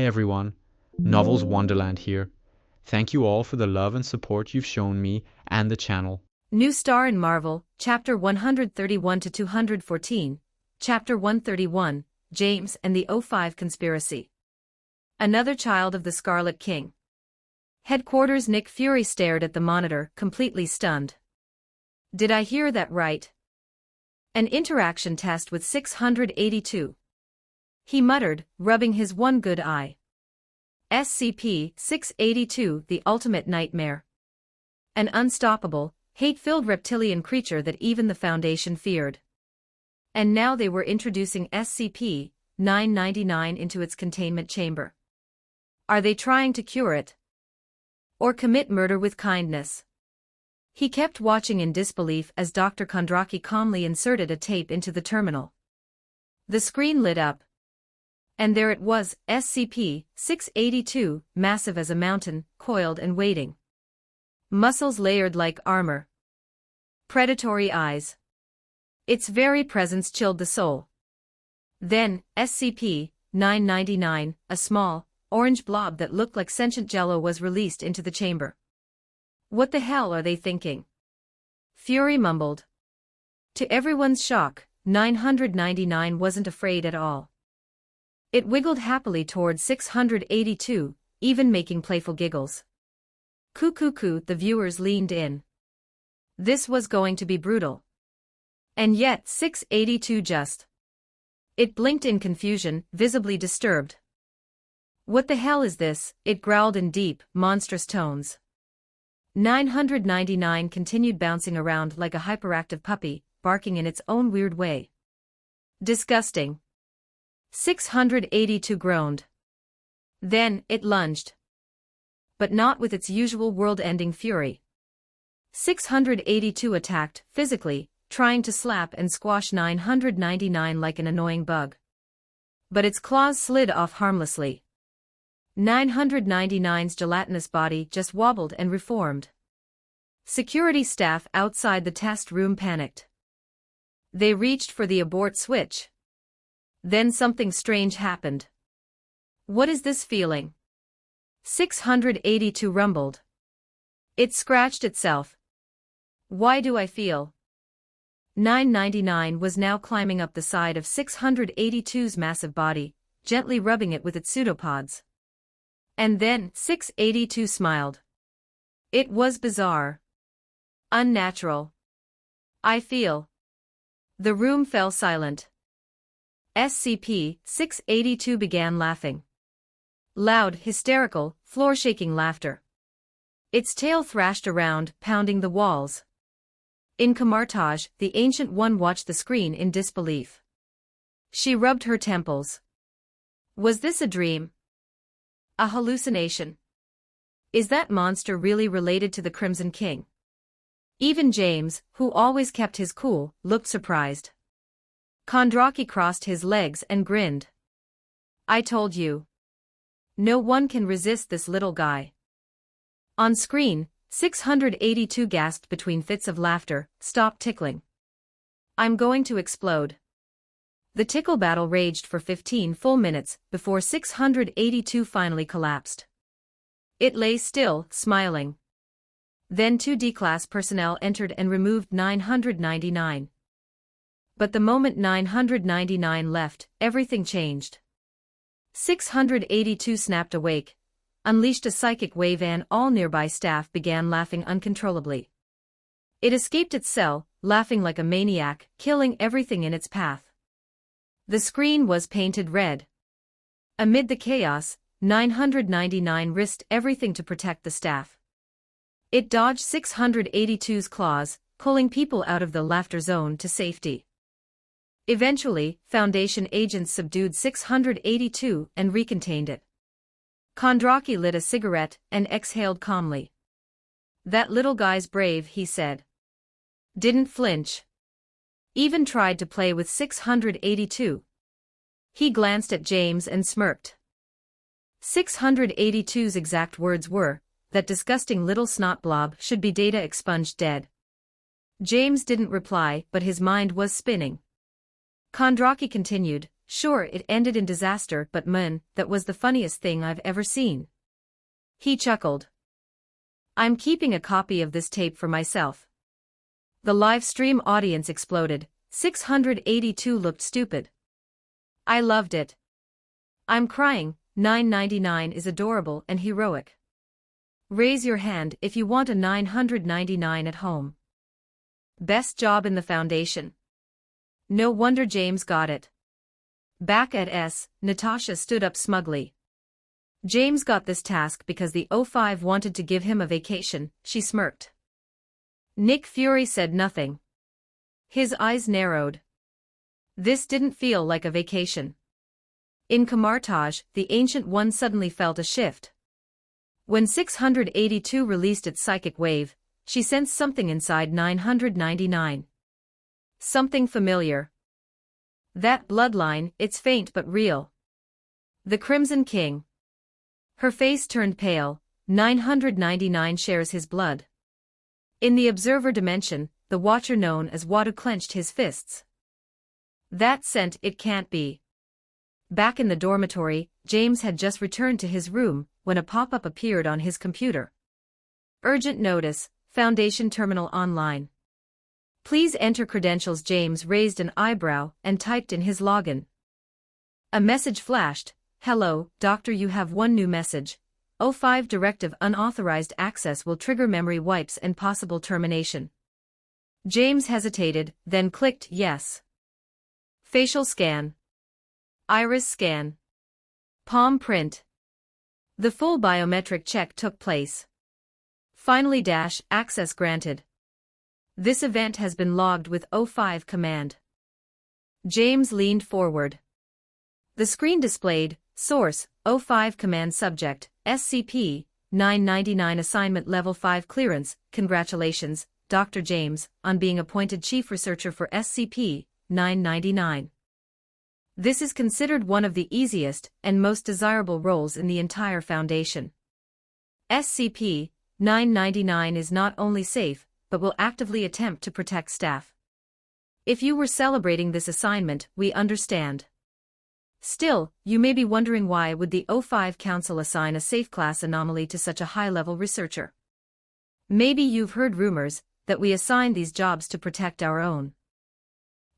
everyone, Novels Wonderland here. Thank you all for the love and support you've shown me and the channel. New star in Marvel, Chapter 131 to 214, Chapter 131, James and the O5 Conspiracy. Another child of the Scarlet King. Headquarters. Nick Fury stared at the monitor, completely stunned. Did I hear that right? An interaction test with 682. He muttered, rubbing his one good eye. SCP-682, the ultimate nightmare. An unstoppable, hate-filled reptilian creature that even the Foundation feared. And now they were introducing SCP-999 into its containment chamber. Are they trying to cure it? Or commit murder with kindness? He kept watching in disbelief as Dr. Kondraki calmly inserted a tape into the terminal. The screen lit up. And there it was, SCP-682, massive as a mountain, coiled and waiting. Muscles layered like armor. Predatory eyes. Its very presence chilled the soul. Then, SCP-999, a small, orange blob that looked like sentient jello, was released into the chamber. What the hell are they thinking? Fury mumbled. To everyone's shock, 999 wasn't afraid at all. It wiggled happily toward 682, even making playful giggles. Coo, the viewers leaned in. This was going to be brutal. And yet 682 just. It blinked in confusion, visibly disturbed. What the hell is this? It growled in deep, monstrous tones. 999 continued bouncing around like a hyperactive puppy, barking in its own weird way. Disgusting. 682 groaned. Then, it lunged. But not with its usual world-ending fury. 682 attacked, physically, trying to slap and squash 999 like an annoying bug. But its claws slid off harmlessly. 999's gelatinous body just wobbled and reformed. Security staff outside the test room panicked. They reached for the abort switch. Then something strange happened. What is this feeling? 682 rumbled. It scratched itself. Why do I feel? 999 was now climbing up the side of 682's massive body, gently rubbing it with its pseudopods. And then 682 smiled. It was bizarre. Unnatural. I feel. The room fell silent. SCP-682 began laughing. Loud, hysterical, floor-shaking laughter. Its tail thrashed around, pounding the walls. In Kamartaj, the Ancient One watched the screen in disbelief. She rubbed her temples. Was this a dream? A hallucination? Is that monster really related to the Crimson King? Even James, who always kept his cool, looked surprised. Kondraki crossed his legs and grinned. I told you. No one can resist this little guy. On screen, 682 gasped between fits of laughter. Stop tickling. I'm going to explode. The tickle battle raged for 15 full minutes before 682 finally collapsed. It lay still, smiling. Then 2 D-class personnel entered and removed 999. But the moment 999 left, everything changed. 682 snapped awake, unleashed a psychic wave, and all nearby staff began laughing uncontrollably. It escaped its cell, laughing like a maniac, killing everything in its path. The screen was painted red. Amid the chaos, 999 risked everything to protect the staff. It dodged 682's claws, pulling people out of the laughter zone to safety. Eventually, Foundation agents subdued 682 and recontained it. Kondraki lit a cigarette and exhaled calmly. That little guy's brave, he said. Didn't flinch. Even tried to play with 682. He glanced at James and smirked. 682's exact words were, that disgusting little snot blob should be data expunged dead. James didn't reply, but his mind was spinning. Kondraki continued, Sure, it ended in disaster, but man, that was the funniest thing I've ever seen. He chuckled. I'm keeping a copy of this tape for myself. The live stream audience exploded. 682 looked stupid. I loved it. I'm crying. 999 is adorable and heroic. Raise your hand if you want a 999 at home. Best job in the foundation. No wonder James got it. Back at S, Natasha stood up smugly. James got this task because the O5 wanted to give him a vacation, she smirked. Nick Fury said nothing. His eyes narrowed. This didn't feel like a vacation. In Kamartaj, the Ancient One suddenly felt a shift. When 682 released its psychic wave, she sensed something inside 999. Something familiar. That bloodline, it's faint but real. The Crimson King. Her face turned pale. 999 shares his blood. In the observer dimension, the watcher known as Wadu clenched his fists. That scent, it can't be. Back in the dormitory, James had just returned to his room when a pop-up appeared on his computer. Urgent notice, Foundation Terminal online. Please enter credentials. James raised an eyebrow and typed in his login. A message flashed. Hello, Doctor, you have one new message. O5 Directive unauthorized access will trigger memory wipes and possible termination. James hesitated, then clicked yes. Facial scan. Iris scan. Palm print. The full biometric check took place. Finally, access granted. This event has been logged with O5 command. James leaned forward. The screen displayed, source, O5 command subject, SCP-999 assignment level 5 clearance. Congratulations, Dr. James, on being appointed chief researcher for SCP-999. This is considered one of the easiest and most desirable roles in the entire Foundation. SCP-999 is not only safe, but will actively attempt to protect staff. If you were celebrating this assignment, we understand. Still, you may be wondering why would the O5 Council assign a safe class anomaly to such a high-level researcher? Maybe you've heard rumors that we assign these jobs to protect our own.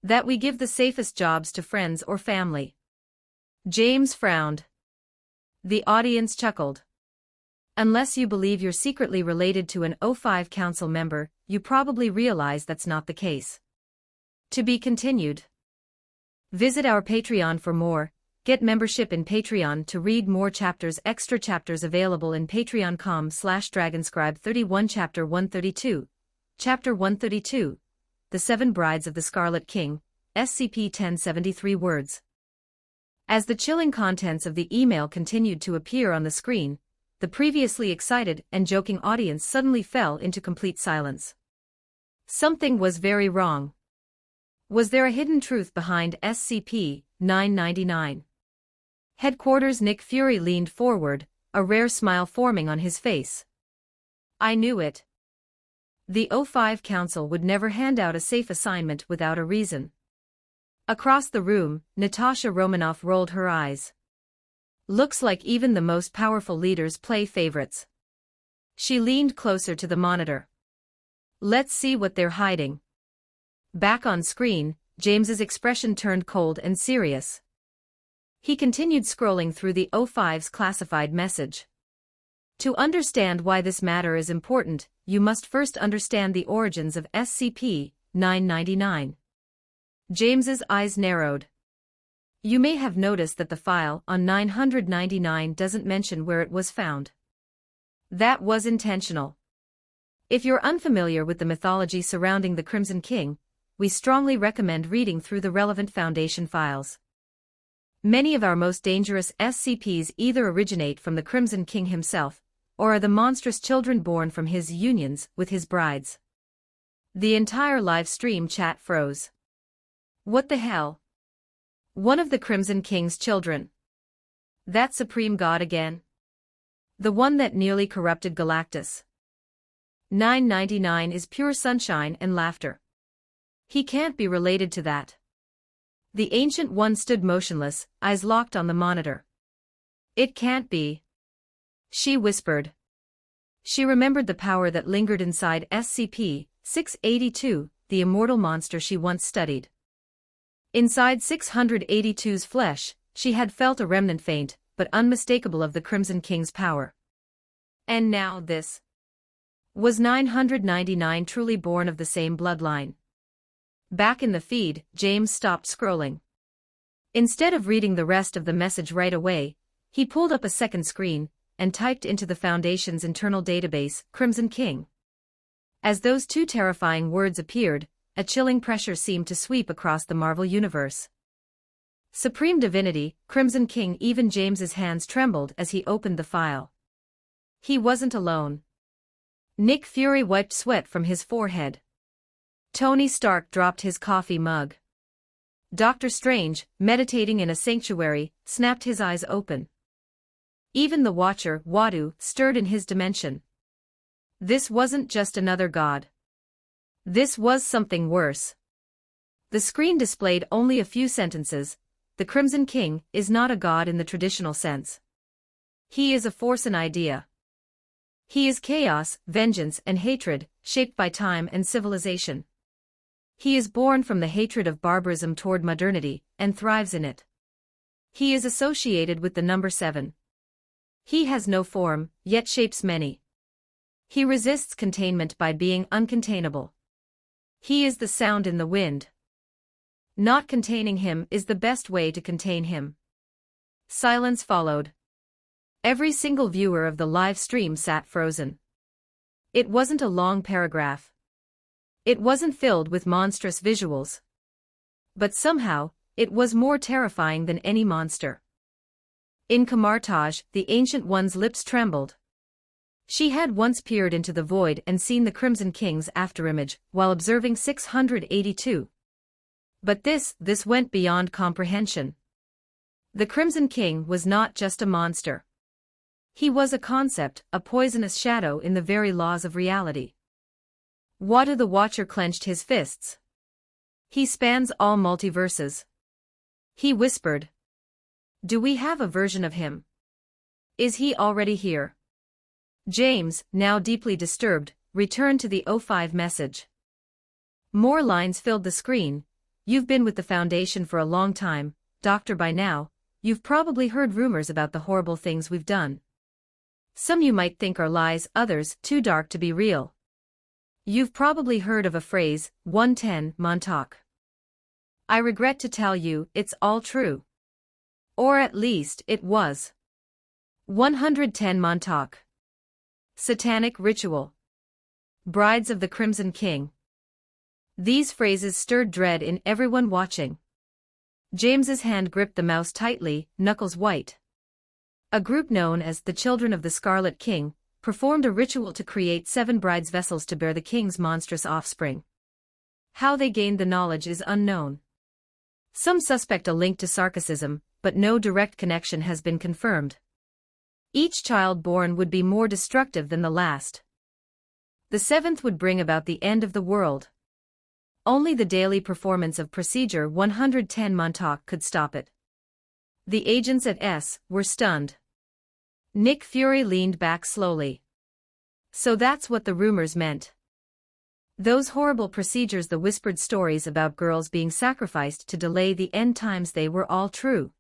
That we give the safest jobs to friends or family. James frowned. The audience chuckled. Unless you believe you're secretly related to an O5 Council member, you probably realize that's not the case. To be continued. Visit our Patreon for more. Get membership in Patreon to read more chapters. Extra chapters available in patreon.com/dragonscribe31 Chapter 132. Chapter 132. The 7 Brides of the Scarlet King, SCP-1073 words. As the chilling contents of the email continued to appear on the screen, the previously excited and joking audience suddenly fell into complete silence. Something was very wrong. Was there a hidden truth behind SCP-999? Headquarters. Nick Fury leaned forward, a rare smile forming on his face. I knew it. The O5 Council would never hand out a safe assignment without a reason. Across the room, Natasha Romanoff rolled her eyes. Looks like even the most powerful leaders play favorites. She leaned closer to the monitor. Let's see what they're hiding. Back on screen, James's expression turned cold and serious. He continued scrolling through the O5's classified message. To understand why this matter is important, you must first understand the origins of SCP-999. James's eyes narrowed. You may have noticed that the file on 999 doesn't mention where it was found. That was intentional. If you're unfamiliar with the mythology surrounding the Crimson King, we strongly recommend reading through the relevant Foundation files. Many of our most dangerous SCPs either originate from the Crimson King himself, or are the monstrous children born from his unions with his brides. The entire live stream chat froze. What the hell? One of the Crimson King's children. That supreme god again? The one that nearly corrupted Galactus. 999 is pure sunshine and laughter. He can't be related to that. The Ancient One stood motionless, eyes locked on the monitor. It can't be, she whispered. She remembered the power that lingered inside SCP-682, the immortal monster she once studied. Inside 682's flesh, she had felt a remnant faint, but unmistakable of the Crimson King's power. And now this. Was 999 truly born of the same bloodline? Back in the feed, James stopped scrolling. Instead of reading the rest of the message right away, he pulled up a second screen and typed into the Foundation's internal database, Crimson King. As those two terrifying words appeared, a chilling pressure seemed to sweep across the Marvel Universe. Supreme Divinity, Crimson King. Even James's hands trembled as he opened the file. He wasn't alone. Nick Fury wiped sweat from his forehead. Tony Stark dropped his coffee mug. Doctor Strange, meditating in a sanctuary, snapped his eyes open. Even the Watcher, Wadu, stirred in his dimension. This wasn't just another god. This was something worse. The screen displayed only a few sentences. The Crimson King is not a god in the traditional sense. He is a force, an idea. He is chaos, vengeance, and hatred, shaped by time and civilization. He is born from the hatred of barbarism toward modernity, and thrives in it. He is associated with the number 7. He has no form, yet shapes many. He resists containment by being uncontainable. He is the sound in the wind. Not containing him is the best way to contain him. Silence followed. Every single viewer of the live stream sat frozen. It wasn't a long paragraph. It wasn't filled with monstrous visuals. But somehow, it was more terrifying than any monster. In Kamartaj, the Ancient One's lips trembled. She had once peered into the void and seen the Crimson King's afterimage while observing 682. But this went beyond comprehension. The Crimson King was not just a monster. He was a concept, a poisonous shadow in the very laws of reality. Wadu the Watcher clenched his fists. He spans all multiverses. He whispered. Do we have a version of him? Is he already here? James, now deeply disturbed, returned to the O5 message. More lines filled the screen. You've been with the Foundation for a long time, Doctor. By now, you've probably heard rumors about the horrible things we've done. Some you might think are lies, others too dark to be real. You've probably heard of a phrase, 110 Montauk. I regret to tell you, it's all true. Or at least, it was. 110 Montauk. Satanic ritual. Brides of the Crimson King. These phrases stirred dread in everyone watching. James's hand gripped the mouse tightly, knuckles white. A group known as the Children of the Scarlet King performed a ritual to create 7 brides' vessels to bear the king's monstrous offspring. How they gained the knowledge is unknown. Some suspect a link to sarcasm, but no direct connection has been confirmed. Each child born would be more destructive than the last. The 7th would bring about the end of the world. Only the daily performance of Procedure 110 Montauk could stop it. The agents at S were stunned. Nick Fury leaned back slowly. So that's what the rumors meant. Those horrible procedures, the whispered stories about girls being sacrificed to delay the end times, they were all true.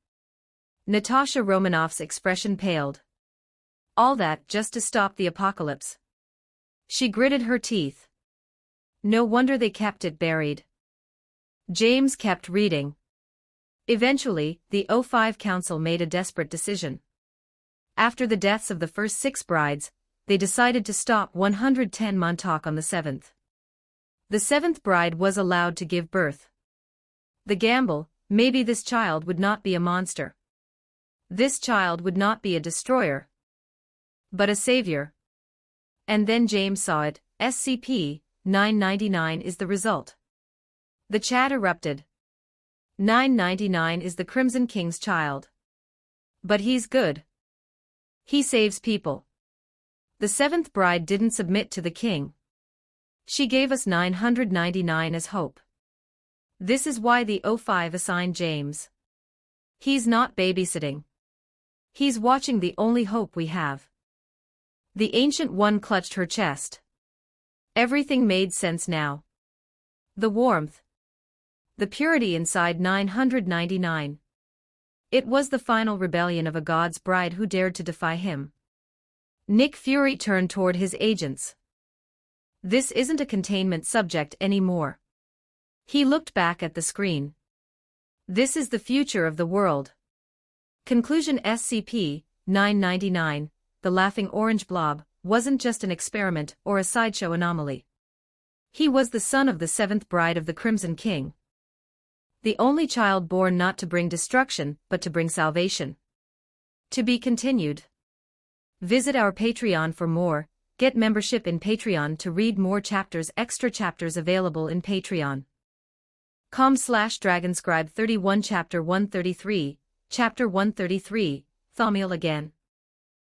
Natasha Romanoff's expression paled. All that just to stop the apocalypse. She gritted her teeth. No wonder they kept it buried. James kept reading. Eventually, the O5 Council made a desperate decision. After the deaths of the first 6 brides, they decided to stop 110 Montauk on the 7th. The 7th bride was allowed to give birth. The gamble, maybe this child would not be a monster. This child would not be a destroyer, but a savior. And then James saw it. SCP-999 is the result. The chat erupted. 999 is the Crimson King's child. But he's good. He saves people. The 7th bride didn't submit to the king. She gave us 999 as hope. This is why the O5 assigned James. He's not babysitting. He's watching the only hope we have. The Ancient One clutched her chest. Everything made sense now. The warmth. The purity inside 999. It was the final rebellion of a god's bride who dared to defy him. Nick Fury turned toward his agents. This isn't a containment subject anymore. He looked back at the screen. This is the future of the world. Conclusion. SCP-999, the laughing orange blob, wasn't just an experiment or a sideshow anomaly. He was the son of the seventh bride of the Crimson King. The only child born not to bring destruction, but to bring salvation. To be continued. Visit our Patreon for more. Get membership in Patreon to read more chapters. Extra chapters available in Patreon. com/Dragonscribe 31 Chapter 133, Chapter 133, Thaumiel again.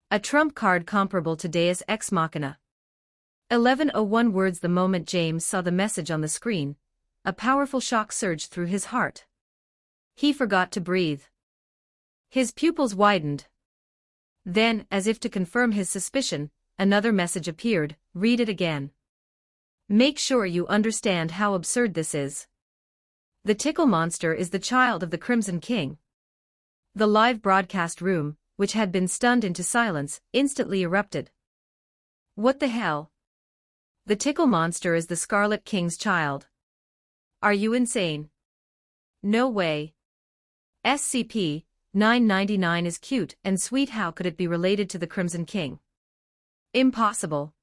A trump card comparable to Deus Ex Machina. 11:01 words. The moment James saw the message on the screen, a powerful shock surged through his heart. He forgot to breathe. His pupils widened. Then, as if to confirm his suspicion, another message appeared. Read it again. Make sure you understand how absurd this is. The tickle monster is the child of the Crimson King. The live broadcast room, which had been stunned into silence, instantly erupted. What the hell? The tickle monster is the Scarlet King's child. Are you insane? No way. SCP-999 is cute and sweet. How could it be related to the Crimson King? Impossible.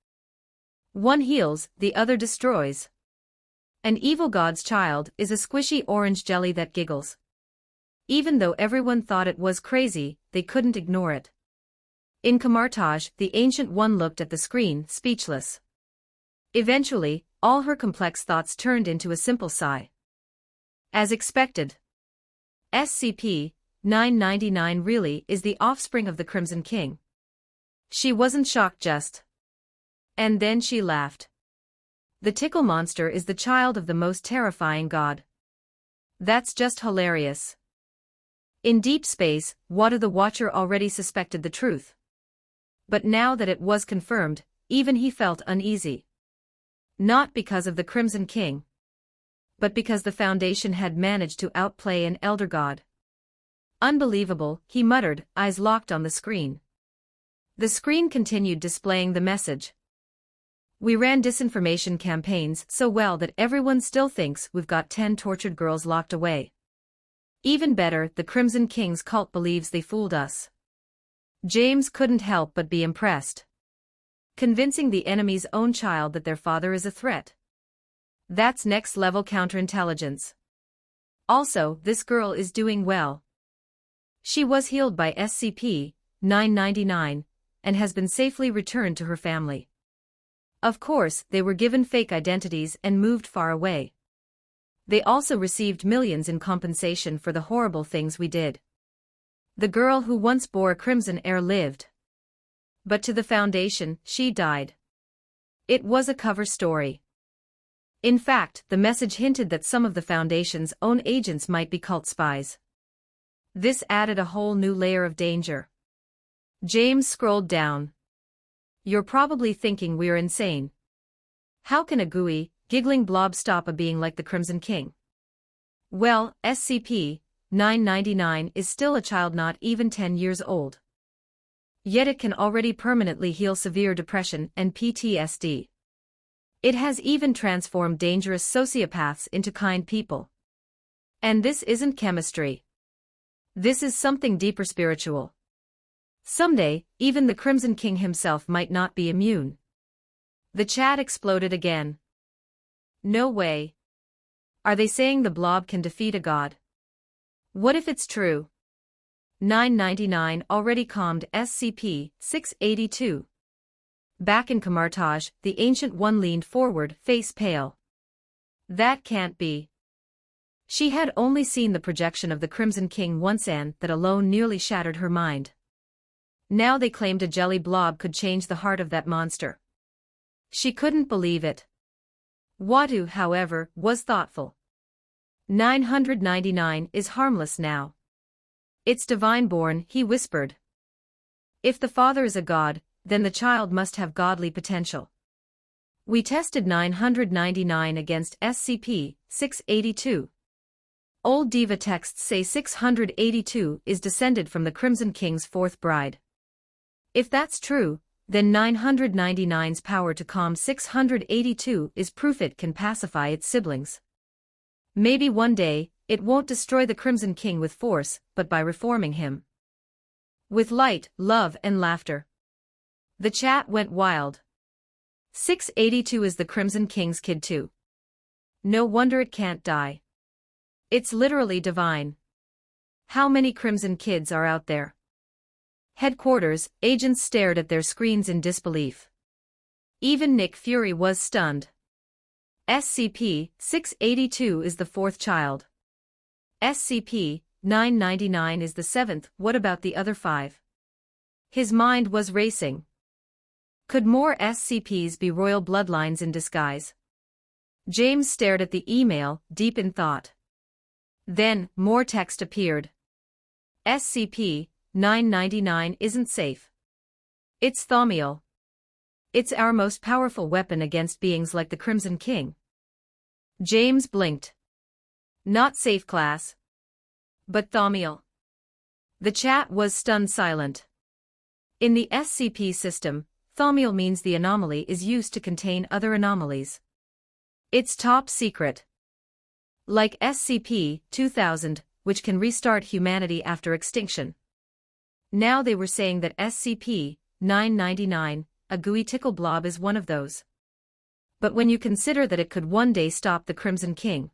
One heals, the other destroys. An evil god's child is a squishy orange jelly that giggles. Even though everyone thought it was crazy, they couldn't ignore it. In Camartage, the Ancient One looked at the screen, speechless. Eventually, all her complex thoughts turned into a simple sigh. As expected. SCP-999 really is the offspring of the Crimson King. She wasn't shocked just. And then she laughed. The tickle monster is the child of the most terrifying god. That's just hilarious. In deep space, Wada the Watcher already suspected the truth. But now that it was confirmed, even he felt uneasy. Not because of the Crimson King, but because the Foundation had managed to outplay an elder god. Unbelievable, he muttered, eyes locked on the screen. The screen continued displaying the message. We ran disinformation campaigns so well that everyone still thinks we've got 10 tortured girls locked away. Even better, the Crimson King's cult believes they fooled us. James couldn't help but be impressed. Convincing the enemy's own child that their father is a threat. That's next-level counterintelligence. Also, this girl is doing well. She was healed by SCP-999 and has been safely returned to her family. Of course, they were given fake identities and moved far away. They also received millions in compensation for the horrible things we did. The girl who once bore a crimson heir lived. But to the Foundation, she died. It was a cover story. In fact, the message hinted that some of the Foundation's own agents might be cult spies. This added a whole new layer of danger. James scrolled down. You're probably thinking we're insane. How can a gooey, giggling blob stop a being like the Crimson King? Well, SCP-999 is still a child not even 10 years old. Yet it can already permanently heal severe depression and PTSD. It has even transformed dangerous sociopaths into kind people. And this isn't chemistry. This is something deeper, spiritual. Someday, even the Crimson King himself might not be immune. The chat exploded again. No way. Are they saying the blob can defeat a god? What if it's true? 999 already calmed SCP-682. Back in Camartage, the Ancient One leaned forward, face pale. That can't be. She had only seen the projection of the Crimson King once, and that alone nearly shattered her mind. Now they claimed a jelly blob could change the heart of that monster. She couldn't believe it. Wadu, however, was thoughtful. 999 is harmless now. It's divine-born, he whispered. If the father is a god, then the child must have godly potential. We tested 999 against SCP-682. Old Diva texts say 682 is descended from the Crimson King's fourth bride. If that's true, then 999's power to calm 682 is proof it can pacify its siblings. Maybe one day, it won't destroy the Crimson King with force, but by reforming him. With light, love and laughter. The chat went wild. 682 is the Crimson King's kid too. No wonder it can't die. It's literally divine. How many Crimson kids are out there? Headquarters, agents stared at their screens in disbelief. Even Nick Fury was stunned. SCP-682 is the fourth child. SCP-999 is the seventh, what about the other five? His mind was racing. Could more SCPs be royal bloodlines in disguise? James stared at the email, deep in thought. Then, more text appeared. SCP-999 isn't safe. It's Thaumiel. It's our most powerful weapon against beings like the Crimson King. James blinked. Not safe, class. But Thaumiel. The chat was stunned silent. In the SCP system, Thaumiel means the anomaly is used to contain other anomalies. It's top secret. Like SCP-2000, which can restart humanity after extinction. Now they were saying that SCP-999, a gooey tickle blob, is one of those. But when you consider that it could one day stop the Crimson King.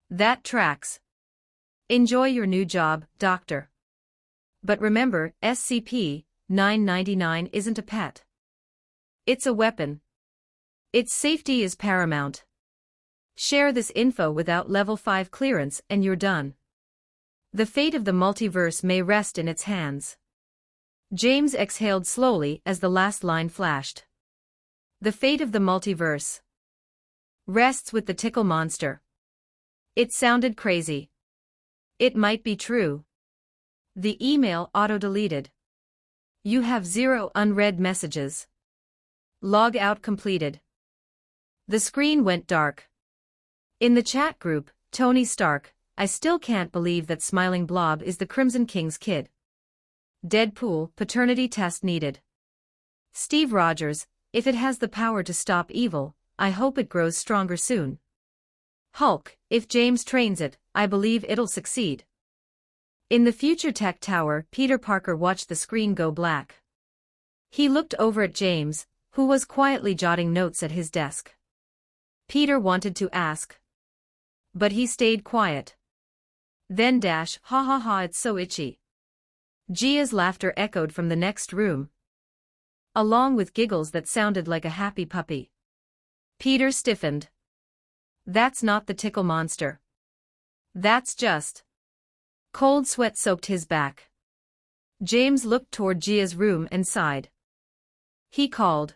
That tracks. Enjoy your new job, Doctor. But remember, SCP-999 isn't a pet. It's a weapon. Its safety is paramount. Share this info without Level 5 clearance and you're done. The fate of the multiverse may rest in its hands. James exhaled slowly as the last line flashed. The fate of the multiverse rests with the tickle monster. It sounded crazy. It might be true. The email auto-deleted. You have 0 unread messages. Log out completed. The screen went dark. In the chat group, Tony Stark, I still can't believe that Smiling Blob is the Crimson King's kid. Deadpool, paternity test needed. Steve Rogers, if it has the power to stop evil, I hope it grows stronger soon. Hulk, if James trains it, I believe it'll succeed. In the future tech tower, Peter Parker watched the screen go black. He looked over at James, who was quietly jotting notes at his desk. Peter wanted to ask. But he stayed quiet. Then ha ha ha, it's so itchy. Gia's laughter echoed from the next room, along with giggles that sounded like a happy puppy. Peter stiffened. That's not the tickle monster. That's just. Cold sweat soaked his back. James looked toward Gia's room and sighed. He called.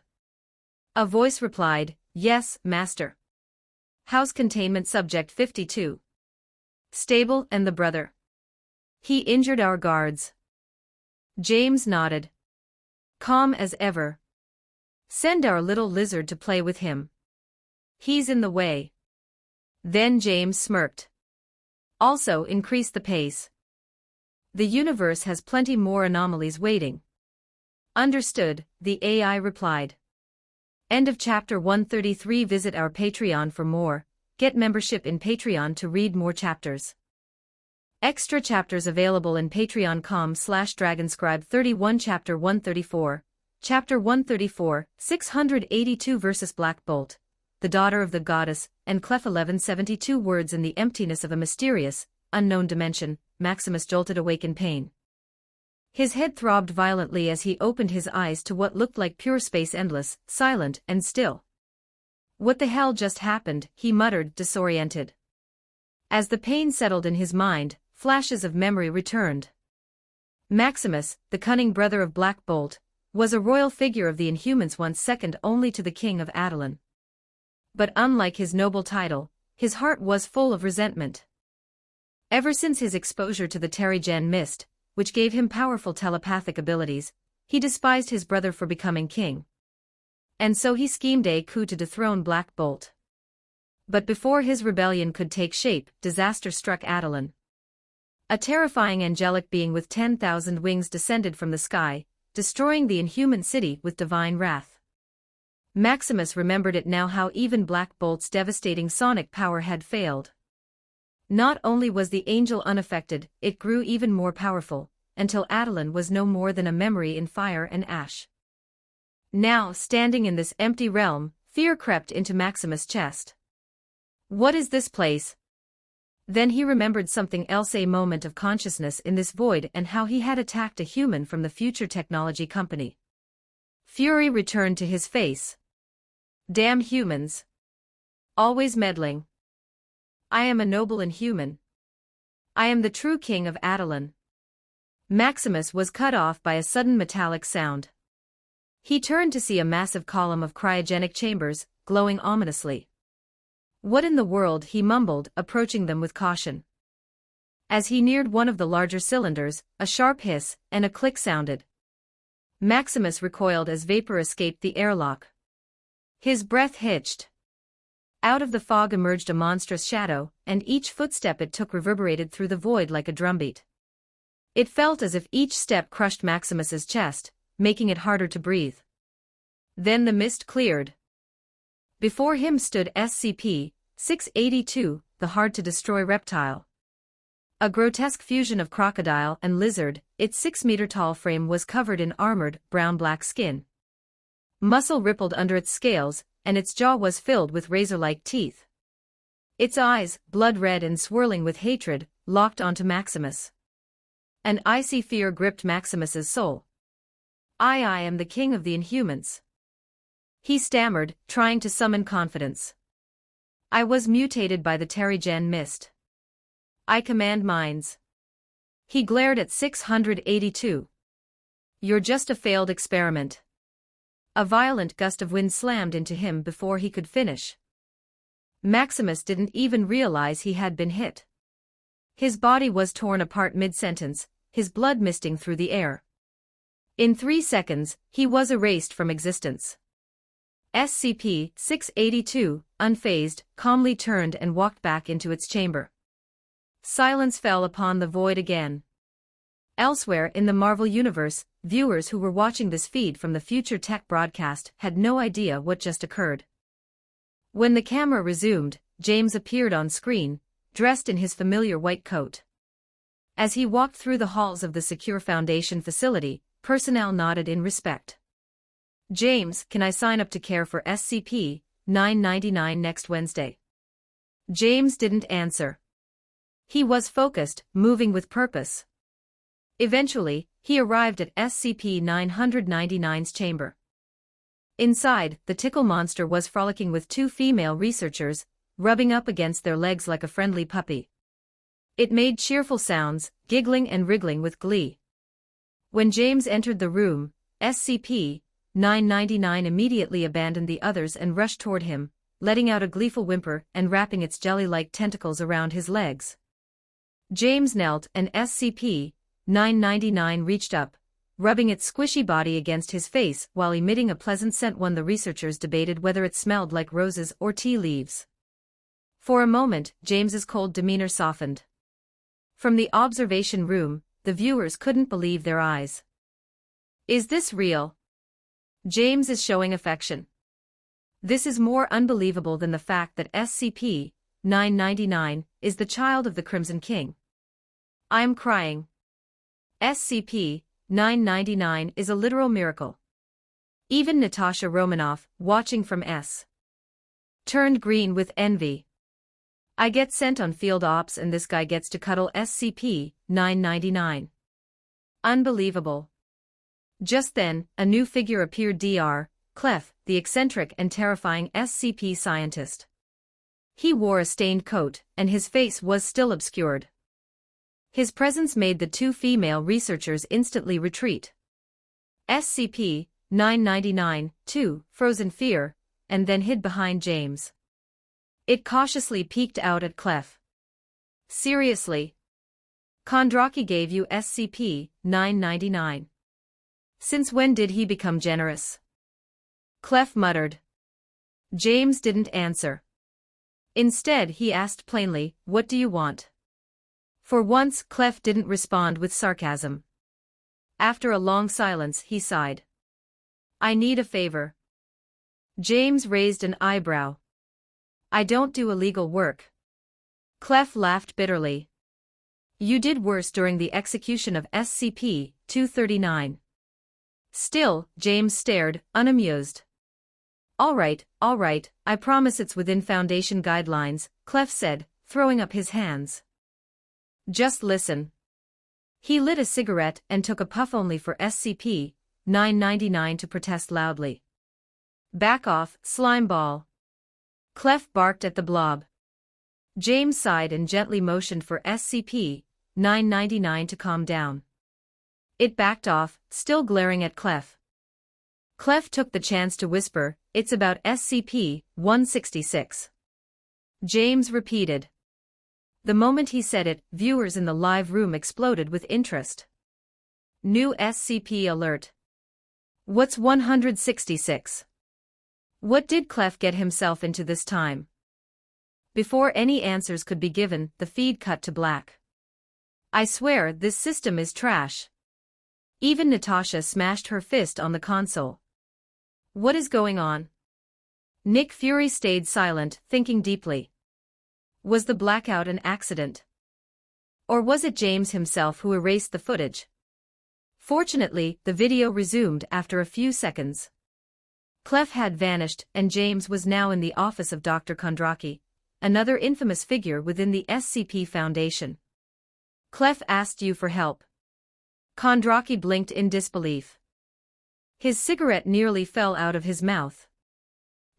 A voice replied, Yes, Master. House containment subject 52. Stable and the brother. He injured our guards. James nodded. Calm as ever. Send our little lizard to play with him. He's in the way. Then James smirked. Also increase the pace. The universe has plenty more anomalies waiting. Understood, the AI replied. End of chapter 133. Visit our Patreon for more. Get membership in Patreon to read more chapters. Extra chapters available in patreon.com/dragonscribe 31. Chapter 134. Chapter 134, 682 vs. Black Bolt, the daughter of the goddess, and Clef 1172 words in the emptiness of a mysterious, unknown dimension. Maximus jolted awake in pain. His head throbbed violently as he opened his eyes to what looked like pure space, endless, silent, and still. What the hell just happened, he muttered, disoriented. As the pain settled in his mind, flashes of memory returned. Maximus, the cunning brother of Black Bolt, was a royal figure of the Inhumans, once second only to the King of Adoulin. But unlike his noble title, his heart was full of resentment. Ever since his exposure to the Terrigen mist, which gave him powerful telepathic abilities, he despised his brother for becoming king. And so he schemed a coup to dethrone Black Bolt. But before his rebellion could take shape, disaster struck Adeline. A terrifying angelic being with 10,000 wings descended from the sky, destroying the inhuman city with divine wrath. Maximus remembered it now how even Black Bolt's devastating sonic power had failed. Not only was the angel unaffected, it grew even more powerful, until Adeline was no more than a memory in fire and ash. Now, standing in this empty realm, fear crept into Maximus' chest. What is this place? Then he remembered something else, a moment of consciousness in this void, and how he had attacked a human from the Future Technology Company. Fury returned to his face. Damn humans. Always meddling. I am a noble inhuman. I am the true king of Adeline. Maximus was cut off by a sudden metallic sound. He turned to see a massive column of cryogenic chambers, glowing ominously. What in the world, he mumbled, approaching them with caution. As he neared one of the larger cylinders, a sharp hiss and a click sounded. Maximus recoiled as vapor escaped the airlock. His breath hitched. Out of the fog emerged a monstrous shadow, and each footstep it took reverberated through the void like a drumbeat. It felt as if each step crushed Maximus's chest, making it harder to breathe. Then the mist cleared. Before him stood SCP-682, the hard-to-destroy reptile. A grotesque fusion of crocodile and lizard, its 6-meter-tall frame was covered in armored, brown-black skin. Muscle rippled under its scales, and its jaw was filled with razor-like teeth. Its eyes, blood-red and swirling with hatred, locked onto Maximus. An icy fear gripped Maximus's soul. I am the king of the Inhumans. He stammered, trying to summon confidence. I was mutated by the Terrigen mist. I command minds. He glared at 682. You're just a failed experiment. A violent gust of wind slammed into him before he could finish. Maximus didn't even realize he had been hit. His body was torn apart mid-sentence, his blood misting through the air. In 3 seconds, he was erased from existence. SCP-682, unfazed, calmly turned and walked back into its chamber. Silence fell upon the void again. Elsewhere in the Marvel Universe, viewers who were watching this feed from the Future Tech broadcast had no idea what just occurred. When the camera resumed, James appeared on screen, dressed in his familiar white coat. As he walked through the halls of the Secure Foundation facility, personnel nodded in respect. James, can I sign up to care for SCP-999 next Wednesday? James didn't answer. He was focused, moving with purpose. Eventually, he arrived at SCP-999's chamber. Inside, the tickle monster was frolicking with 2 female researchers, rubbing up against their legs like a friendly puppy. It made cheerful sounds, giggling and wriggling with glee. When James entered the room, SCP-999 immediately abandoned the others and rushed toward him, letting out a gleeful whimper and wrapping its jelly-like tentacles around his legs. James knelt and SCP-999 reached up, rubbing its squishy body against his face while emitting a pleasant scent. The researchers debated whether it smelled like roses or tea leaves. For a moment, James's cold demeanor softened. From the observation room, the viewers couldn't believe their eyes. Is this real? James is showing affection. This is more unbelievable than the fact that SCP-999 is the child of the Crimson King. I'm crying. SCP-999 is a literal miracle. Even Natasha Romanoff, watching from S, turned green with envy. I get sent on field ops and this guy gets to cuddle SCP-999. Unbelievable. Just then, a new figure appeared. Dr. Clef, the eccentric and terrifying SCP scientist. He wore a stained coat, and his face was still obscured. His presence made the 2 female researchers instantly retreat. SCP-999, too, froze in fear, and then hid behind James. It cautiously peeked out at Clef. Seriously? Kondraki gave you SCP-999. Since when did he become generous? Clef muttered. James didn't answer. Instead, he asked plainly, "What do you want?" For once, Clef didn't respond with sarcasm. After a long silence, he sighed. "I need a favor." James raised an eyebrow. "I don't do illegal work." Clef laughed bitterly. "You did worse during the execution of SCP-239. Still, James stared, unamused. All right, I promise it's within Foundation guidelines," Clef said, throwing up his hands. "Just listen." He lit a cigarette and took a puff only for SCP-999 to protest loudly. "Back off, slimeball." Clef barked at the blob. James sighed and gently motioned for SCP-999 to calm down. It backed off, still glaring at Clef. Clef took the chance to whisper, "It's about SCP-166. James repeated. The moment he said it, viewers in the live room exploded with interest. New SCP alert. What's 166? What did Clef get himself into this time? Before any answers could be given, the feed cut to black. "I swear this system is trash." Even Natasha smashed her fist on the console. "What is going on?" Nick Fury stayed silent, thinking deeply. Was the blackout an accident? Or was it James himself who erased the footage? Fortunately, the video resumed after a few seconds. Clef had vanished, and James was now in the office of Dr. Kondraki, another infamous figure within the SCP Foundation. "Clef asked you for help." Kondraki blinked in disbelief. His cigarette nearly fell out of his mouth.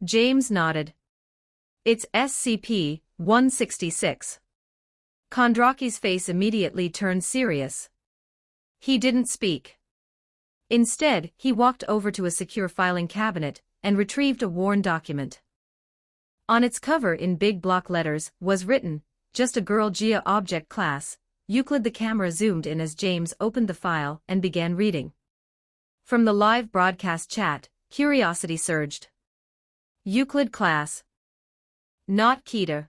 James nodded. "It's SCP-166. Kondraki's face immediately turned serious. He didn't speak. Instead, he walked over to a secure filing cabinet and retrieved a worn document. On its cover in big block letters was written, "Just a girl Gia Object Class." Euclid. The camera zoomed in as James opened the file and began reading. From the live broadcast chat, curiosity surged. Euclid class. Not Kita.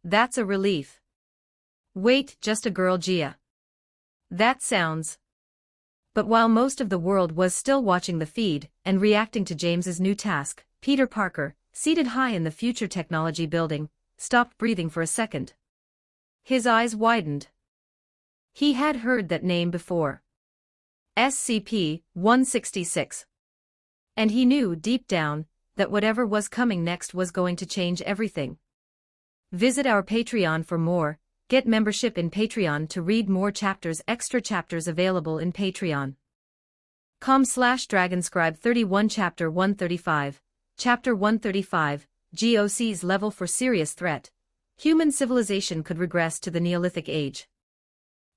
That's a relief. Wait, just a girl Gia. That sounds. But while most of the world was still watching the feed and reacting to James's new task, Peter Parker, seated high in the Future Technology Building, stopped breathing for a second. His eyes widened. He had heard that name before. SCP-166. And he knew deep down that whatever was coming next was going to change everything. Visit our Patreon for more. Get membership in Patreon to read more chapters. Extra chapters available in Patreon. com/Dragonscribe 31 Chapter 135. Chapter 135, GOC's level for serious threat. Human civilization could regress to the Neolithic Age.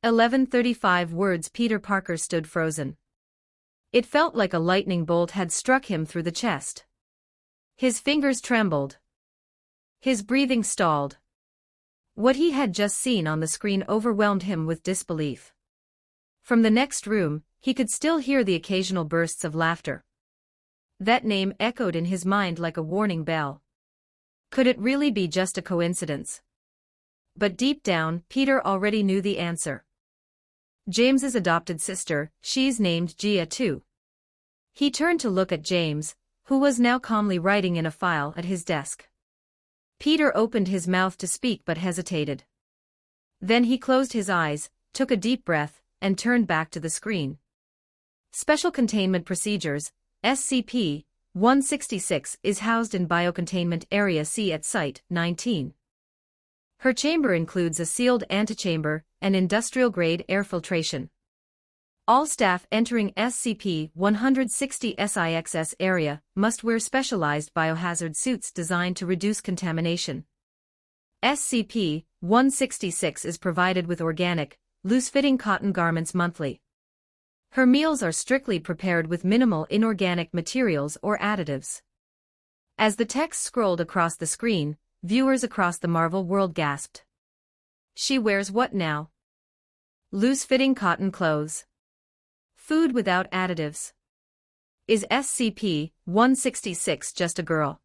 1135 words. Peter Parker stood frozen. It felt like a lightning bolt had struck him through the chest. His fingers trembled. His breathing stalled. What he had just seen on the screen overwhelmed him with disbelief. From the next room, he could still hear the occasional bursts of laughter. That name echoed in his mind like a warning bell. Could it really be just a coincidence? But deep down, Peter already knew the answer. James's adopted sister, she's named Gia too. He turned to look at James, who was now calmly writing in a file at his desk. Peter opened his mouth to speak but hesitated. Then he closed his eyes, took a deep breath, and turned back to the screen. Special Containment Procedures, SCP-166 is housed in Biocontainment Area C at Site 19. Her chamber includes a sealed antechamber and industrial-grade air filtration. All staff entering SCP-160 SIXS area must wear specialized biohazard suits designed to reduce contamination. SCP-166 is provided with organic, loose-fitting cotton garments monthly. Her meals are strictly prepared with minimal inorganic materials or additives. As the text scrolled across the screen, viewers across the Marvel world gasped. She wears what now? Loose-fitting cotton clothes. Food without additives. Is SCP-166 just a girl?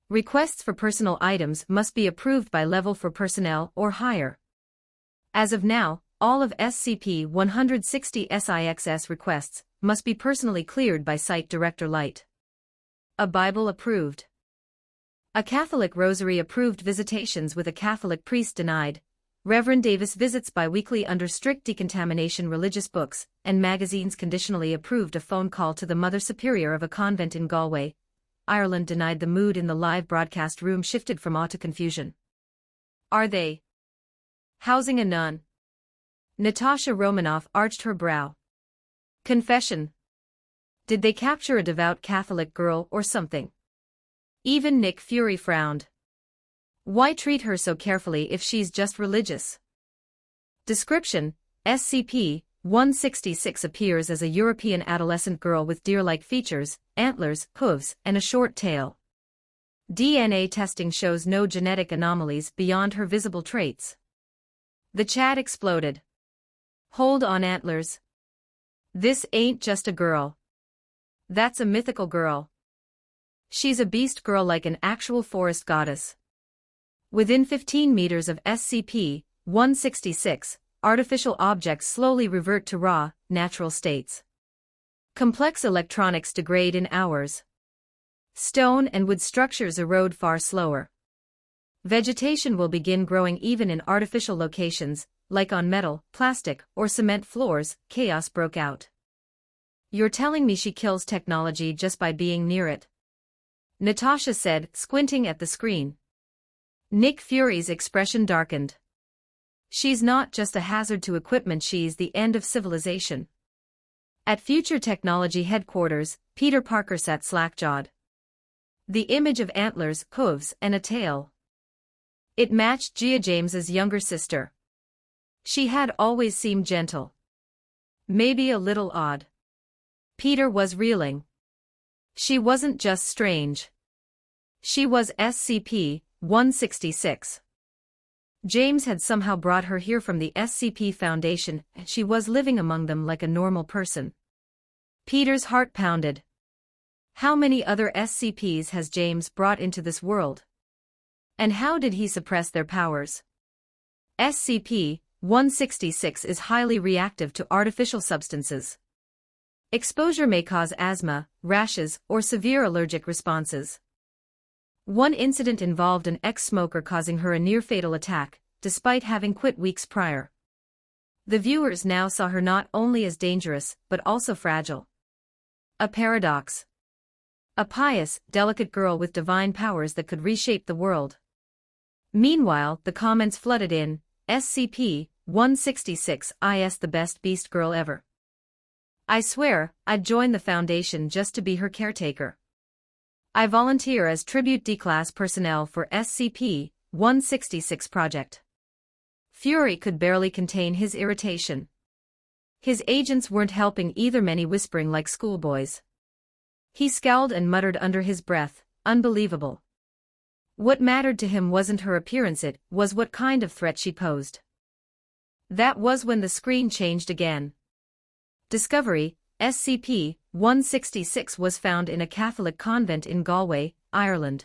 Requests for personal items must be approved by level for personnel or higher. As of now, all of SCP-160 SIXS requests must be personally cleared by Site Director Light. A Bible approved. A Catholic Rosary approved. Visitations with a Catholic priest denied. Reverend Davis visits bi-weekly under strict decontamination. Religious books and magazines conditionally approved. A phone call to the Mother Superior of a convent in Galway, Ireland denied. The mood in the live broadcast room shifted from awe to confusion. Are they housing a nun? Natasha Romanoff arched her brow. Confession. Did they capture a devout Catholic girl or something? Even Nick Fury frowned. Why treat her so carefully if she's just religious? Description: SCP-166 appears as a European adolescent girl with deer-like features, antlers, hooves, and a short tail. DNA testing shows no genetic anomalies beyond her visible traits. The chat exploded. Hold on, antlers. This ain't just a girl. That's a mythical girl. She's a beast girl, like an actual forest goddess. Within 15 meters of SCP-166, artificial objects slowly revert to raw, natural states. Complex electronics degrade in hours. Stone and wood structures erode far slower. Vegetation will begin growing even in artificial locations, like on metal, plastic, or cement floors. Chaos broke out. You're telling me she kills technology just by being near it? Natasha said, squinting at the screen. Nick Fury's expression darkened. She's not just a hazard to equipment, she's the end of civilization. At Future Technology headquarters, Peter Parker sat slack-jawed. The image of antlers, hooves, and a tail. It matched Gia James's younger sister. She had always seemed gentle. Maybe a little odd. Peter was reeling. She wasn't just strange. She was SCP-166. James had somehow brought her here from the SCP Foundation, and she was living among them like a normal person. Peter's heart pounded. How many other SCPs has James brought into this world? And how did he suppress their powers? SCP-166 is highly reactive to artificial substances. Exposure may cause asthma, rashes, or severe allergic responses. One incident involved an ex-smoker causing her a near-fatal attack, despite having quit weeks prior. The viewers now saw her not only as dangerous, but also fragile. A paradox. A pious, delicate girl with divine powers that could reshape the world. Meanwhile, the comments flooded in. SCP-166 is the best beast girl ever. I swear, I'd join the Foundation just to be her caretaker. I volunteer as Tribute D-Class personnel for SCP-166 project. Fury could barely contain his irritation. His agents weren't helping either, many whispering like schoolboys. He scowled and muttered under his breath, unbelievable. What mattered to him wasn't her appearance, it was what kind of threat she posed. That was when the screen changed again. Discovery: SCP-166 was found in a Catholic convent in Galway, Ireland.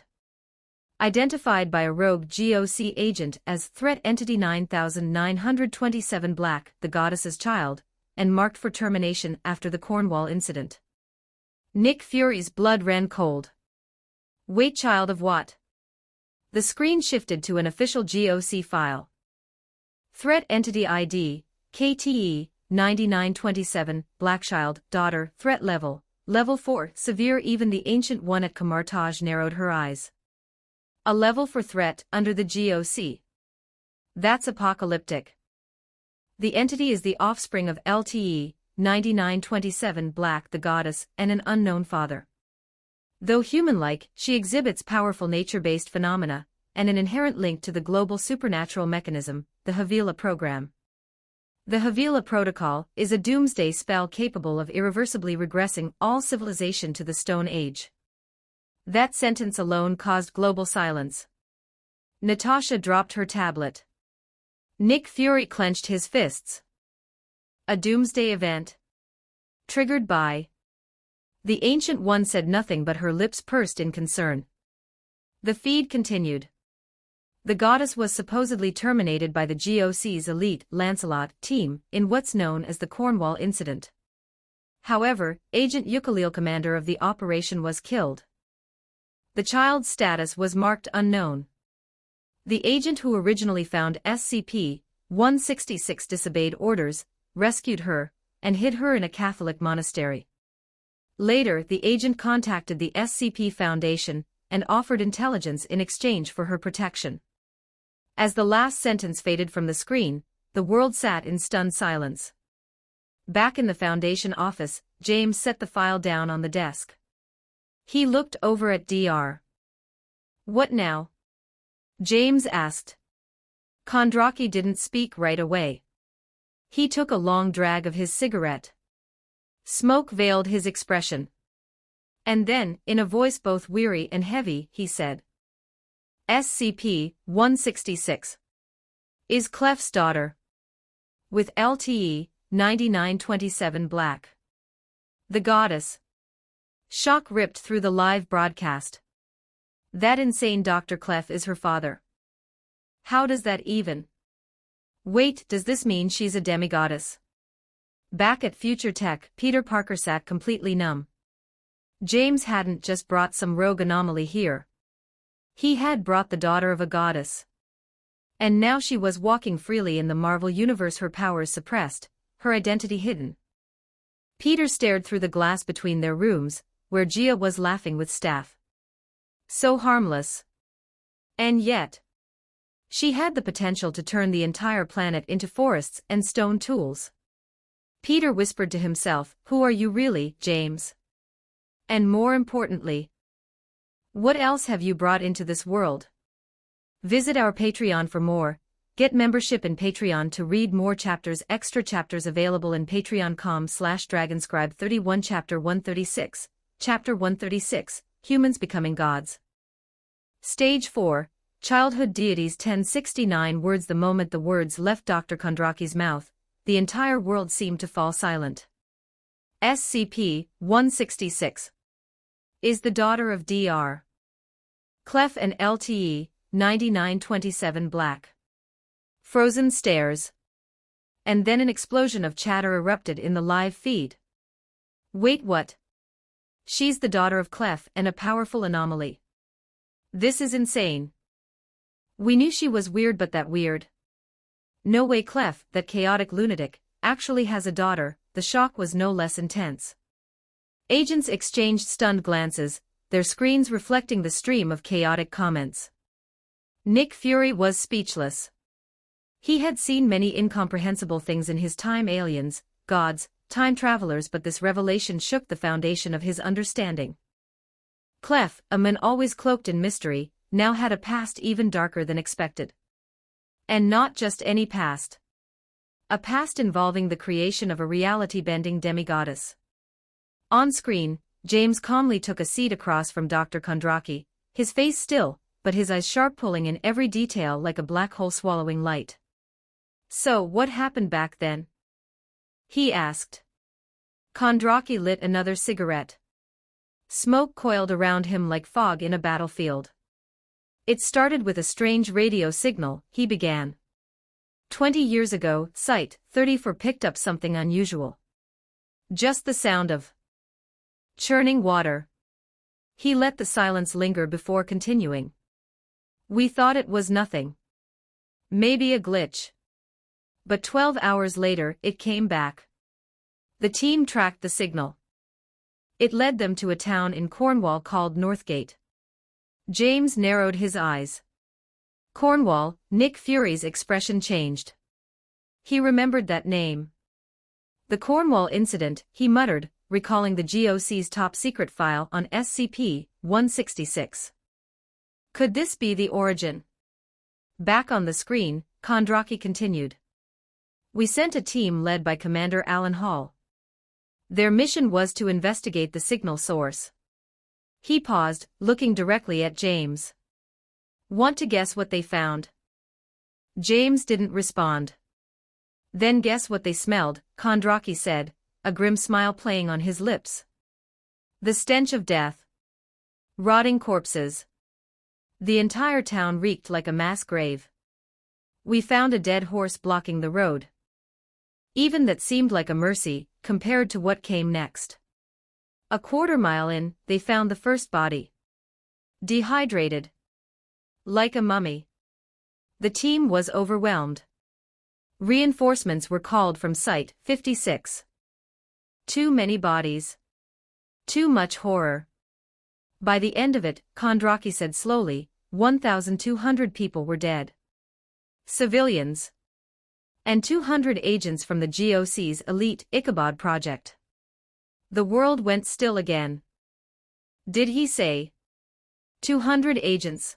Identified by a rogue GOC agent as Threat Entity 9927 Black, the goddess's child, and marked for termination after the Cornwall incident. Nick Fury's blood ran cold. Wait, child of what? The screen shifted to an official GOC file. Threat Entity ID, KTE, 9927, Blackchild, daughter, threat level, level 4, severe. Even the Ancient One at Camartage narrowed her eyes. A level 4 threat under the GOC. That's apocalyptic. The entity is the offspring of LTE, 9927 Black, the goddess, and an unknown father. Though human-like, she exhibits powerful nature-based phenomena, and an inherent link to the global supernatural mechanism, the Havila program. The Havila Protocol is a doomsday spell capable of irreversibly regressing all civilization to the Stone Age. That sentence alone caused global silence. Natasha dropped her tablet. Nick Fury clenched his fists. A doomsday event. Triggered by. The Ancient One said nothing but her lips pursed in concern. The feed continued. The goddess was supposedly terminated by the GOC's elite Lancelot team in what's known as the Cornwall incident. However, Agent Ukulele, commander of the operation, was killed. The child's status was marked unknown. The agent who originally found SCP-166 disobeyed orders, rescued her, and hid her in a Catholic monastery. Later, the agent contacted the SCP Foundation and offered intelligence in exchange for her protection. As the last sentence faded from the screen, the world sat in stunned silence. Back in the Foundation office, James set the file down on the desk. He looked over at Dr. "What now?" James asked. Kondraki didn't speak right away. He took a long drag of his cigarette. Smoke veiled his expression. And then, in a voice both weary and heavy, he said, SCP-166 is Clef's daughter. With LTE 9927 Black. The goddess. Shock ripped through the live broadcast. That insane Dr. Clef is her father. How does that even? Wait, does this mean she's a demigoddess? Back at Future Tech, Peter Parker sat completely numb. James hadn't just brought some rogue anomaly here. He had brought the daughter of a goddess. And now she was walking freely in the Marvel Universe, her powers suppressed, her identity hidden. Peter stared through the glass between their rooms, where Gia was laughing with Staff. So harmless. And yet, she had the potential to turn the entire planet into forests and stone tools. Peter whispered to himself, who are you really, James? And more importantly, what else have you brought into this world? Visit our Patreon for more. Get membership in Patreon to read more chapters. Extra chapters available in patreon.com/dragonscribe31 Chapter 136. Chapter 136, Humans Becoming Gods. Stage 4, Childhood Deities. 1069 words. The moment the words left Dr. Kondraki's mouth, the entire world seemed to fall silent. SCP-166 is the daughter of Dr. Clef and LTE 9927 Black. Frozen stares. And then an explosion of chatter erupted in the live feed. Wait, what? She's the daughter of Clef and a powerful anomaly. This is insane. We knew she was weird, but that weird. No way Clef, that chaotic lunatic, actually has a daughter. The shock was no less intense. Agents exchanged stunned glances, their screens reflecting the stream of chaotic comments. Nick Fury was speechless. He had seen many incomprehensible things in his time: aliens, gods, time travelers, but this revelation shook the foundation of his understanding. Clef, a man always cloaked in mystery, now had a past even darker than expected. And not just any past. A past involving the creation of a reality-bending demigoddess. On screen, James calmly took a seat across from Dr. Kondraki, his face still, but his eyes sharp, pulling in every detail like a black hole swallowing light. So, what happened back then? He asked. Kondraki lit another cigarette. Smoke coiled around him like fog in a battlefield. It started with a strange radio signal, he began. 20 years ago, Site 34 picked up something unusual. Just the sound of churning water. He let the silence linger before continuing. We thought it was nothing. Maybe a glitch. But 12 hours later, it came back. The team tracked the signal. It led them to a town in Cornwall called Northgate. James narrowed his eyes. Cornwall, Nick Fury's expression changed. He remembered that name. The Cornwall incident, he muttered, recalling the GOC's top-secret file on SCP-166. Could this be the origin? Back on the screen, Kondraki continued. We sent a team led by Commander Alan Hall. Their mission was to investigate the signal source. He paused, looking directly at James. Want to guess what they found? James didn't respond. Then guess what they smelled, Kondraki said, a grim smile playing on his lips. The stench of death. Rotting corpses. The entire town reeked like a mass grave. We found a dead horse blocking the road. Even that seemed like a mercy, compared to what came next. A quarter-mile in, they found the first body. Dehydrated. Like a mummy. The team was overwhelmed. Reinforcements were called from Site 56. Too many bodies. Too much horror. By the end of it, Kondraki said slowly, 1,200 people were dead. Civilians. And 200 agents from the GOC's elite Ichabod project. The world went still again. Did he say? 200 agents.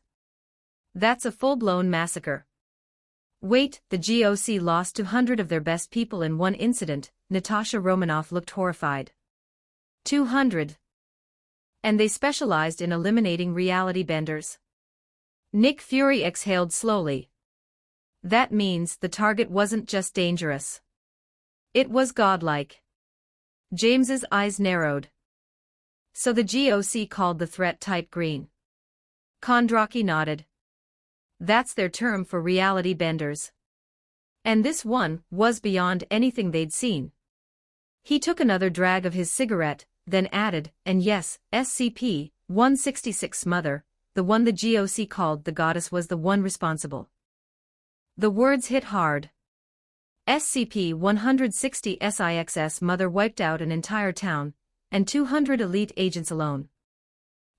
That's a full-blown massacre. Wait, the GOC lost 200 of their best people in one incident, Natasha Romanoff looked horrified. 200. And they specialized in eliminating reality benders. Nick Fury exhaled slowly. That means the target wasn't just dangerous. It was godlike. James's eyes narrowed. So the GOC called the threat Type Green. Kondraki nodded. That's their term for reality benders. And this one was beyond anything they'd seen. He took another drag of his cigarette, then added, and yes, SCP-166's mother, the one the GOC called the goddess, was the one responsible. The words hit hard. SCP-160's mother wiped out an entire town, and 200 elite agents alone.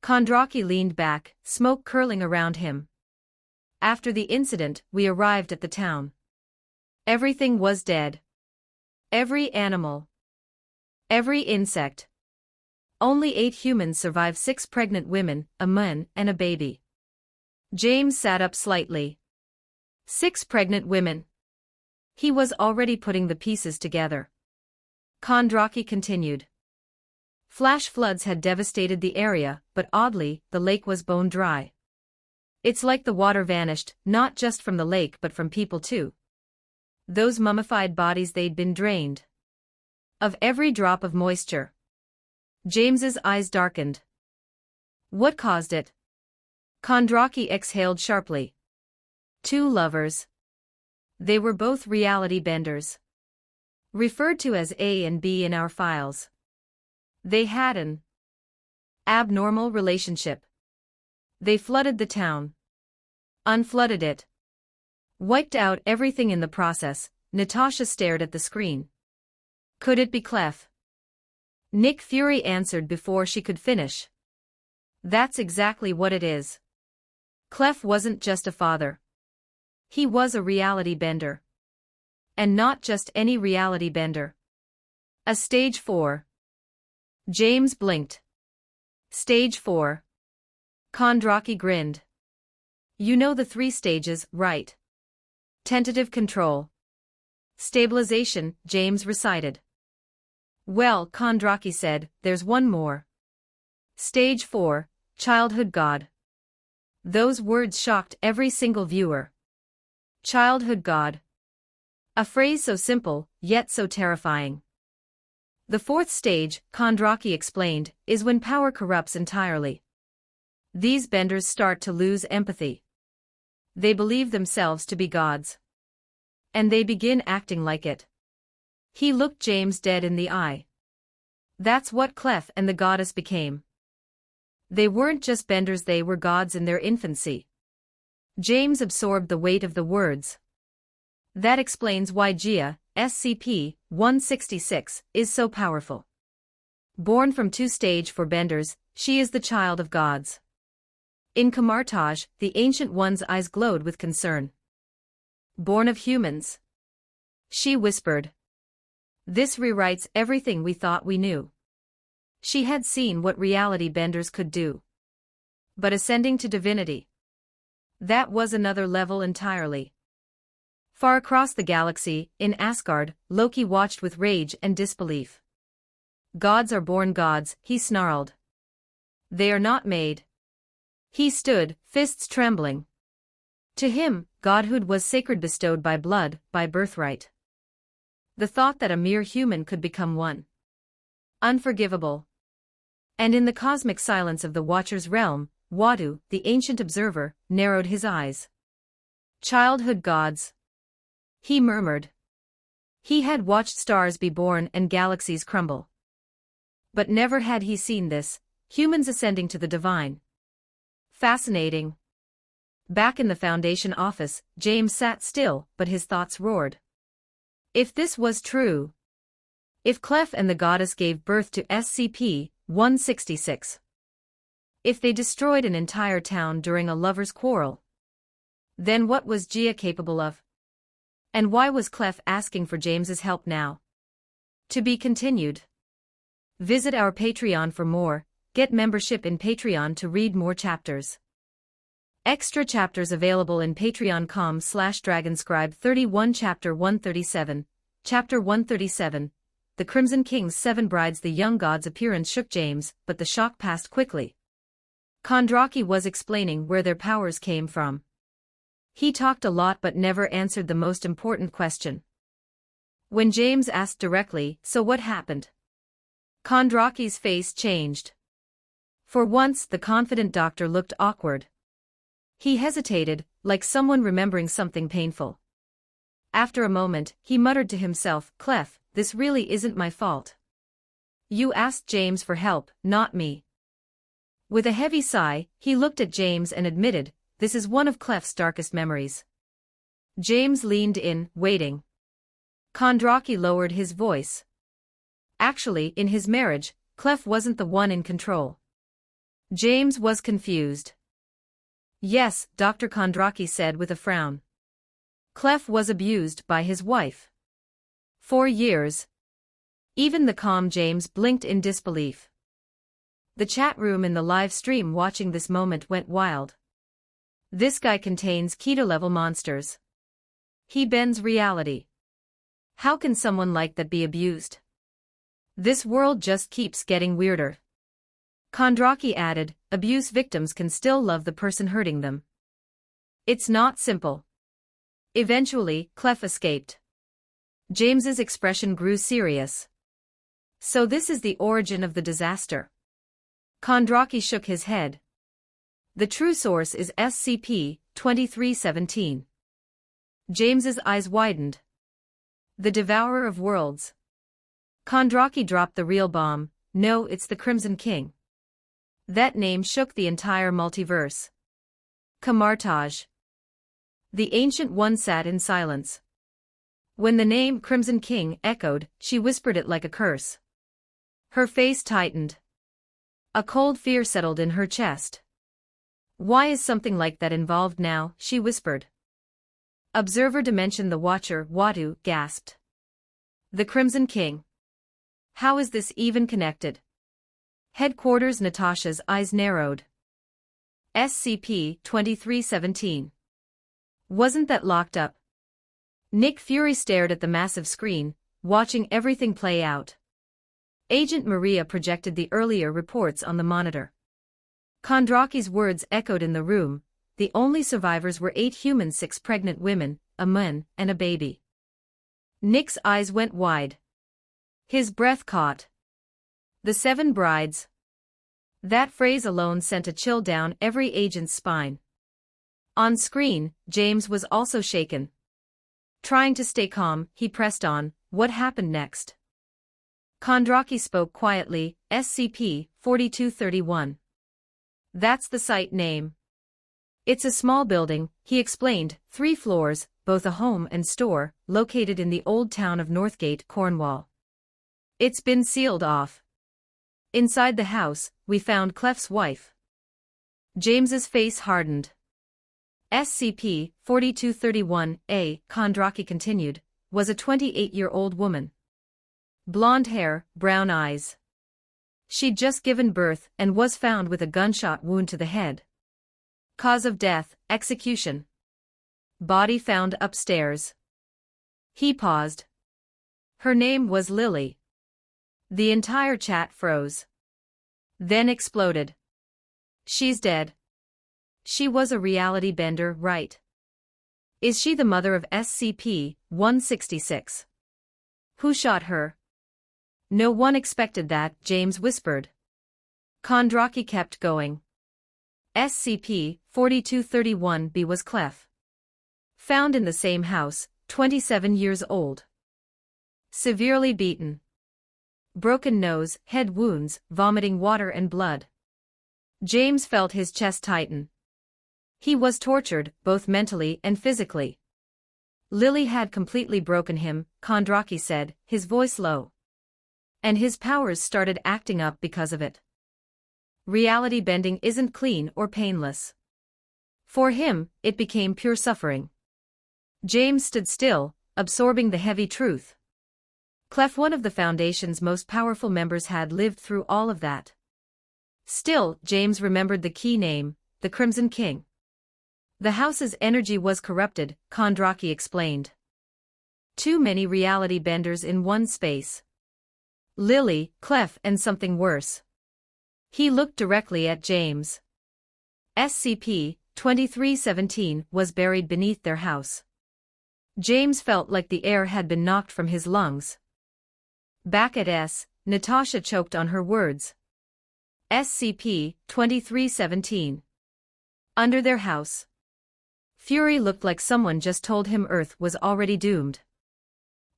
Kondraki leaned back, smoke curling around him. After the incident, we arrived at the town. Everything was dead. Every animal. Every insect. Only 8 humans survived, 6 pregnant women, a man, and a baby. James sat up slightly. 6 pregnant women. He was already putting the pieces together. Kondraki continued. Flash floods had devastated the area, but oddly, the lake was bone dry. It's like the water vanished, not just from the lake but from people too. Those mummified bodies, they'd been drained of every drop of moisture. James's eyes darkened. What caused it? Kondraki exhaled sharply. 2 lovers. They were both reality benders. Referred to as A and B in our files. They had an abnormal relationship. They flooded the town. Unflooded it. Wiped out everything in the process. Natasha stared at the screen. Could it be Clef? Nick Fury answered before she could finish. That's exactly what it is. Clef wasn't just a father. He was a reality bender. And not just any reality bender. A Stage 4. James blinked. Stage 4. Kondraki grinned. You know the 3 stages, right? Tentative control. Stabilization, James recited. Well, Kondraki said, there's one more. Stage 4, childhood god. Those words shocked every single viewer. Childhood god. A phrase so simple, yet so terrifying. The 4th stage, Kondraki explained, is when power corrupts entirely. These benders start to lose empathy. They believe themselves to be gods. And they begin acting like it. He looked James dead in the eye. That's what Clef and the goddess became. They weren't just benders, they were gods in their infancy. James absorbed the weight of the words. That explains why Gia, SCP-166, is so powerful. Born from 2 stage 4 benders, she is the child of gods. In Kamartaj, the Ancient One's eyes glowed with concern. Born of humans. She whispered. This rewrites everything we thought we knew. She had seen what reality benders could do. But ascending to divinity. That was another level entirely. Far across the galaxy, in Asgard, Loki watched with rage and disbelief. Gods are born gods, he snarled. They are not made. He stood, fists trembling. To him, godhood was sacred, bestowed by blood, by birthright. The thought that a mere human could become one. Unforgivable. And in the cosmic silence of the Watcher's realm, Wadu, the ancient observer, narrowed his eyes. Childhood gods. He murmured. He had watched stars be born and galaxies crumble. But never had he seen this, humans ascending to the divine. Fascinating. Back in the Foundation office, James sat still, but his thoughts roared. If this was true. If Clef and the goddess gave birth to SCP-166. If they destroyed an entire town during a lover's quarrel. Then what was Gia capable of? And why was Clef asking for James's help now? To be continued. Visit our Patreon for more, get membership in Patreon to read more chapters. Extra chapters available in patreon.com/dragonscribe 31 Chapter 137, Chapter 137, The Crimson King's 7 Brides. The young god's appearance shook James, but the shock passed quickly. Kondraki was explaining where their powers came from. He talked a lot but never answered the most important question. When James asked directly, "So what happened?" Kondraki's face changed. For once the confident doctor looked awkward. He hesitated, like someone remembering something painful. After a moment, he muttered to himself, "Clef, this really isn't my fault. You asked James for help, not me." With a heavy sigh, he looked at James and admitted, "This is one of Clef's darkest memories." James leaned in, waiting. Kondraki lowered his voice. Actually, in his marriage, Clef wasn't the one in control. James was confused. "Yes," Dr. Kondraki said with a frown. "Clef was abused by his wife. 4 years." Even the calm James blinked in disbelief. The chat room in the live stream watching this moment went wild. This guy contains keto-level monsters. He bends reality. How can someone like that be abused? This world just keeps getting weirder. Kondraki added, "Abuse victims can still love the person hurting them. It's not simple." Eventually, Clef escaped. James's expression grew serious. "So this is the origin of the disaster." Kondraki shook his head. "The true source is SCP-2317. James's eyes widened. "The Devourer of Worlds." Kondraki dropped the real bomb. "No, it's the Crimson King." That name shook the entire multiverse. Kamartaj. The Ancient One sat in silence. When the name Crimson King echoed, she whispered it like a curse. Her face tightened. A cold fear settled in her chest. "Why is something like that involved now?" she whispered. Observer Dimension. The Watcher, Wadu, gasped. "The Crimson King. How is this even connected?" Headquarters. Natasha's eyes narrowed. SCP-2317. Wasn't that locked up? Nick Fury stared at the massive screen, watching everything play out. Agent Maria projected the earlier reports on the monitor. Kondraki's words echoed in the room. The only survivors were 8 humans, 6 pregnant women, a man, and a baby. Nick's eyes went wide. His breath caught. The 7 brides. That phrase alone sent a chill down every agent's spine. On screen, James was also shaken. Trying to stay calm, he pressed on. "What happened next?" Kondraki spoke quietly. SCP-4231. That's the site name. It's a small building, he explained, 3 floors, both a home and store, located in the old town of Northgate, Cornwall. It's been sealed off. Inside the house, we found Clef's wife. James's face hardened. SCP-4231-A, Kondraki continued, was a 28-year-old woman. Blonde hair, brown eyes. She'd just given birth and was found with a gunshot wound to the head. Cause of death, execution. Body found upstairs. He paused. Her name was Lily. The entire chat froze. Then exploded. She's dead. She was a reality bender, right? Is she the mother of SCP-166? Who shot her? No one expected that, James whispered. Kondraki kept going. SCP-4231-B was Clef. Found in the same house, 27 years old. Severely beaten. Broken nose, head wounds, vomiting water and blood. James felt his chest tighten. He was tortured, both mentally and physically. Lily had completely broken him, Kondraki said, his voice low. And his powers started acting up because of it. Reality bending isn't clean or painless. For him, it became pure suffering. James stood still, absorbing the heavy truth. Clef, one of the Foundation's most powerful members, had lived through all of that. Still, James remembered the key name, the Crimson King. The house's energy was corrupted, Kondraki explained. Too many reality benders in one space. Lily, Clef, and something worse. He looked directly at James. SCP-2317 was buried beneath their house. James felt like the air had been knocked from his lungs. Back at S, Natasha choked on her words. SCP-2317. Under their house. Fury looked like someone just told him Earth was already doomed.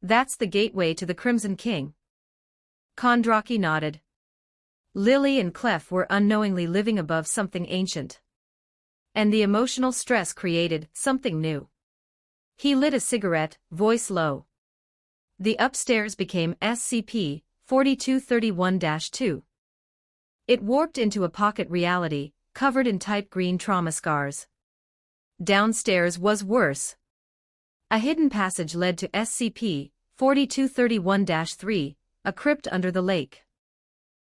That's the gateway to the Crimson King. Kondraki nodded. Lily and Clef were unknowingly living above something ancient. And the emotional stress created something new. He lit a cigarette, voice low. The upstairs became SCP-4231-2. It warped into a pocket reality, covered in tight green trauma scars. Downstairs was worse. A hidden passage led to SCP-4231-3, a crypt under the lake.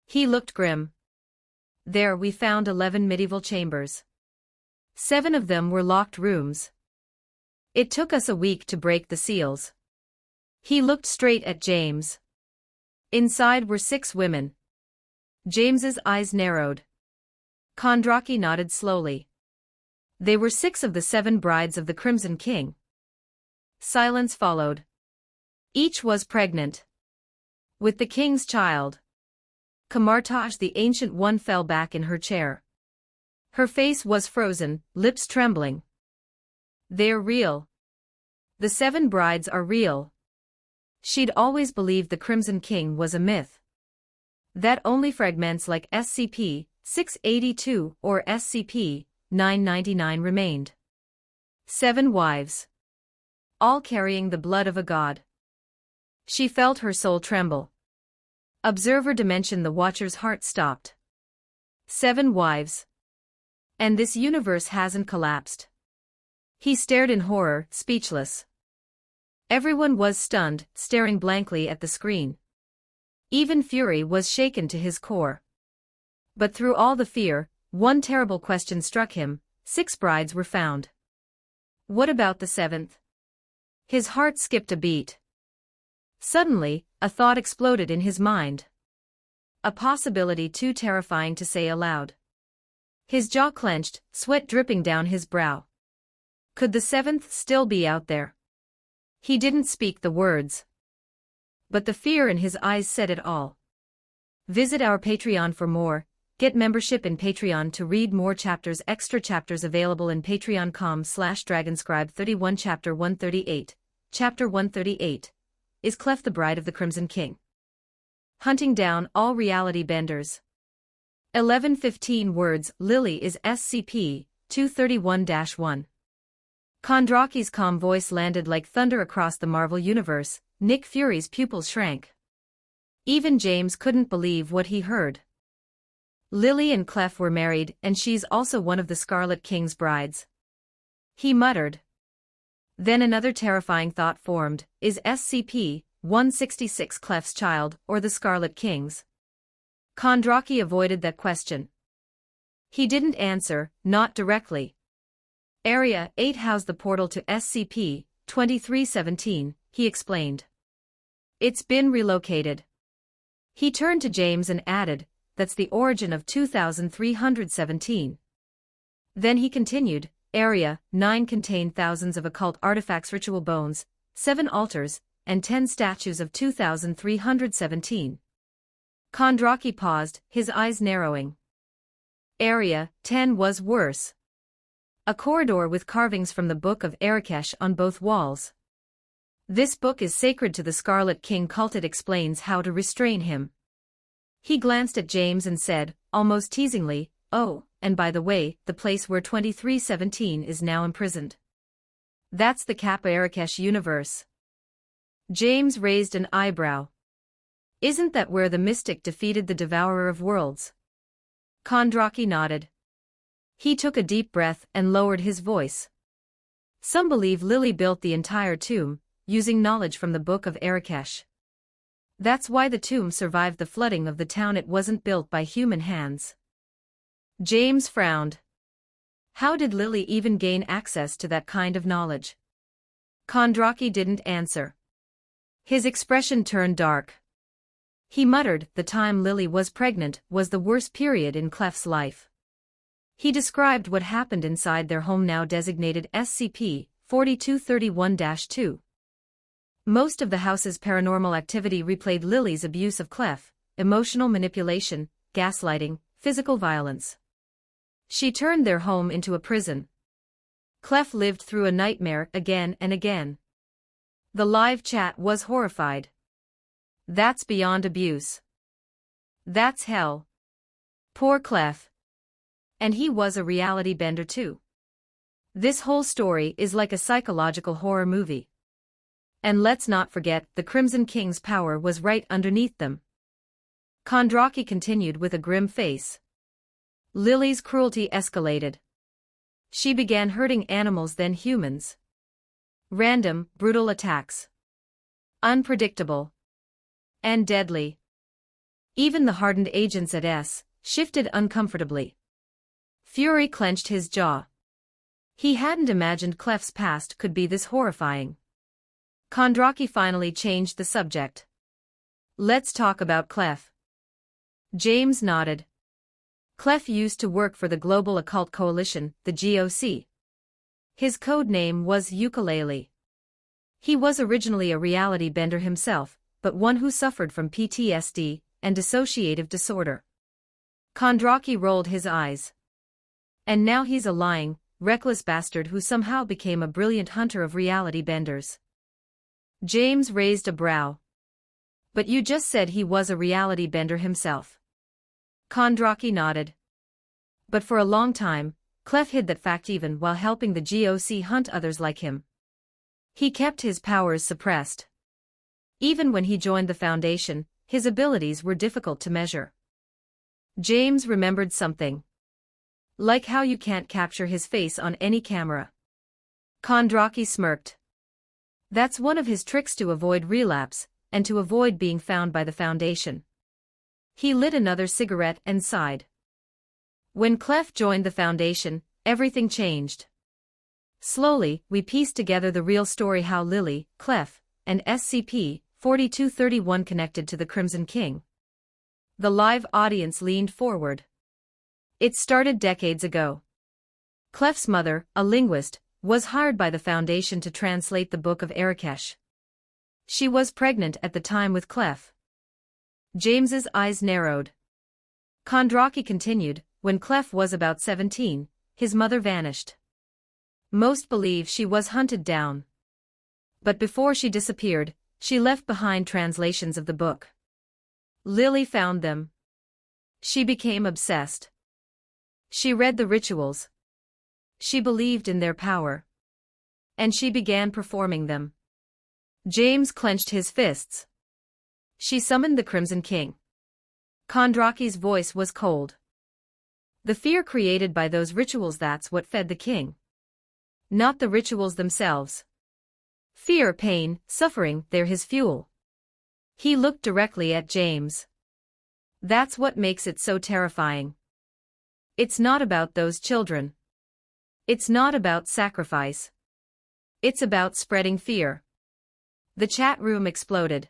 He looked grim. There we found 11 medieval chambers. 7 of them were locked rooms. It took us a week to break the seals. He looked straight at James. Inside were 6 women. James's eyes narrowed. Kondraki nodded slowly. They were 6 of the 7 brides of the Crimson King. Silence followed. Each was pregnant. With the king's child. Kamartaj, the Ancient One, fell back in her chair. Her face was frozen, lips trembling. They're real. The 7 brides are real. She'd always believed the Crimson King was a myth. That only fragments like SCP-682 or SCP-999 remained. 7 wives. All carrying the blood of a god. She felt her soul tremble. Observer dimension, the Watcher's heart stopped. 7 wives. And this universe hasn't collapsed. He stared in horror, speechless. Everyone was stunned, staring blankly at the screen. Even Fury was shaken to his core. But through all the fear, one terrible question struck him: 6 brides were found. What about the 7th? His heart skipped a beat. Suddenly, a thought exploded in his mind. A possibility too terrifying to say aloud. His jaw clenched, sweat dripping down his brow. Could the 7th still be out there? He didn't speak the words. But the fear in his eyes said it all. Visit our Patreon for more. Get membership in Patreon to read more chapters. Extra chapters available in patreon.com/dragonscribe31. Chapter 138. Chapter 138. Is Clef the bride of the Crimson King? Hunting down all reality benders. 1115 words. Lily is SCP-231-1. Kondraki's calm voice landed like thunder across the Marvel Universe. Nick Fury's pupils shrank. Even James couldn't believe what he heard. Lily and Clef were married, and she's also one of the Scarlet King's brides. He muttered. Then another terrifying thought formed: is SCP-166 Clef's child, or the Scarlet King's? Kondraki avoided that question. He didn't answer, not directly. Area 8 housed the portal to SCP-2317, he explained. It's been relocated. He turned to James and added, that's the origin of 2317. Then he continued, Area 9 contained thousands of occult artifacts, ritual bones, 7 altars, and 10 statues of 2,317. Kondraki paused, his eyes narrowing. Area 10 was worse. A corridor with carvings from the Book of Arakesh on both walls. This book is sacred to the Scarlet King cult. It explains how to restrain him. He glanced at James and said, almost teasingly, "Oh, and by the way, the place where 2317 is now imprisoned. That's the Kappa Arakesh universe." James raised an eyebrow. "Isn't that where the mystic defeated the Devourer of Worlds?" Kondraki nodded. He took a deep breath and lowered his voice. "Some believe Lily built the entire tomb, using knowledge from the Book of Arakesh. That's why the tomb survived the flooding of the town. It wasn't built by human hands." James frowned. How did Lily even gain access to that kind of knowledge? Kondraki didn't answer. His expression turned dark. He muttered, "The time Lily was pregnant was the worst period in Clef's life." He described what happened inside their home, now designated SCP-4231-2. Most of the house's paranormal activity replayed Lily's abuse of Clef, emotional manipulation, gaslighting, physical violence. She turned their home into a prison. Clef lived through a nightmare again and again. The live chat was horrified. "That's beyond abuse. That's hell. Poor Clef. And he was a reality bender too. This whole story is like a psychological horror movie. And let's not forget, the Crimson King's power was right underneath them." Kondraki continued with a grim face. Lily's cruelty escalated. She began hurting animals, then humans. Random, brutal attacks. Unpredictable. And deadly. Even the hardened agents at S shifted uncomfortably. Fury clenched his jaw. He hadn't imagined Clef's past could be this horrifying. Kondraki finally changed the subject. "Let's talk about Clef." James nodded. Clef used to work for the Global Occult Coalition, the GOC. His code name was Ukulele. He was originally a reality bender himself, but one who suffered from PTSD and dissociative disorder. Kondraki rolled his eyes. And now he's a lying, reckless bastard who somehow became a brilliant hunter of reality benders. James raised a brow. "But you just said he was a reality bender himself." Kondraki nodded. "But for a long time, Clef hid that fact even while helping the GOC hunt others like him. He kept his powers suppressed. Even when he joined the Foundation, his abilities were difficult to measure." James remembered something. "Like how you can't capture his face on any camera." Kondraki smirked. "That's one of his tricks to avoid relapse, and to avoid being found by the Foundation." He lit another cigarette and sighed. "When Clef joined the Foundation, everything changed. Slowly, we pieced together the real story, how Lily, Clef, and SCP-4231 connected to the Crimson King." The live audience leaned forward. "It started decades ago. Clef's mother, a linguist, was hired by the Foundation to translate the Book of Arakesh. She was pregnant at the time with Clef." James's eyes narrowed. Kondraki continued, "When Clef was about 17, his mother vanished. Most believe she was hunted down. But before she disappeared, she left behind translations of the book. Lily found them. She became obsessed. She read the rituals. She believed in their power. And she began performing them." James clenched his fists. "She summoned the Crimson King." Kondraki's voice was cold. "The fear created by those rituals, that's what fed the king. Not the rituals themselves. Fear, pain, suffering, they're his fuel." He looked directly at James. "That's what makes it so terrifying. It's not about those children. It's not about sacrifice. It's about spreading fear." The chat room exploded.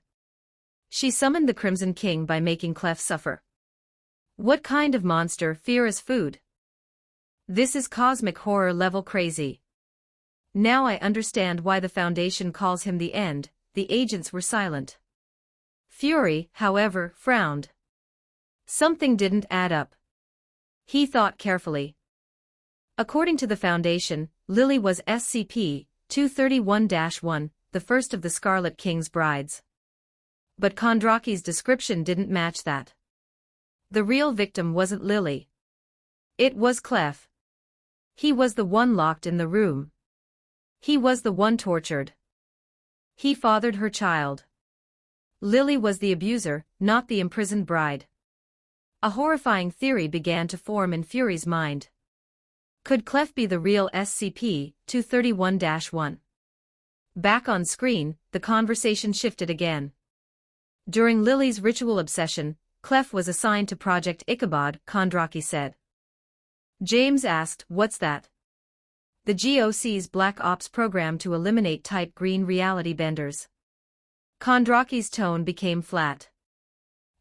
"She summoned the Crimson King by making Clef suffer. What kind of monster? Fear as food. This is cosmic horror level crazy. Now I understand why the Foundation calls him the End, the agents were silent. Fury, however, frowned. Something didn't add up. He thought carefully. According to the Foundation, Lily was SCP-231-1, the first of the Scarlet King's brides. But Kondraki's description didn't match that. The real victim wasn't Lily. It was Clef. He was the one locked in the room. He was the one tortured. He fathered her child. Lily was the abuser, not the imprisoned bride. A horrifying theory began to form in Fury's mind. Could Clef be the real SCP-231-1? Back on screen, the conversation shifted again. During Lily's ritual obsession, Clef was assigned to Project Ichabod, Kondraki said. James asked, "What's that?" The GOC's Black Ops program to eliminate Type Green reality benders. Kondraki's tone became flat.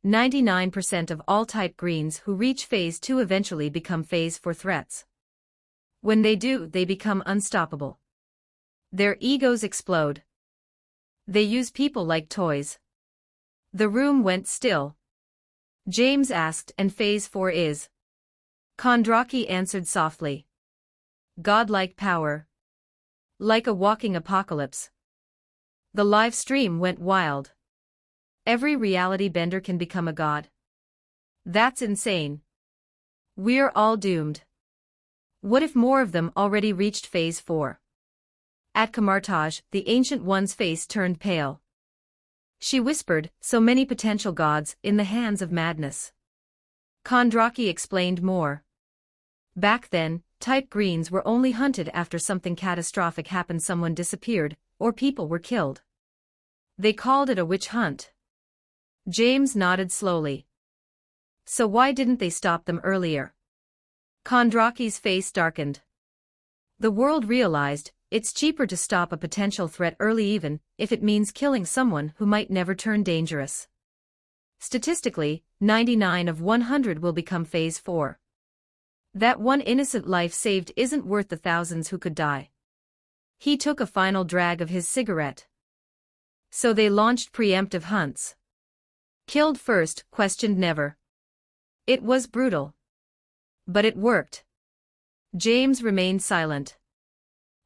99% of all Type Greens who reach Phase 2 eventually become Phase 4 threats. When they do, they become unstoppable. Their egos explode. They use people like toys. The room went still. James asked, "And Phase 4 is?" Kondraki answered softly. "Godlike power. Like a walking apocalypse." The live stream went wild. Every reality bender can become a god. That's insane. We're all doomed. What if more of them already reached Phase 4? At Kamartaj, the Ancient One's face turned pale. She whispered, "So many potential gods, in the hands of madness." Kondraki explained more. Back then, Type Greens were only hunted after something catastrophic happened, someone disappeared, or people were killed. They called it a witch hunt. James nodded slowly. So why didn't they stop them earlier? Kondraki's face darkened. The world realized, it's cheaper to stop a potential threat early even if it means killing someone who might never turn dangerous. Statistically, 99 of 100 will become Phase 4. That one innocent life saved isn't worth the thousands who could die. He took a final drag of his cigarette. So they launched preemptive hunts. Killed first, questioned never. It was brutal. But it worked. James remained silent.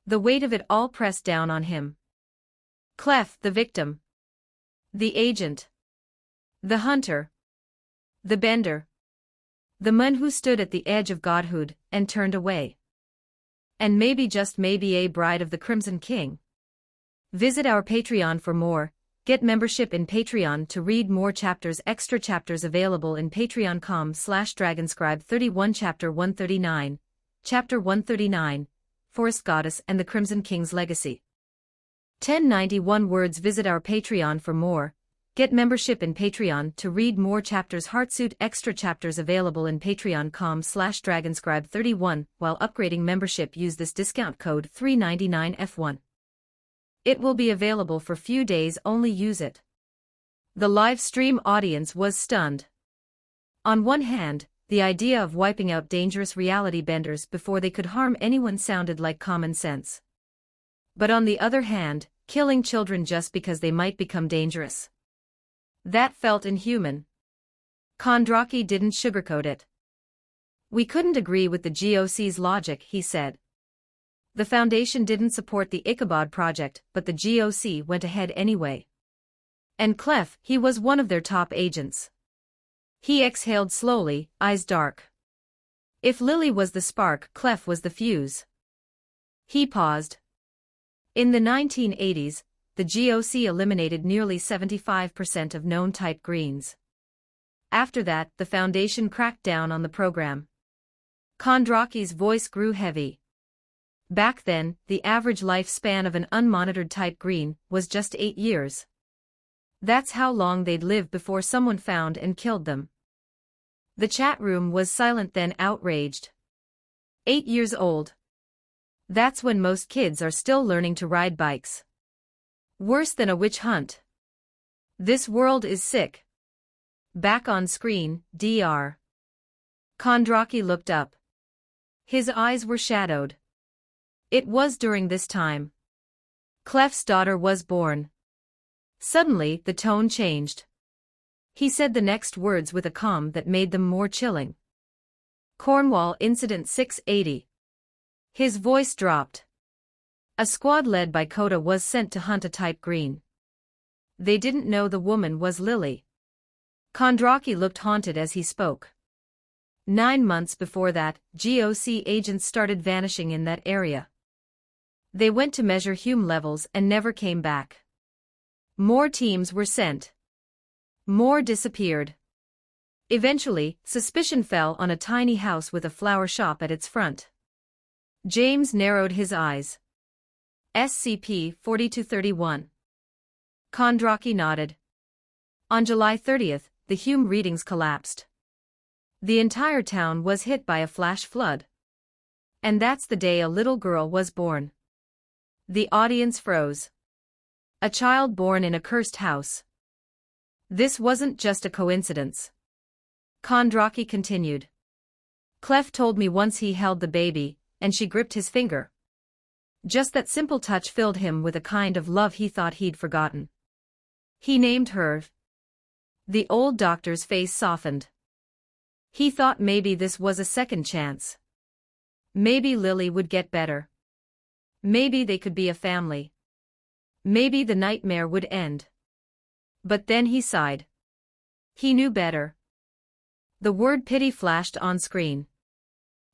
The weight of it all pressed down on him. Clef, the victim. The agent. The hunter. The bender. The man who stood at the edge of godhood and turned away. And maybe, just maybe, a bride of the Crimson King. Visit our Patreon for more. Get membership in Patreon to read more chapters. Extra chapters available in patreon.com/dragonscribe31. Chapter 139. Chapter 139. Forest Goddess and the Crimson King's Legacy. 1091 words. Visit our Patreon for more. Get membership in Patreon to read more chapters. Heartsuit. Extra chapters available in patreon.com/dragonscribe31. While upgrading membership, use this discount code 399F1. It will be available for few days only. Use it. The live stream audience was stunned. On one hand, the idea of wiping out dangerous reality benders before they could harm anyone sounded like common sense. But on the other hand, killing children just because they might become dangerous. That felt inhuman. Kondraki didn't sugarcoat it. "We couldn't agree with the GOC's logic," he said. The Foundation didn't support the Ichabod project, but the GOC went ahead anyway. And Clef, he was one of their top agents. He exhaled slowly, eyes dark. If Lily was the spark, Clef was the fuse. He paused. In the 1980s, the GOC eliminated nearly 75% of known Type Greens. After that, the Foundation cracked down on the program. Kondraki's voice grew heavy. Back then, the average lifespan of an unmonitored Type Green was just 8 years. That's how long they'd live before someone found and killed them. The chat room was silent, then outraged. 8 years old. That's when most kids are still learning to ride bikes. Worse than a witch hunt. This world is sick. Back on screen, Dr. Kondraki looked up. His eyes were shadowed. It was during this time Clef's daughter was born. Suddenly, the tone changed. He said the next words with a calm that made them more chilling. Cornwall Incident 680. His voice dropped. A squad led by Coda was sent to hunt a type green. They didn't know the woman was Lily. Kondraki looked haunted as he spoke. 9 months before that, GOC agents started vanishing in that area. They went to measure Hume levels and never came back. More teams were sent. More disappeared. Eventually, suspicion fell on a tiny house with a flower shop at its front. James narrowed his eyes. SCP-4231. Kondraki nodded. On July 30th, the Hume readings collapsed. The entire town was hit by a flash flood. And that's the day a little girl was born. The audience froze. A child born in a cursed house. This wasn't just a coincidence. Kondraki continued. Clef told me once he held the baby, and she gripped his finger. Just that simple touch filled him with a kind of love he thought he'd forgotten. He named her. The old doctor's face softened. He thought maybe this was a second chance. Maybe Lily would get better. Maybe they could be a family. Maybe the nightmare would end. But then he sighed. He knew better. The word pity flashed on screen.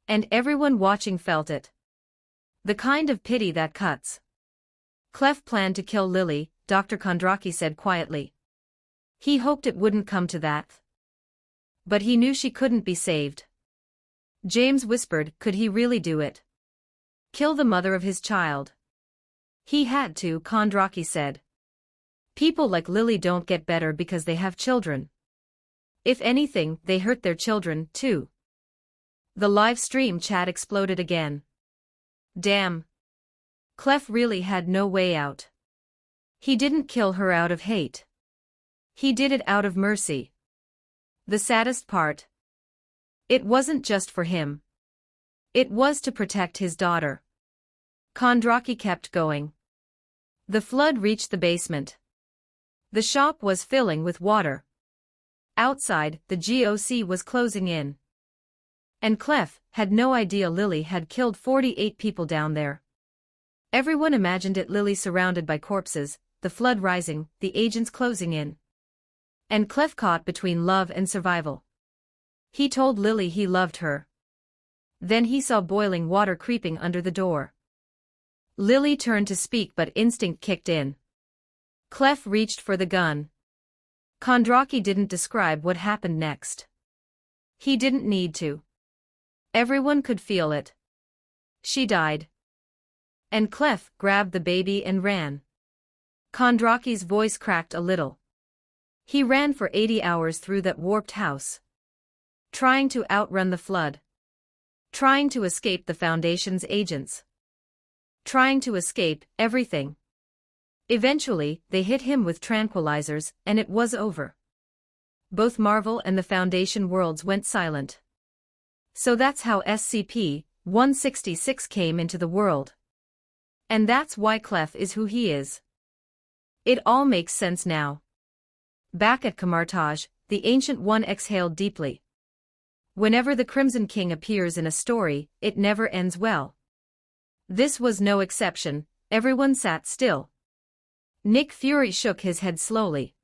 And everyone watching felt it. The kind of pity that cuts. Clef planned to kill Lily, Dr. Kondraki said quietly. He hoped it wouldn't come to that. But he knew she couldn't be saved. James whispered, could he really do it? Kill the mother of his child? He had to, Kondraki said. People like Lily don't get better because they have children. If anything, they hurt their children, too. The live stream chat exploded again. Damn. Clef really had no way out. He didn't kill her out of hate. He did it out of mercy. The saddest part. It wasn't just for him. It was to protect his daughter. Kondraki kept going. The flood reached the basement. The shop was filling with water. Outside, the GOC was closing in. And Clef had no idea Lily had killed 48 people down there. Everyone imagined it Lily surrounded by corpses, the flood rising, the agents closing in. And Clef caught between love and survival. He told Lily he loved her. Then he saw boiling water creeping under the door. Lily turned to speak but instinct kicked in. Clef reached for the gun. Kondraki didn't describe what happened next. He didn't need to. Everyone could feel it. She died. And Clef grabbed the baby and ran. Kondraki's voice cracked a little. He ran for 80 hours through that warped house. Trying to outrun the flood. Trying to escape the Foundation's agents. Trying to escape everything. Eventually, they hit him with tranquilizers, and it was over. Both Marvel and the Foundation worlds went silent. So that's how SCP-166 came into the world. And that's why Clef is who he is. It all makes sense now. Back at Camartage, the Ancient One exhaled deeply. Whenever the Crimson King appears in a story, it never ends well. This was no exception, everyone sat still. Nick Fury shook his head slowly.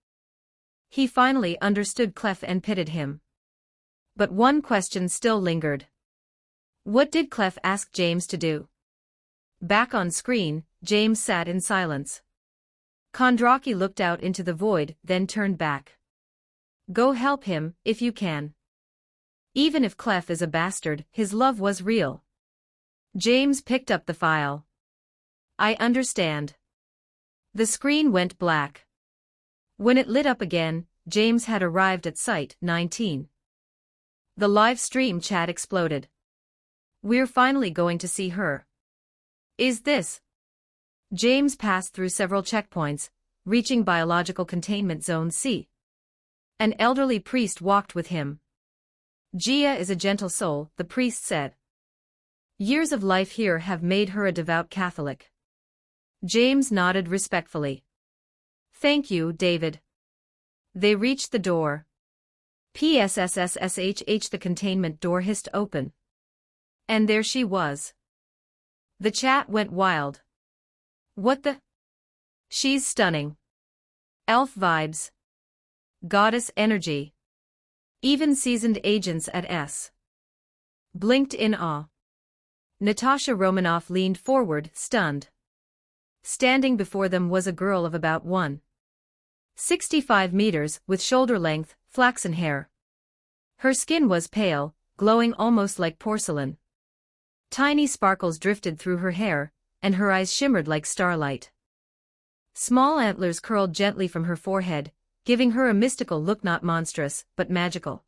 He finally understood Clef and pitied him. But one question still lingered. What did Clef ask James to do? Back on screen, James sat in silence. Kondraki looked out into the void, then turned back. Go help him, if you can. Even if Clef is a bastard, his love was real. James picked up the file. I understand. The screen went black. When it lit up again, James had arrived at Site 19. The live stream chat exploded. We're finally going to see her. Is this? James passed through several checkpoints, reaching Biological Containment Zone C. An elderly priest walked with him. Gia is a gentle soul, the priest said. Years of life here have made her a devout Catholic. James nodded respectfully. Thank you, David. They reached the door. PSSSSHH, the containment door hissed open. And there she was. The chat went wild. What the? She's stunning. Elf vibes. Goddess energy. Even seasoned agents at S. blinked in awe. Natasha Romanoff leaned forward, stunned. Standing before them was a girl of about 1.65 meters, with shoulder-length, flaxen hair. Her skin was pale, glowing almost like porcelain. Tiny sparkles drifted through her hair, and her eyes shimmered like starlight. Small antlers curled gently from her forehead, giving her a mystical look, not monstrous, but magical.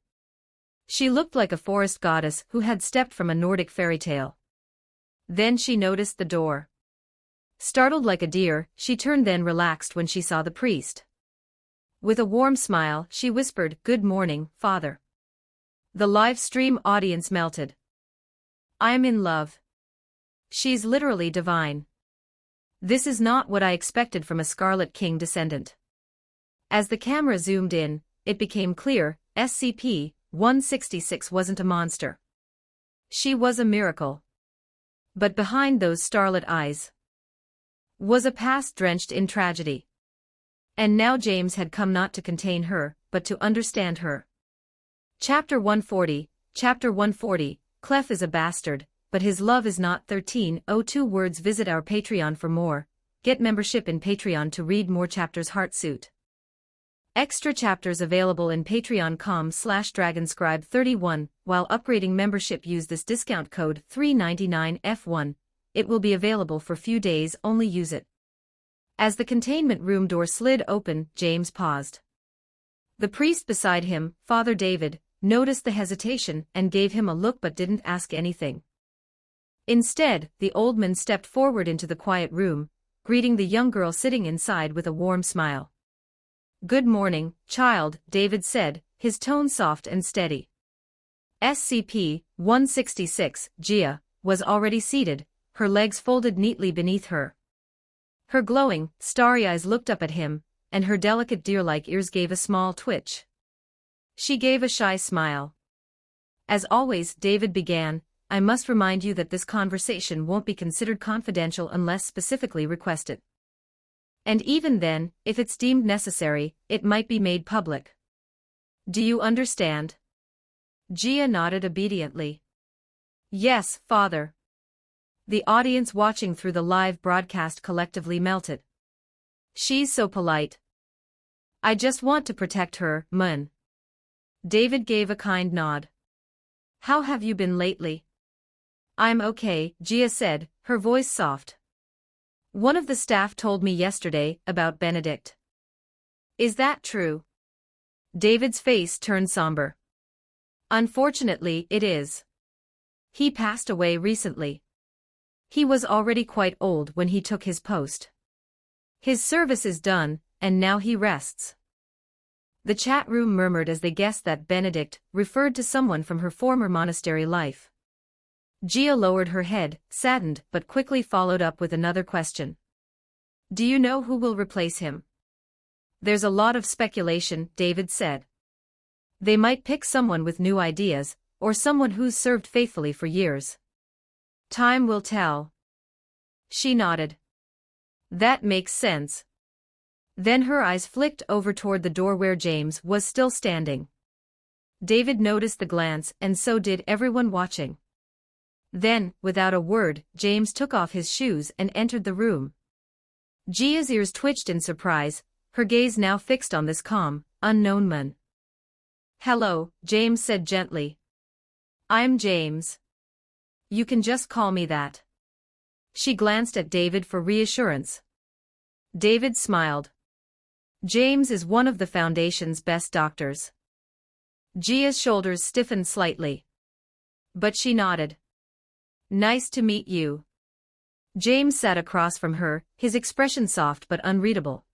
She looked like a forest goddess who had stepped from a Nordic fairy tale. Then she noticed the door. Startled like a deer, she turned, then relaxed when she saw the priest. With a warm smile, she whispered, "Good morning, Father." The live stream audience melted. "I'm in love. She's literally divine. This is not what I expected from a Scarlet King descendant." As the camera zoomed in, it became clear, SCP-166 wasn't a monster. She was a miracle. But behind those starlit eyes was a past drenched in tragedy. And now James had come not to contain her, but to understand her. Chapter 140, Clef is a bastard, but his love is not. 1302 words. Visit our Patreon for more. Get membership in Patreon to read more chapters. Heartsuit. Extra chapters available in patreon.com/dragonscribe31. While upgrading membership, use this discount code 399F1. It will be available for few days, only use it. As the containment room door slid open, James paused. The priest beside him, Father David, noticed the hesitation and gave him a look but didn't ask anything. Instead, the old man stepped forward into the quiet room, greeting the young girl sitting inside with a warm smile. "Good morning, child," David said, his tone soft and steady. SCP-166, Gia, was already seated, her legs folded neatly beneath her. Her glowing, starry eyes looked up at him, and her delicate deer-like ears gave a small twitch. She gave a shy smile. "As always," David began, "I must remind you that this conversation won't be considered confidential unless specifically requested. And even then, if it's deemed necessary, it might be made public. Do you understand?" Gia nodded obediently. "Yes, Father." The audience watching through the live broadcast collectively melted. "She's so polite. I just want to protect her, Mun." David gave a kind nod. "How have you been lately?" "I'm okay," Gia said, her voice soft. "One of the staff told me yesterday about Benedict." "Is that true?" David's face turned somber. "Unfortunately, it is. He passed away recently. He was already quite old when he took his post. His service is done, and now he rests." The chat room murmured as they guessed that Benedict referred to someone from her former monastery life. Gia lowered her head, saddened, but quickly followed up with another question. "Do you know who will replace him?" "There's a lot of speculation," David said. "They might pick someone with new ideas, or someone who's served faithfully for years. Time will tell." She nodded. "That makes sense." Then her eyes flicked over toward the door where James was still standing. David noticed the glance, and so did everyone watching. Then, without a word, James took off his shoes and entered the room. Gia's ears twitched in surprise, her gaze now fixed on this calm, unknown man. "Hello," James said gently. "I'm James. You can just call me that." She glanced at David for reassurance. David smiled. "James is one of the Foundation's best doctors." Gia's shoulders stiffened slightly. But she nodded. "Nice to meet you." James sat across from her, his expression soft but unreadable.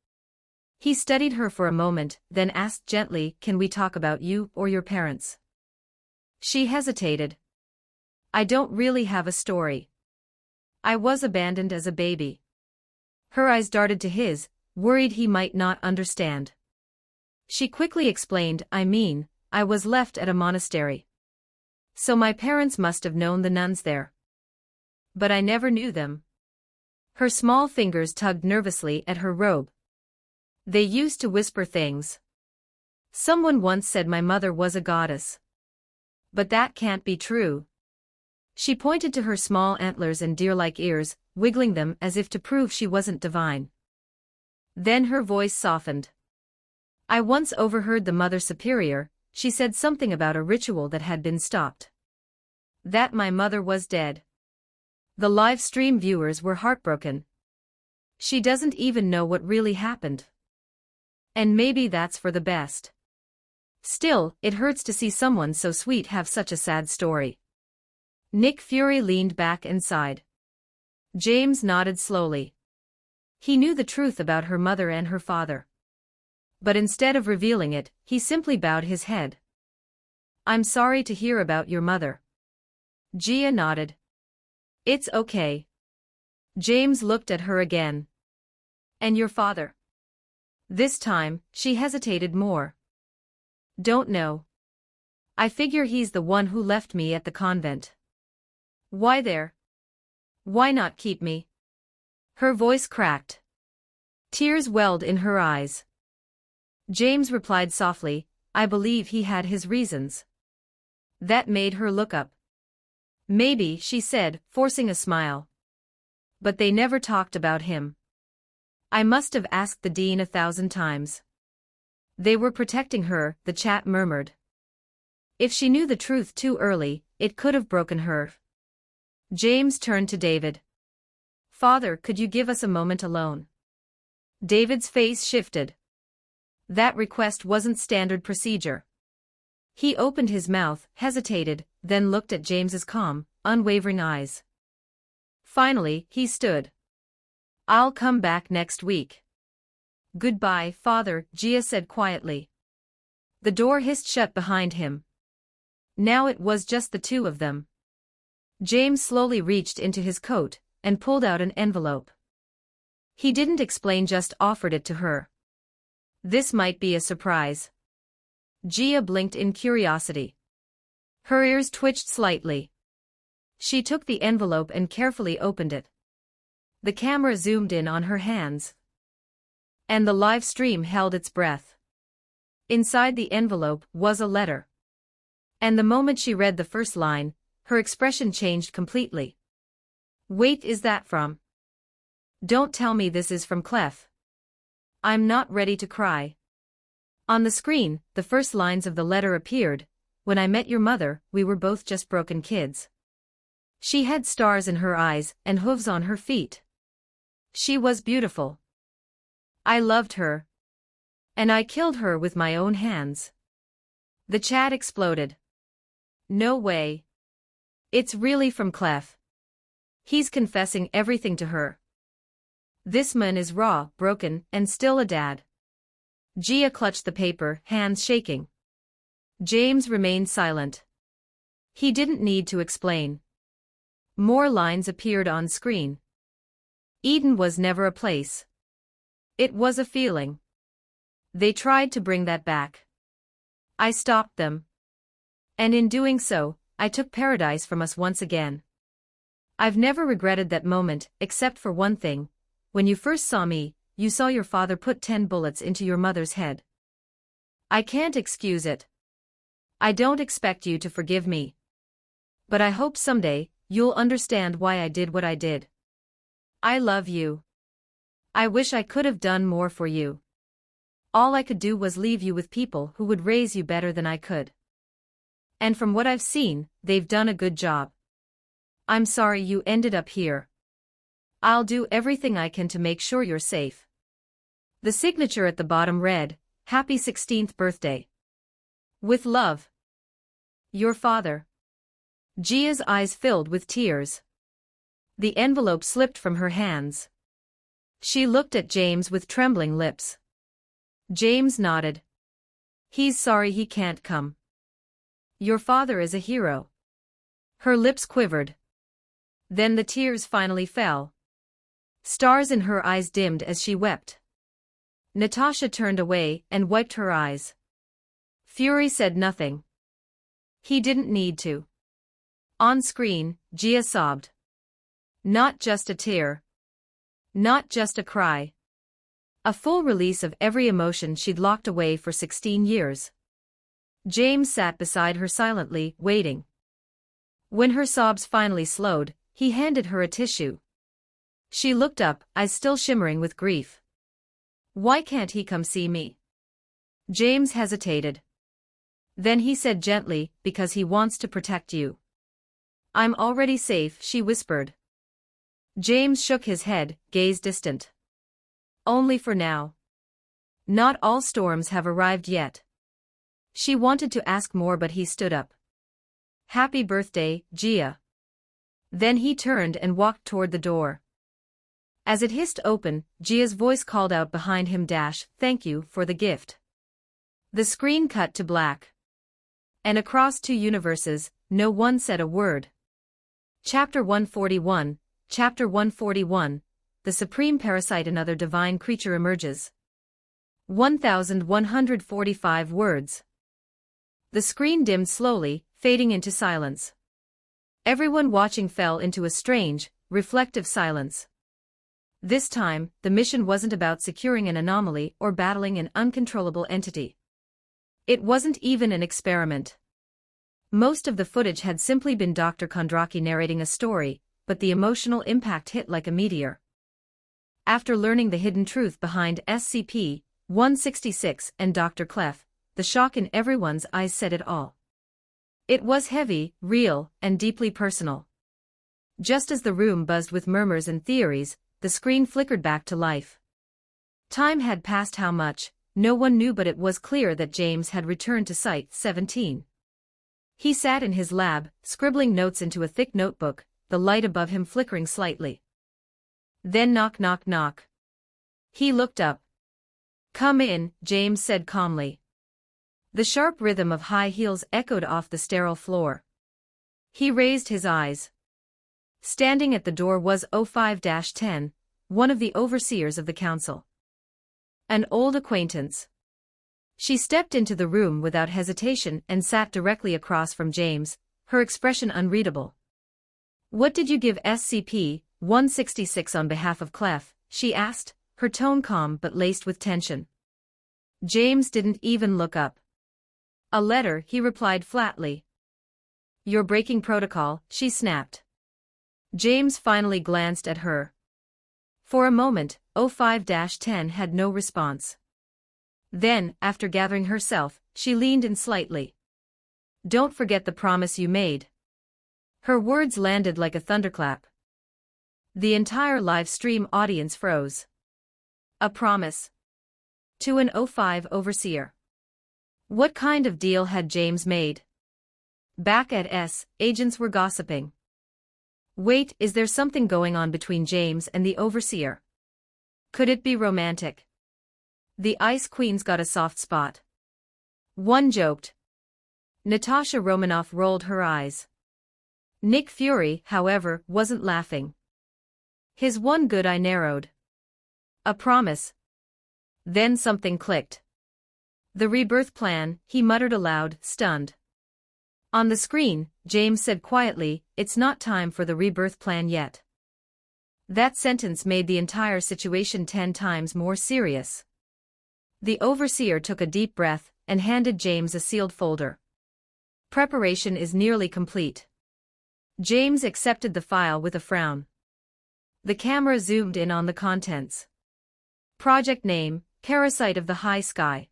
He studied her for a moment, then asked gently, "Can we talk about you or your parents?" She hesitated. "I don't really have a story. I was abandoned as a baby." Her eyes darted to his, worried he might not understand. She quickly explained, I was left at a monastery. So my parents must have known the nuns there. But I never knew them. Her small fingers tugged nervously at her robe. They used to whisper things. Someone once said my mother was a goddess. But that can't be true. She pointed to her small antlers and deer-like ears, wiggling them as if to prove she wasn't divine. Then her voice softened. I once overheard the Mother Superior, she said something about a ritual that had been stopped. That my mother was dead. The live stream viewers were heartbroken. She doesn't even know what really happened. And maybe that's for the best. Still, it hurts to see someone so sweet have such a sad story. Nick Fury leaned back and sighed. James nodded slowly. He knew the truth about her mother and her father. But instead of revealing it, he simply bowed his head. I'm sorry to hear about your mother. Gia nodded. It's okay. James looked at her again. And your father? This time, she hesitated more. Don't know. I figure he's the one who left me at the convent. Why there? Why not keep me? Her voice cracked. Tears welled in her eyes. James replied softly, I believe he had his reasons. That made her look up. Maybe, she said, forcing a smile. But they never talked about him. I must have asked the dean 1,000 times. They were protecting her, the chat murmured. If she knew the truth too early, it could have broken her. James turned to David. Father, could you give us a moment alone? David's face shifted. That request wasn't standard procedure. He opened his mouth, hesitated, then looked at James's calm, unwavering eyes. Finally, he stood. I'll come back next week. Goodbye, Father, Gia said quietly. The door hissed shut behind him. Now it was just the two of them. James slowly reached into his coat and pulled out an envelope. He didn't explain, just offered it to her. This might be a surprise. Gia blinked in curiosity. Her ears twitched slightly. She took the envelope and carefully opened it. The camera zoomed in on her hands. And the live stream held its breath. Inside the envelope was a letter. And the moment she read the first line, her expression changed completely. Wait, is that from? Don't tell me this is from Clef. I'm not ready to cry. On the screen, the first lines of the letter appeared. When I met your mother, we were both just broken kids. She had stars in her eyes and hooves on her feet. She was beautiful. I loved her. And I killed her with my own hands. The chat exploded. No way. It's really from Clef. He's confessing everything to her. This man is raw, broken, and still a dad. Gia clutched the paper, hands shaking. James remained silent. He didn't need to explain. More lines appeared on screen. Eden was never a place. It was a feeling. They tried to bring that back. I stopped them. And in doing so, I took paradise from us once again. I've never regretted that moment, except for one thing. When you first saw me, you saw your father put 10 bullets into your mother's head. I can't excuse it. I don't expect you to forgive me. But I hope someday, you'll understand why I did what I did. I love you. I wish I could have done more for you. All I could do was leave you with people who would raise you better than I could. And from what I've seen, they've done a good job. I'm sorry you ended up here. I'll do everything I can to make sure you're safe. The signature at the bottom read, Happy 16th birthday. With love. Your father. Gia's eyes filled with tears. The envelope slipped from her hands. She looked at James with trembling lips. James nodded. He's sorry he can't come. Your father is a hero. Her lips quivered. Then the tears finally fell. Stars in her eyes dimmed as she wept. Natasha turned away and wiped her eyes. Fury said nothing. He didn't need to. On screen, Gia sobbed. Not just a tear. Not just a cry. A full release of every emotion she'd locked away for 16 years. James sat beside her silently, waiting. When her sobs finally slowed, he handed her a tissue. She looked up, eyes still shimmering with grief. Why can't he come see me? James hesitated. Then he said gently, because he wants to protect you. I'm already safe, she whispered. James shook his head, gaze distant. Only for now. Not all storms have arrived yet. She wanted to ask more, but he stood up. Happy birthday, Gia. Then he turned and walked toward the door. As it hissed open, Gia's voice called out behind him, "Thank you for the gift." The screen cut to black. And across two universes, no one said a word. Chapter 141, Chapter 141, The Supreme Parasite. Another divine creature emerges. 1145 words. The screen dimmed slowly, fading into silence. Everyone watching fell into a strange, reflective silence. This time, the mission wasn't about securing an anomaly or battling an uncontrollable entity. It wasn't even an experiment. Most of the footage had simply been Dr. Kondraki narrating a story, but the emotional impact hit like a meteor. After learning the hidden truth behind SCP-166 and Dr. Clef, the shock in everyone's eyes said it all. It was heavy, real, and deeply personal. Just as the room buzzed with murmurs and theories, the screen flickered back to life. Time had passed how much, no one knew, but it was clear that James had returned to Site-17. He sat in his lab, scribbling notes into a thick notebook, the light above him flickering slightly. Then knock knock knock. He looked up. Come in, James said calmly. The sharp rhythm of high heels echoed off the sterile floor. He raised his eyes. Standing at the door was 05-10, one of the overseers of the council. An old acquaintance. She stepped into the room without hesitation and sat directly across from James, her expression unreadable. What did you give SCP-166 on behalf of Clef? She asked, her tone calm but laced with tension. James didn't even look up. A letter, he replied flatly. You're breaking protocol, she snapped. James finally glanced at her. For a moment, 05-10 had no response. Then, after gathering herself, she leaned in slightly. Don't forget the promise you made. Her words landed like a thunderclap. The entire live stream audience froze. A promise. To an 05 overseer. What kind of deal had James made? Back at S, agents were gossiping. Wait, is there something going on between James and the overseer? Could it be romantic? The Ice Queen's got a soft spot. One joked. Natasha Romanoff rolled her eyes. Nick Fury, however, wasn't laughing. His one good eye narrowed. A promise. Then something clicked. The rebirth plan, he muttered aloud, stunned. On the screen, James said quietly, it's not time for the rebirth plan yet. That sentence made the entire situation 10 times more serious. The overseer took a deep breath and handed James a sealed folder. Preparation is nearly complete. James accepted the file with a frown. The camera zoomed in on the contents. Project name, Parasite of the High Sky.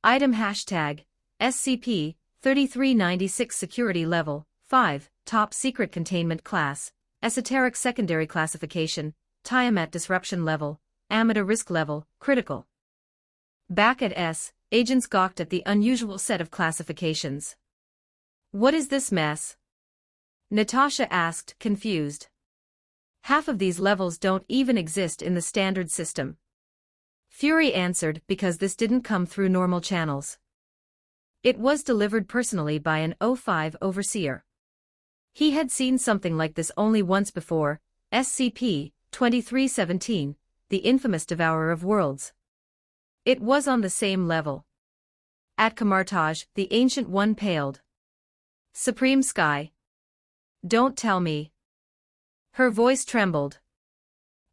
Item hashtag, SCP-3396 Security Level, 5, Top Secret Containment Class, Esoteric Secondary Classification, Tiamat Disruption Level, Amida Risk Level, Critical. Back at S, agents gawked at the unusual set of classifications. What is this mess? Natasha asked, confused. Half of these levels don't even exist in the standard system. Fury answered, because this didn't come through normal channels. It was delivered personally by an 05 overseer. He had seen something like this only once before, SCP-2317, the infamous Devourer of Worlds. It was on the same level. At Camartage, the Ancient One paled. Supreme Sky. Don't tell me. Her voice trembled.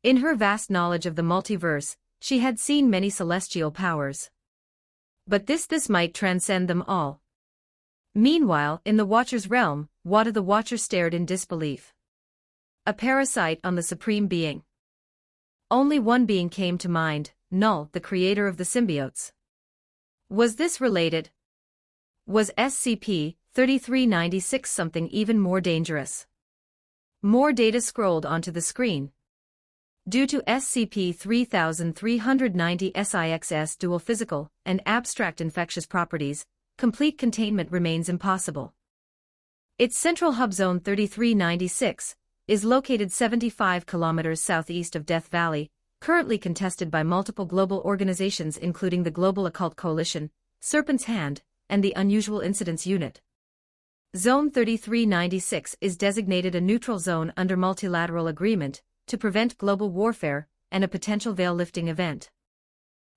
In her vast knowledge of the multiverse, she had seen many celestial powers. But this might transcend them all. Meanwhile, in the Watcher's realm, Wada the Watcher stared in disbelief. A parasite on the Supreme Being. Only one being came to mind, Null, the creator of the symbiotes. Was this related? Was SCP-3396 something even more dangerous? More data scrolled onto the screen. Due to SCP-3390 SIX's dual physical and abstract infectious properties, complete containment remains impossible. Its central hub zone 3396 is located 75 kilometers southeast of Death Valley, currently contested by multiple global organizations including the Global Occult Coalition, Serpent's Hand, and the Unusual Incidents Unit. Zone 3396 is designated a neutral zone under multilateral agreement to prevent global warfare and a potential veil-lifting event.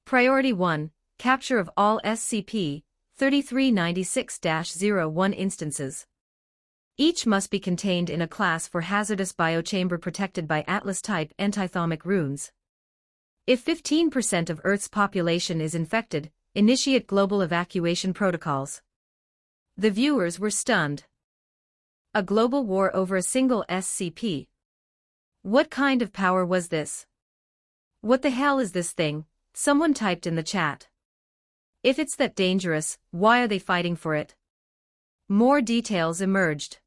Priority 1, capture of all SCP-3396-01 instances. Each must be contained in a class for hazardous biochamber protected by Atlas-type antithomic runes. If 15% of Earth's population is infected, initiate global evacuation protocols. The viewers were stunned. A global war over a single SCP. What kind of power was this? What the hell is this thing? Someone typed in the chat. If it's that dangerous, why are they fighting for it? More details emerged.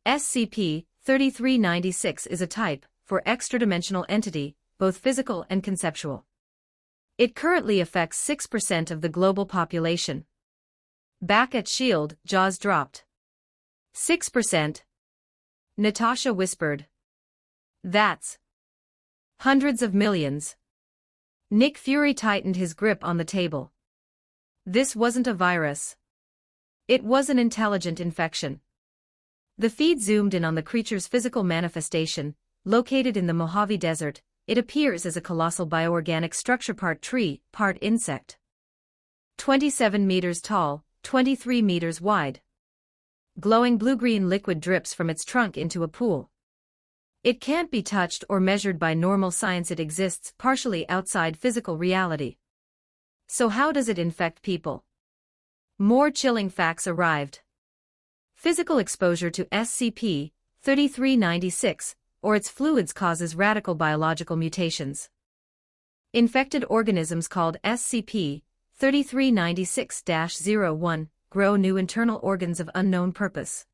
SCP-3396 is a type for extradimensional entity, both physical and conceptual. It currently affects 6% of the global population. Back at S.H.I.E.L.D., jaws dropped. 6%? Natasha whispered. That's hundreds of millions. Nick Fury tightened his grip on the table. This wasn't a virus. It was an intelligent infection. The feed zoomed in on the creature's physical manifestation. Located in the Mojave Desert, it appears as a colossal bioorganic structure, part tree, part insect. 27 meters tall, 23 meters wide. Glowing blue-green liquid drips from its trunk into a pool. It can't be touched or measured by normal science. It exists partially outside physical reality. So how does it infect people? More chilling facts arrived. Physical exposure to SCP-3396 or its fluids causes radical biological mutations. Infected organisms called SCP-3396-01 grow new internal organs of unknown purpose.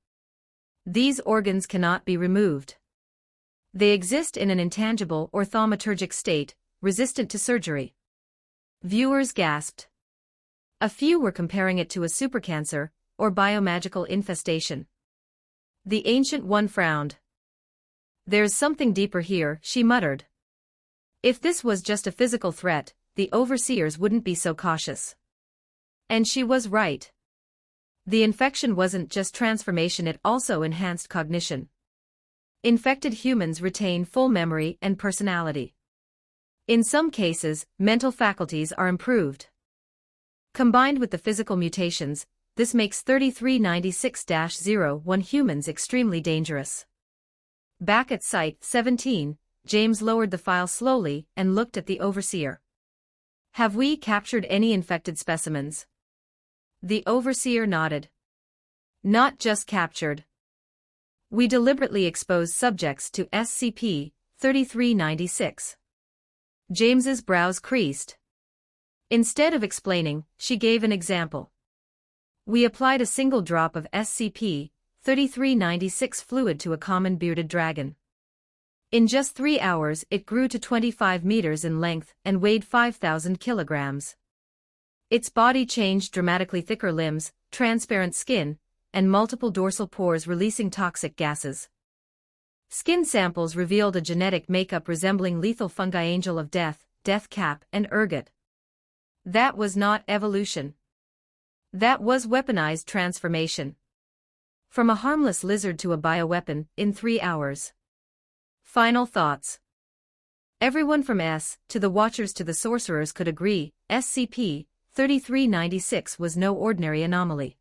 These organs cannot be removed. They exist in an intangible or thaumaturgic state, resistant to surgery. Viewers gasped. A few were comparing it to a supercancer or biomagical infestation. The Ancient One frowned. There's something deeper here, she muttered. If this was just a physical threat, the overseers wouldn't be so cautious. And she was right. The infection wasn't just transformation, it also enhanced cognition. Infected humans retain full memory and personality. In some cases, mental faculties are improved. Combined with the physical mutations, this makes 3396-01 humans extremely dangerous. Back at Site 17, James lowered the file slowly and looked at the overseer. Have we captured any infected specimens? The overseer nodded. Not just captured. We deliberately exposed subjects to SCP-3396. James's brows creased. Instead of explaining, she gave an example. We applied a single drop of SCP-3396 fluid to a common bearded dragon. In just 3 hours it grew to 25 meters in length and weighed 5,000 kilograms. Its body changed dramatically: thicker limbs, transparent skin, and multiple dorsal pores releasing toxic gases. Skin samples revealed a genetic makeup resembling lethal fungi: Angel of Death, Death Cap, and Ergot. That was not evolution. That was weaponized transformation. From a harmless lizard to a bioweapon, in 3 hours. Final thoughts. Everyone from S to the Watchers to the Sorcerers could agree, SCP-3396 was no ordinary anomaly.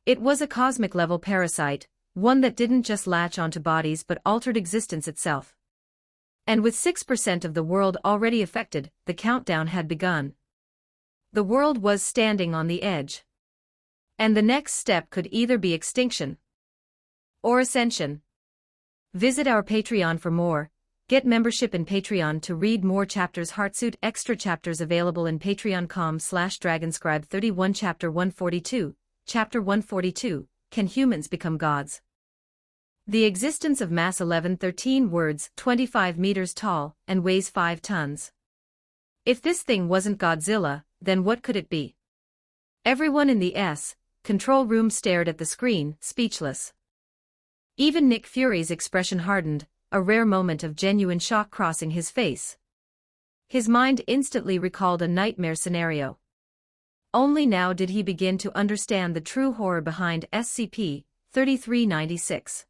It was a cosmic-level parasite, one that didn't just latch onto bodies but altered existence itself. And with 6% of the world already affected, the countdown had begun. The world was standing on the edge. And the next step could either be extinction or ascension. Visit our Patreon for more. Get membership in Patreon to read more chapters. Heartsuit extra chapters available in patreon.com/dragonscribe 31 Chapter 142. Chapter 142, Can Humans Become Gods? The existence of mass 1113 words, 25 meters tall, and weighs 5 tons. If this thing wasn't Godzilla, then what could it be? Everyone in the control room stared at the screen, speechless. Even Nick Fury's expression hardened, a rare moment of genuine shock crossing his face. His mind instantly recalled a nightmare scenario. Only now did he begin to understand the true horror behind SCP-3396.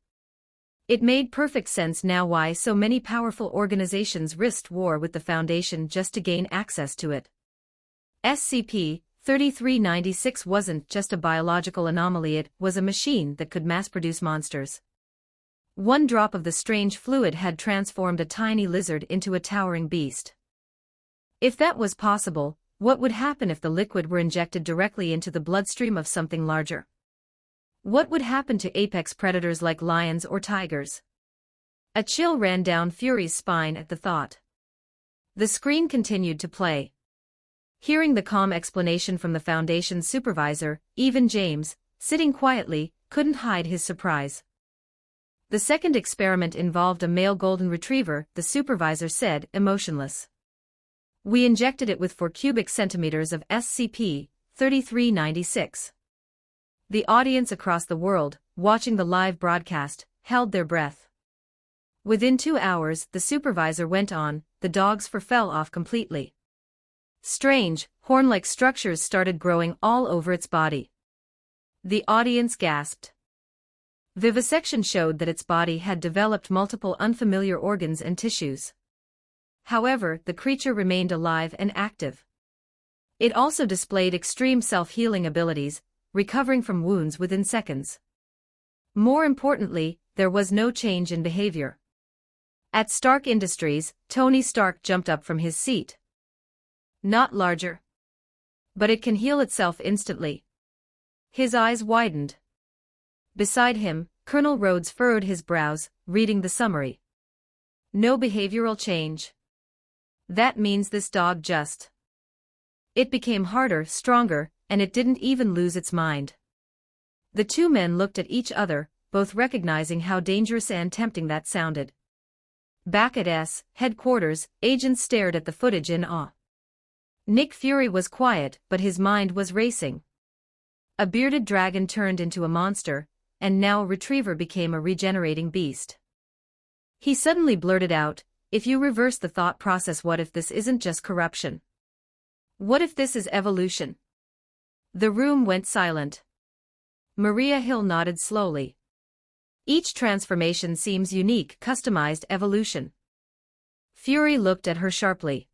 It made perfect sense now why so many powerful organizations risked war with the Foundation just to gain access to it. SCP-3396 wasn't just a biological anomaly, it was a machine that could mass-produce monsters. One drop of the strange fluid had transformed a tiny lizard into a towering beast. If that was possible, what would happen if the liquid were injected directly into the bloodstream of something larger? What would happen to apex predators like lions or tigers? A chill ran down Fury's spine at the thought. The screen continued to play. Hearing the calm explanation from the Foundation's supervisor, even James, sitting quietly, couldn't hide his surprise. The second experiment involved a male golden retriever, the supervisor said, emotionless. We injected it with 4 cubic centimeters of SCP-3396. The audience across the world, watching the live broadcast, held their breath. Within 2 hours, the supervisor went on, the dog's fur fell off completely. Strange, horn-like structures started growing all over its body. The audience gasped. Vivisection showed that its body had developed multiple unfamiliar organs and tissues. However, the creature remained alive and active. It also displayed extreme self-healing abilities, recovering from wounds within seconds. More importantly, there was no change in behavior. At Stark Industries, Tony Stark jumped up from his seat. Not larger. But it can heal itself instantly. His eyes widened. Beside him, Colonel Rhodes furrowed his brows, reading the summary. No behavioral change. That means this dog just... It became harder, stronger, and it didn't even lose its mind. The two men looked at each other, both recognizing how dangerous and tempting that sounded. Back at headquarters, agents stared at the footage in awe. Nick Fury was quiet, but his mind was racing. A bearded dragon turned into a monster, and now a retriever became a regenerating beast. He suddenly blurted out, if you reverse the thought process, what if this isn't just corruption? What if this is evolution? The room went silent. Maria Hill nodded slowly. Each transformation seems unique, customized evolution. Fury looked at her sharply.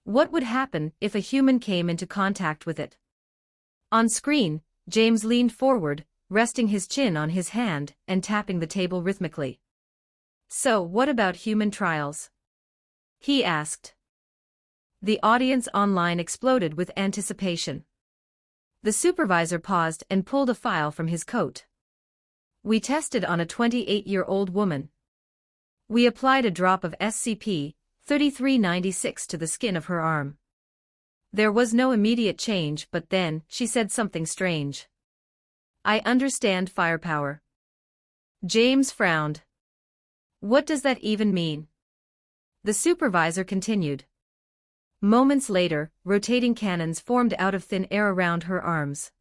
What would happen if a human came into contact with it? On screen, James leaned forward, resting his chin on his hand and tapping the table rhythmically. So, what about human trials? He asked. The audience online exploded with anticipation. The supervisor paused and pulled a file from his coat. We tested on a 28-year-old woman. We applied a drop of SCP-3396 to the skin of her arm. There was no immediate change, but then she said something strange. I understand firepower. James frowned. What does that even mean? The supervisor continued. Moments later, rotating cannons formed out of thin air around her arms.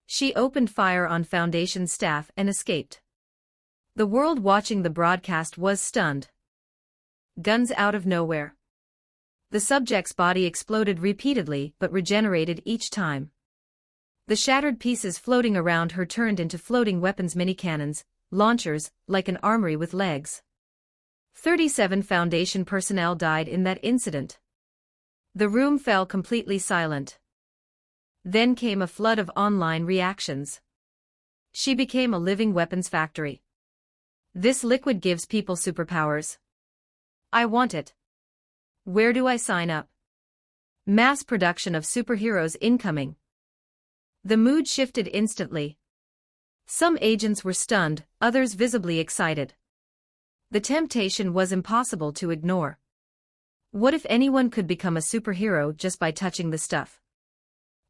She opened fire on Foundation staff and escaped. The world watching the broadcast was stunned. Guns out of nowhere. The subject's body exploded repeatedly but regenerated each time. The shattered pieces floating around her turned into floating weapons, mini cannons, launchers, like an armory with legs. 37 Foundation personnel died in that incident. The room fell completely silent. Then came a flood of online reactions. She became a living weapons factory. This liquid gives people superpowers. I want it. Where do I sign up? Mass production of superheroes incoming. The mood shifted instantly. Some agents were stunned, others visibly excited. The temptation was impossible to ignore. What if anyone could become a superhero just by touching the stuff?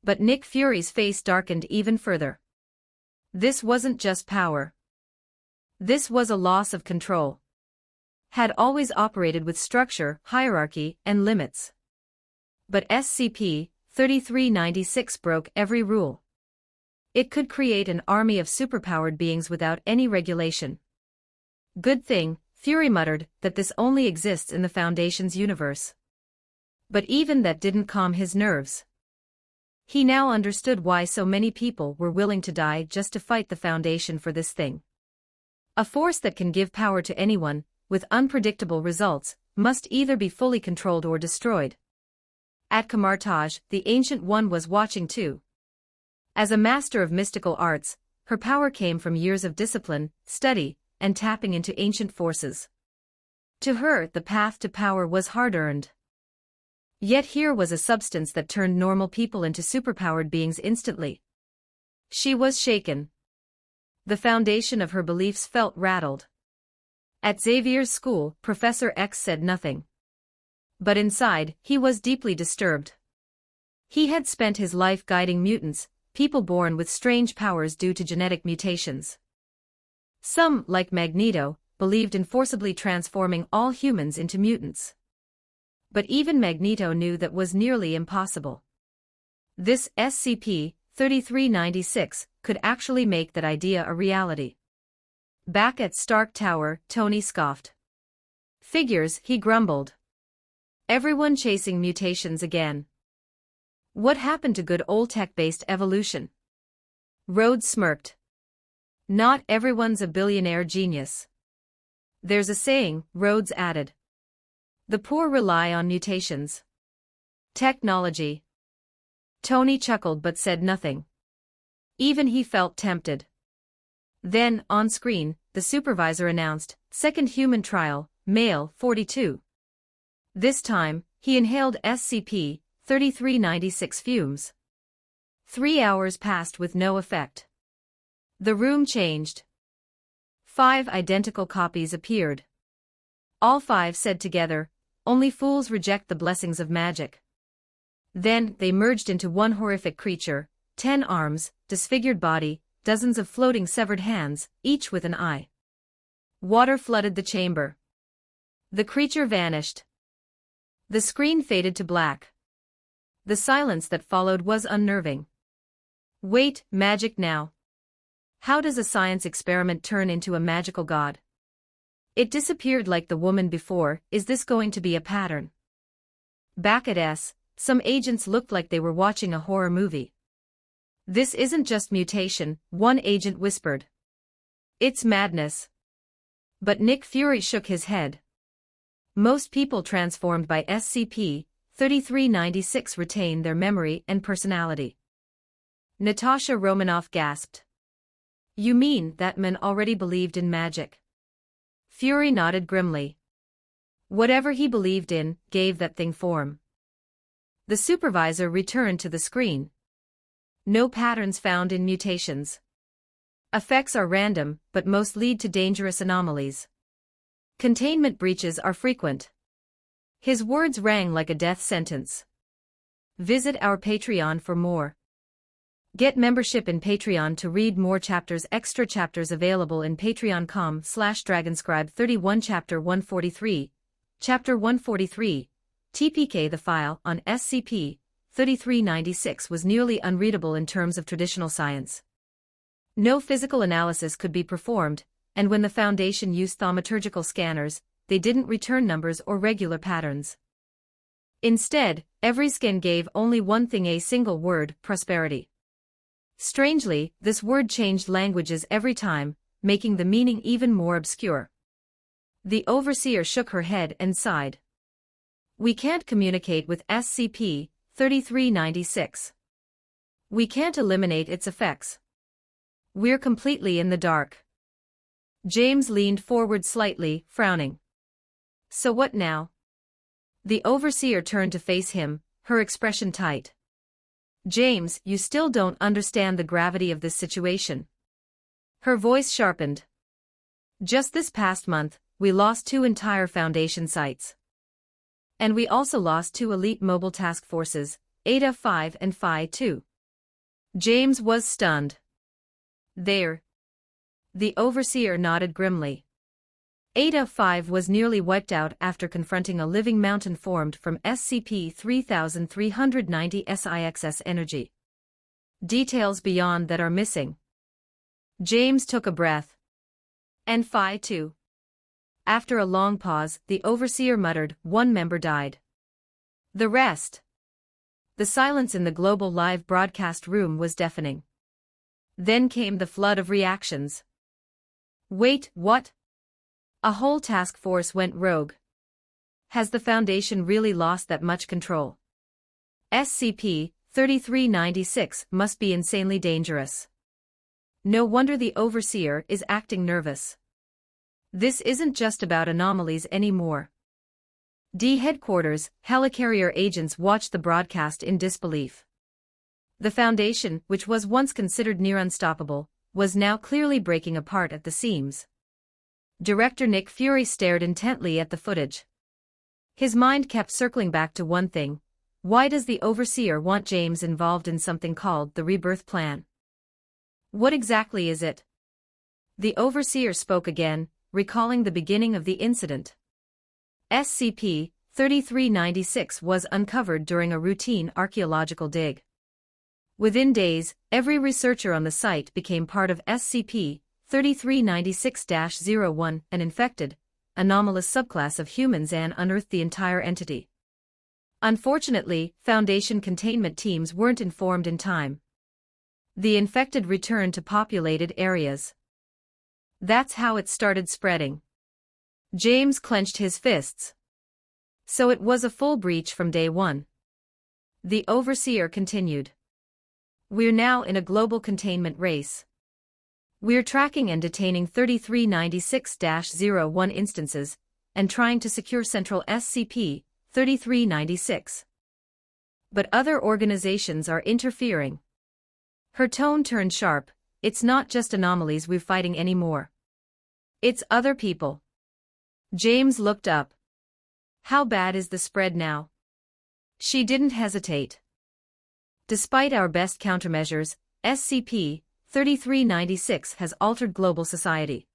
But Nick Fury's face darkened even further. This wasn't just power. This was a loss of control. Had always operated with structure, hierarchy, and limits. But SCP-3396 broke every rule. It could create an army of superpowered beings without any regulation. Good thing, Fury muttered, that this only exists in the Foundation's universe. But even that didn't calm his nerves. He now understood why so many people were willing to die just to fight the Foundation for this thing. A force that can give power to anyone, with unpredictable results, must either be fully controlled or destroyed. At Kamartaj, the Ancient One was watching too. As a master of mystical arts, her power came from years of discipline, study, and tapping into ancient forces. To her, the path to power was hard-earned. Yet here was a substance that turned normal people into superpowered beings instantly. She was shaken. The foundation of her beliefs felt rattled. At Xavier's school, Professor X said nothing. But inside, he was deeply disturbed. He had spent his life guiding mutants, people born with strange powers due to genetic mutations. Some, like Magneto, believed in forcibly transforming all humans into mutants. But even Magneto knew that was nearly impossible. This SCP-3396 could actually make that idea a reality. Back at Stark Tower, Tony scoffed. Figures, he grumbled. Everyone chasing mutations again. What happened to good old tech-based evolution? Rhodes smirked. Not everyone's a billionaire genius. There's a saying, Rhodes added. The poor rely on mutations. Technology. Tony chuckled but said nothing. Even he felt tempted. Then, on screen, the supervisor announced, second human trial, male, 42. This time, he inhaled SCP-3396 fumes. 3 hours passed with no effect. The room changed. 5 identical copies appeared. All 5 said together, only fools reject the blessings of magic. Then, they merged into one horrific creature, 10 arms, disfigured body, dozens of floating severed hands, each with an eye. Water flooded the chamber. The creature vanished. The screen faded to black. The silence that followed was unnerving. Wait, magic now. How does a science experiment turn into a magical god? It disappeared like the woman before. Is this going to be a pattern? Back at S, some agents looked like they were watching a horror movie. This isn't just mutation, one agent whispered. It's madness. But Nick Fury shook his head. Most people transformed by SCP-3396 retain their memory and personality. Natasha Romanoff gasped. You mean that man already believed in magic? Fury nodded grimly. Whatever he believed in, gave that thing form. The supervisor returned to the screen. No patterns found in mutations. Effects are random, but most lead to dangerous anomalies. Containment breaches are frequent. His words rang like a death sentence. Visit our Patreon for more. Get membership in Patreon to read more chapters. Extra chapters available in patreon.com/dragonscribe 31 Chapter 143. Chapter 143. TPK. The file on SCP-3396 was nearly unreadable in terms of traditional science. No physical analysis could be performed, and when the Foundation used thaumaturgical scanners, they didn't return numbers or regular patterns. Instead, every scan gave only one thing: a single word, prosperity. Strangely, this word changed languages every time, making the meaning even more obscure. The overseer shook her head and sighed. We can't communicate with SCP-3396. We can't eliminate its effects. We're completely in the dark. James leaned forward slightly, frowning. So what now? The overseer turned to face him, her expression tight. James, you still don't understand the gravity of this situation. Her voice sharpened. Just this past month, we lost 2 entire Foundation sites. And we also lost 2 elite mobile task forces, Ada-5 and Phi-2. James was stunned. There. The overseer nodded grimly. Ada-5 was nearly wiped out after confronting a living mountain formed from SCP-3390 SIXS energy. Details beyond that are missing. James took a breath. And Phi-2. After a long pause, the overseer muttered, 1 member died. The rest. The silence in the global live broadcast room was deafening. Then came the flood of reactions. Wait, what? A whole task force went rogue. Has the Foundation really lost that much control? SCP-3396 must be insanely dangerous. No wonder the overseer is acting nervous. This isn't just about anomalies anymore. D Headquarters, helicarrier agents watched the broadcast in disbelief. The Foundation, which was once considered near unstoppable, was now clearly breaking apart at the seams. Director Nick Fury stared intently at the footage. His mind kept circling back to one thing. Why does the overseer want James involved in something called the Rebirth Plan? What exactly is it? The overseer spoke again, recalling the beginning of the incident. SCP-3396 was uncovered during a routine archaeological dig. Within days, every researcher on the site became part of SCP-3396-01, an infected, anomalous subclass of humans, and unearthed the entire entity. Unfortunately, Foundation containment teams weren't informed in time. The infected returned to populated areas. That's how it started spreading. James clenched his fists. So it was a full breach from day one. The overseer continued. We're now in a global containment race. We're tracking and detaining 3396-01 instances, and trying to secure central SCP-3396. But other organizations are interfering. Her tone turned sharp. It's not just anomalies we're fighting anymore. It's other people. James looked up. How bad is the spread now? She didn't hesitate. Despite our best countermeasures, SCP-3396 has altered global society.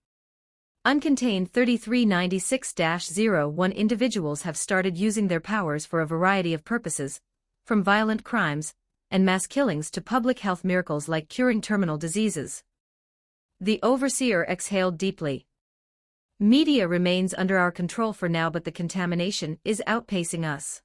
Uncontained 3396-01 individuals have started using their powers for a variety of purposes, from violent crimes and mass killings to public health miracles like curing terminal diseases. The overseer exhaled deeply. Media remains under our control for now, but the contamination is outpacing us.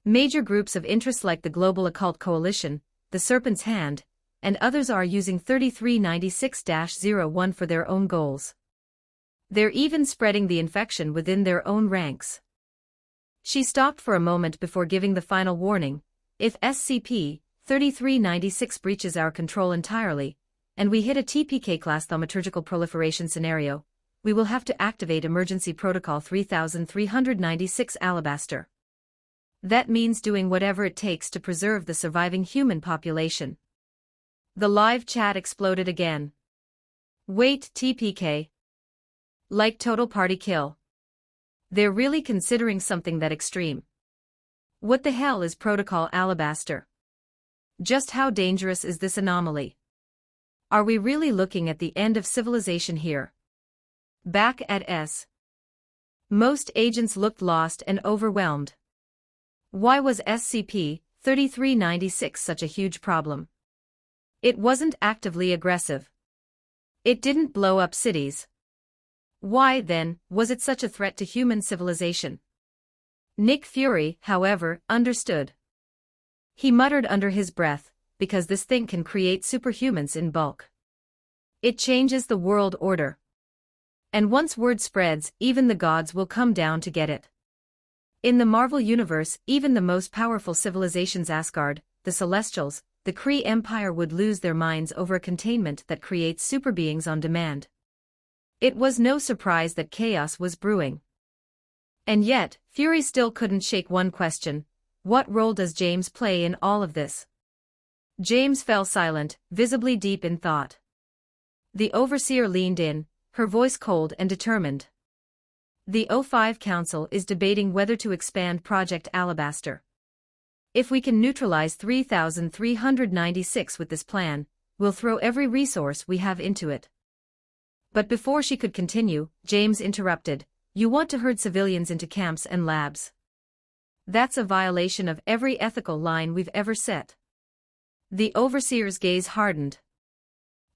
Major groups of interest like the Global Occult Coalition, the Serpent's Hand, and others are using 3396-01 for their own goals. They're even spreading the infection within their own ranks. She stopped for a moment before giving the final warning. If SCP-3396 breaches our control entirely, and we hit a TPK-class thaumaturgical proliferation scenario, we will have to activate Emergency Protocol 3396 Alabaster. That means doing whatever it takes to preserve the surviving human population. The live chat exploded again. Wait, TPK. Like total party kill. They're really considering something that extreme. What the hell is Protocol Alabaster? Just how dangerous is this anomaly? Are we really looking at the end of civilization here? Back at S. Most agents looked lost and overwhelmed. Why was SCP-3396 such a huge problem? It wasn't actively aggressive. It didn't blow up cities. Why, then, was it such a threat to human civilization? Nick Fury, however, understood. He muttered under his breath, because this thing can create superhumans in bulk. It changes the world order. And once word spreads, even the gods will come down to get it. In the Marvel Universe, even the most powerful civilizations Asgard, the Celestials, the Kree Empire would lose their minds over a containment that creates superbeings on demand. It was no surprise that chaos was brewing. And yet, Fury still couldn't shake one question: what role does James play in all of this? James fell silent, visibly deep in thought. The overseer leaned in, her voice cold and determined. The O5 Council is debating whether to expand Project Alabaster. If we can neutralize 3,396 with this plan, we'll throw every resource we have into it. But before she could continue, James interrupted. You want to herd civilians into camps and labs? That's a violation of every ethical line we've ever set. The overseer's gaze hardened.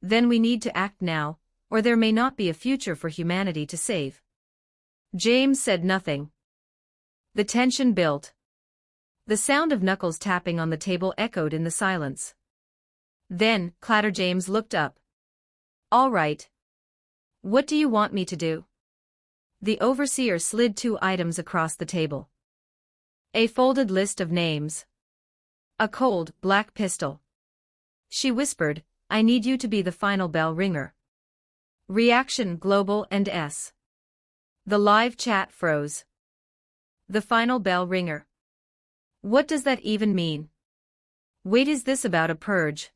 Then we need to act now, or there may not be a future for humanity to save. James said nothing. The tension built. The sound of knuckles tapping on the table echoed in the silence. Then, clatter. James looked up. All right. What do you want me to do? The overseer slid 2 items across the table. A folded list of names. A cold, black pistol. She whispered, I need you to be the final bell ringer. Reaction global and S. The live chat froze. The final bell ringer. What does that even mean? Wait, is this about a purge?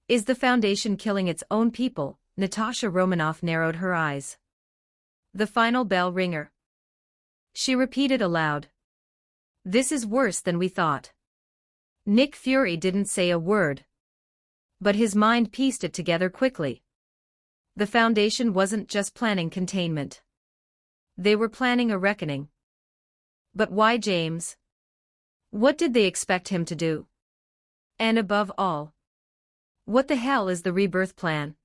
Is the Foundation killing its own people? Natasha Romanoff narrowed her eyes. The final bell ringer. She repeated aloud. This is worse than we thought. Nick Fury didn't say a word. But his mind pieced it together quickly. The Foundation wasn't just planning containment. They were planning a reckoning. But why James? What did they expect him to do? And above all, what the hell is the rebirth plan?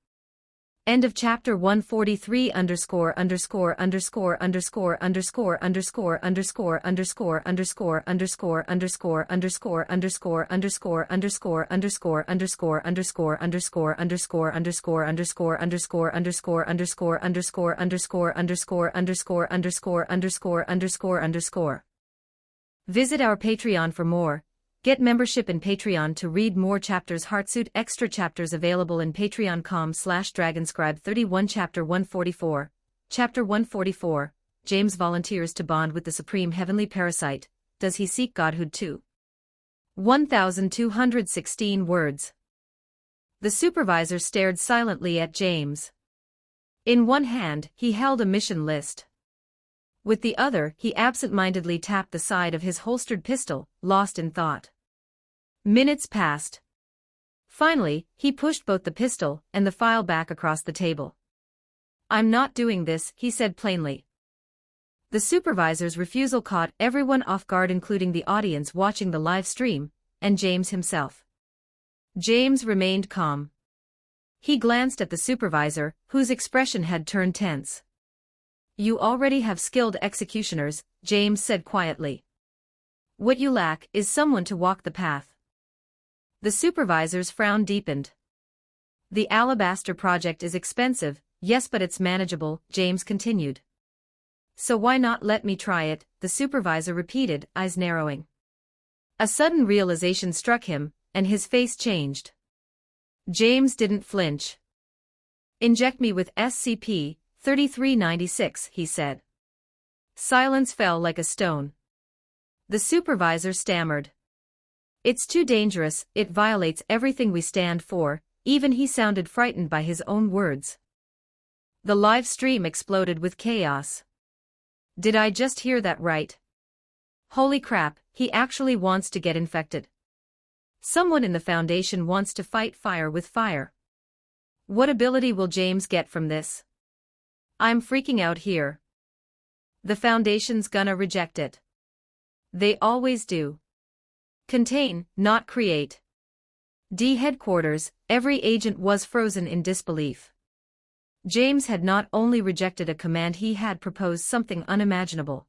End of chapter 143 _______________________ Visit our Patreon for more. Get membership in Patreon to read more chapters. Heartsuit extra chapters available in patreon.com/dragonscribe31 Chapter 144. Chapter 144. James volunteers to bond with the supreme heavenly parasite. Does he seek godhood too? 1216 words. The supervisor stared silently at James. In one hand, he held a mission list. With the other, he absent-mindedly tapped the side of his holstered pistol, lost in thought. Minutes passed. Finally, he pushed both the pistol and the file back across the table. I'm not doing this, he said plainly. The supervisor's refusal caught everyone off guard, including the audience watching the live stream, and James himself. James remained calm. He glanced at the supervisor, whose expression had turned tense. You already have skilled executioners, James said quietly. What you lack is someone to walk the path. The supervisor's frown deepened. The Alabaster project is expensive, yes, but it's manageable, James continued. So why not let me try it, the supervisor repeated, eyes narrowing. A sudden realization struck him, and his face changed. James didn't flinch. Inject me with SCP-3396, he said. Silence fell like a stone. The supervisor stammered. It's too dangerous, it violates everything we stand for. Even he sounded frightened by his own words. The live stream exploded with chaos. Did I just hear that right? Holy crap, he actually wants to get infected. Someone in the Foundation wants to fight fire with fire. What ability will James get from this? I'm freaking out here. The Foundation's gonna reject it. They always do. Contain, not create. D headquarters, every agent was frozen in disbelief. James had not only rejected a command, he had proposed something unimaginable.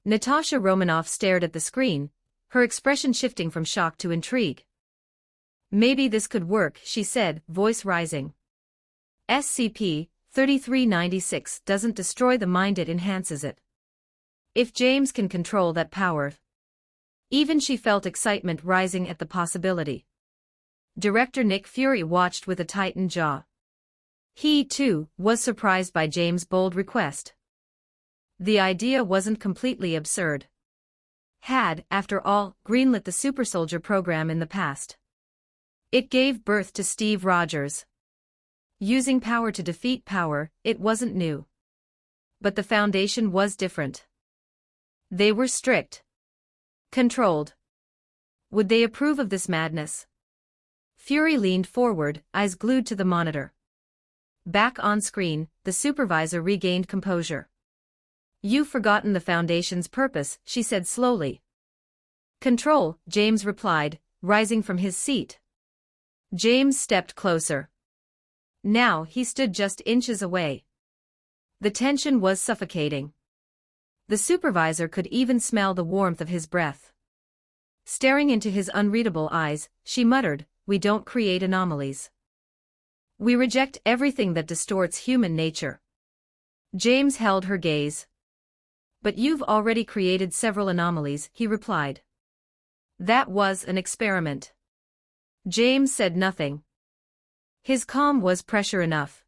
Natasha Romanoff stared at the screen, her expression shifting from shock to intrigue. Maybe this could work, she said, voice rising. 3396 doesn't destroy the mind, it enhances it. If James can control that power. Even she felt excitement rising at the possibility. Director Nick Fury watched with a tightened jaw. He, too, was surprised by James' bold request. The idea wasn't completely absurd. Had, after all, greenlit the Super Soldier program in the past. It gave birth to Steve Rogers. Using power to defeat power, it wasn't new. But the Foundation was different. They were strict. Controlled. Would they approve of this madness? Fury leaned forward, eyes glued to the monitor. Back on screen, the supervisor regained composure. "You've forgotten the Foundation's purpose," she said slowly. "Control," James replied, rising from his seat. James stepped closer. Now he stood just inches away. The tension was suffocating. The supervisor could even smell the warmth of his breath. Staring into his unreadable eyes, she muttered, "We don't create anomalies. We reject everything that distorts human nature." James held her gaze. "But you've already created several anomalies," he replied. "That was an experiment." James said nothing. His calm was pressure enough.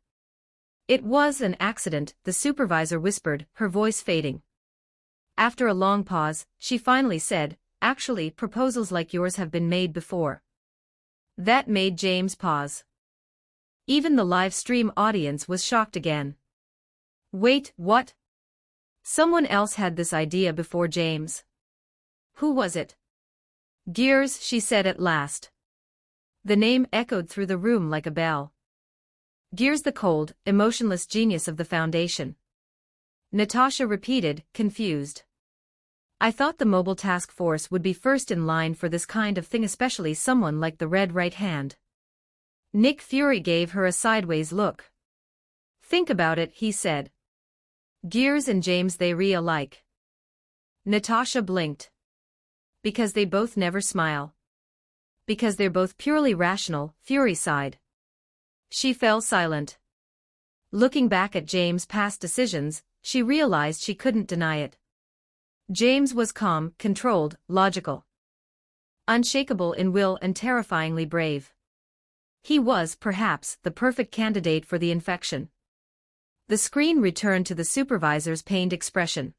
"It was an accident," the supervisor whispered, her voice fading. After a long pause, she finally said, "Actually, proposals like yours have been made before." That made James pause. Even the live stream audience was shocked again. "Wait, what?" Someone else had this idea before James. "Who was it?" "Gears," she said at last. The name echoed through the room like a bell. "Gears, the cold, emotionless genius of the Foundation." Natasha repeated, confused. "I thought the Mobile Task Force would be first in line for this kind of thing, especially someone like the Red Right Hand." Nick Fury gave her a sideways look. "Think about it," he said. "Gears and James, they alike." Natasha blinked. "Because they both never smile. Because they're both purely rational," Fury sighed. She fell silent. Looking back at James' past decisions, she realized she couldn't deny it. James was calm, controlled, logical. Unshakable in will and terrifyingly brave. He was, perhaps, the perfect candidate for the infection. The screen returned to the supervisor's pained expression.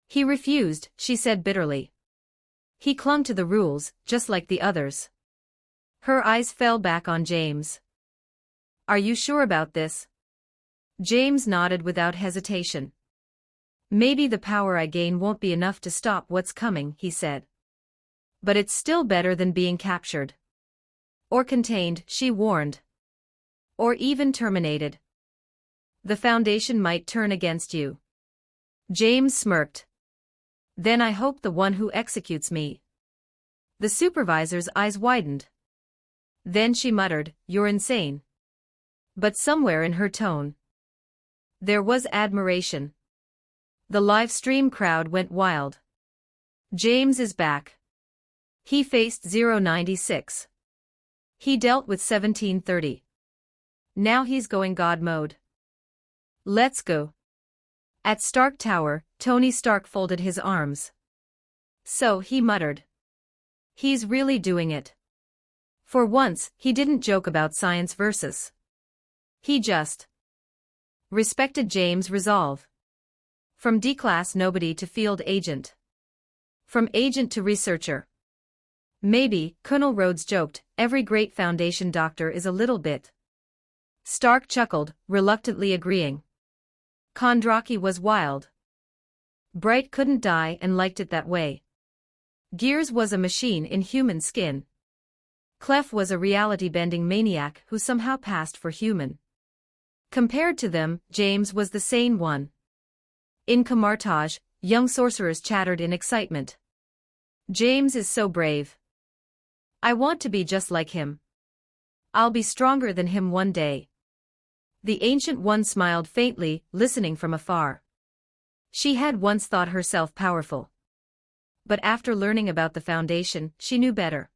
"He refused," she said bitterly. "He clung to the rules, just like the others." Her eyes fell back on James. "Are you sure about this?" James nodded without hesitation. "Maybe the power I gain won't be enough to stop what's coming," he said. "But it's still better than being captured. Or contained," she warned. "Or even terminated. The Foundation might turn against you." James smirked. "Then I hope the one who executes me." The supervisor's eyes widened. Then she muttered, "You're insane." But somewhere in her tone, there was admiration. The live stream crowd went wild. James is back. He faced 096. He dealt with 1730. Now he's going God mode. Let's go. At Stark Tower, Tony Stark folded his arms. "So," he muttered. "He's really doing it." For once, he didn't joke about science versus. He just respected James' resolve. From D-class nobody to field agent. From agent to researcher. "Maybe," Colonel Rhodes joked, "every great Foundation doctor is a little bit." Stark chuckled, reluctantly agreeing. Kondraki was wild. Bright couldn't die and liked it that way. Gears was a machine in human skin. Clef was a reality-bending maniac who somehow passed for human. Compared to them, James was the sane one. In Camartage, young sorcerers chattered in excitement. "James is so brave. I want to be just like him. I'll be stronger than him one day." The Ancient One smiled faintly, listening from afar. She had once thought herself powerful. But after learning about the Foundation, she knew better.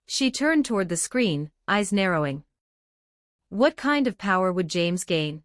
She turned toward the screen, eyes narrowing. What kind of power would James gain?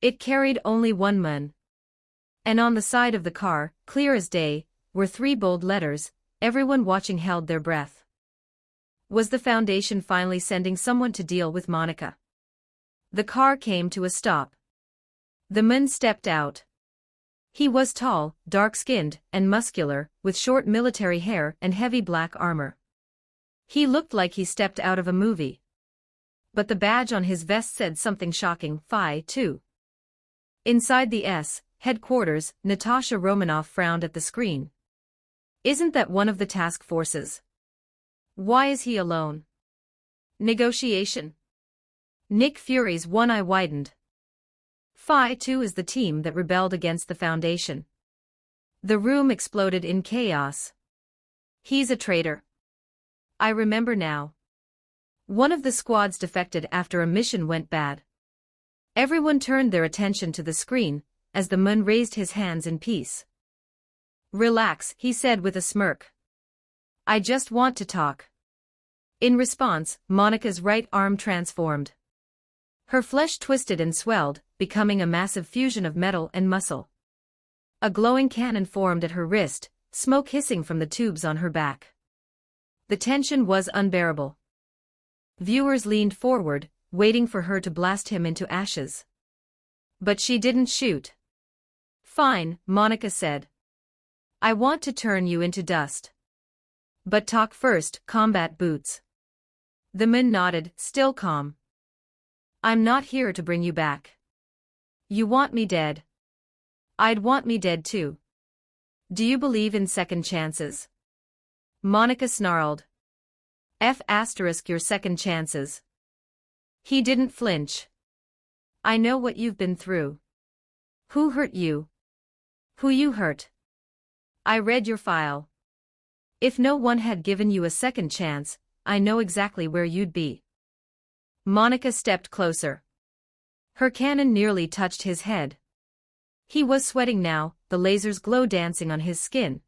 It carried only one moon. And on the side of the car, clear as day, were 3 bold letters. Everyone watching held their breath. Was the Foundation finally sending someone to deal with Monica? The car came to a stop. The man stepped out. He was tall, dark-skinned, and muscular, with short military hair and heavy black armor. He looked like he stepped out of a movie. But the badge on his vest said something shocking, Phi 2. Inside the S headquarters, Natasha Romanoff frowned at the screen. Isn't that one of the task forces? Why is he alone? Negotiation. Nick Fury's one eye widened. Phi 2 is the team that rebelled against the Foundation. The room exploded in chaos. He's a traitor. I remember now. One of the squads defected after a mission went bad. Everyone turned their attention to the screen, as the Mun raised his hands in peace. Relax, he said with a smirk. I just want to talk. In response, Monica's right arm transformed. Her flesh twisted and swelled, becoming a massive fusion of metal and muscle. A glowing cannon formed at her wrist, smoke hissing from the tubes on her back. The tension was unbearable. Viewers leaned forward, waiting for her to blast him into ashes. But she didn't shoot. Fine, Monica said. I want to turn you into dust. But talk first, combat boots. The man nodded, still calm. I'm not here to bring you back. You want me dead. I'd want me dead too. Do you believe in second chances? Monica snarled. Your second chances. He didn't flinch. I know what you've been through. Who hurt you? Who you hurt? I read your file. If no one had given you a second chance, I know exactly where you'd be. Monica stepped closer. Her cannon nearly touched his head. He was sweating now, the laser's glow dancing on his skin.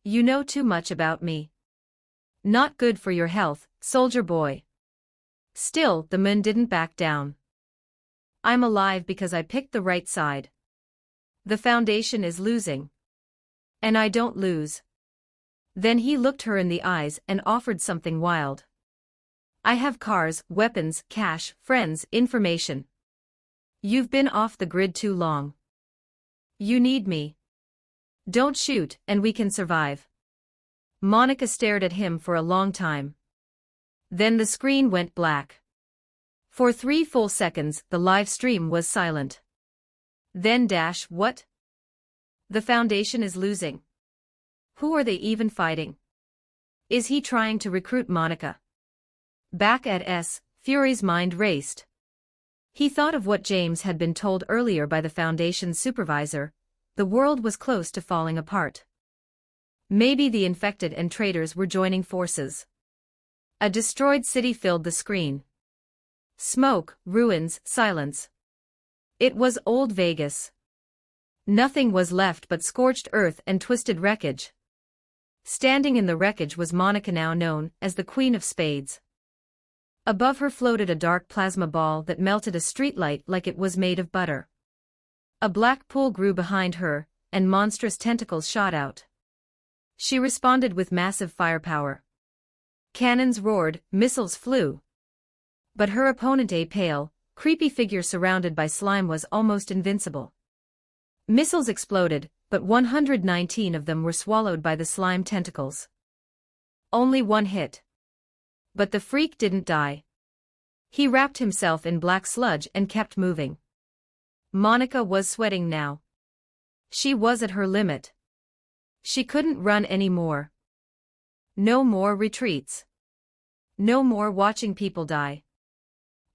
You know too much about me. Not good for your health, soldier boy. Still, the man didn't back down. I'm alive because I picked the right side. The Foundation is losing. And I don't lose. Then he looked her in the eyes and offered something wild. I have cars, weapons, cash, friends, information. You've been off the grid too long. You need me. Don't shoot, and we can survive. Monica stared at him for a long time. Then the screen went black. For 3 full seconds, the live stream was silent. Then what? The Foundation is losing. Who are they even fighting? Is he trying to recruit Monica? Back at S, Fury's mind raced. He thought of what James had been told earlier by the Foundation's supervisor. The world was close to falling apart. Maybe the infected and traitors were joining forces. A destroyed city filled the screen. Smoke, ruins, silence. It was old Vegas. Nothing was left but scorched earth and twisted wreckage. Standing in the wreckage was Monica, now known as the Queen of Spades. Above her floated a dark plasma ball that melted a streetlight like it was made of butter. A black pool grew behind her, and monstrous tentacles shot out. She responded with massive firepower. Cannons roared, missiles flew. But her opponent, a pale, creepy figure surrounded by slime, was almost invincible. Missiles exploded, but 119 of them were swallowed by the slime tentacles. Only one hit. But the freak didn't die. He wrapped himself in black sludge and kept moving. Monica was sweating now. She was at her limit. She couldn't run anymore. No more retreats. No more watching people die.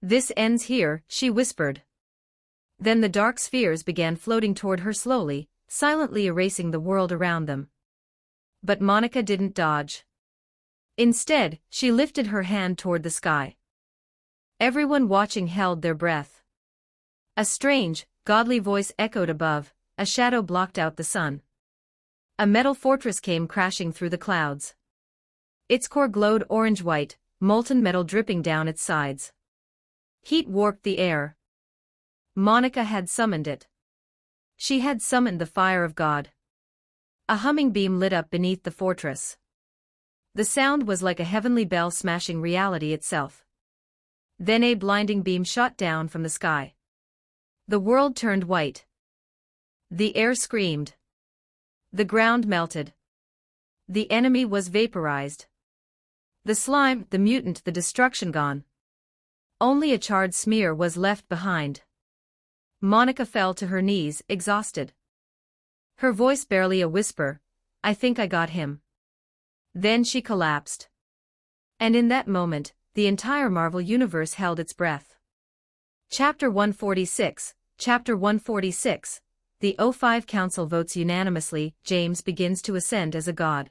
This ends here, she whispered. Then the dark spheres began floating toward her slowly, silently erasing the world around them. But Monica didn't dodge. Instead, she lifted her hand toward the sky. Everyone watching held their breath. A strange, godly voice echoed above, a shadow blocked out the sun. A metal fortress came crashing through the clouds. Its core glowed orange-white, molten metal dripping down its sides. Heat warped the air. Monica had summoned it. She had summoned the fire of God. A humming beam lit up beneath the fortress. The sound was like a heavenly bell smashing reality itself. Then a blinding beam shot down from the sky. The world turned white. The air screamed. The ground melted. The enemy was vaporized. The slime, the mutant, the destruction gone. Only a charred smear was left behind. Monica fell to her knees, exhausted. Her voice barely a whisper, "I think I got him." Then she collapsed. And in that moment, the entire Marvel Universe held its breath. Chapter 146, Chapter 146, the O5 Council votes unanimously, James begins to ascend as a god.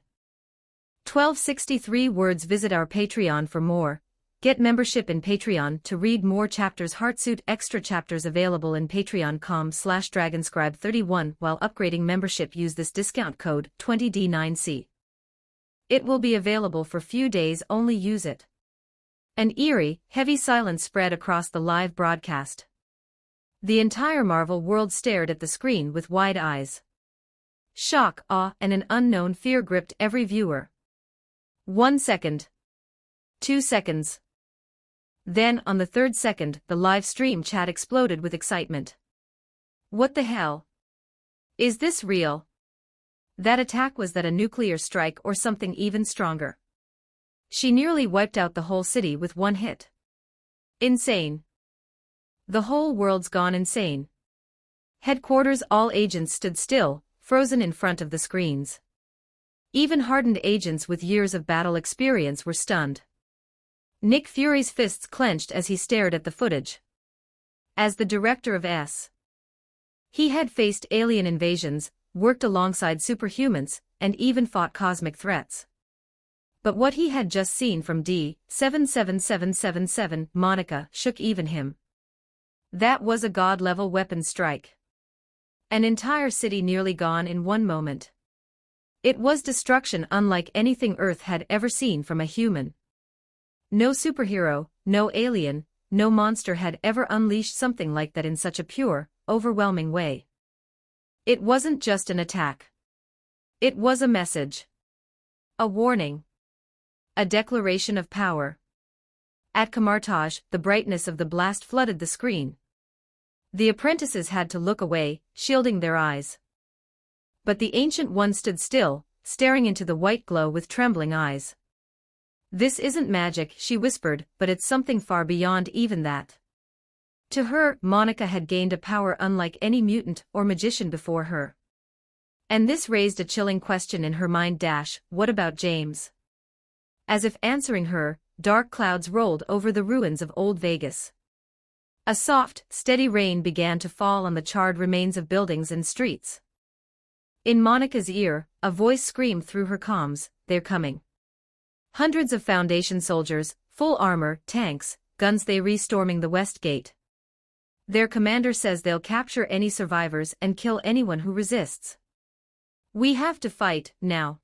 1263 words. Visit our Patreon for more. Get membership in Patreon to read more chapters. Heartsuit extra chapters available in patreon.com/dragonscribe31. While upgrading membership, use this discount code 20D9C. It will be available for few days only. Use it. An eerie, heavy silence spread across the live broadcast. The entire Marvel world stared at the screen with wide eyes. Shock, awe, and an unknown fear gripped every viewer. 1 second. 2 seconds. Then, on the third second, the live stream chat exploded with excitement. What the hell? Is this real? That attack, was that a nuclear strike or something even stronger? She nearly wiped out the whole city with one hit. Insane. The whole world's gone insane. Headquarters, all agents stood still, frozen in front of the screens. Even hardened agents with years of battle experience were stunned. Nick Fury's fists clenched as he stared at the footage. As the director of S, he had faced alien invasions, worked alongside superhumans, and even fought cosmic threats. But what he had just seen from D77777, Monica, shook even him. That was a god-level weapon strike. An entire city nearly gone in one moment. It was destruction unlike anything Earth had ever seen from a human. No superhero, no alien, no monster had ever unleashed something like that in such a pure, overwhelming way. It wasn't just an attack. It was a message. A warning. A declaration of power. At Camartage, the brightness of the blast flooded the screen. The apprentices had to look away, shielding their eyes. But the Ancient One stood still, staring into the white glow with trembling eyes. "This isn't magic," she whispered, "but it's something far beyond even that." To her, Monica had gained a power unlike any mutant or magician before her. And this raised a chilling question in her mind. What about James? As if answering her, dark clouds rolled over the ruins of Old Vegas. A soft, steady rain began to fall on the charred remains of buildings and streets. In Monica's ear, a voice screamed through her comms, "They're coming." Hundreds of Foundation soldiers, full armor, tanks, guns, they re-storming the West Gate. Their commander says they'll capture any survivors and kill anyone who resists. We have to fight, now.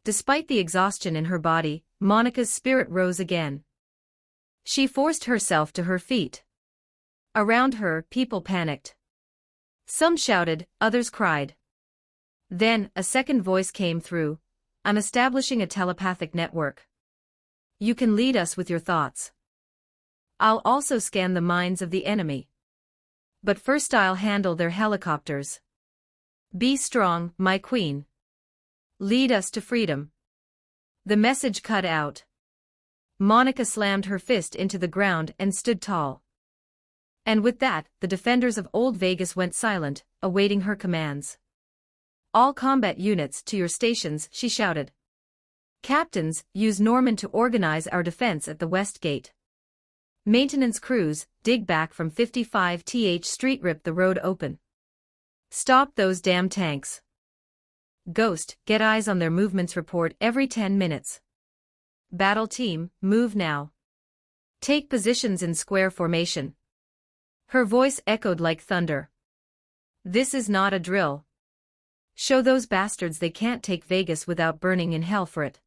Despite the exhaustion in her body, Monica's spirit rose again. She forced herself to her feet. Around her, people panicked. Some shouted, others cried. Then, a second voice came through. "I'm establishing a telepathic network. You can lead us with your thoughts. I'll also scan the minds of the enemy. But first I'll handle their helicopters. Be strong, my queen. Lead us to freedom." The message cut out. Monica slammed her fist into the ground and stood tall. And with that, the defenders of Old Vegas went silent, awaiting her commands. "All combat units to your stations," she shouted. "Captains, use Norman to organize our defense at the West Gate. Maintenance crews, dig back from 55th Street, rip the road open. Stop those damn tanks. Ghost, get eyes on their movements, report every 10 minutes. Battle team, move now. Take positions in square formation." Her voice echoed like thunder. "This is not a drill. Show those bastards they can't take Vegas without burning in hell for it."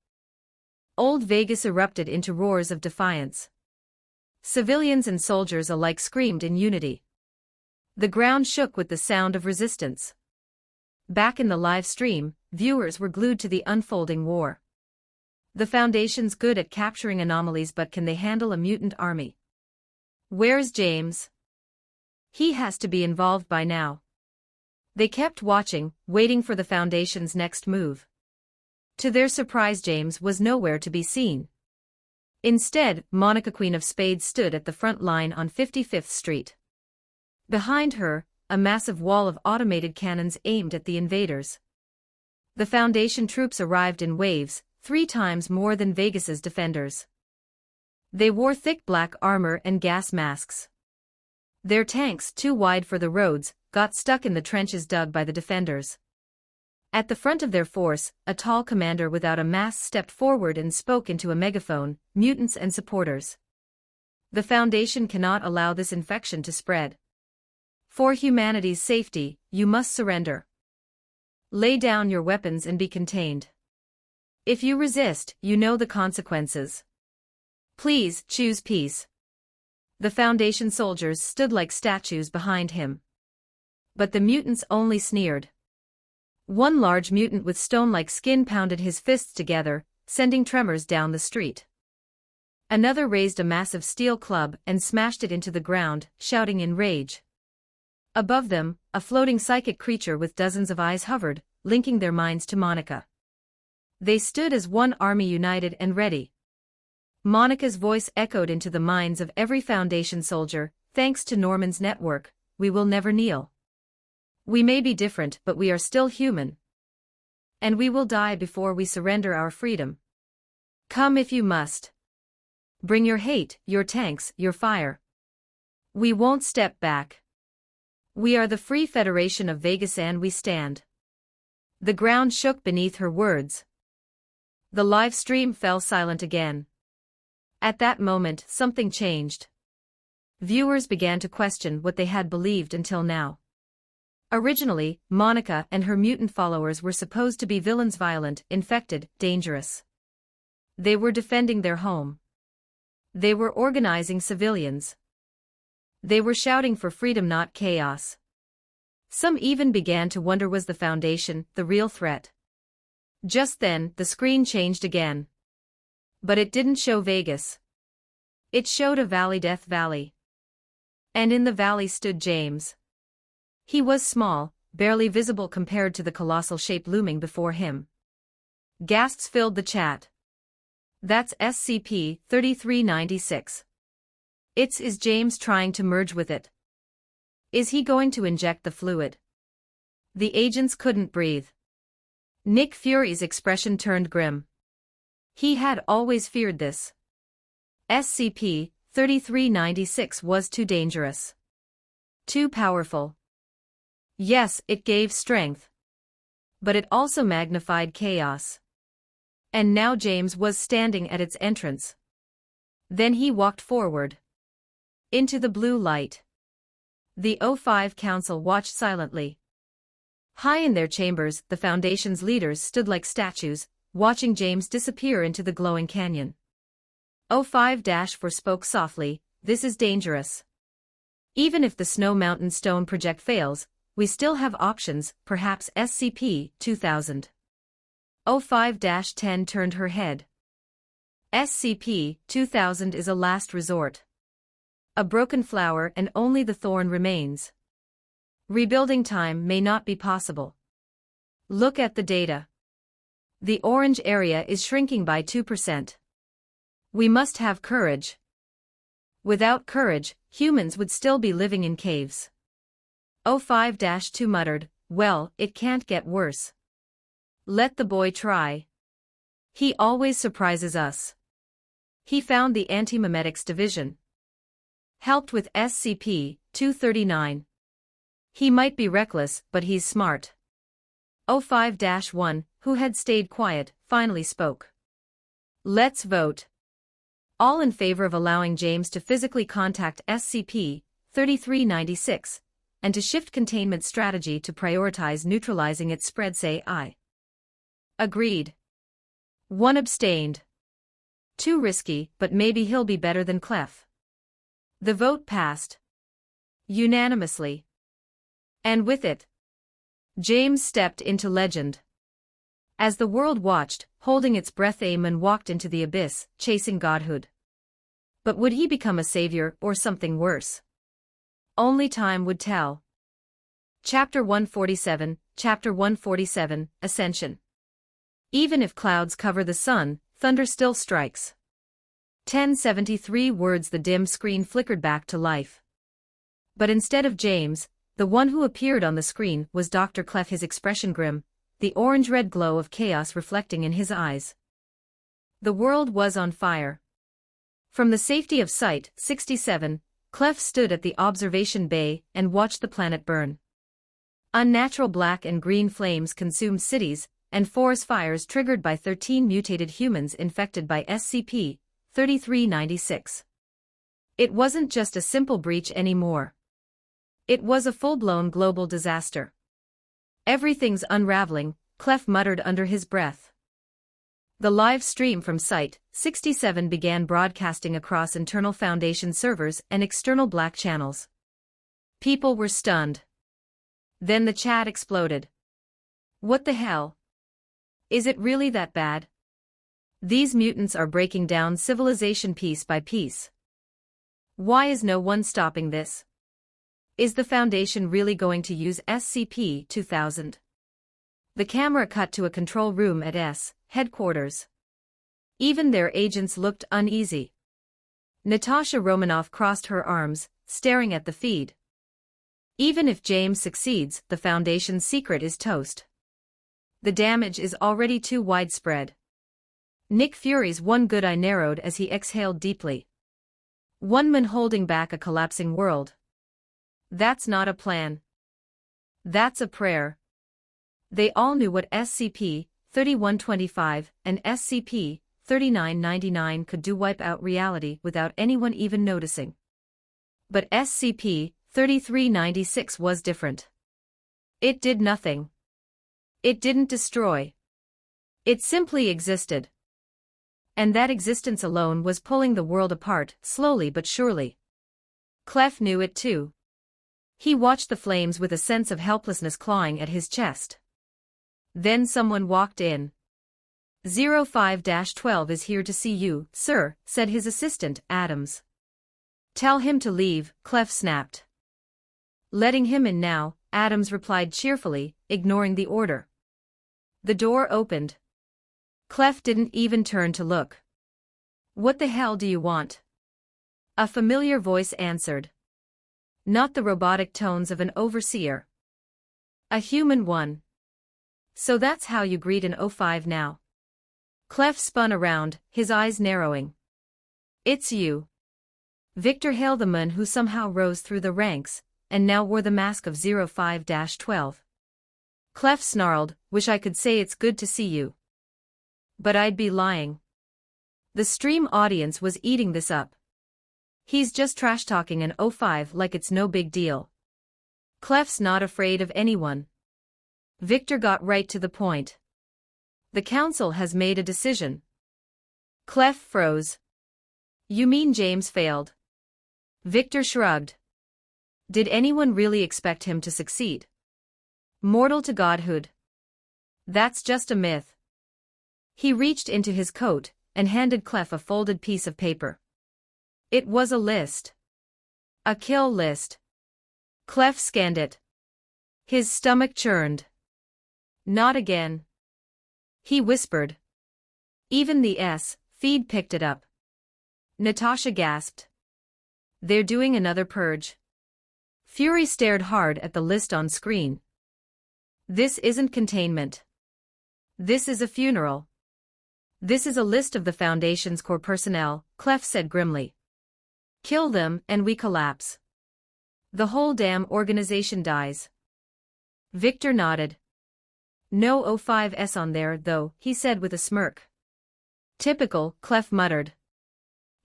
Old Vegas erupted into roars of defiance. Civilians and soldiers alike screamed in unity. The ground shook with the sound of resistance. Back in the live stream, viewers were glued to the unfolding war. The Foundation's good at capturing anomalies, but can they handle a mutant army? Where's James? He has to be involved by now. They kept watching, waiting for the Foundation's next move. To their surprise, James was nowhere to be seen. Instead, Monica, Queen of Spades, stood at the front line on 55th Street. Behind her, a massive wall of automated cannons aimed at the invaders. The Foundation troops arrived in waves, 3 times more than Vegas's defenders. They wore thick black armor and gas masks. Their tanks, too wide for the roads, got stuck in the trenches dug by the defenders. At the front of their force, a tall commander without a mask stepped forward and spoke into a megaphone, "Mutants and supporters. The Foundation cannot allow this infection to spread. For humanity's safety, you must surrender. Lay down your weapons and be contained. If you resist, you know the consequences. Please, choose peace." The Foundation soldiers stood like statues behind him. But the mutants only sneered. One large mutant with stone-like skin pounded his fists together, sending tremors down the street. Another raised a massive steel club and smashed it into the ground, shouting in rage. Above them, a floating psychic creature with dozens of eyes hovered, linking their minds to Monica. They stood as one army, united and ready. Monica's voice echoed into the minds of every Foundation soldier, "Thanks to Norman's network, we will never kneel. We may be different, but we are still human. And we will die before we surrender our freedom. Come if you must. Bring your hate, your tanks, your fire. We won't step back. We are the Free Federation of Vegas and we stand." The ground shook beneath her words. The live stream fell silent again. At that moment, something changed. Viewers began to question what they had believed until now. Originally, Monica and her mutant followers were supposed to be villains, violent, infected, dangerous. They were defending their home. They were organizing civilians. They were shouting for freedom, not chaos. Some even began to wonder, was the Foundation the real threat? Just then, the screen changed again. But it didn't show Vegas. It showed a valley, Death Valley. And in the valley stood James. He was small, barely visible compared to the colossal shape looming before him. Gasps filled the chat. "That's SCP-3396. Is James trying to merge with it? Is he going to inject the fluid?" The agents couldn't breathe. Nick Fury's expression turned grim. He had always feared this. SCP-3396 was too dangerous. Too powerful. Yes, it gave strength. But it also magnified chaos. And now James was standing at its entrance. Then he walked forward. Into the blue light. The O5 Council watched silently. High in their chambers, the Foundation's leaders stood like statues, watching James disappear into the glowing canyon. O5-4 spoke softly, "This is dangerous. Even if the Snow Mountain Stone project fails, we still have options, perhaps SCP-2000. O5-10 turned her head. SCP-2000 is a last resort. A broken flower and only the thorn remains. Rebuilding time may not be possible. Look at the data. The orange area is shrinking by 2%. We must have courage. Without courage, humans would still be living in caves." O5-2 muttered, "Well, it can't get worse. Let the boy try. He always surprises us. He found the anti-memetics division. Helped with SCP-239. He might be reckless, but he's smart." O5-1, who had stayed quiet, finally spoke. "Let's vote. All in favor of allowing James to physically contact SCP-3396, and to shift containment strategy to prioritize neutralizing its spread, say aye." Agreed. One abstained. Too risky, but maybe he'll be better than Clef. The vote passed. Unanimously. And with it, James stepped into legend. As the world watched, holding its breath, Aemon walked into the abyss, chasing godhood. But would he become a savior or something worse? Only time would tell. Chapter 147, Ascension. Even if clouds cover the sun, thunder still strikes. 1073 words. The dim screen flickered back to life. But instead of James, the one who appeared on the screen was Dr. Clef, his expression grim, the orange-red glow of chaos reflecting in his eyes. The world was on fire. From the safety of Site 67, Clef stood at the observation bay and watched the planet burn. Unnatural black and green flames consumed cities, and forest fires triggered by 13 mutated humans infected by SCP-3396. It wasn't just a simple breach anymore. It was a full-blown global disaster. Everything's unraveling, Clef muttered under his breath. The live stream from Site 67 began broadcasting across internal Foundation servers and external Black channels. People were stunned. Then the chat exploded. What the hell? Is it really that bad? These mutants are breaking down civilization piece by piece. Why is no one stopping this? Is the Foundation really going to use SCP-2000? The camera cut to a control room at S headquarters. Even their agents looked uneasy. Natasha Romanoff crossed her arms, staring at the feed. Even if James succeeds, the Foundation's secret is toast. The damage is already too widespread. Nick Fury's one good eye narrowed as he exhaled deeply. One man holding back a collapsing world. That's not a plan. That's a prayer. They all knew what SCP-3125 and SCP-3999 could do: wipe out reality without anyone even noticing. But SCP-3396 was different. It did nothing. It didn't destroy. It simply existed. And that existence alone was pulling the world apart, slowly but surely. Clef knew it too. He watched the flames with a sense of helplessness clawing at his chest. Then someone walked in. 05-12 is here to see you, sir, said his assistant, Adams. Tell him to leave, Clef snapped. Letting him in now, Adams replied cheerfully, ignoring the order. The door opened. Clef didn't even turn to look. What the hell do you want? A familiar voice answered. Not the robotic tones of an overseer. A human one. So that's how you greet an O5 now. Clef spun around, his eyes narrowing. It's you. Victor Hale, the man who somehow rose through the ranks, and now wore the mask of 05-12. Clef snarled, wish I could say it's good to see you. But I'd be lying. The stream audience was eating this up. He's just trash-talking an O5 like it's no big deal. Clef's not afraid of anyone. Victor got right to the point. The council has made a decision. Clef froze. You mean James failed? Victor shrugged. Did anyone really expect him to succeed? Mortal to godhood. That's just a myth. He reached into his coat and handed Clef a folded piece of paper. It was a list. A kill list. Clef scanned it. His stomach churned. Not again. He whispered. Even the S feed picked it up. Natasha gasped. They're doing another purge. Fury stared hard at the list on screen. This isn't containment. This is a funeral. This is a list of the Foundation's core personnel, Clef said grimly. Kill them and we collapse. The whole damn organization dies. Victor nodded. No O5s on there though, he said with a smirk. Typical, Clef muttered.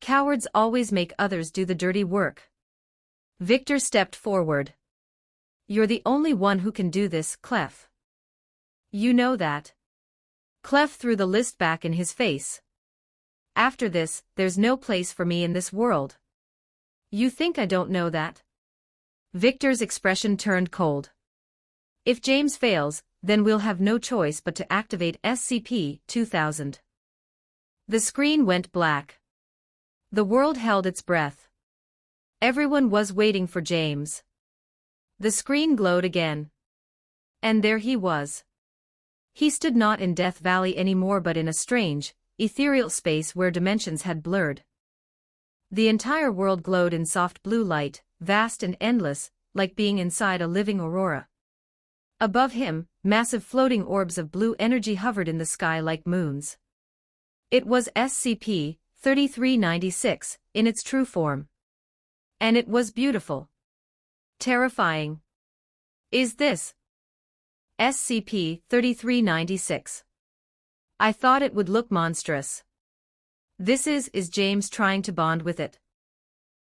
Cowards always make others do the dirty work. Victor stepped forward. You're the only one who can do this, Clef. You know that. Clef threw the list back in his face. After this, there's no place for me in this world. You think I don't know that? Victor's expression turned cold. If James fails, then we'll have no choice but to activate SCP-2000. The screen went black. The world held its breath. Everyone was waiting for James. The screen glowed again. And there he was. He stood not in Death Valley anymore but in a strange, ethereal space where dimensions had blurred. The entire world glowed in soft blue light, vast and endless, like being inside a living aurora. Above him, massive floating orbs of blue energy hovered in the sky like moons. It was SCP-3396, in its true form. And it was beautiful. Terrifying. Is this SCP-3396? I thought it would look monstrous. This is James trying to bond with it.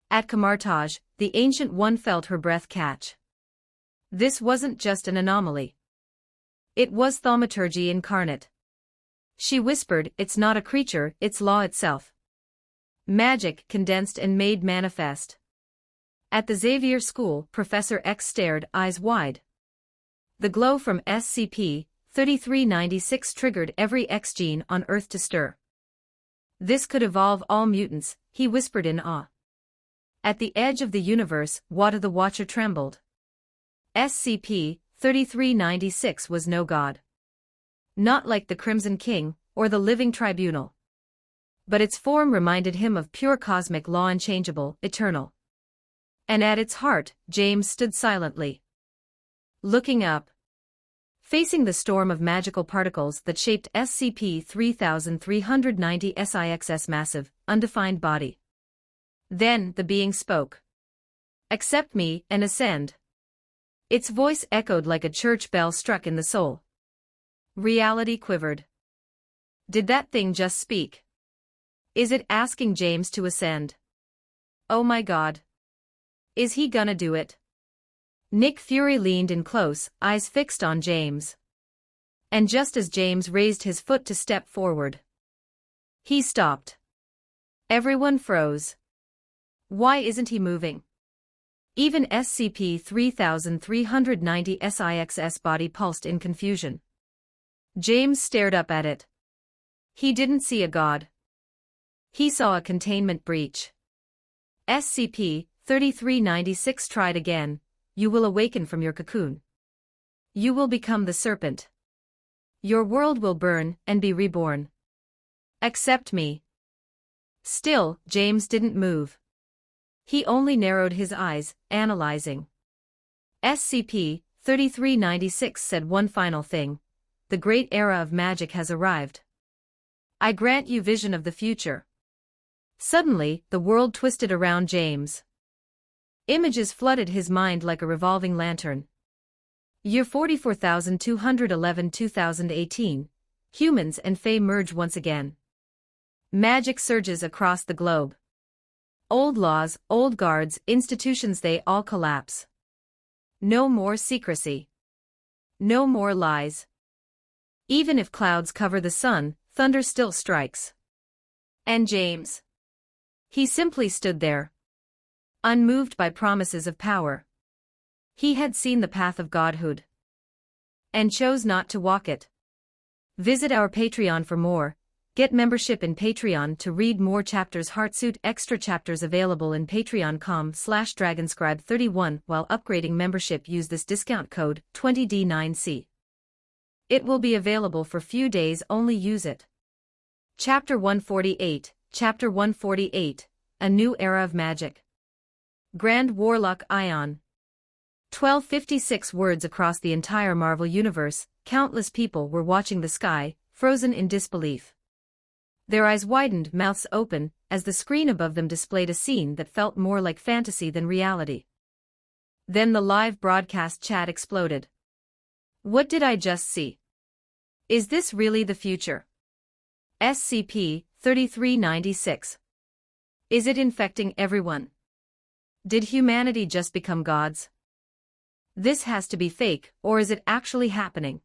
At Kamartaj, the Ancient One felt her breath catch. This wasn't just an anomaly. It was thaumaturgy incarnate. She whispered, "It's not a creature, it's law itself. Magic condensed and made manifest." At the Xavier School, Professor X stared, eyes wide. The glow from SCP-3396 triggered every X gene on Earth to stir. This could evolve all mutants, he whispered in awe. At the edge of the universe, Wada the Watcher trembled. SCP-3396 was no god. Not like the Crimson King, or the Living Tribunal. But its form reminded him of pure cosmic law, unchangeable, eternal. And at its heart, James stood silently. Looking up. Facing the storm of magical particles that shaped SCP-3390 SIX's massive, undefined body. Then the being spoke. "Accept me and ascend." Its voice echoed like a church bell struck in the soul. Reality quivered. Did that thing just speak? Is it asking James to ascend? Oh my God. Is he gonna do it? Nick Fury leaned in close, eyes fixed on James. And just as James raised his foot to step forward, he stopped. Everyone froze. Why isn't he moving? Even SCP-3390 SIX's body pulsed in confusion. James stared up at it. He didn't see a god. He saw a containment breach. SCP-3396 tried again. "You will awaken from your cocoon. You will become the serpent. Your world will burn and be reborn. Accept me." Still, James didn't move. He only narrowed his eyes, analyzing. SCP-3396 said one final thing. "The great era of magic has arrived. I grant you vision of the future." Suddenly, the world twisted around James. Images flooded his mind like a revolving lantern. Year 44211 2018. Humans and Fae merge once again. Magic surges across the globe. Old laws, old guards, institutions, they all collapse. No more secrecy. No more lies. Even if clouds cover the sun, thunder still strikes. And James. He simply stood there. Unmoved by promises of power. He had seen the path of godhood. And chose not to walk it. Visit our Patreon for more. Get membership in Patreon to read more chapters. Heartsuit extra chapters available in patreon.com/dragonscribe31. While upgrading membership, use this discount code 20D9C. It will be available for few days only. Use it. Chapter 148. Chapter 148. A New Era of Magic. Grand Warlock Ion. 1256 words across the entire Marvel Universe. Countless people were watching the sky, frozen in disbelief. Their eyes widened, mouths open, as the screen above them displayed a scene that felt more like fantasy than reality. Then the live broadcast chat exploded. What did I just see? Is this really the future? SCP-3396. Is it infecting everyone? Did humanity just become gods? This has to be fake, or is it actually happening?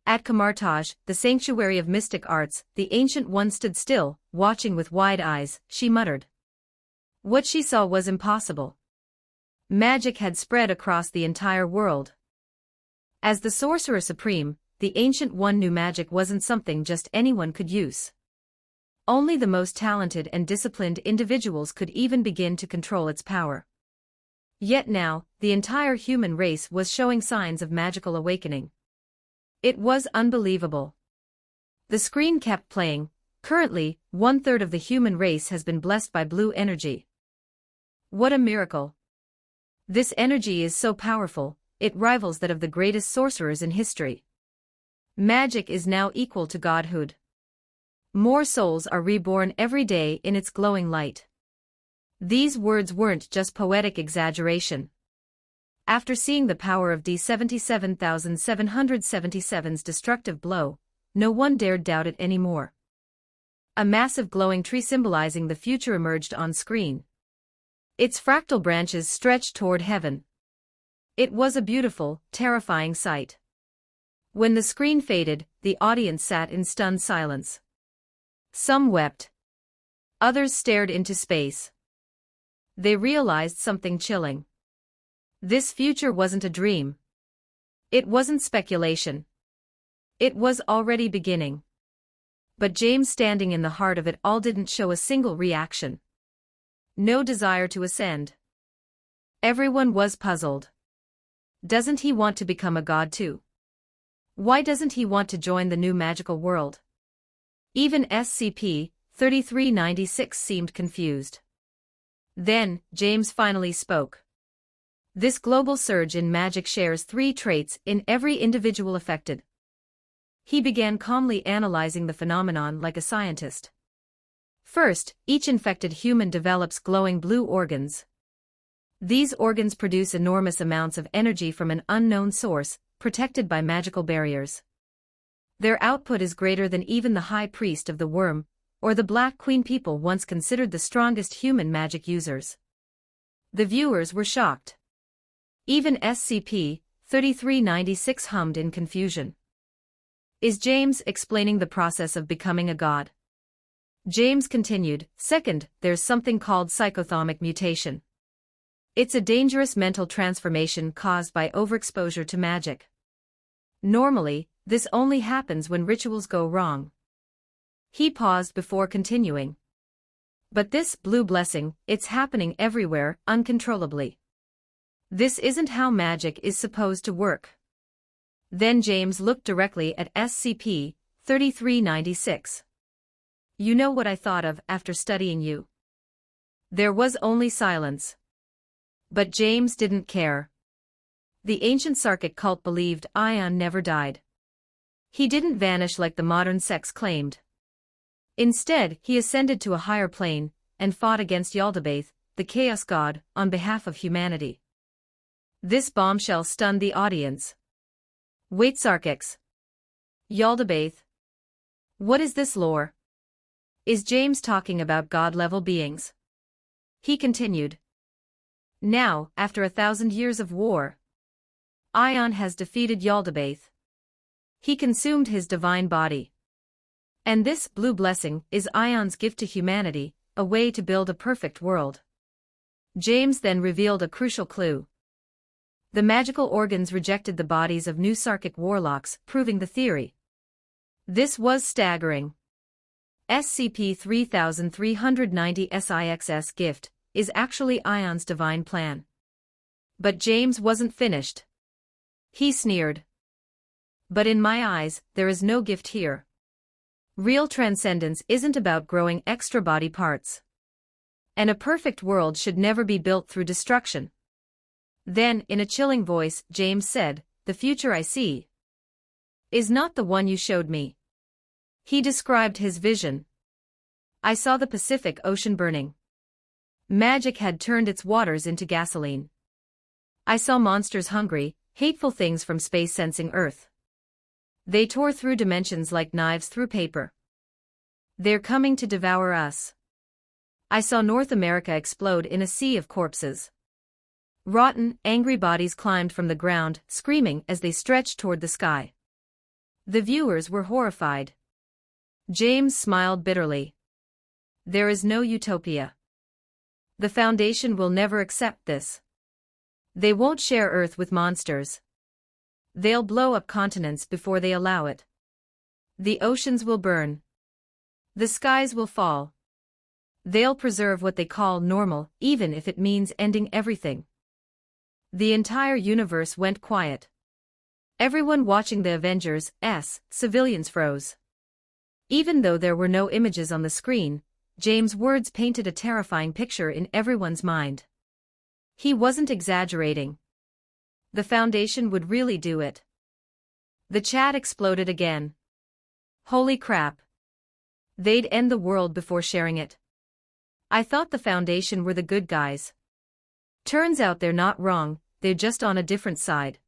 At Kamartaj, the sanctuary of mystic arts, the Ancient One stood still, watching with wide eyes. She muttered. What she saw was impossible. Magic had spread across the entire world. As the Sorcerer Supreme, the Ancient One knew magic wasn't something just anyone could use. Only the most talented and disciplined individuals could even begin to control its power. Yet now, the entire human race was showing signs of magical awakening. It was unbelievable. The screen kept playing. Currently, 1/3 of the human race has been blessed by blue energy. What a miracle! This energy is so powerful, it rivals that of the greatest sorcerers in history. Magic is now equal to godhood. More souls are reborn every day in its glowing light. These words weren't just poetic exaggeration. After seeing the power of D77,777's destructive blow, no one dared doubt it anymore. A massive glowing tree symbolizing the future emerged on screen. Its fractal branches stretched toward heaven. It was a beautiful, terrifying sight. When the screen faded, the audience sat in stunned silence. Some wept. Others stared into space. They realized something chilling. This future wasn't a dream. It wasn't speculation. It was already beginning. But James, standing in the heart of it all, didn't show a single reaction. No desire to ascend. Everyone was puzzled. Doesn't he want to become a god too? Why doesn't he want to join the new magical world? Even SCP-3396 seemed confused. Then, James finally spoke. This global surge in magic shares 3 traits in every individual affected. He began calmly analyzing the phenomenon like a scientist. First, each infected human develops glowing blue organs. These organs produce enormous amounts of energy from an unknown source, protected by magical barriers. Their output is greater than even the High Priest of the Worm, or the Black Queen, people once considered the strongest human magic users. The viewers were shocked. Even SCP-3396 hummed in confusion. Is James explaining the process of becoming a god? James continued, Second, there's something called psychothermic mutation. It's a dangerous mental transformation caused by overexposure to magic. Normally, this only happens when rituals go wrong. He paused before continuing. But this blue blessing, it's happening everywhere, uncontrollably. This isn't how magic is supposed to work. Then James looked directly at SCP-3396. You know what I thought of after studying you? There was only silence. But James didn't care. The ancient Sarkic cult believed Ion never died. He didn't vanish like the modern sects claimed. Instead, he ascended to a higher plane and fought against Yaldabaoth, the Chaos God, on behalf of humanity. This bombshell stunned the audience. Wait, Sarkics. Yaldabaoth. What is this lore? Is James talking about god-level beings? He continued. Now, after 1,000 years of war, Ion has defeated Yaldabaoth. He consumed his divine body. And this blue blessing is Ion's gift to humanity, a way to build a perfect world. James then revealed a crucial clue. The magical organs rejected the bodies of new Sarkic warlocks, proving the theory. This was staggering. SCP-3390-SIX's gift is actually Ion's divine plan. But James wasn't finished. He sneered. But in my eyes, there is no gift here. Real transcendence isn't about growing extra body parts. And a perfect world should never be built through destruction. Then, in a chilling voice, James said, The future I see is not the one you showed me. He described his vision. I saw the Pacific Ocean burning. Magic had turned its waters into gasoline. I saw monsters hungry, hateful things from space sensing Earth. They tore through dimensions like knives through paper. They're coming to devour us. I saw North America explode in a sea of corpses. Rotten, angry bodies climbed from the ground, screaming as they stretched toward the sky. The viewers were horrified. James smiled bitterly. There is no utopia. The Foundation will never accept this. They won't share Earth with monsters. They'll blow up continents before they allow it. The oceans will burn. The skies will fall. They'll preserve what they call normal, even if it means ending everything. The entire universe went quiet. Everyone watching the Avengers' civilians froze. Even though there were no images on the screen, James' words painted a terrifying picture in everyone's mind. He wasn't exaggerating. The Foundation would really do it. The chat exploded again. Holy crap. They'd end the world before sharing it. I thought the Foundation were the good guys. Turns out they're not wrong, they're just on a different side.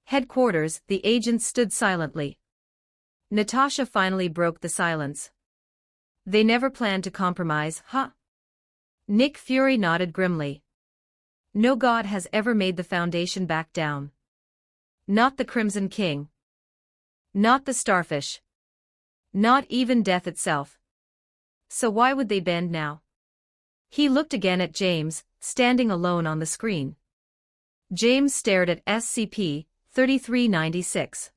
Headquarters, the agents stood silently. Natasha finally broke the silence. They never planned to compromise, huh? Nick Fury nodded grimly. No god has ever made the Foundation back down. Not the Crimson King. Not the Starfish. Not even death itself. So why would they bend now? He looked again at James, standing alone on the screen. James stared at SCP-3396.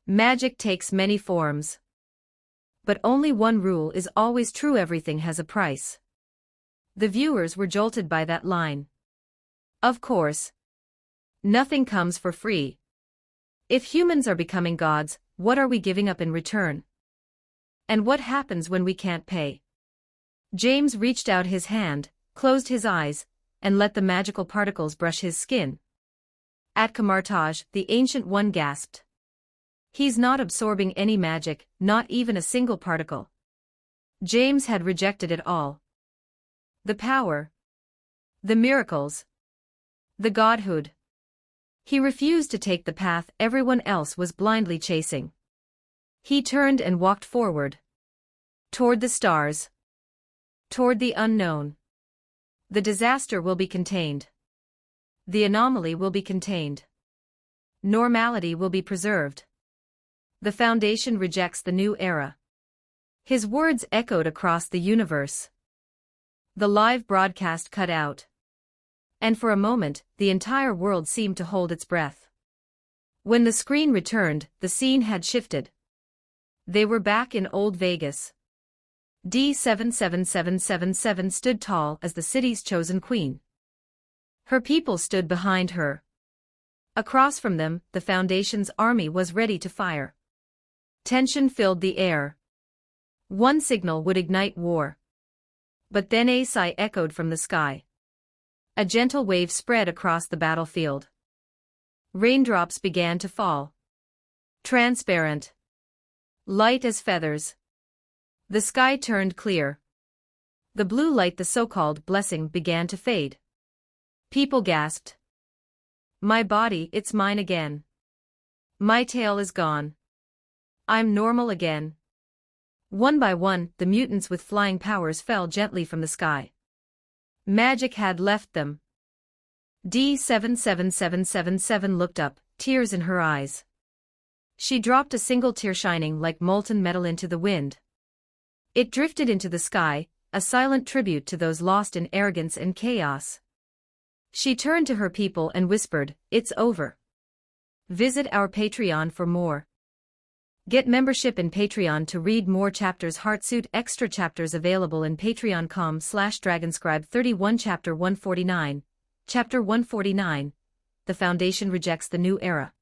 Magic takes many forms. But only one rule is always true: everything has a price. The viewers were jolted by that line. Of course. Nothing comes for free. If humans are becoming gods, what are we giving up in return? And what happens when we can't pay? James reached out his hand, closed his eyes, and let the magical particles brush his skin. At Kamartaj, the Ancient One gasped. He's not absorbing any magic, not even a single particle. James had rejected it all. The power. The miracles. The godhood. He refused to take the path everyone else was blindly chasing. He turned and walked forward. Toward the stars. Toward the unknown. The disaster will be contained. The anomaly will be contained. Normality will be preserved. The Foundation rejects the new era. His words echoed across the universe. The live broadcast cut out. And for a moment, the entire world seemed to hold its breath. When the screen returned, the scene had shifted. They were back in Old Vegas. D77777 stood tall as the city's chosen queen. Her people stood behind her. Across from them, the Foundation's army was ready to fire. Tension filled the air. One signal would ignite war. But then a sigh echoed from the sky. A gentle wave spread across the battlefield. Raindrops began to fall. Transparent. Light as feathers. The sky turned clear. The blue light, the so-called blessing, began to fade. People gasped. My body, it's mine again. My tail is gone. I'm normal again. One by one, the mutants with flying powers fell gently from the sky. Magic had left them. D77777 looked up, tears in her eyes. She dropped a single tear shining like molten metal into the wind. It drifted into the sky, a silent tribute to those lost in arrogance and chaos. She turned to her people and whispered, "It's over. Visit our Patreon for more. Get membership in Patreon to read more chapters. Heartsuit extra chapters available in patreon.com/dragonscribe31 Chapter 149. Chapter 149. The Foundation rejects the new era.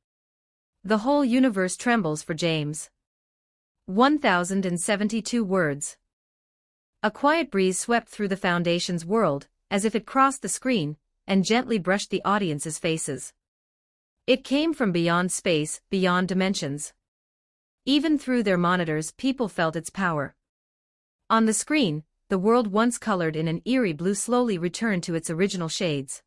The whole universe trembles for James. 1072 words. A quiet breeze swept through the Foundation's world, as if it crossed the screen, and gently brushed the audience's faces. It came from beyond space, beyond dimensions. Even through their monitors, people felt its power. On the screen, the world once colored in an eerie blue slowly returned to its original shades.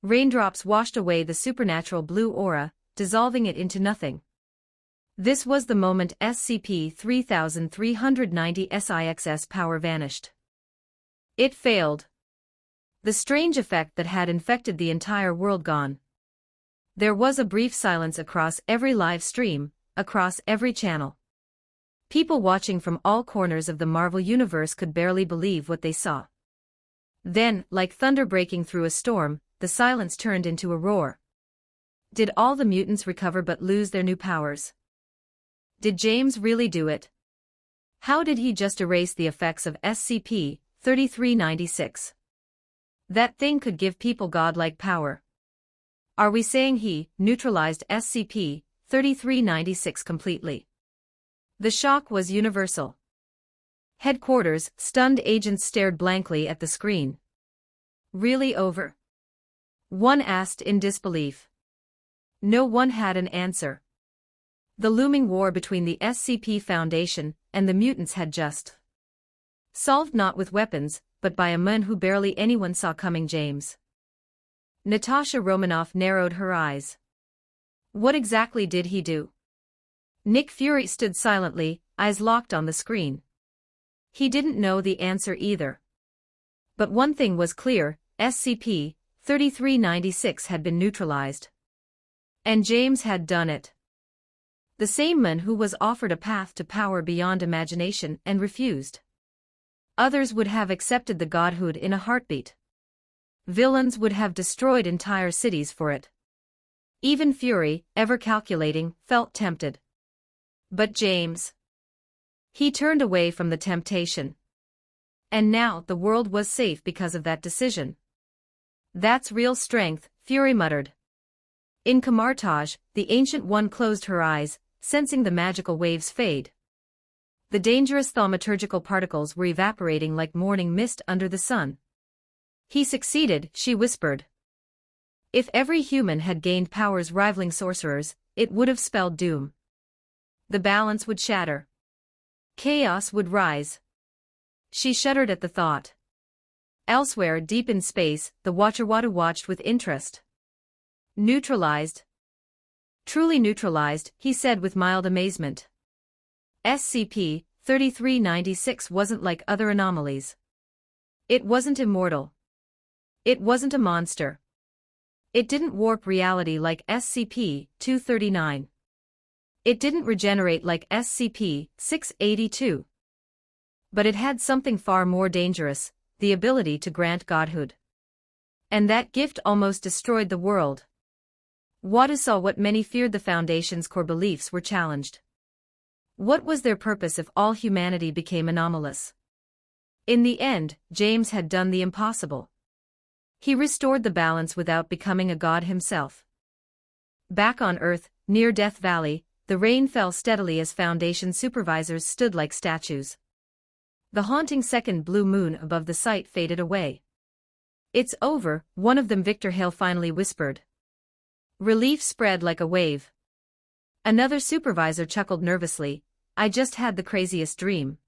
Raindrops washed away the supernatural blue aura, dissolving it into nothing. This was the moment SCP-3390's power vanished. It failed. The strange effect that had infected the entire world gone. There was a brief silence across every live stream, across every channel. People watching from all corners of the Marvel Universe could barely believe what they saw. Then, like thunder breaking through a storm, the silence turned into a roar. Did all the mutants recover but lose their new powers? Did James really do it? How did he just erase the effects of SCP-3396? That thing could give people godlike power. Are we saying he neutralized SCP-3396 completely? The shock was universal. Headquarters, stunned agents stared blankly at the screen. Really over? One asked in disbelief. No one had an answer. The looming war between the SCP Foundation and the mutants had just solved, not with weapons, but by a man who barely anyone saw coming. James. Natasha Romanoff narrowed her eyes. What exactly did he do? Nick Fury stood silently, eyes locked on the screen. He didn't know the answer either. But one thing was clear, SCP-3396 had been neutralized. And James had done it. The same man who was offered a path to power beyond imagination and refused. Others would have accepted the godhood in a heartbeat. Villains would have destroyed entire cities for it. Even Fury, ever calculating, felt tempted. But James. He turned away from the temptation. And now the world was safe because of that decision. That's real strength, Fury muttered. In Camartage, the Ancient One closed her eyes, sensing the magical waves fade. The dangerous thaumaturgical particles were evaporating like morning mist under the sun. He succeeded, she whispered. If every human had gained powers rivaling sorcerers, it would have spelled doom. The balance would shatter. Chaos would rise. She shuddered at the thought. Elsewhere, deep in space, the Watcherwatu watched with interest. Neutralized. Truly neutralized, he said with mild amazement. SCP-3396 wasn't like other anomalies. It wasn't immortal. It wasn't a monster. It didn't warp reality like SCP-239. It didn't regenerate like SCP-682. But it had something far more dangerous, the ability to grant godhood. And that gift almost destroyed the world. Watu saw what many feared: the Foundation's core beliefs were challenged. What was their purpose if all humanity became anomalous? In the end, James had done the impossible. He restored the balance without becoming a god himself. Back on Earth, near Death Valley, the rain fell steadily as Foundation supervisors stood like statues. The haunting second blue moon above the site faded away. It's over, one of them, Victor Hale, finally whispered. Relief spread like a wave. Another supervisor chuckled nervously. I just had the craziest dream.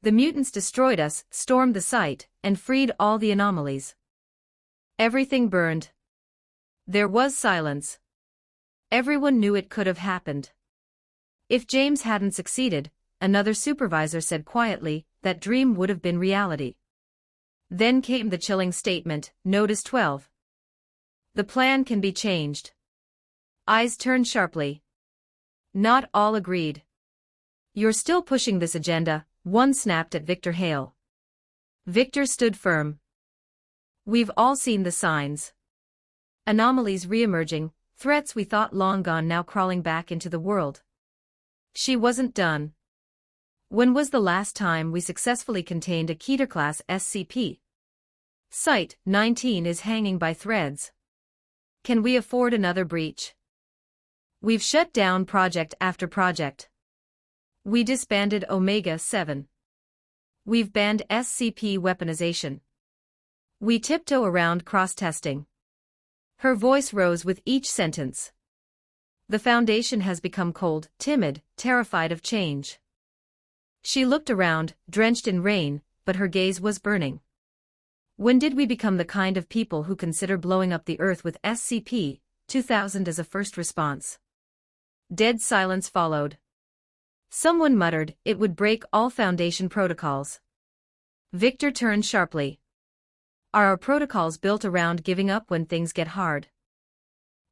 The mutants destroyed us, stormed the site, and freed all the anomalies. Everything burned. There was silence. Everyone knew it could have happened. If James hadn't succeeded, another supervisor said quietly, that dream would have been reality. Then came the chilling statement, Notice 12. The plan can be changed. Eyes turned sharply. Not all agreed. You're still pushing this agenda, one snapped at Victor Hale. Victor stood firm. We've all seen the signs. Anomalies re-emerging, threats we thought long gone now crawling back into the world. She wasn't done. When was the last time we successfully contained a Keter-class SCP? Site-19 is hanging by threads. Can we afford another breach? We've shut down project after project. We disbanded Omega-7. We've banned SCP weaponization. We tiptoe around cross-testing. Her voice rose with each sentence. The Foundation has become cold, timid, terrified of change. She looked around, drenched in rain, but her gaze was burning. When did we become the kind of people who consider blowing up the Earth with SCP-2000 as a first response? Dead silence followed. Someone muttered, it would break all Foundation protocols. Victor turned sharply. Are our protocols built around giving up when things get hard?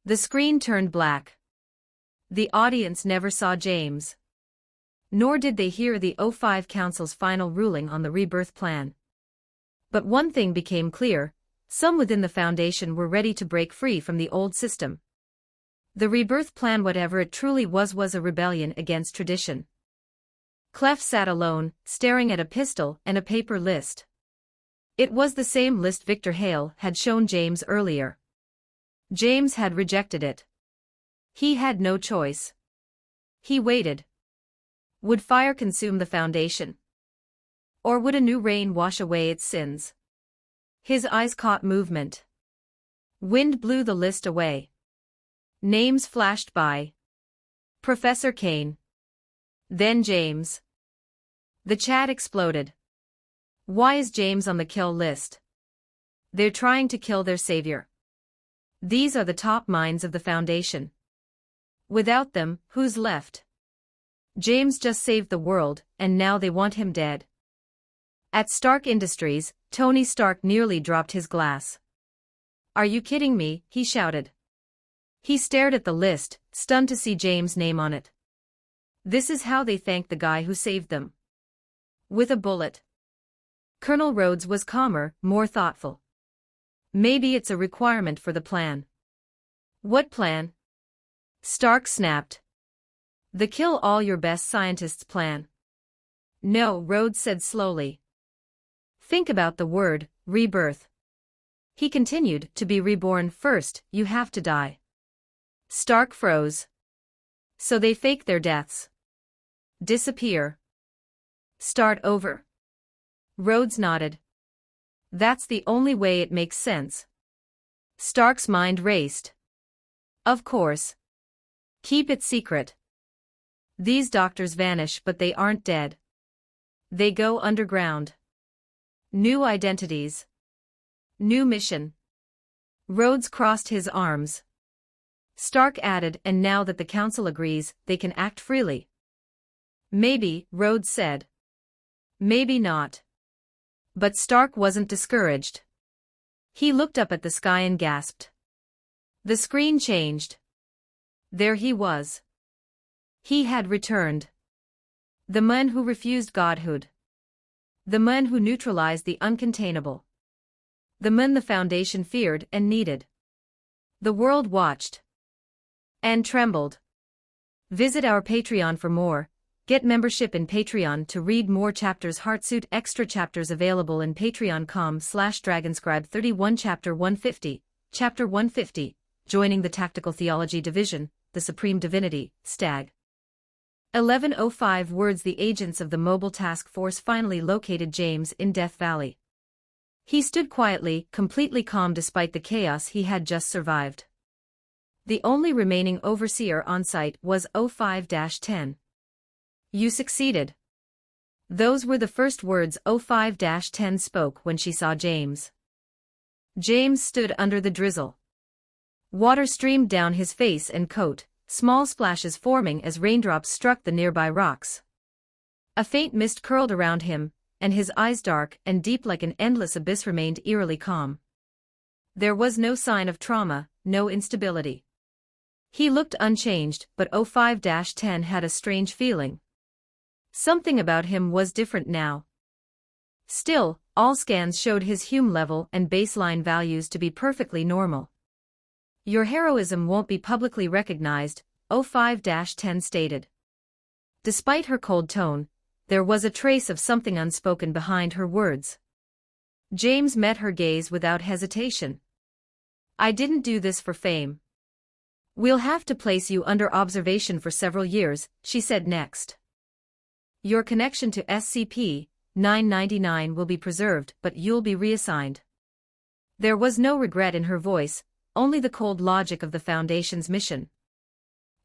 The screen turned black. The audience never saw James. Nor did they hear the O5 Council's final ruling on the rebirth plan. But one thing became clear, some within the Foundation were ready to break free from the old system. The rebirth plan, whatever it truly was a rebellion against tradition. Clef sat alone, staring at a pistol and a paper list. It was the same list Victor Hale had shown James earlier. James had rejected it. He had no choice. He waited. Would fire consume the foundation? Or would a new rain wash away its sins? His eyes caught movement. Wind blew the list away. Names flashed by. Professor Kane. Then James. The chat exploded. Why is James on the kill list? They're trying to kill their savior. These are the top minds of the Foundation. Without them, who's left? James just saved the world, and now they want him dead. At Stark Industries, Tony Stark nearly dropped his glass. Are you kidding me? He shouted. He stared at the list, stunned to see James' name on it. This is how they thanked the guy who saved them. With a bullet. Colonel Rhodes was calmer, more thoughtful. Maybe it's a requirement for the plan. What plan? Stark snapped. The kill all your best scientists plan. No, Rhodes said slowly. Think about the word, rebirth. He continued, to be reborn first, you have to die. Stark froze. So they fake their deaths. Disappear. Start over. Rhodes nodded. That's the only way it makes sense. Stark's mind raced. Of course. Keep it secret. These doctors vanish, but they aren't dead. They go underground. New identities. New mission. Rhodes crossed his arms. Stark added, and now that the council agrees, they can act freely. Maybe, Rhodes said. Maybe not. But Stark wasn't discouraged. He looked up at the sky and gasped. The screen changed. There he was. He had returned. The man who refused godhood. The man who neutralized the uncontainable. The man the Foundation feared and needed. The world watched. And trembled. Visit our Patreon for more. Get membership in Patreon to read more chapters. Heartsuit extra chapters available in patreon.com/dragonscribe 31 Chapter 150. Chapter 150. Joining the Tactical Theology Division, the Supreme Divinity, Stag. 11:05 words. The agents of the Mobile Task Force finally located James in Death Valley. He stood quietly, completely calm despite the chaos he had just survived. The only remaining overseer on site was 05-10. You succeeded. Those were the first words 05-10 spoke when she saw James. James stood under the drizzle. Water streamed down his face and coat, small splashes forming as raindrops struck the nearby rocks. A faint mist curled around him, and his eyes, dark and deep like an endless abyss, remained eerily calm. There was no sign of trauma, no instability. He looked unchanged, but 05-10 had a strange feeling. Something about him was different now. Still, all scans showed his Hume level and baseline values to be perfectly normal. Your heroism won't be publicly recognized, 05-10 stated. Despite her cold tone, there was a trace of something unspoken behind her words. James met her gaze without hesitation. I didn't do this for fame. We'll have to place you under observation for several years, she said next. Your connection to SCP-999 will be preserved, but you'll be reassigned. There was no regret in her voice, only the cold logic of the Foundation's mission.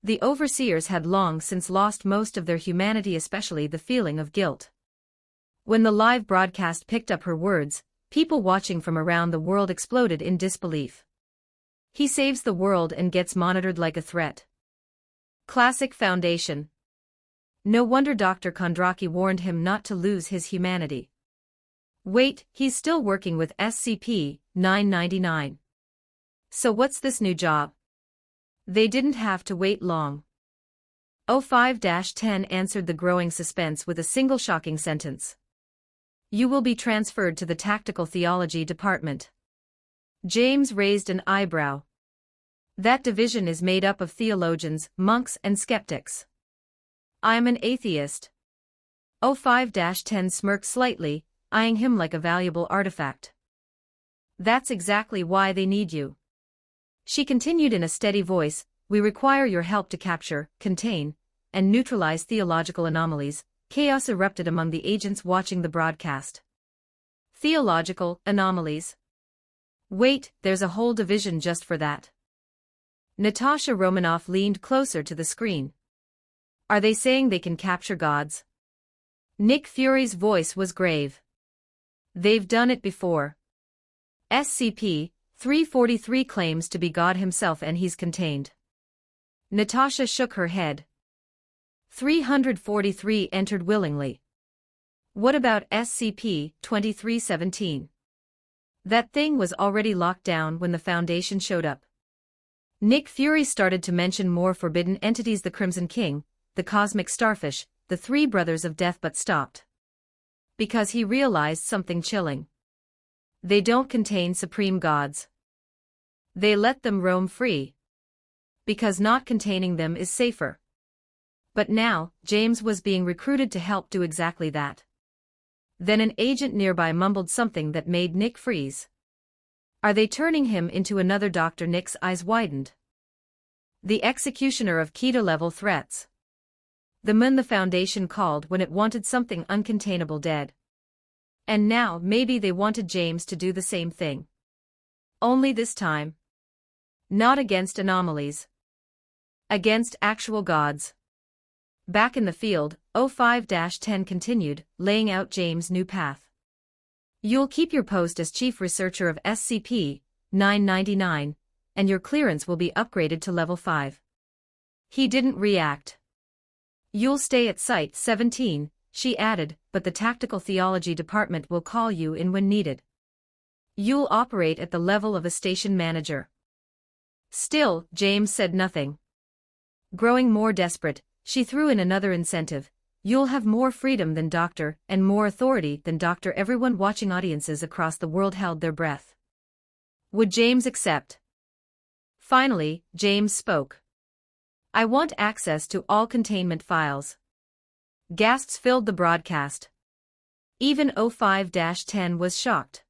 The overseers had long since lost most of their humanity, especially the feeling of guilt. When the live broadcast picked up her words, people watching from around the world exploded in disbelief. He saves the world and gets monitored like a threat. Classic Foundation. No wonder Dr. Kondraki warned him not to lose his humanity. Wait, he's still working with SCP-999. So what's this new job? They didn't have to wait long. 05-10 answered the growing suspense with a single shocking sentence. You will be transferred to the Tactical Theology Department. James raised an eyebrow. That division is made up of theologians, monks and skeptics. I'm an atheist. O5-10 smirked slightly, eyeing him like a valuable artifact. That's exactly why they need you. She continued in a steady voice, we require your help to capture, contain, and neutralize theological anomalies. Chaos erupted among the agents watching the broadcast. Theological anomalies. Wait, there's a whole division just for that. Natasha Romanoff leaned closer to the screen. Are they saying they can capture gods? Nick Fury's voice was grave. They've done it before. SCP-343 claims to be God himself and he's contained. Natasha shook her head. 343 entered willingly. What about SCP-2317? That thing was already locked down when the Foundation showed up. Nick Fury started to mention more forbidden entities, the Crimson King, the Cosmic Starfish, the Three Brothers of Death, but stopped. Because he realized something chilling. They don't contain supreme gods. They let them roam free. Because not containing them is safer. But now, James was being recruited to help do exactly that. Then an agent nearby mumbled something that made Nick freeze. Are they turning him into another doctor? Nick's eyes widened. The executioner of Keter-level threats. The man the Foundation called when it wanted something uncontainable dead. And now maybe they wanted James to do the same thing. Only this time. Not against anomalies. Against actual gods. Back in the field, O5-10 continued, laying out James' new path. You'll keep your post as chief researcher of SCP-999, and your clearance will be upgraded to level 5. He didn't react. You'll stay at Site-17, she added, but the Tactical Theology Department will call you in when needed. You'll operate at the level of a station manager. Still, James said nothing. Growing more desperate, she threw in another incentive. You'll have more freedom than Doctor and more authority than Doctor. Everyone watching, audiences across the world held their breath. Would James accept? Finally, James spoke. I want access to all containment files. Gasps filled the broadcast. Even O5-10 was shocked.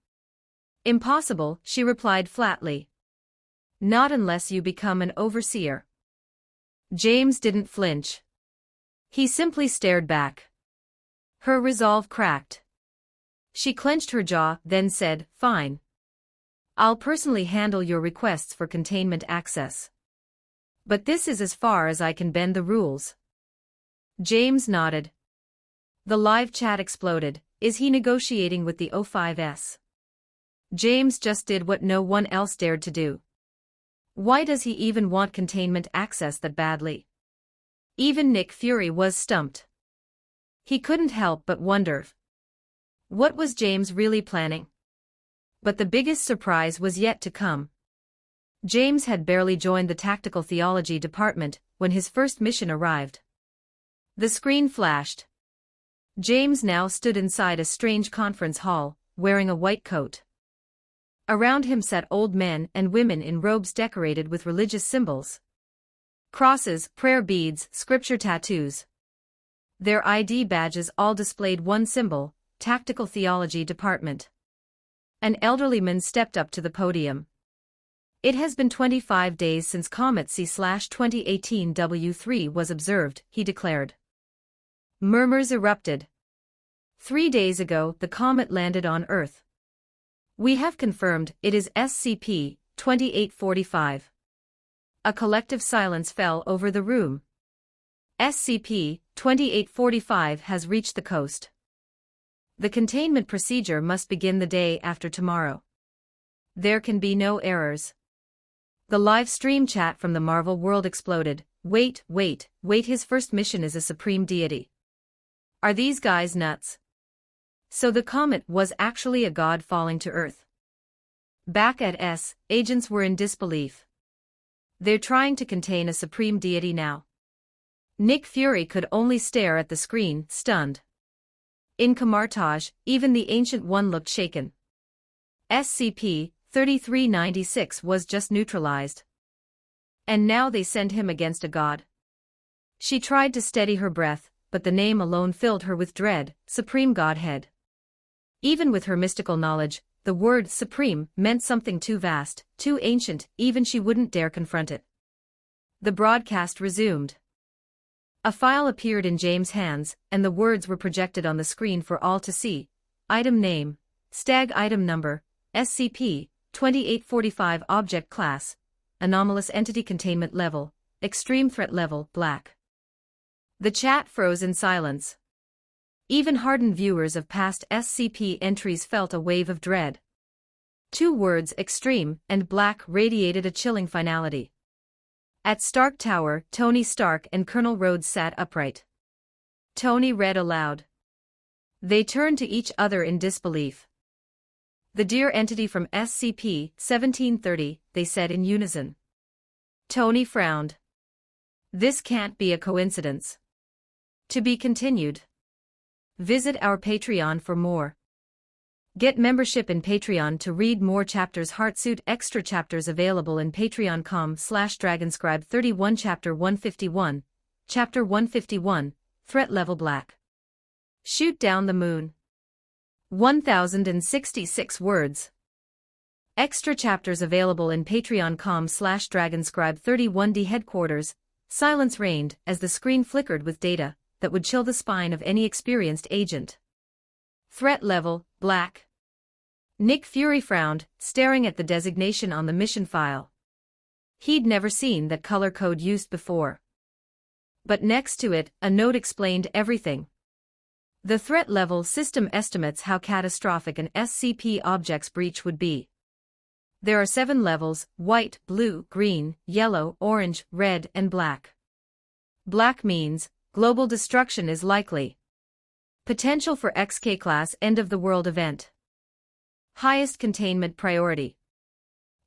Impossible, she replied flatly. Not unless you become an overseer. James didn't flinch. He simply stared back. Her resolve cracked. She clenched her jaw, then said, Fine. I'll personally handle your requests for containment access. But this is as far as I can bend the rules. James nodded. The live chat exploded. Is he negotiating with the O5s? James just did what no one else dared to do. Why does he even want containment access that badly? Even Nick Fury was stumped. He couldn't help but wonder. What was James really planning? But the biggest surprise was yet to come. James had barely joined the Tactical Theology Department when his first mission arrived. The screen flashed. James now stood inside a strange conference hall, wearing a white coat. Around him sat old men and women in robes decorated with religious symbols. Crosses, prayer beads, scripture tattoos. Their ID badges all displayed one symbol, Tactical Theology Department. An elderly man stepped up to the podium. It has been 25 days since Comet C/2018 W3 was observed, he declared. Murmurs erupted. 3 days ago, the comet landed on Earth. We have confirmed it is SCP-2845. A collective silence fell over the room. SCP-2845 has reached the coast. The containment procedure must begin the day after tomorrow. There can be no errors. The live stream chat from the Marvel world exploded. Wait, his first mission is a supreme deity. Are these guys nuts? So the comet was actually a god falling to Earth. Back at S, agents were in disbelief. They're trying to contain a supreme deity now. Nick Fury could only stare at the screen, stunned. In Camartage, even the Ancient One looked shaken. SCP-3396 was just neutralized. And now they send him against a god. She tried to steady her breath, but the name alone filled her with dread, Supreme Godhead. Even with her mystical knowledge, the word supreme meant something too vast, too ancient, even she wouldn't dare confront it. The broadcast resumed. A file appeared in James' hands, and the words were projected on the screen for all to see. Item name, Stag item number, SCP-2845 Object Class, Anomalous Entity Containment Level, Extreme Threat Level, Black. The chat froze in silence. Even hardened viewers of past SCP entries felt a wave of dread. Two words, extreme and black, radiated a chilling finality. At Stark Tower, Tony Stark and Colonel Rhodes sat upright. Tony read aloud. They turned to each other in disbelief. The dear entity from SCP-1730, they said in unison. Tony frowned. This can't be a coincidence. To be continued. Visit our Patreon for more. Get membership in Patreon to read more chapters. Heartsuit extra chapters available in patreon.com/dragonscribe31 Chapter 151. Chapter 151, Threat Level Black. Shoot down the moon. 1066 words. Extra chapters available in patreon.com/dragonscribe31 Headquarters. Silence reigned as the screen flickered with data that would chill the spine of any experienced agent. Threat level, black. Nick Fury frowned, staring at the designation on the mission file. He'd never seen that color code used before. But next to it, a note explained everything. The threat level system estimates how catastrophic an SCP object's breach would be. There are 7 levels: white, blue, green, yellow, orange, red, and black. Black means global destruction is likely. Potential for XK-class end-of-the-world event. Highest containment priority.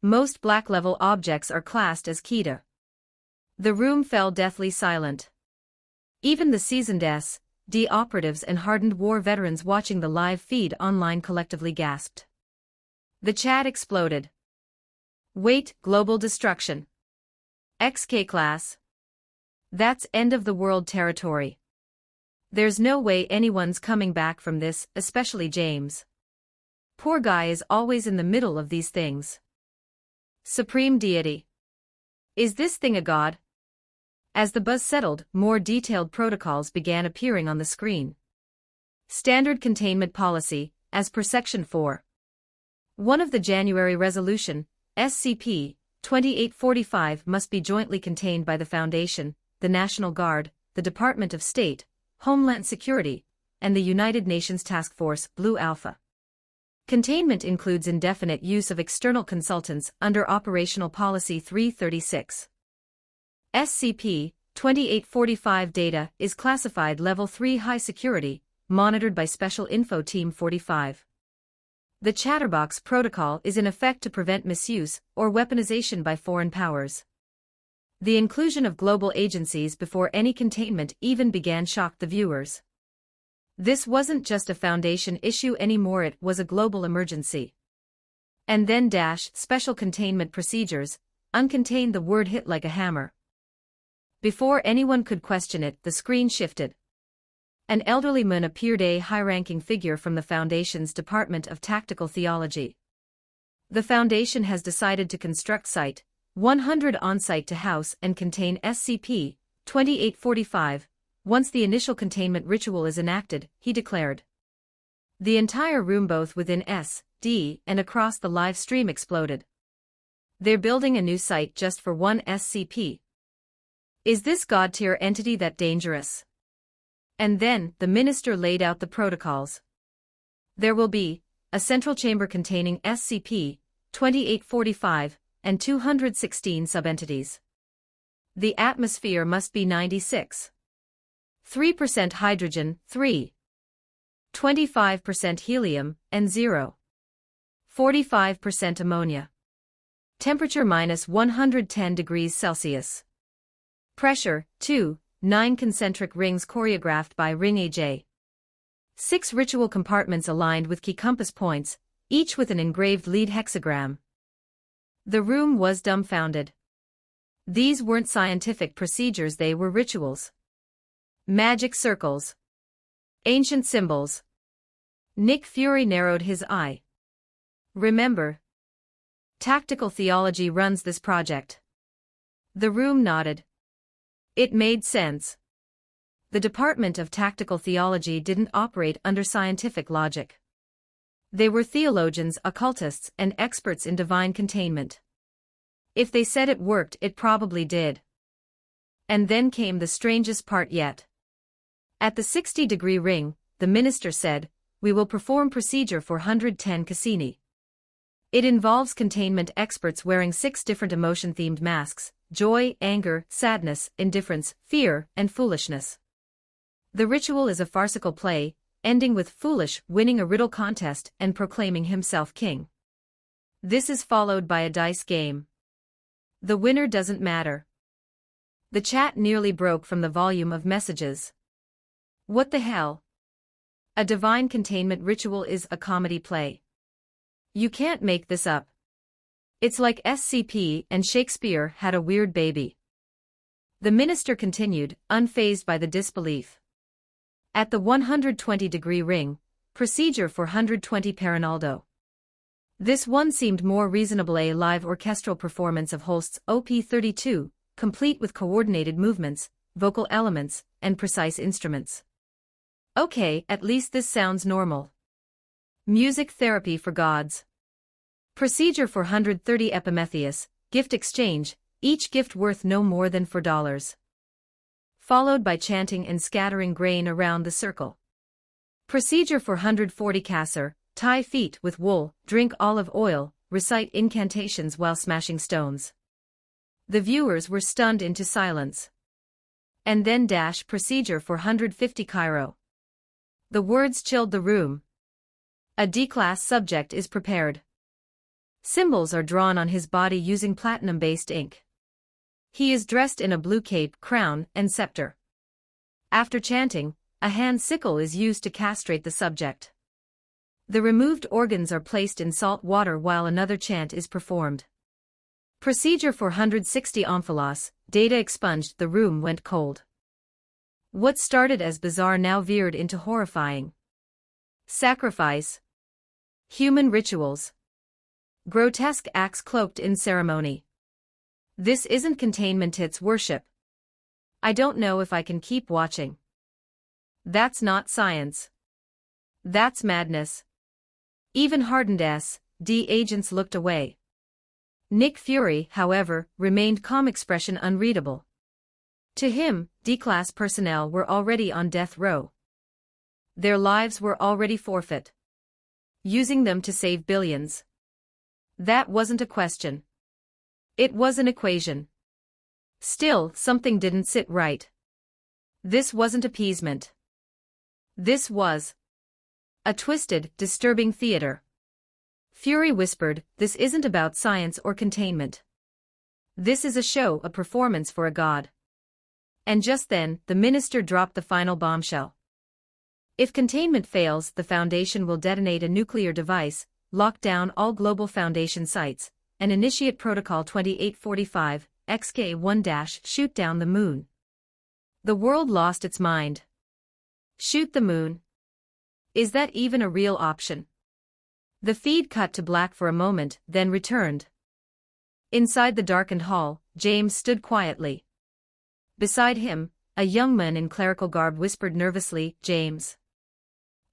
Most black-level objects are classed as Kita. The room fell deathly silent. Even the seasoned SD operatives and hardened war veterans watching the live feed online collectively gasped. The chat exploded. Wait, global destruction. XK-class. That's end-of-the-world territory. There's no way anyone's coming back from this, especially James. Poor guy is always in the middle of these things. Supreme Deity. Is this thing a god? As the buzz settled, more detailed protocols began appearing on the screen. Standard Containment Policy, as per Section 4. 1 of the January Resolution, SCP-2845 must be jointly contained by the Foundation, the National Guard, the Department of State, Homeland Security, and the United Nations Task Force, Blue Alpha. Containment includes indefinite use of external consultants under Operational Policy 336. SCP-2845 data is classified Level 3 High Security, monitored by Special Info Team 45. The Chatterbox Protocol is in effect to prevent misuse or weaponization by foreign powers. The inclusion of global agencies before any containment even began shocked the viewers. This wasn't just a Foundation issue anymore, it was a global emergency. And then special containment procedures, uncontained, the word hit like a hammer. Before anyone could question it, the screen shifted. An elderly man appeared, a high-ranking figure from the Foundation's Department of Tactical Theology. The Foundation has decided to construct Site 100 on-site to house and contain SCP-2845. Once the initial containment ritual is enacted, he declared. The entire room, both within SD and across the live stream, exploded. They're building a new site just for one SCP. Is this god-tier entity that dangerous? And then, the minister laid out the protocols. There will be a central chamber containing SCP-2845 and 216 subentities. The atmosphere must be 96.3% hydrogen, 3.25% helium, and 0.45% ammonia. Temperature -110 degrees Celsius. Pressure, 9 concentric rings choreographed by Ring AJ. 6 ritual compartments aligned with key compass points, each with an engraved lead hexagram. The room was dumbfounded. These weren't scientific procedures, they were rituals. Magic circles. Ancient symbols. Nick Fury narrowed his eye. Remember, tactical theology runs this project. The room nodded. It made sense. The Department of Tactical Theology didn't operate under scientific logic. They were theologians, occultists, and experts in divine containment. If they said it worked, it probably did. And then came the strangest part yet. At the 60-degree ring, the minister said, "We will perform procedure 410 Cassini. It involves containment experts wearing 6 different emotion-themed masks: joy, anger, sadness, indifference, fear, and foolishness. The ritual is a farcical play, ending with Foolish winning a riddle contest and proclaiming himself king. This is followed by a dice game. The winner doesn't matter." The chat nearly broke from the volume of messages. What the hell? A divine containment ritual is a comedy play. You can't make this up. It's like SCP and Shakespeare had a weird baby. The minister continued, unfazed by the disbelief. At the 120-degree ring, procedure 420 Perinaldo. This one seemed more reasonable, a live orchestral performance of Holst's OP-32, complete with coordinated movements, vocal elements, and precise instruments. Okay, at least this sounds normal. Music therapy for gods. Procedure 430 Epimetheus, gift exchange, each gift worth no more than $4. Followed by chanting and scattering grain around the circle. Procedure 440 Kasser, tie feet with wool, drink olive oil, recite incantations while smashing stones. The viewers were stunned into silence. And then procedure 450 Cairo. The words chilled the room. A D-class subject is prepared. Symbols are drawn on his body using platinum-based ink. He is dressed in a blue cape, crown, and scepter. After chanting, a hand sickle is used to castrate the subject. The removed organs are placed in salt water while another chant is performed. Procedure 460 Omphalos, data expunged, the room went cold. What started as bizarre now veered into horrifying. Sacrifice. Human rituals. Grotesque acts cloaked in ceremony. This isn't containment, it's worship. I don't know if I can keep watching. That's not science. That's madness. Even hardened SD agents looked away. Nick Fury, however, remained calm, expression unreadable. To him, D-class personnel were already on death row. Their lives were already forfeit. Using them to save billions. That wasn't a question. It was an equation. Still, something didn't sit right. This wasn't appeasement. This was a twisted, disturbing theater. Fury whispered, "This isn't about science or containment. This is a show, a performance for a god." And just then, the minister dropped the final bombshell. If containment fails, the Foundation will detonate a nuclear device, lock down all global Foundation sites, and initiate Protocol 2845, XK1- shoot down the moon. The world lost its mind. Shoot the moon? Is that even a real option? The feed cut to black for a moment, then returned. Inside the darkened hall, James stood quietly. Beside him, a young man in clerical garb whispered nervously, "James.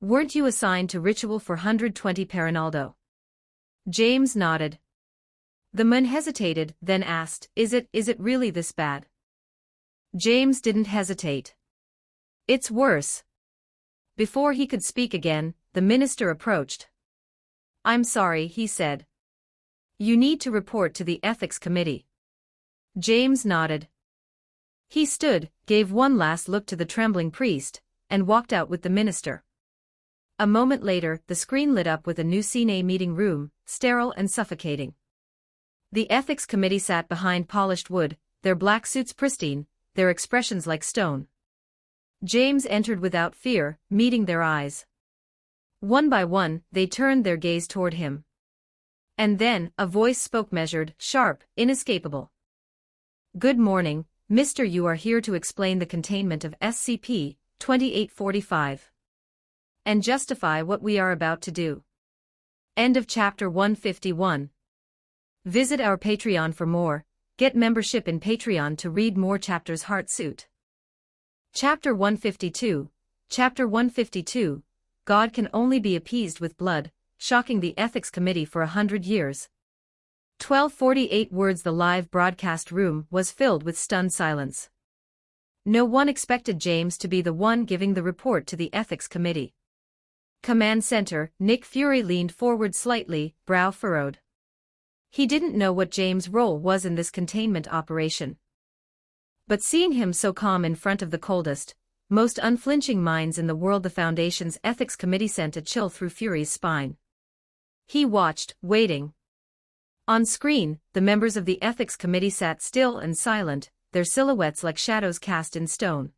Weren't you assigned to ritual 420 Perinaldo?" James nodded. The man hesitated, then asked, Is it really this bad?" James didn't hesitate. "It's worse." Before he could speak again, the minister approached. "I'm sorry," he said. "You need to report to the ethics committee." James nodded. He stood, gave one last look to the trembling priest, and walked out with the minister. A moment later, the screen lit up with a new scene: a meeting room, sterile and suffocating. The ethics committee sat behind polished wood, their black suits pristine, their expressions like stone. James entered without fear, meeting their eyes. One by one, they turned their gaze toward him. And then, a voice spoke, measured, sharp, inescapable. Good morning, Mr. You are here to explain the containment of SCP-2845 and justify what we are about to do. End of Chapter 151. Visit our Patreon for more. Get membership in Patreon to read more chapters. Heartsuit. Chapter 152. Chapter 152. God can only be appeased with blood, shocking the Ethics Committee for 100 years. 12:48 words. The live broadcast room was filled with stunned silence. No one expected James to be the one giving the report to the Ethics Committee. Command Center, Nick Fury leaned forward slightly, brow furrowed. He didn't know what James' role was in this containment operation. But seeing him so calm in front of the coldest, most unflinching minds in the world, the Foundation's Ethics Committee sent a chill through Fury's spine. He watched, waiting. On screen, the members of the Ethics Committee sat still and silent, their silhouettes like shadows cast in stone.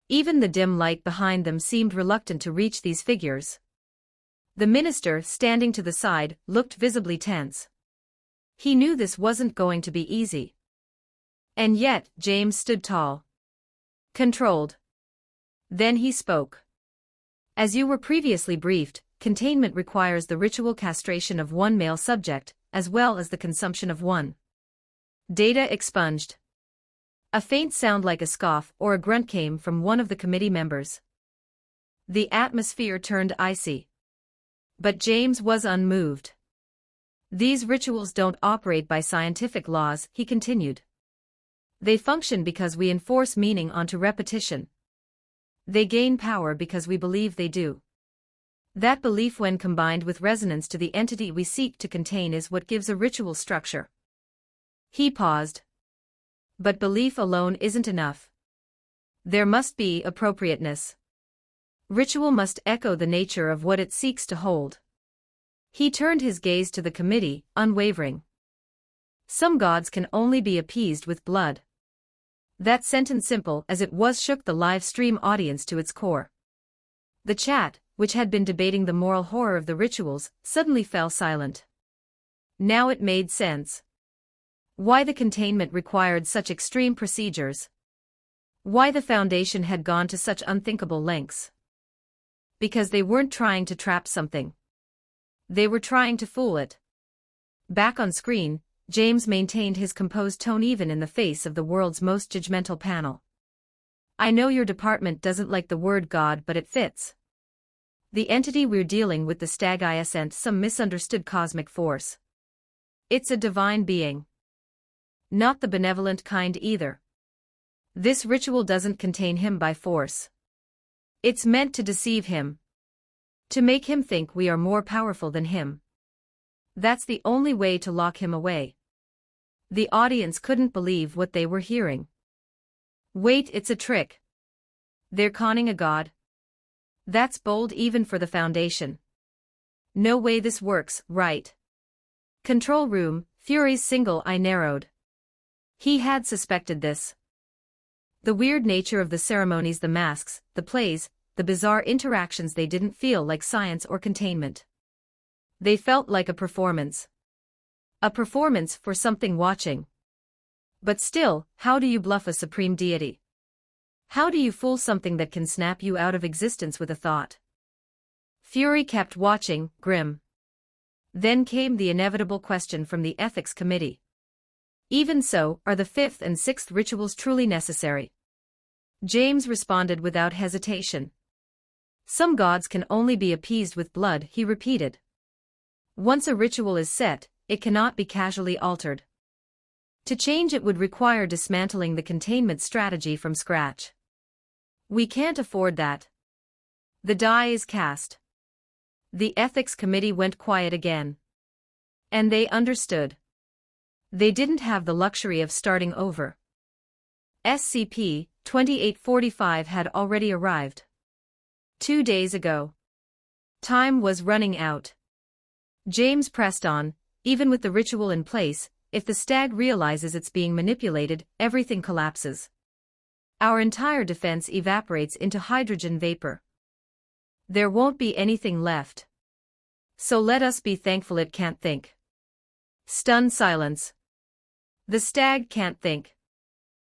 Even the dim light behind them seemed reluctant to reach these figures. The minister, standing to the side, looked visibly tense. He knew this wasn't going to be easy. And yet, James stood tall. Controlled. Then he spoke. As you were previously briefed, containment requires the ritual castration of one male subject, as well as the consumption of one. Data expunged. A faint sound like a scoff or a grunt came from one of the committee members. The atmosphere turned icy. But James was unmoved. These rituals don't operate by scientific laws, he continued. They function because we enforce meaning onto repetition. They gain power because we believe they do. That belief, when combined with resonance to the entity we seek to contain, is what gives a ritual structure. He paused. But belief alone isn't enough. There must be appropriateness. Ritual must echo the nature of what it seeks to hold. He turned his gaze to the committee, unwavering. Some gods can only be appeased with blood. That sentence, simple as it was, shook the live stream audience to its core. The chat, which had been debating the moral horror of the rituals, suddenly fell silent. Now it made sense. Why the containment required such extreme procedures. Why the Foundation had gone to such unthinkable lengths. Because they weren't trying to trap something. They were trying to fool it. Back on screen, James maintained his composed tone even in the face of the world's most judgmental panel. I know your department doesn't like the word God, but it fits. The entity we're dealing with, the stag, isn't some misunderstood cosmic force. It's a divine being. Not the benevolent kind either. This ritual doesn't contain him by force. It's meant to deceive him. To make him think we are more powerful than him. That's the only way to lock him away. The audience couldn't believe what they were hearing. Wait, it's a trick. They're conning a god. That's bold even for the Foundation. No way this works, right? Control room, Fury's single eye narrowed. He had suspected this. The weird nature of the ceremonies, the masks, the plays, the bizarre interactions, they didn't feel like science or containment. They felt like a performance. A performance for something watching. But still, how do you bluff a supreme deity? How do you fool something that can snap you out of existence with a thought? Fury kept watching, grim. Then came the inevitable question from the Ethics Committee. Even so, are the fifth and sixth rituals truly necessary? James responded without hesitation. Some gods can only be appeased with blood, he repeated. Once a ritual is set, it cannot be casually altered. To change it would require dismantling the containment strategy from scratch. We can't afford that. The die is cast. The Ethics Committee went quiet again. And they understood. They didn't have the luxury of starting over. SCP-2845 had already arrived. 2 days ago. Time was running out. James pressed on, even with the ritual in place. If the stag realizes it's being manipulated, everything collapses. Our entire defense evaporates into hydrogen vapor. There won't be anything left. So let us be thankful it can't think. Stunned silence. The stag can't think.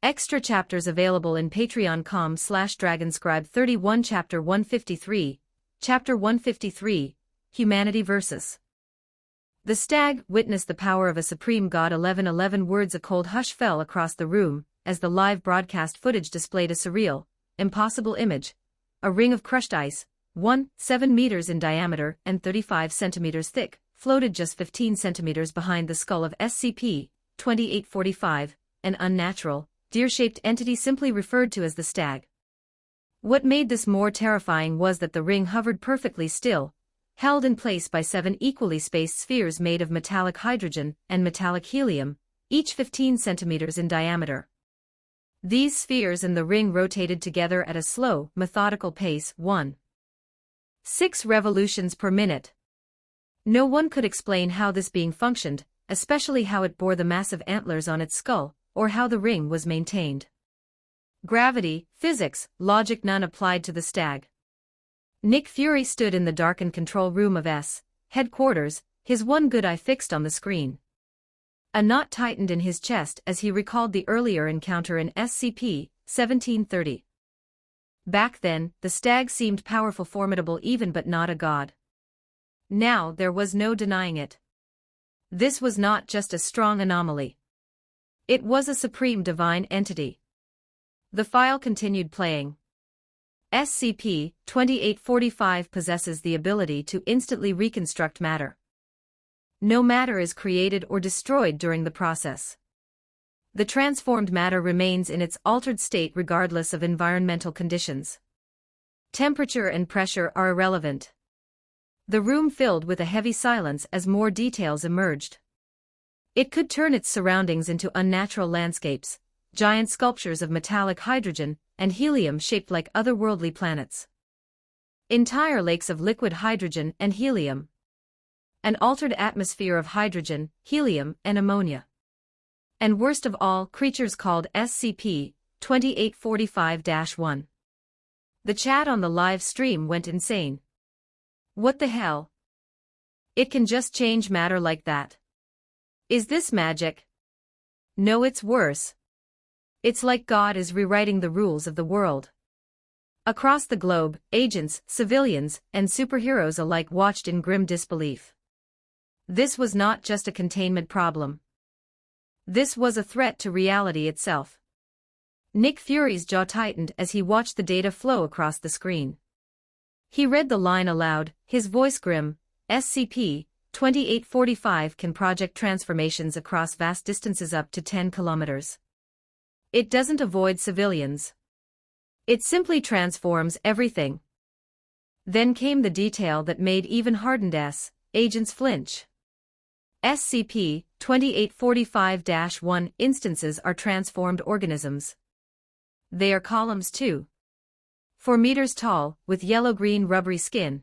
Extra chapters available in patreon.com/dragonscribe31 Chapter 153. Chapter 153, Humanity vs. The stag witnessed the power of a supreme god. 11:11 words. A cold hush fell across the room as the live broadcast footage displayed a surreal, impossible image. A ring of crushed ice, 7 meters in diameter and 35 centimeters thick, floated just 15 centimeters behind the skull of SCP-2845, an unnatural, deer-shaped entity simply referred to as the stag. What made this more terrifying was that the ring hovered perfectly still, held in place by 7 equally spaced spheres made of metallic hydrogen and metallic helium, each 15 centimeters in diameter. These spheres and the ring rotated together at a slow, methodical pace, 1.6 revolutions per minute. No one could explain how this being functioned, especially how it bore the massive antlers on its skull, or how the ring was maintained. Gravity, physics, logic, none applied to the stag. Nick Fury stood in the darkened control room of S headquarters, his one good eye fixed on the screen. A knot tightened in his chest as he recalled the earlier encounter in SCP-1730. Back then, the stag seemed powerful, formidable even, but not a god. Now there was no denying it. This was not just a strong anomaly. It was a supreme divine entity. The file continued playing. SCP-2845 possesses the ability to instantly reconstruct matter. No matter is created or destroyed during the process. The transformed matter remains in its altered state regardless of environmental conditions. Temperature and pressure are irrelevant. The room filled with a heavy silence as more details emerged. It could turn its surroundings into unnatural landscapes, giant sculptures of metallic hydrogen and helium shaped like otherworldly planets. Entire lakes of liquid hydrogen and helium. An altered atmosphere of hydrogen, helium, and ammonia. And worst of all, creatures called SCP-2845-1. The chat on the live stream went insane. What the hell? It can just change matter like that. Is this magic? No, it's worse. It's like God is rewriting the rules of the world. Across the globe, agents, civilians, and superheroes alike watched in grim disbelief. This was not just a containment problem. This was a threat to reality itself. Nick Fury's jaw tightened as he watched the data flow across the screen. He read the line aloud, his voice grim. SCP-2845 can project transformations across vast distances up to 10 kilometers. It doesn't avoid civilians. It simply transforms everything. Then came the detail that made even hardened agents flinch. SCP-2845-1 instances are transformed organisms. They are columns too. 4 meters tall, with yellow-green rubbery skin.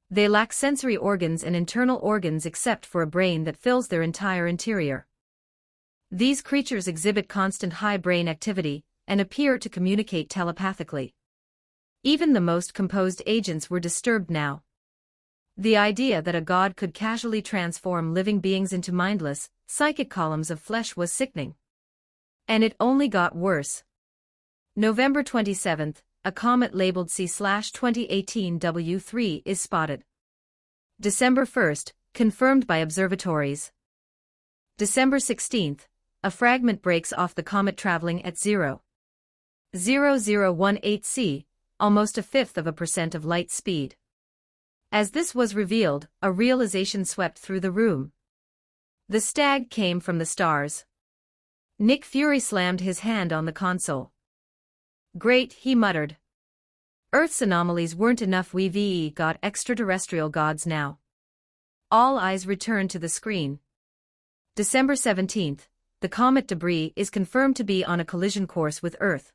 They lack sensory organs and internal organs except for a brain that fills their entire interior. These creatures exhibit constant high brain activity and appear to communicate telepathically. Even the most composed agents were disturbed now. The idea that a god could casually transform living beings into mindless, psychic columns of flesh was sickening. And it only got worse. November 27, a comet labeled C/2018 W3 is spotted. December 1, confirmed by observatories. December 16, a fragment breaks off the comet traveling at 0.0018 c, almost 0.1% of light speed. As this was revealed, a realization swept through the room. The stag came from the stars. Nick Fury slammed his hand on the console. Great, he muttered. Earth's anomalies weren't enough, we've got extraterrestrial gods now. All eyes returned to the screen. December 17, the comet debris is confirmed to be on a collision course with Earth.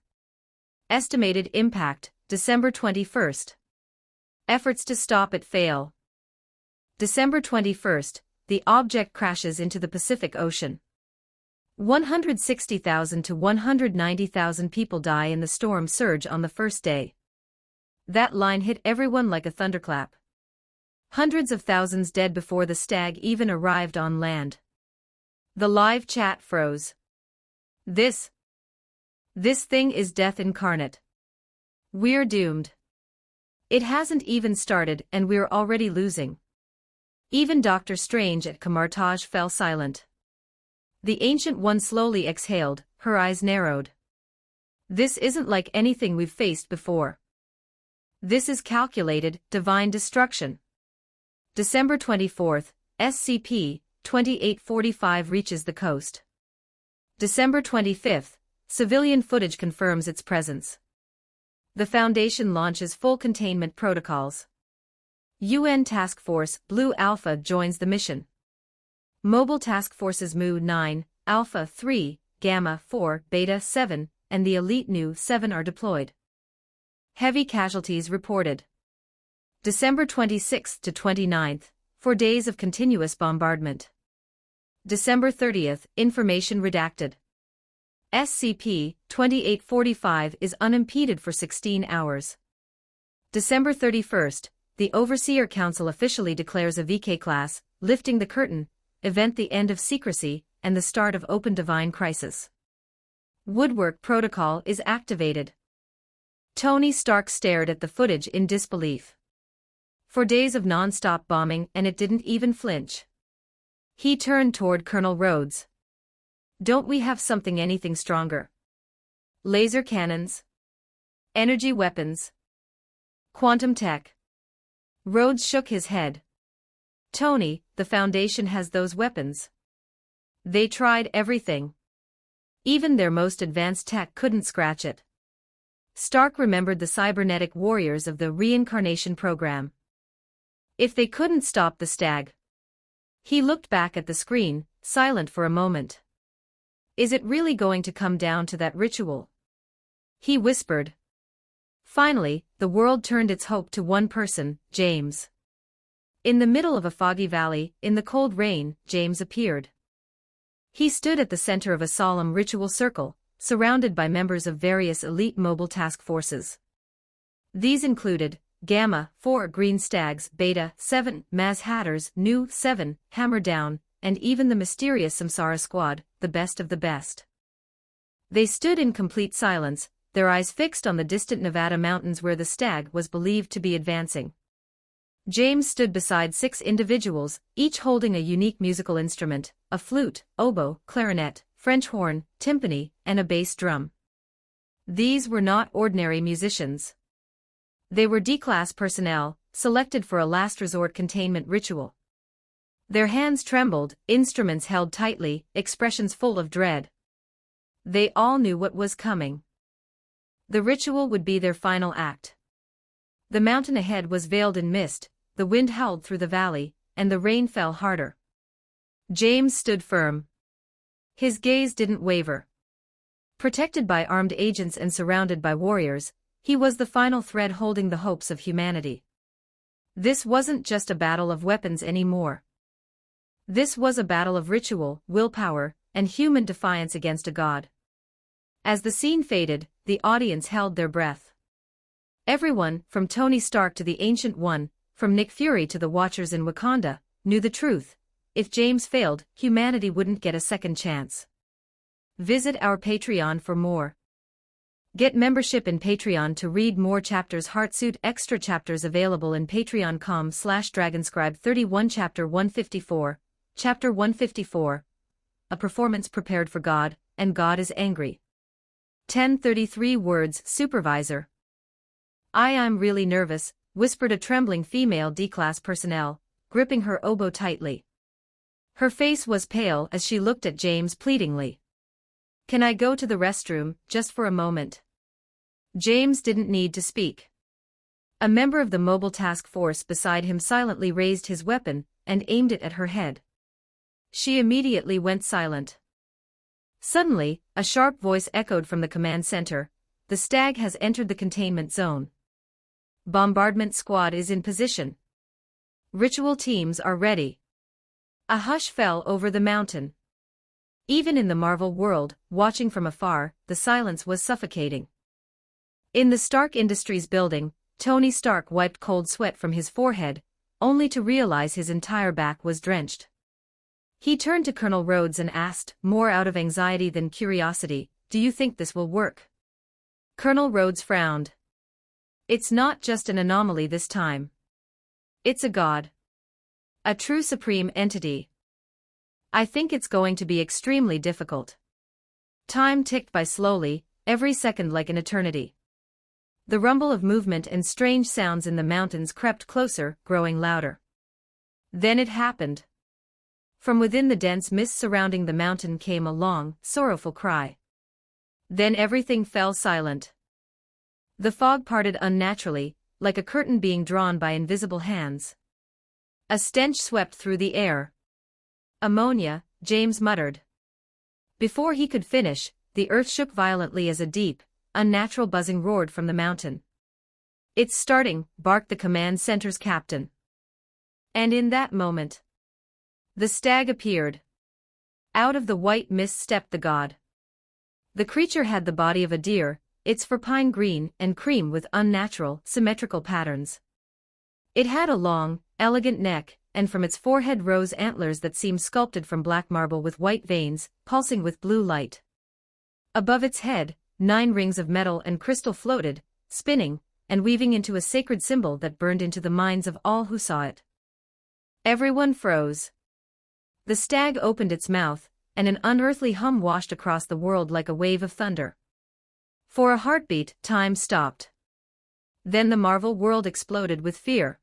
Estimated impact, December 21. Efforts to stop it fail. December 21, the object crashes into the Pacific Ocean. 160,000 to 190,000 people die in the storm surge on the first day. That line hit everyone like a thunderclap. Hundreds of thousands dead before the stag even arrived on land. The live chat froze. This This thing is death incarnate. We're doomed. It hasn't even started and we're already losing. Even Doctor Strange at Camartage fell silent. The Ancient One slowly exhaled, her eyes narrowed. This isn't like anything we've faced before. This is calculated, divine destruction. December 24th, SCP-2845 reaches the coast. December 25th, civilian footage confirms its presence. The Foundation launches full containment protocols. UN Task Force Blue Alpha joins the mission. Mobile Task Forces Mu 9, Alpha 3, Gamma 4, Beta 7, and the Elite Nu 7 are deployed. Heavy casualties reported. December 26th to 29th, 4 days of continuous bombardment. December 30th, information redacted. SCP-2845 is unimpeded for 16 hours. December 31st, the Overseer Council officially declares a VK class, lifting the curtain, event the end of secrecy, and the start of open divine crisis. Woodwork protocol is activated. Tony Stark stared at the footage in disbelief. 4 days of non-stop bombing and it didn't even flinch. He turned toward Colonel Rhodes. Don't we have anything stronger? Laser cannons? Energy weapons? Quantum tech? Rhodes shook his head. Tony, the Foundation has those weapons. They tried everything. Even their most advanced tech couldn't scratch it. Stark remembered the cybernetic warriors of the reincarnation program. If they couldn't stop the stag. He looked back at the screen, silent for a moment. Is it really going to come down to that ritual? He whispered. Finally, the world turned its hope to one person, James. In the middle of a foggy valley, in the cold rain, James appeared. He stood at the center of a solemn ritual circle, surrounded by members of various elite mobile task forces. These included Gamma 4 Green Stags, Beta 7 Maz Hatters, Nu 7 Hammer Down, and even the mysterious Samsara Squad, the best of the best. They stood in complete silence, their eyes fixed on the distant Nevada mountains where the stag was believed to be advancing. James stood beside 6 individuals, each holding a unique musical instrument, a flute, oboe, clarinet, French horn, timpani, and a bass drum. These were not ordinary musicians. They were D-class personnel, selected for a last resort containment ritual. Their hands trembled, instruments held tightly, expressions full of dread. They all knew what was coming. The ritual would be their final act. The mountain ahead was veiled in mist, the wind howled through the valley, and the rain fell harder. James stood firm. His gaze didn't waver. Protected by armed agents and surrounded by warriors, he was the final thread holding the hopes of humanity. This wasn't just a battle of weapons anymore. This was a battle of ritual, willpower, and human defiance against a god. As the scene faded, the audience held their breath. Everyone, from Tony Stark to the Ancient One, from Nick Fury to the Watchers in Wakanda, knew the truth. If James failed, humanity wouldn't get a second chance. Visit our Patreon for more. Get membership in Patreon to read more chapters. Heartsuit extra chapters available in patreon.com/dragonscribe31 Chapter 154. Chapter 154. A performance prepared for God, and God is angry. 1033 words. Supervisor. I'm really nervous, whispered a trembling female D-class personnel, gripping her oboe tightly. Her face was pale as she looked at James pleadingly. Can I go to the restroom, just for a moment? James didn't need to speak. A member of the mobile task force beside him silently raised his weapon and aimed it at her head. She immediately went silent. Suddenly, a sharp voice echoed from the command center. The stag has entered the containment zone. Bombardment squad is in position. Ritual teams are ready. A hush fell over the mountain. Even in the Marvel world, watching from afar, the silence was suffocating. In the Stark Industries building, Tony Stark wiped cold sweat from his forehead, only to realize his entire back was drenched. He turned to Colonel Rhodes and asked, more out of anxiety than curiosity, do you think this will work? Colonel Rhodes frowned. It's not just an anomaly this time. It's a god. A true supreme entity. I think it's going to be extremely difficult. Time ticked by slowly, every second like an eternity. The rumble of movement and strange sounds in the mountains crept closer, growing louder. Then it happened. From within the dense mist surrounding the mountain came a long, sorrowful cry. Then everything fell silent. The fog parted unnaturally, like a curtain being drawn by invisible hands. A stench swept through the air. Ammonia, James muttered. Before he could finish, the earth shook violently as a deep, unnatural buzzing roared from the mountain. It's starting, barked the command center's captain. And in that moment, the stag appeared. Out of the white mist stepped the god. The creature had the body of a deer, its fur pine green and cream with unnatural, symmetrical patterns. It had a long, elegant neck, and from its forehead rose antlers that seemed sculpted from black marble with white veins, pulsing with blue light. Above its head, 9 rings of metal and crystal floated, spinning, and weaving into a sacred symbol that burned into the minds of all who saw it. Everyone froze. The stag opened its mouth, and an unearthly hum washed across the world like a wave of thunder. For a heartbeat, time stopped. Then the marvel world exploded with fear.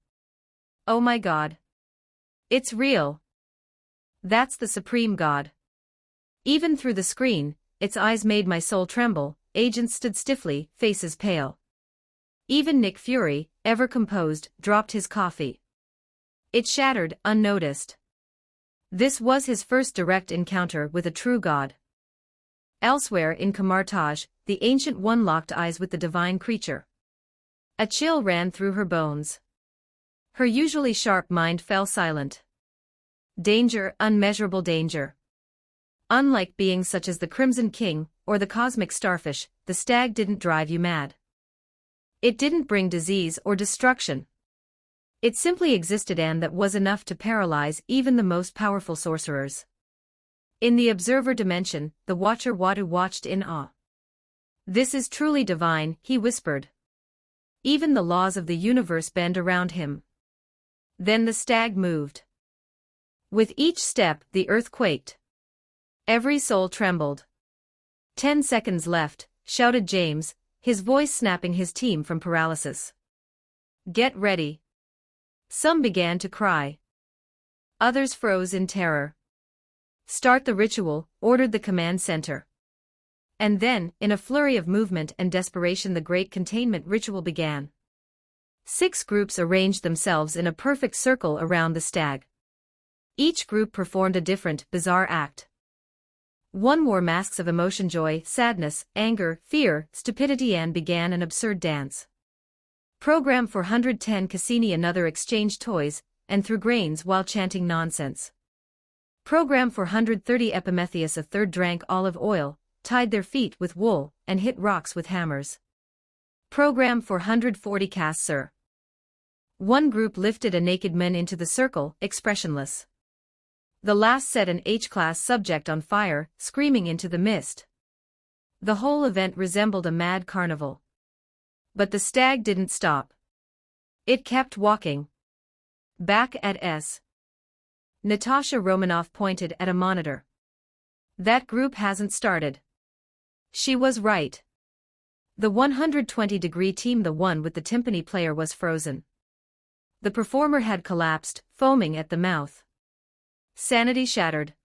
Oh my God! It's real! That's the supreme god. Even through the screen, its eyes made my soul tremble. Agents stood stiffly, faces pale. Even Nick Fury, ever composed, dropped his coffee. It shattered, unnoticed. This was his first direct encounter with a true god. Elsewhere in Kamartaj, the Ancient One locked eyes with the divine creature. A chill ran through her bones. Her usually sharp mind fell silent. Danger, unmeasurable danger. Unlike beings such as the Crimson King, or the cosmic starfish, the stag didn't drive you mad. It didn't bring disease or destruction. It simply existed, and that was enough to paralyze even the most powerful sorcerers. In the observer dimension, the watcher Wadu watched in awe. This is truly divine, he whispered. Even the laws of the universe bend around him. Then the stag moved. With each step, the earth quaked. Every soul trembled. 10 seconds left, shouted James, his voice snapping his team from paralysis. Get ready. Some began to cry. Others froze in terror. Start the ritual, ordered the command center. And then, in a flurry of movement and desperation, the great containment ritual began. 6 groups arranged themselves in a perfect circle around the stag. Each group performed a different, bizarre act. One wore masks of emotion: joy, sadness, anger, fear, stupidity, and began an absurd dance. Program 410 Cassini. Another exchanged toys, and threw grains while chanting nonsense. Program 430 Epimetheus. A third drank olive oil, tied their feet with wool, and hit rocks with hammers. Program 440 Cassir. One group lifted a naked man into the circle, expressionless. The last set an H-class subject on fire, screaming into the mist. The whole event resembled a mad carnival. But the stag didn't stop. It kept walking. Back at S. Natasha Romanoff pointed at a monitor. That group hasn't started. She was right. The 120-degree team, the one with the timpani player, was frozen. The performer had collapsed, foaming at the mouth. Sanity shattered.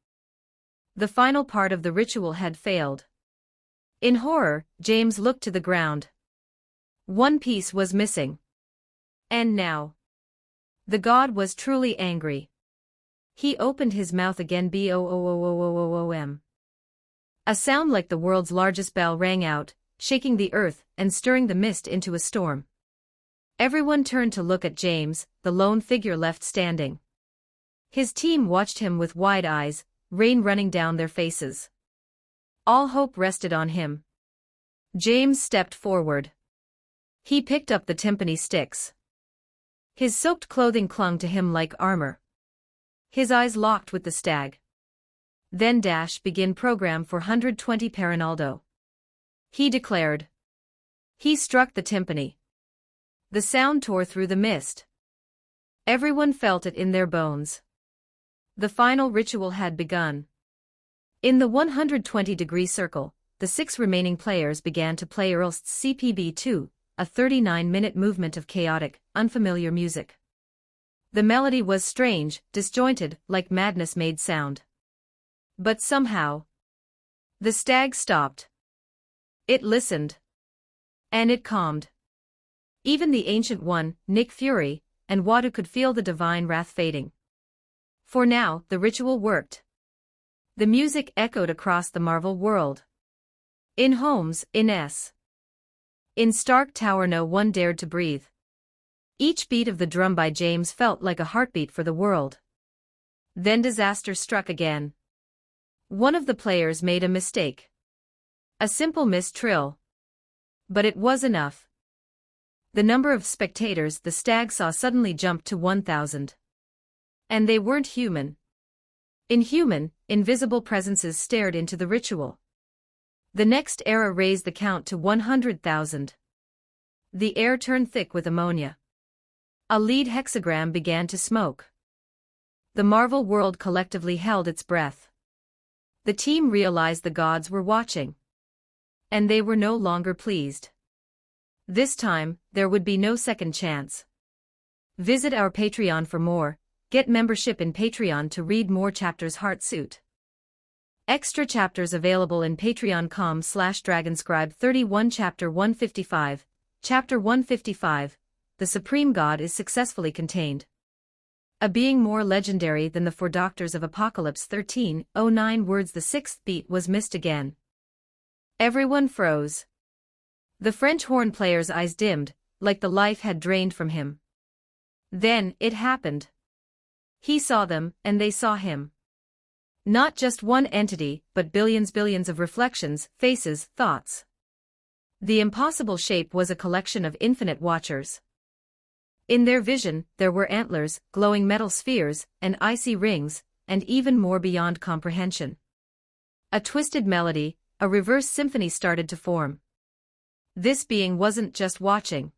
The final part of the ritual had failed. In horror, James looked to the ground. One piece was missing. And now, the god was truly angry. He opened his mouth again. Boom. A sound like the world's largest bell rang out, shaking the earth and stirring the mist into a storm. Everyone turned to look at James, the lone figure left standing. His team watched him with wide eyes, rain running down their faces. All hope rested on him. James stepped forward. He picked up the timpani sticks. His soaked clothing clung to him like armor. His eyes locked with the stag. Then begin program 420 Perinaldo. he declared. He struck the timpani. The sound tore through the mist. Everyone felt it in their bones. The final ritual had begun. In the 120-degree circle, the 6 remaining players began to play Ernst's CPB2, a 39-minute movement of chaotic, unfamiliar music. The melody was strange, disjointed, like madness made sound. But somehow, the stag stopped. It listened. And it calmed. Even the Ancient One, Nick Fury, and Wadu could feel the divine wrath fading. For now, the ritual worked. The music echoed across the Marvel world. In homes, in Stark Tower no one dared to breathe. Each beat of the drum by James felt like a heartbeat for the world. Then disaster struck again. One of the players made a mistake. A simple missed trill. But it was enough. The number of spectators the stag saw suddenly jumped to 1,000. And they weren't human. Inhuman, invisible presences stared into the ritual. The next era raised the count to 100,000. The air turned thick with ammonia. A lead hexagram began to smoke. The Marvel world collectively held its breath. The team realized the gods were watching. And they were no longer pleased. This time, there would be no second chance. Visit our Patreon for more. Get membership in Patreon to read more chapters. Heartsuit. Extra chapters available in patreon.com/dragonscribe 31 Chapter 155. Chapter 155. The Supreme God is successfully contained. A being more legendary than the 4 Doctors of Apocalypse 13:09 words. The 6th beat was missed again. Everyone froze. The French horn player's eyes dimmed, like the life had drained from him. Then, it happened. He saw them, and they saw him. Not just one entity, but billions of reflections, faces, thoughts. The impossible shape was a collection of infinite watchers. In their vision, there were antlers, glowing metal spheres, and icy rings, and even more beyond comprehension. A twisted melody, a reverse symphony started to form. This being wasn't just watching.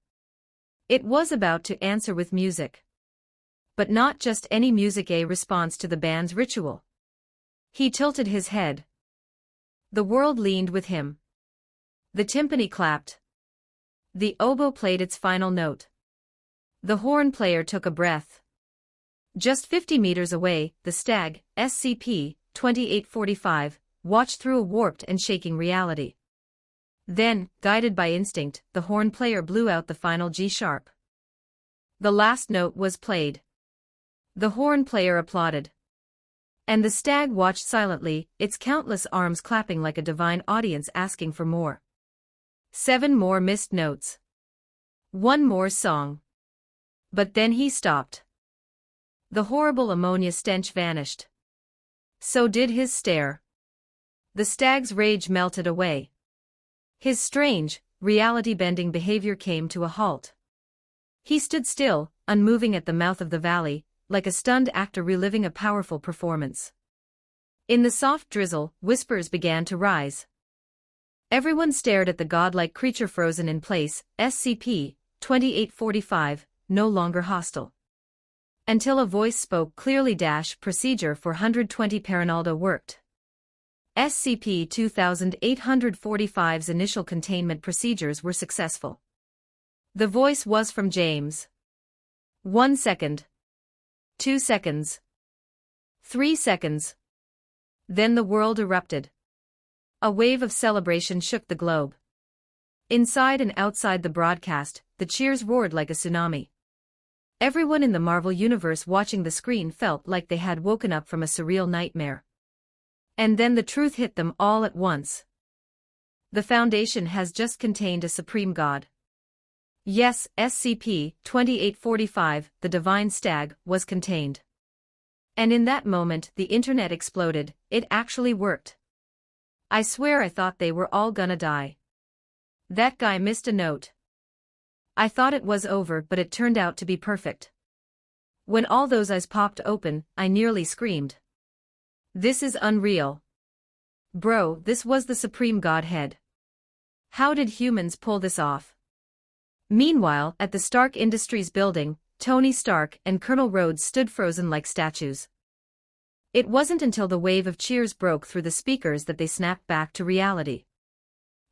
It was about to answer with music. But not just any music, a response to the band's ritual. He tilted his head. The world leaned with him. The timpani clapped. The oboe played its final note. The horn player took a breath. Just 50 meters away, the stag, SCP-2845, watched through a warped and shaking reality. Then, guided by instinct, the horn player blew out the final G-sharp. The last note was played. The horn player applauded. And the stag watched silently, its countless arms clapping like a divine audience asking for more. 7 more missed notes. 1 more song. But then he stopped. The horrible ammonia stench vanished. So did his stare. The stag's rage melted away. His strange, reality-bending behavior came to a halt. He stood still, unmoving at the mouth of the valley, like a stunned actor reliving a powerful performance. In the soft drizzle, whispers began to rise. Everyone stared at the godlike creature frozen in place, SCP-2845, no longer hostile. Until a voice spoke clearly. Procedure 420 Parinaldo worked. SCP-2845's initial containment procedures were successful. The voice was from James. 1 second. 2 seconds. 3 seconds. Then the world erupted. A wave of celebration shook the globe. Inside and outside the broadcast, the cheers roared like a tsunami. Everyone in the Marvel universe watching the screen felt like they had woken up from a surreal nightmare. And then the truth hit them all at once. The Foundation has just contained a supreme god. Yes, SCP-2845, the Divine Stag, was contained. And in that moment the internet exploded. It actually worked. I swear I thought they were all gonna die. That guy missed a note. I thought it was over, but it turned out to be perfect. When all those eyes popped open, I nearly screamed. This is unreal. Bro, this was the Supreme Godhead. How did humans pull this off? Meanwhile, at the Stark Industries building, Tony Stark and Colonel Rhodes stood frozen like statues. It wasn't until the wave of cheers broke through the speakers that they snapped back to reality.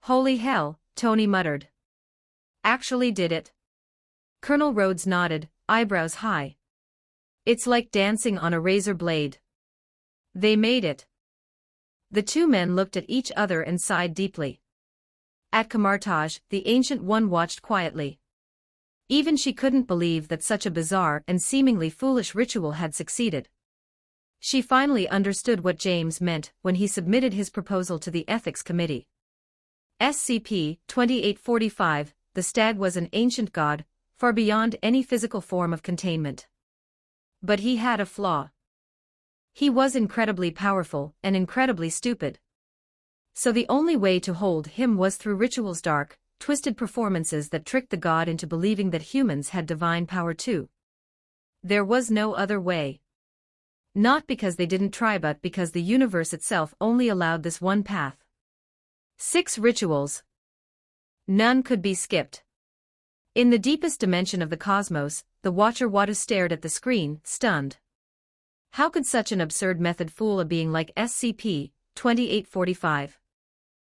"Holy hell," Tony muttered. "Actually did it." Colonel Rhodes nodded, eyebrows high. "It's like dancing on a razor blade." "They made it." The two men looked at each other and sighed deeply. At Camartage, the Ancient One watched quietly. Even she couldn't believe that such a bizarre and seemingly foolish ritual had succeeded. She finally understood what James meant when he submitted his proposal to the Ethics Committee. SCP-2845, the stag was an ancient god, far beyond any physical form of containment. But he had a flaw. He was incredibly powerful and incredibly stupid. So the only way to hold him was through rituals, dark, twisted performances that tricked the god into believing that humans had divine power too. There was no other way. Not because they didn't try, but because the universe itself only allowed this one path. 6 rituals. None could be skipped. In the deepest dimension of the cosmos, the Watcher Watu stared at the screen, stunned. How could such an absurd method fool a being like SCP-2845?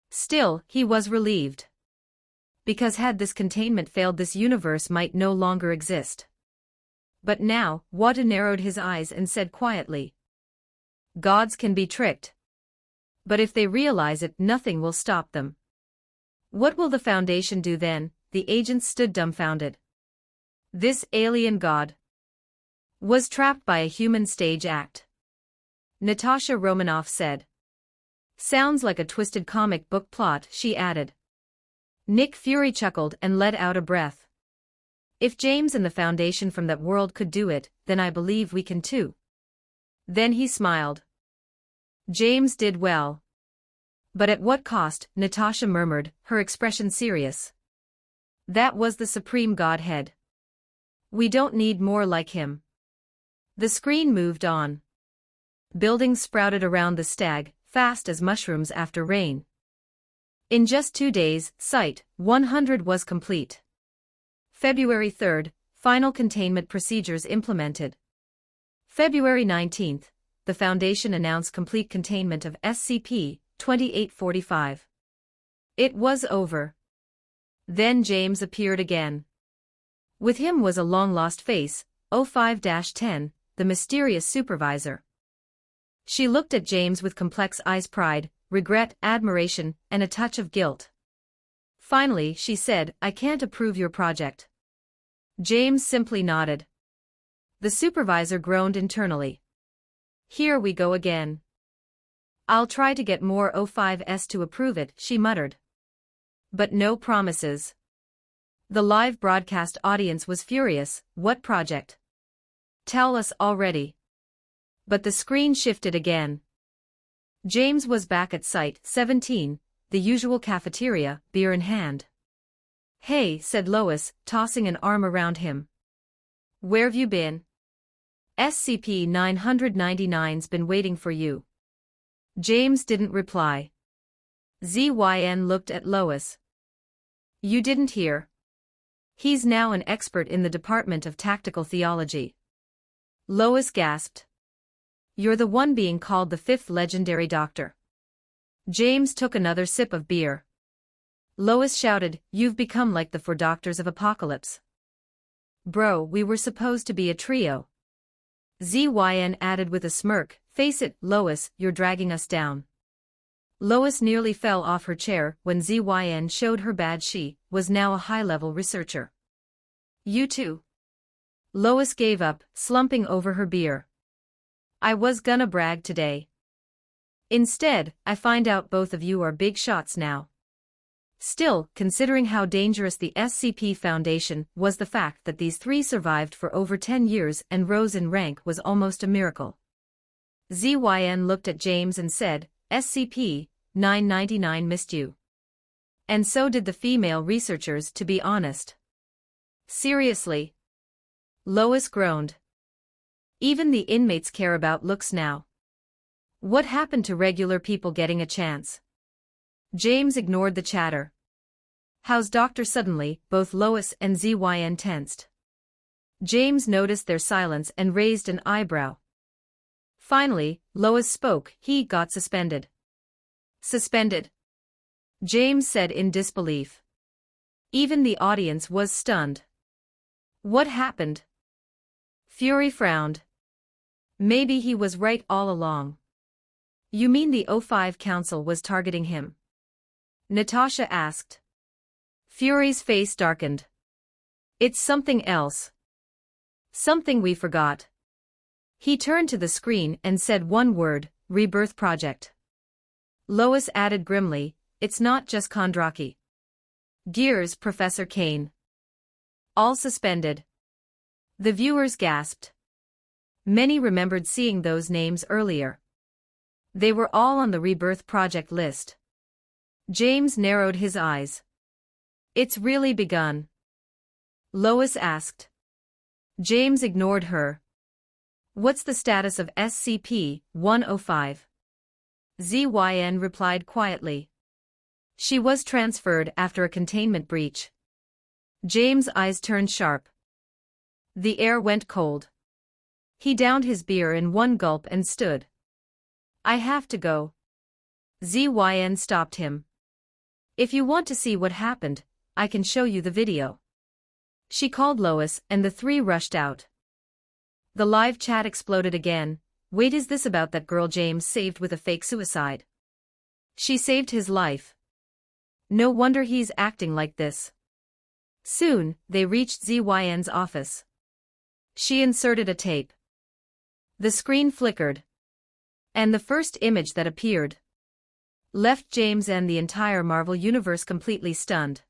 Still, he was relieved. Because had this containment failed, this universe might no longer exist. But now, Watu narrowed his eyes and said quietly, "Gods can be tricked. But if they realize it, nothing will stop them." What will the Foundation do then? The agents stood dumbfounded. This alien god was trapped by a human stage act. Natasha Romanoff said. "Sounds like a twisted comic book plot," she added. Nick Fury chuckled and let out a breath. "If James and the Foundation from that world could do it, then I believe we can too." Then he smiled. James did well. "But at what cost?" Natasha murmured, her expression serious. "That was the Supreme Godhead. We don't need more like him." The screen moved on. Buildings sprouted around the stag, fast as mushrooms after rain. In just 2 days, Site 100 was complete. February 3, final containment procedures implemented. February 19, the Foundation announced complete containment of SCP-2845. It was over. Then James appeared again. With him was a long-lost face, 05-10, the mysterious supervisor. She looked at James with complex eyes, pride, regret, admiration, and a touch of guilt. Finally, she said, "I can't approve your project." James simply nodded. The supervisor groaned internally. "Here we go again. I'll try to get more O5s to approve it," she muttered. But no promises. The live broadcast audience was furious. "What project? Tell us already." But the screen shifted again. James was back at Site 17, the usual cafeteria, beer in hand. "Hey," said Lois, tossing an arm around him. "Where've you been? SCP-999's been waiting for you." James didn't reply. ZYN looked at Lois. "You didn't hear? He's now an expert in the Department of Tactical Theology." Lois gasped. "You're the one being called the 5th legendary doctor." James took another sip of beer. Lois shouted, "You've become like the 4 doctors of Apocalypse." "Bro, we were supposed to be a trio." ZYN added with a smirk, "Face it, Lois, you're dragging us down." Lois nearly fell off her chair when ZYN showed her badge. She was now a high-level researcher. "You too?" Lois gave up, slumping over her beer. "I was gonna brag today. Instead, I find out both of you are big shots now." Still, considering how dangerous the SCP Foundation was, the fact that these 3 survived for over 10 years and rose in rank was almost a miracle. ZYN looked at James and said, "SCP-999 missed you. And so did the female researchers, to be honest." "Seriously?" Lois groaned. "Even the inmates care about looks now. What happened to regular people getting a chance?" James ignored the chatter. How's Doctor? Suddenly, both Lois and ZYN tensed. James noticed their silence and raised an eyebrow. Finally, Lois spoke. He got suspended. Suspended? James said in disbelief. Even the audience was stunned. What happened? Fury frowned. Maybe he was right all along. You mean the O5 Council was targeting him? Natasha asked. Fury's face darkened. It's something else. Something we forgot. He turned to the screen and said one word, Rebirth Project. Lois added grimly, it's not just Kondraki. Gears, Professor Kane. All suspended. The viewers gasped. Many remembered seeing those names earlier. They were all on the Rebirth Project list. James narrowed his eyes. It's really begun. Lois asked. James ignored her. What's the status of SCP-105? ZYN replied quietly. She was transferred after a containment breach. James' eyes turned sharp. The air went cold. He downed his beer in one gulp and stood. I have to go. ZYN stopped him. If you want to see what happened, I can show you the video. She called Lois and the three rushed out. The live chat exploded again. Wait, is this about that girl James saved with a fake suicide? She saved his life. No wonder he's acting like this. Soon, they reached ZYN's office. She inserted a tape. The screen flickered. And the first image that appeared left James and the entire Marvel Universe completely stunned.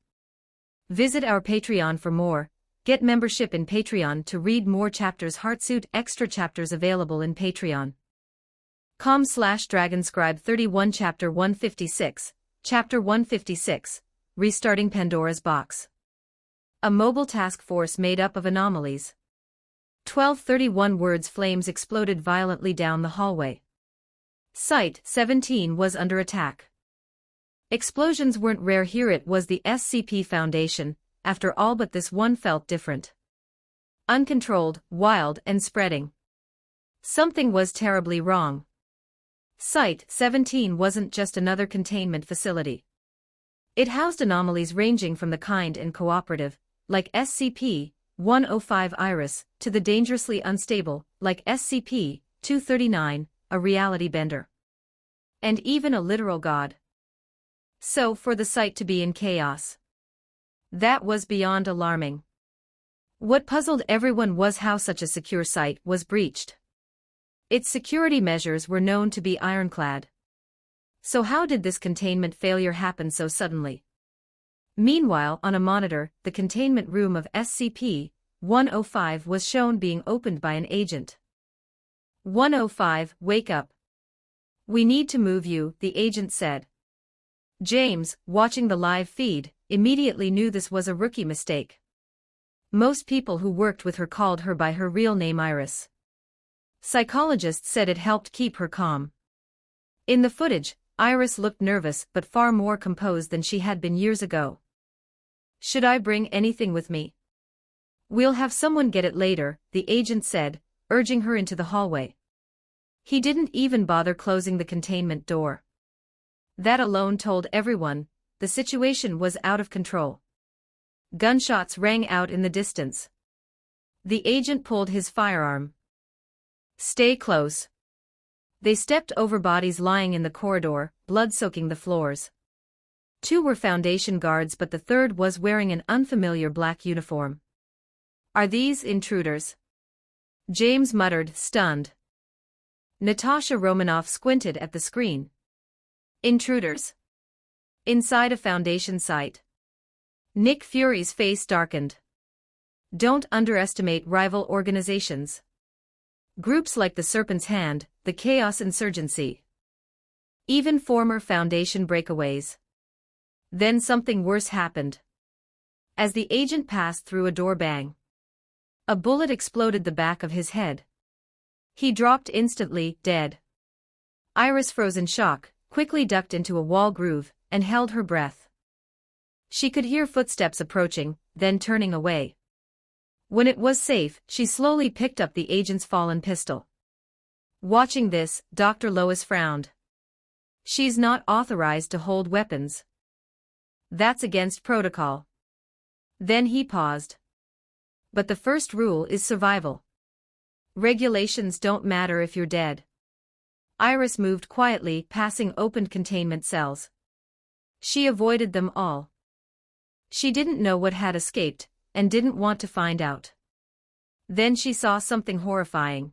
Visit our Patreon for more. Get membership in Patreon to read more chapters. Heartsuit extra chapters available in Patreon. com/Dragonscribe 31 Chapter 156, Chapter 156, Restarting Pandora's Box. A mobile task force made up of anomalies. 12:31 words. Flames exploded violently down the hallway. Site-17 was under attack. Explosions weren't rare here. It was the SCP Foundation, after all, but this one felt different. Uncontrolled, wild, and spreading. Something was terribly wrong. Site-17 wasn't just another containment facility. It housed anomalies ranging from the kind and cooperative, like SCP-105 Iris, to the dangerously unstable, like SCP-239, a reality bender. And even a literal god. So for the site to be in chaos. That was beyond alarming. What puzzled everyone was how such a secure site was breached. Its security measures were known to be ironclad. So how did this containment failure happen so suddenly? Meanwhile, on a monitor, the containment room of SCP-105 was shown being opened by an agent. 105, wake up. We need to move you, the agent said. James, watching the live feed, immediately knew this was a rookie mistake. Most people who worked with her called her by her real name Iris. Psychologists said it helped keep her calm. In the footage, Iris looked nervous but far more composed than she had been years ago. Should I bring anything with me? We'll have someone get it later, the agent said, urging her into the hallway. He didn't even bother closing the containment door. That alone told everyone, the situation was out of control. Gunshots rang out in the distance. The agent pulled his firearm. Stay close. They stepped over bodies lying in the corridor, blood soaking the floors. 2 were Foundation guards, but the third was wearing an unfamiliar black uniform. Are these intruders? James muttered, stunned. Natasha Romanoff squinted at the screen. Intruders? Inside a Foundation site. Nick Fury's face darkened. Don't underestimate rival organizations. Groups like the Serpent's Hand, the Chaos Insurgency. Even former Foundation breakaways. Then something worse happened. As the agent passed through a door, bang. A bullet exploded the back of his head. He dropped instantly, dead. Iris froze in shock, quickly ducked into a wall groove, and held her breath. She could hear footsteps approaching, then turning away. When it was safe, she slowly picked up the agent's fallen pistol. Watching this, Dr. Lois frowned. She's not authorized to hold weapons. That's against protocol. Then he paused. But the first rule is survival. Regulations don't matter if you're dead. Iris moved quietly, passing opened containment cells. She avoided them all. She didn't know what had escaped, and didn't want to find out. Then she saw something horrifying.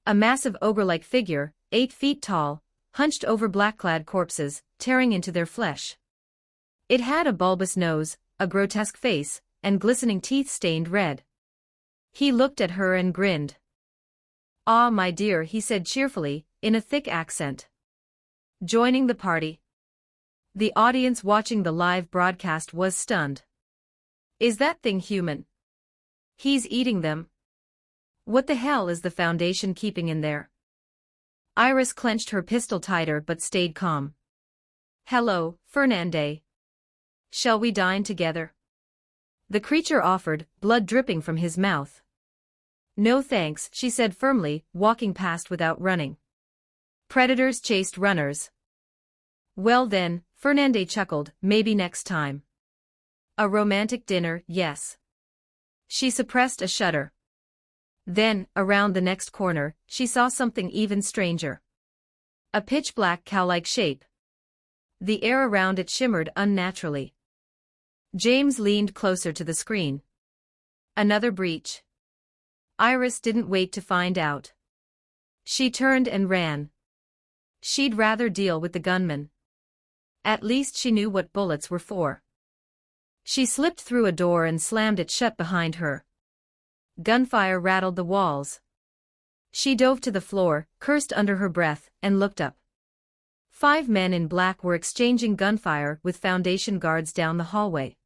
A massive ogre-like figure, 8 feet tall, hunched over black-clad corpses, tearing into their flesh. It had a bulbous nose, a grotesque face, and glistening teeth stained red. He looked at her and grinned. "Ah, my dear," he said cheerfully, in a thick accent. Joining the party. The audience watching the live broadcast was stunned. "Is that thing human? He's eating them. What the hell is the Foundation keeping in there?" Iris clenched her pistol tighter but stayed calm. "Hello, Fernande. Shall we dine together?" The creature offered, blood dripping from his mouth. "No thanks," she said firmly, walking past without running. Predators chased runners. "Well then," Fernande chuckled, "maybe next time. A romantic dinner, yes." She suppressed a shudder. Then, around the next corner, she saw something even stranger. A pitch-black cow-like shape. The air around it shimmered unnaturally. James leaned closer to the screen. Another breach. Iris didn't wait to find out. She turned and ran. She'd rather deal with the gunman. At least she knew what bullets were for. She slipped through a door and slammed it shut behind her. Gunfire rattled the walls. She dove to the floor, cursed under her breath, and looked up. 5 men in black were exchanging gunfire with Foundation guards down the hallway.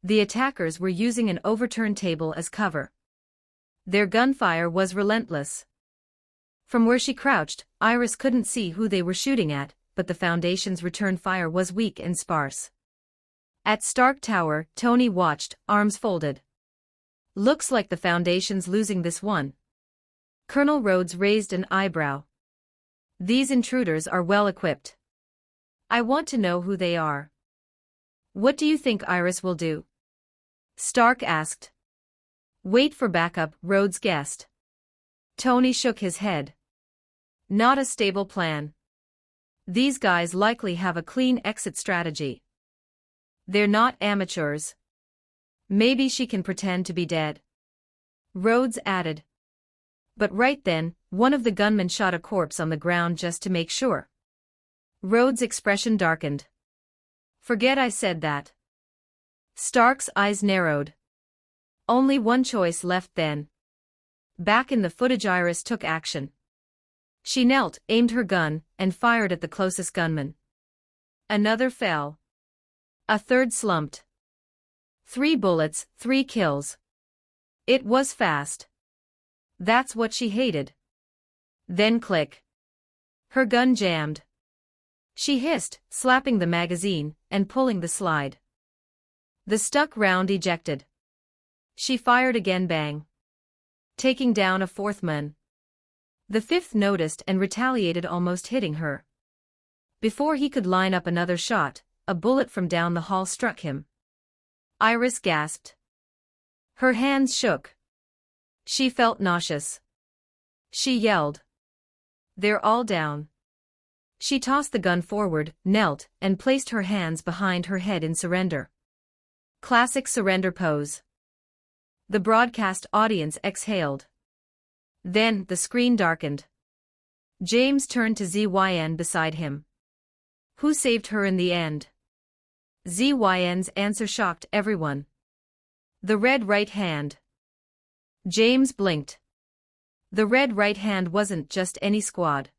The attackers were using an overturned table as cover. Their gunfire was relentless. From where she crouched, Iris couldn't see who they were shooting at, but the Foundation's return fire was weak and sparse. At Stark Tower, Tony watched, arms folded. "Looks like the Foundation's losing this one." Colonel Rhodes raised an eyebrow. "These intruders are well equipped. I want to know who they are." "What do you think Iris will do?" Stark asked. "Wait for backup," Rhodes guessed. Tony shook his head. "Not a stable plan. These guys likely have a clean exit strategy. They're not amateurs. Maybe she can pretend to be dead." Rhodes added. But right then, one of the gunmen shot a corpse on the ground just to make sure. Rhodes' expression darkened. "Forget I said that." Stark's eyes narrowed. Only one choice left then. Back in the footage, Iris took action. She knelt, aimed her gun, and fired at the closest gunman. Another fell. A third slumped. 3 bullets, 3 kills. It was fast. That's what she hated. Then click. Her gun jammed. She hissed, slapping the magazine, and pulling the slide. The stuck round ejected. She fired again, bang. Taking down a 4th man. The 5th noticed and retaliated, almost hitting her. Before he could line up another shot, a bullet from down the hall struck him. Iris gasped. Her hands shook. She felt nauseous. She yelled. "They're all down." She tossed the gun forward, knelt, and placed her hands behind her head in surrender. Classic surrender pose. The broadcast audience exhaled. Then, the screen darkened. James turned to ZYN beside him. Who saved her in the end? ZYN's answer shocked everyone. The red right hand. James blinked. The red right hand wasn't just any squad.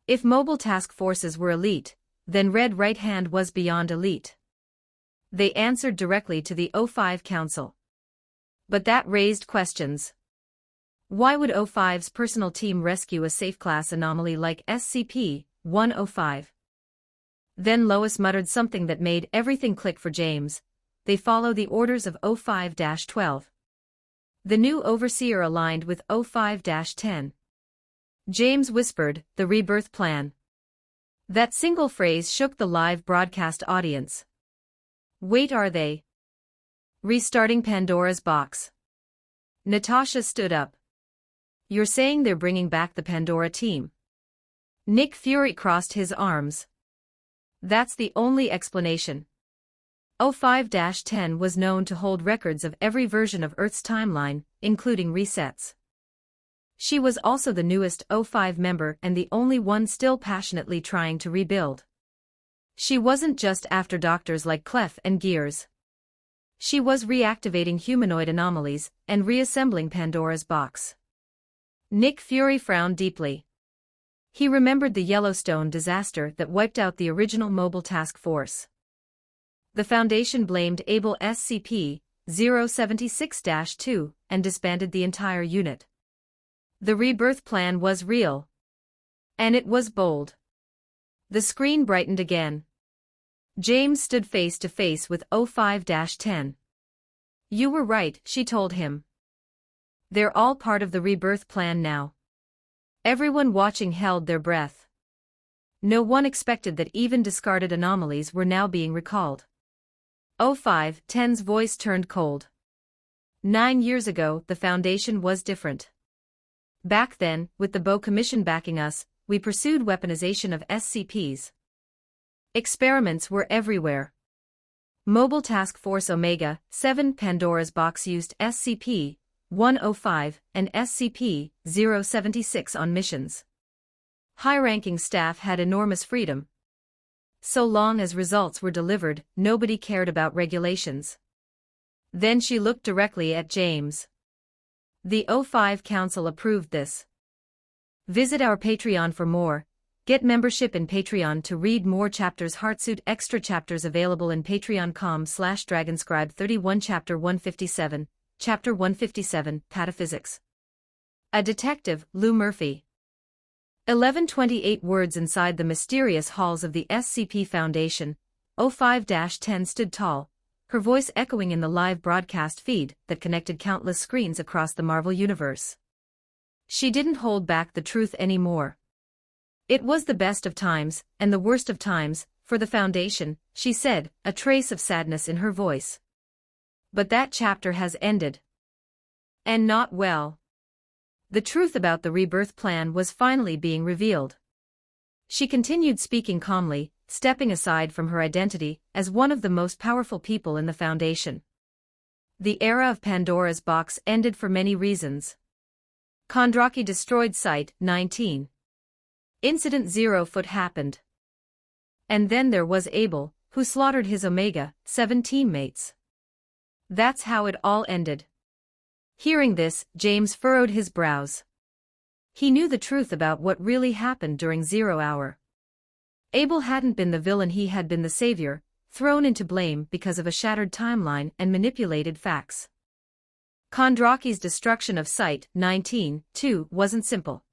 If mobile task forces were elite, then red right hand was beyond elite. They answered directly to the O5 Council. But that raised questions. Why would O5's personal team rescue a safe-class anomaly like SCP-105? Then Lois muttered something that made everything click for James. They follow the orders of O5-12. The new overseer aligned with O5-10. James whispered, the rebirth plan. That single phrase shook the live broadcast audience. Wait, are they restarting Pandora's box? Natasha stood up. You're saying they're bringing back the Pandora team? Nick Fury crossed his arms. That's the only explanation. O5-10 was known to hold records of every version of Earth's timeline, including resets. She was also the newest O5 member and the only one still passionately trying to rebuild. She wasn't just after doctors like Clef and Gears. She was reactivating humanoid anomalies and reassembling Pandora's box. Nick Fury frowned deeply. He remembered the Yellowstone disaster that wiped out the original mobile task force. The Foundation blamed Able SCP-076-2 and disbanded the entire unit. The rebirth plan was real. And it was bold. The screen brightened again. James stood face to face with O5-10. You were right, she told him. They're all part of the rebirth plan now. Everyone watching held their breath. No one expected that even discarded anomalies were now being recalled. O5-10's voice turned cold. 9 years ago, the Foundation was different. Back then, with the Bow Commission backing us, we pursued weaponization of SCPs. Experiments were everywhere. Mobile Task Force Omega-7 Pandora's Box used SCP-105 and SCP-076 on missions. High-ranking staff had enormous freedom. So long as results were delivered, nobody cared about regulations. Then she looked directly at James. The O5 Council approved this. Visit our Patreon for more. Get membership in Patreon to read more chapters. Heartsuit extra chapters available in patreon.com/dragonscribe31 Chapter 157, Chapter 157, Pataphysics. A detective, Lou Murphy. 1128 words inside the mysterious halls of the SCP Foundation. O5-10 stood tall, her voice echoing in the live broadcast feed that connected countless screens across the Marvel Universe. She didn't hold back the truth anymore. It was the best of times, and the worst of times, for the Foundation, she said, a trace of sadness in her voice. But that chapter has ended. And not well. The truth about the rebirth plan was finally being revealed. She continued speaking calmly, stepping aside from her identity as one of the most powerful people in the Foundation. The era of Pandora's box ended for many reasons. Kondraki destroyed Site-19. Incident 0 happened. And then there was Abel, who slaughtered his Omega-7 teammates. That's how it all ended. Hearing this, James furrowed his brows. He knew the truth about what really happened during 0 Hour. Abel hadn't been the villain, he had been the savior, thrown into blame because of a shattered timeline and manipulated facts. Kondraki's destruction of Site-19, too, wasn't simple.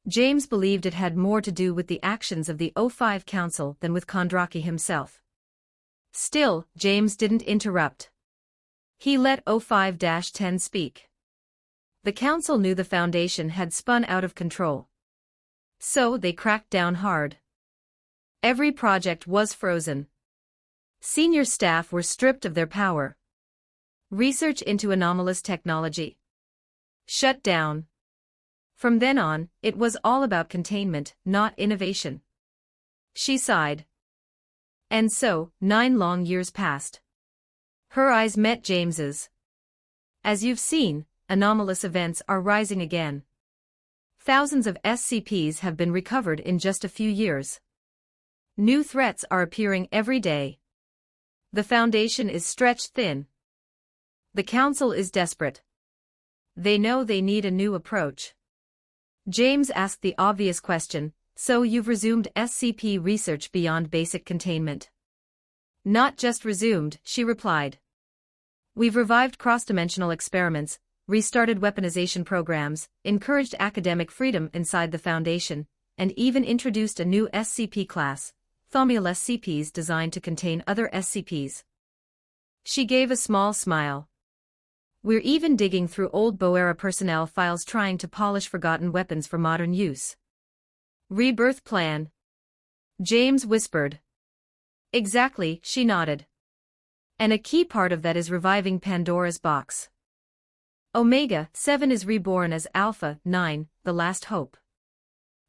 James believed it had more to do with the actions of the O5 Council than with Kondraki himself. Still, James didn't interrupt. He let O5-10 speak. The Council knew the Foundation had spun out of control. So they cracked down hard. Every project was frozen. Senior staff were stripped of their power. Research into anomalous technology shut down. From then on, it was all about containment, not innovation. She sighed. And so, 9 long years passed. Her eyes met James's. As you've seen, anomalous events are rising again. Thousands of SCPs have been recovered in just a few years. New threats are appearing every day. The Foundation is stretched thin. The Council is desperate. They know they need a new approach. James asked the obvious question, so you've resumed SCP research beyond basic containment? Not just resumed, she replied. We've revived cross-dimensional experiments, restarted weaponization programs, encouraged academic freedom inside the Foundation, and even introduced a new SCP class, thaumial SCPs designed to contain other SCPs. She gave a small smile. We're even digging through old Boera personnel files trying to polish forgotten weapons for modern use. Rebirth plan? James whispered. Exactly, she nodded. And a key part of that is reviving Pandora's box. Omega-7 is reborn as Alpha-9, the last hope.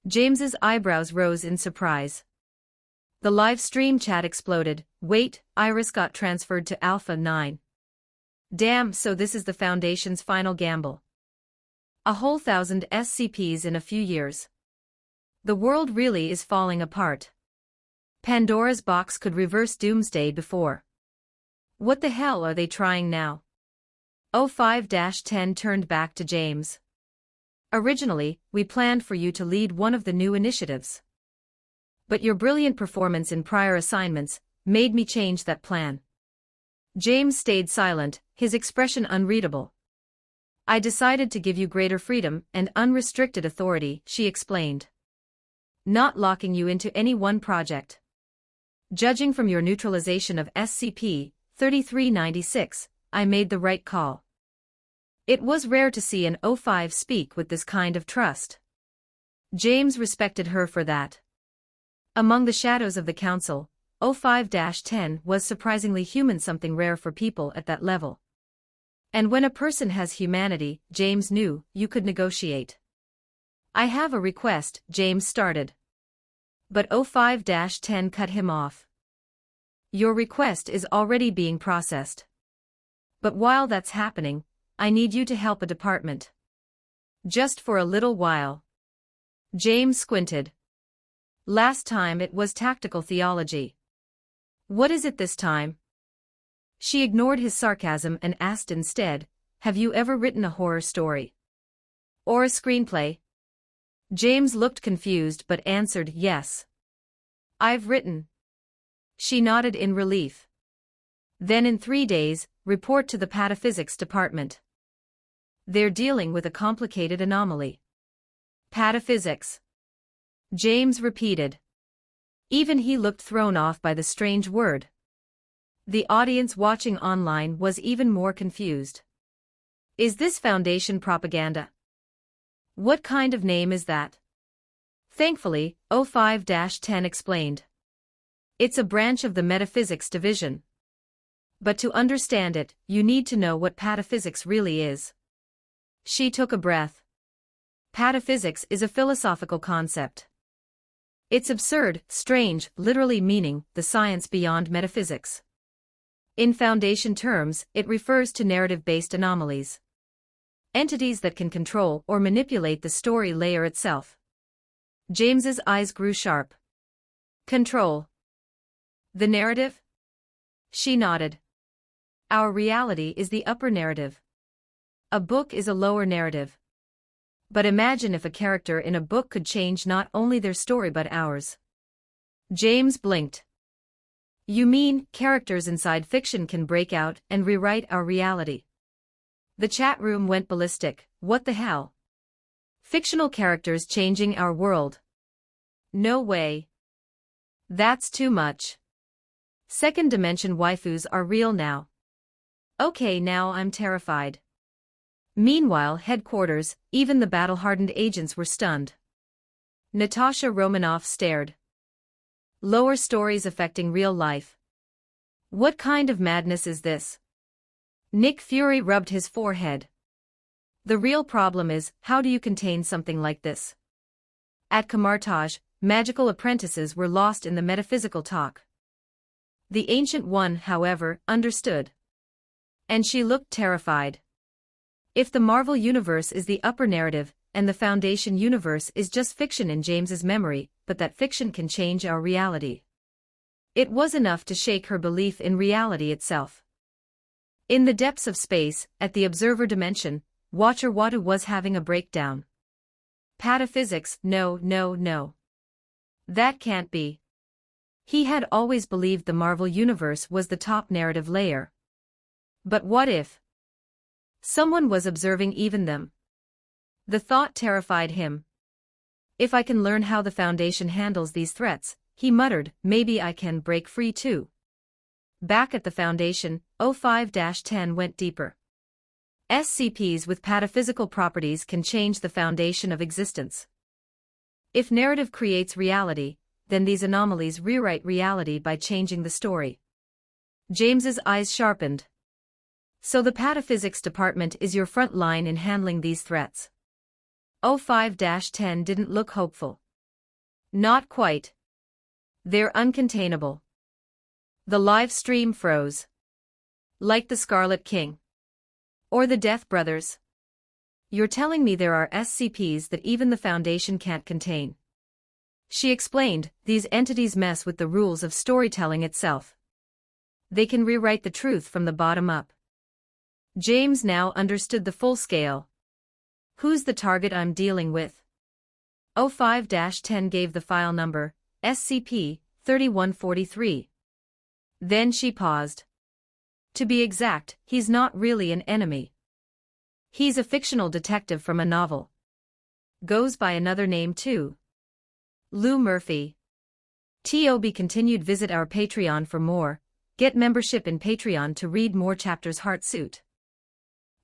James's eyebrows rose in surprise. The live stream chat exploded. Wait, Iris got transferred to Alpha-9. Damn, so this is the Foundation's final gamble. A whole 1,000 SCPs in a few years. The world really is falling apart. Pandora's box could reverse doomsday before. What the hell are they trying now? 05-10 turned back to James. Originally, we planned for you to lead one of the new initiatives. But your brilliant performance in prior assignments made me change that plan. James stayed silent, his expression unreadable. I decided to give you greater freedom and unrestricted authority, she explained. Not locking you into any one project. Judging from your neutralization of SCP-3396, I made the right call. It was rare to see an O5 speak with this kind of trust. James respected her for that. Among the shadows of the Council, O5-10 was surprisingly human, something rare for people at that level. And when a person has humanity, James knew, you could negotiate. I have a request, James started. But O5-10 cut him off. Your request is already being processed. But while that's happening, I need you to help a department. Just for a little while. James squinted. Last time it was tactical theology. What is it this time? She ignored his sarcasm and asked instead, have you ever written a horror story? Or a screenplay? James looked confused but answered yes. I've written. She nodded in relief. Then in 3 days, report to the pataphysics department. They're dealing with a complicated anomaly. Pataphysics. James repeated. Even he looked thrown off by the strange word. The audience watching online was even more confused. Is this Foundation propaganda? What kind of name is that? Thankfully, O5-10 explained. It's a branch of the Metaphysics Division. But to understand it, you need to know what pataphysics really is. She took a breath. Pataphysics is a philosophical concept. It's absurd, strange, literally meaning the science beyond metaphysics. In Foundation terms, it refers to narrative-based anomalies. Entities that can control or manipulate the story layer itself. James's eyes grew sharp. Control. The narrative? She nodded. Our reality is the upper narrative. A book is a lower narrative. But imagine if a character in a book could change not only their story but ours. James blinked. You mean, characters inside fiction can break out and rewrite our reality? The chat room went ballistic. What the hell? Fictional characters changing our world? No way. That's too much. Second dimension waifus are real now. Okay, now I'm terrified. Meanwhile, headquarters, even the battle-hardened agents were stunned. Natasha Romanoff stared. Lower stories affecting real life. What kind of madness is this? Nick Fury rubbed his forehead. The real problem is, how do you contain something like this? At Camartage, magical apprentices were lost in the metaphysical talk. The Ancient One, however, understood. And she looked terrified. If the Marvel Universe is the upper narrative, and the Foundation Universe is just fiction in James's memory, but that fiction can change our reality. It was enough to shake her belief in reality itself. In the depths of space, at the observer dimension, Watcher Watu was having a breakdown. Pataphysics, no. That can't be. He had always believed the Marvel Universe was the top narrative layer. But what if someone was observing even them? The thought terrified him. If I can learn how the Foundation handles these threats, he muttered, maybe I can break free too. Back at the Foundation, 05-10 went deeper. SCPs with pataphysical properties can change the foundation of existence. If narrative creates reality, then these anomalies rewrite reality by changing the story. James's eyes sharpened. So the pataphysics department is your front line in handling these threats. 05-10 didn't look hopeful. Not quite. They're uncontainable. The live stream froze. Like the Scarlet King. Or the Death Brothers. You're telling me there are SCPs that even the Foundation can't contain. She explained, these entities mess with the rules of storytelling itself. They can rewrite the truth from the bottom up. James now understood the full scale. Who's the target I'm dealing with? 05-10 gave the file number, SCP-3143. Then she paused. To be exact, he's not really an enemy. He's a fictional detective from a novel. Goes by another name too. Lou Murphy. TOB continued. Visit our Patreon for more. Get membership in Patreon to read more chapters. Heartsuit.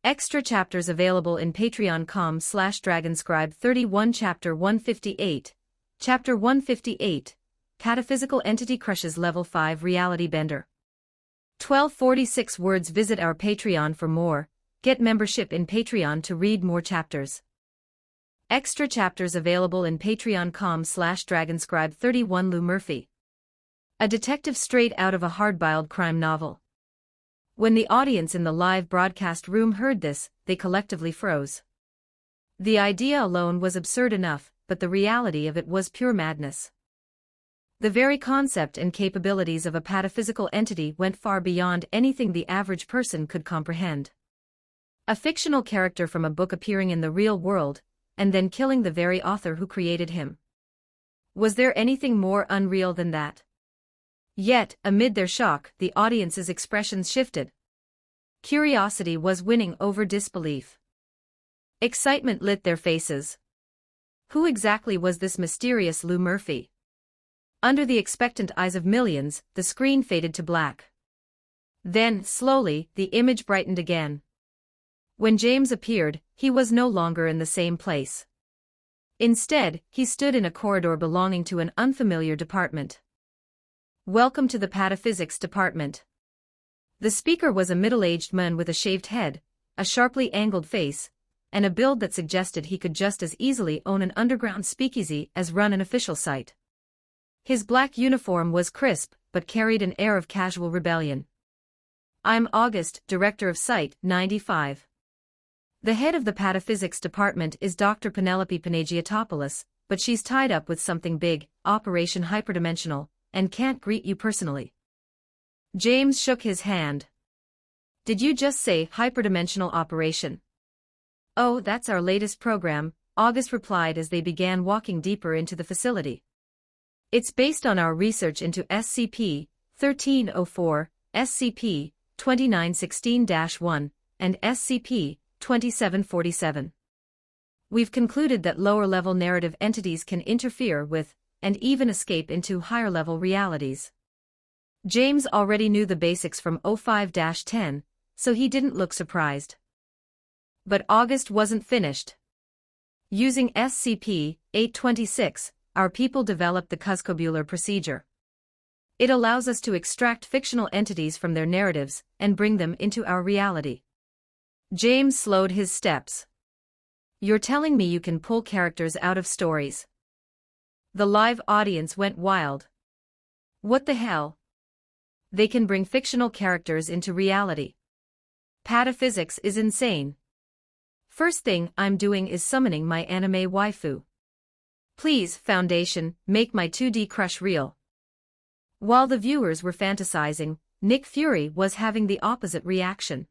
Extra chapters available in patreon.com/dragonscribe 31 Chapter 158. Chapter 158. Pataphysical Entity Crushes Level 5 Reality Bender. 1246 words. Visit our Patreon for more. Get membership in Patreon to read more chapters. Extra chapters available in patreon.com/dragonscribe 31 Lou Murphy. A detective straight out of a hard-boiled crime novel. When the audience in the live broadcast room heard this, they collectively froze. The idea alone was absurd enough, but the reality of it was pure madness. The very concept and capabilities of a pataphysical entity went far beyond anything the average person could comprehend. A fictional character from a book appearing in the real world, and then killing the very author who created him. Was there anything more unreal than that? Yet, amid their shock, the audience's expressions shifted. Curiosity was winning over disbelief. Excitement lit their faces. Who exactly was this mysterious Lou Murphy? Under the expectant eyes of millions, the screen faded to black. Then, slowly, the image brightened again. When James appeared, he was no longer in the same place. Instead, he stood in a corridor belonging to an unfamiliar department. Welcome to the Pataphysics Department. The speaker was a middle-aged man with a shaved head, a sharply angled face, and a build that suggested he could just as easily own an underground speakeasy as run an official site. His black uniform was crisp, but carried an air of casual rebellion. I'm August, Director of Site 95. The head of the Pataphysics Department is Dr. Penelope Panagiotopoulos, but she's tied up with something big, Operation Hyperdimensional, and can't greet you personally. James shook his hand. Did you just say hyperdimensional operation? Oh, that's our latest program, August replied as they began walking deeper into the facility. It's based on our research into SCP-1304, SCP-2916-1, and SCP-2747. We've concluded that lower-level narrative entities can interfere with, and even escape into higher-level realities. James already knew the basics from 05-10, so he didn't look surprised. But August wasn't finished. Using SCP-826, our people developed the Kuskobular procedure. It allows us to extract fictional entities from their narratives and bring them into our reality. James slowed his steps. You're telling me you can pull characters out of stories? The live audience went wild. What the hell? They can bring fictional characters into reality. Pataphysics is insane. First thing I'm doing is summoning my anime waifu. Please, Foundation, make my 2D crush real. While the viewers were fantasizing, Nick Fury was having the opposite reaction.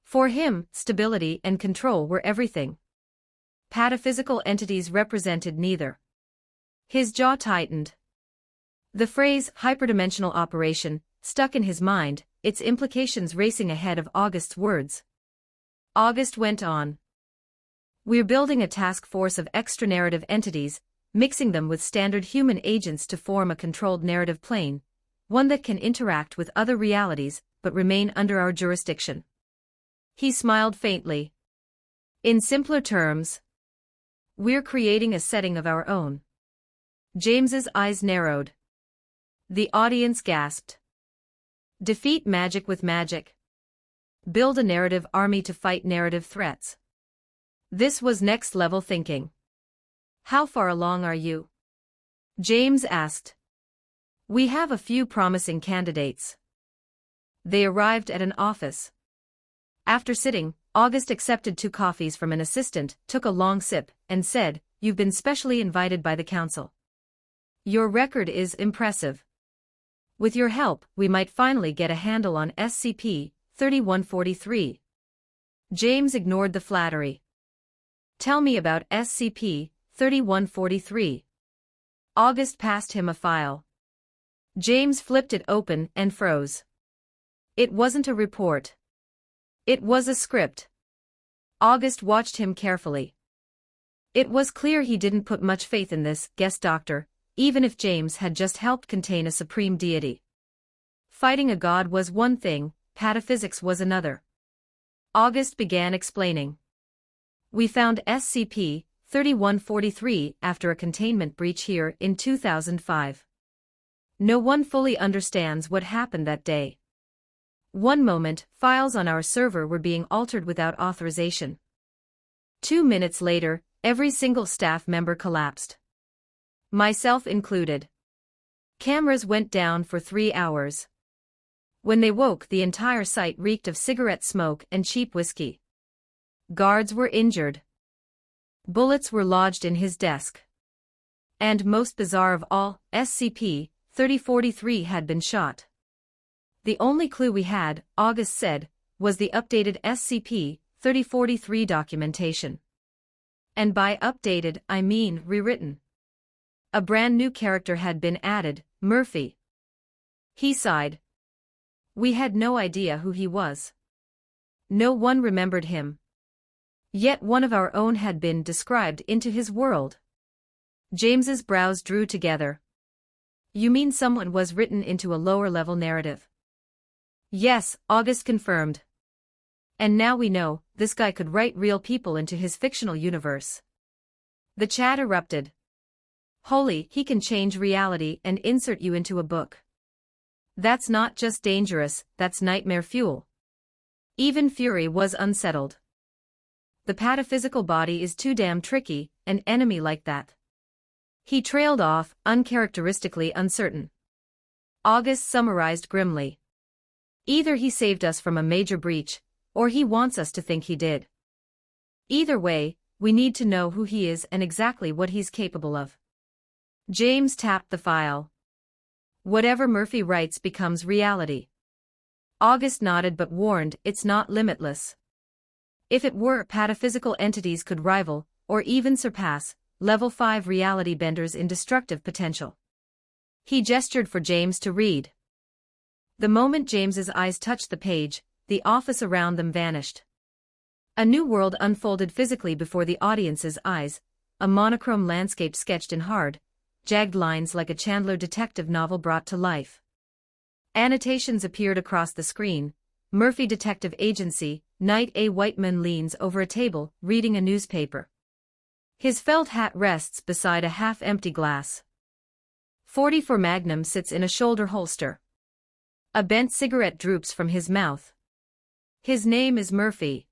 For him, stability and control were everything. Pataphysical entities represented neither. His jaw tightened. The phrase hyperdimensional operation stuck in his mind, its implications racing ahead of August's words. August went on. We're building a task force of extra-narrative entities, mixing them with standard human agents to form a controlled narrative plane, one that can interact with other realities but remain under our jurisdiction. He smiled faintly. In simpler terms, we're creating a setting of our own. James's eyes narrowed. The audience gasped. Defeat magic with magic. Build a narrative army to fight narrative threats. This was next-level thinking. How far along are you? James asked. We have a few promising candidates. They arrived at an office. After sitting, August accepted 2 coffees from an assistant, took a long sip, and said, "You've been specially invited by the council. Your record is impressive. With your help, we might finally get a handle on SCP-3143. James ignored the flattery. Tell me about SCP-3143. August passed him a file. James flipped it open and froze. It wasn't a report. It was a script. August watched him carefully. It was clear he didn't put much faith in this guest doctor, even if James had just helped contain a supreme deity. Fighting a god was one thing, pataphysics was another. August began explaining. We found SCP-3143 after a containment breach here in 2005. No one fully understands what happened that day. One moment, files on our server were being altered without authorization. 2 minutes later, every single staff member collapsed. Myself included. Cameras went down for 3 hours. When they woke, the entire site reeked of cigarette smoke and cheap whiskey. Guards were injured. Bullets were lodged in his desk. And most bizarre of all, SCP-3043 had been shot. The only clue we had, August said, was the updated SCP-3043 documentation. And by updated, I mean rewritten. A brand new character had been added, Murphy. He sighed. We had no idea who he was. No one remembered him. Yet one of our own had been described into his world. James's brows drew together. You mean someone was written into a lower-level narrative? Yes, August confirmed. And now we know, this guy could write real people into his fictional universe. The chat erupted. Holy, he can change reality and insert you into a book. That's not just dangerous, that's nightmare fuel. Even Fury was unsettled. The pataphysical body is too damn tricky, an enemy like that. He trailed off, uncharacteristically uncertain. August summarized grimly. Either he saved us from a major breach, or he wants us to think he did. Either way, we need to know who he is and exactly what he's capable of. James tapped the file. Whatever Murphy writes becomes reality. August nodded but warned, it's not limitless. If it were, pataphysical entities could rival, or even surpass, level 5 reality benders in destructive potential. He gestured for James to read. The moment James's eyes touched the page, the office around them vanished. A new world unfolded physically before the audience's eyes, a monochrome landscape sketched in hard, jagged lines like a Chandler detective novel brought to life. Annotations appeared across the screen. Murphy Detective Agency, Night. A white man leans over a table, reading a newspaper. His felt hat rests beside a half-empty glass. 44 Magnum sits in a shoulder holster. A bent cigarette droops from his mouth. His name is Murphy.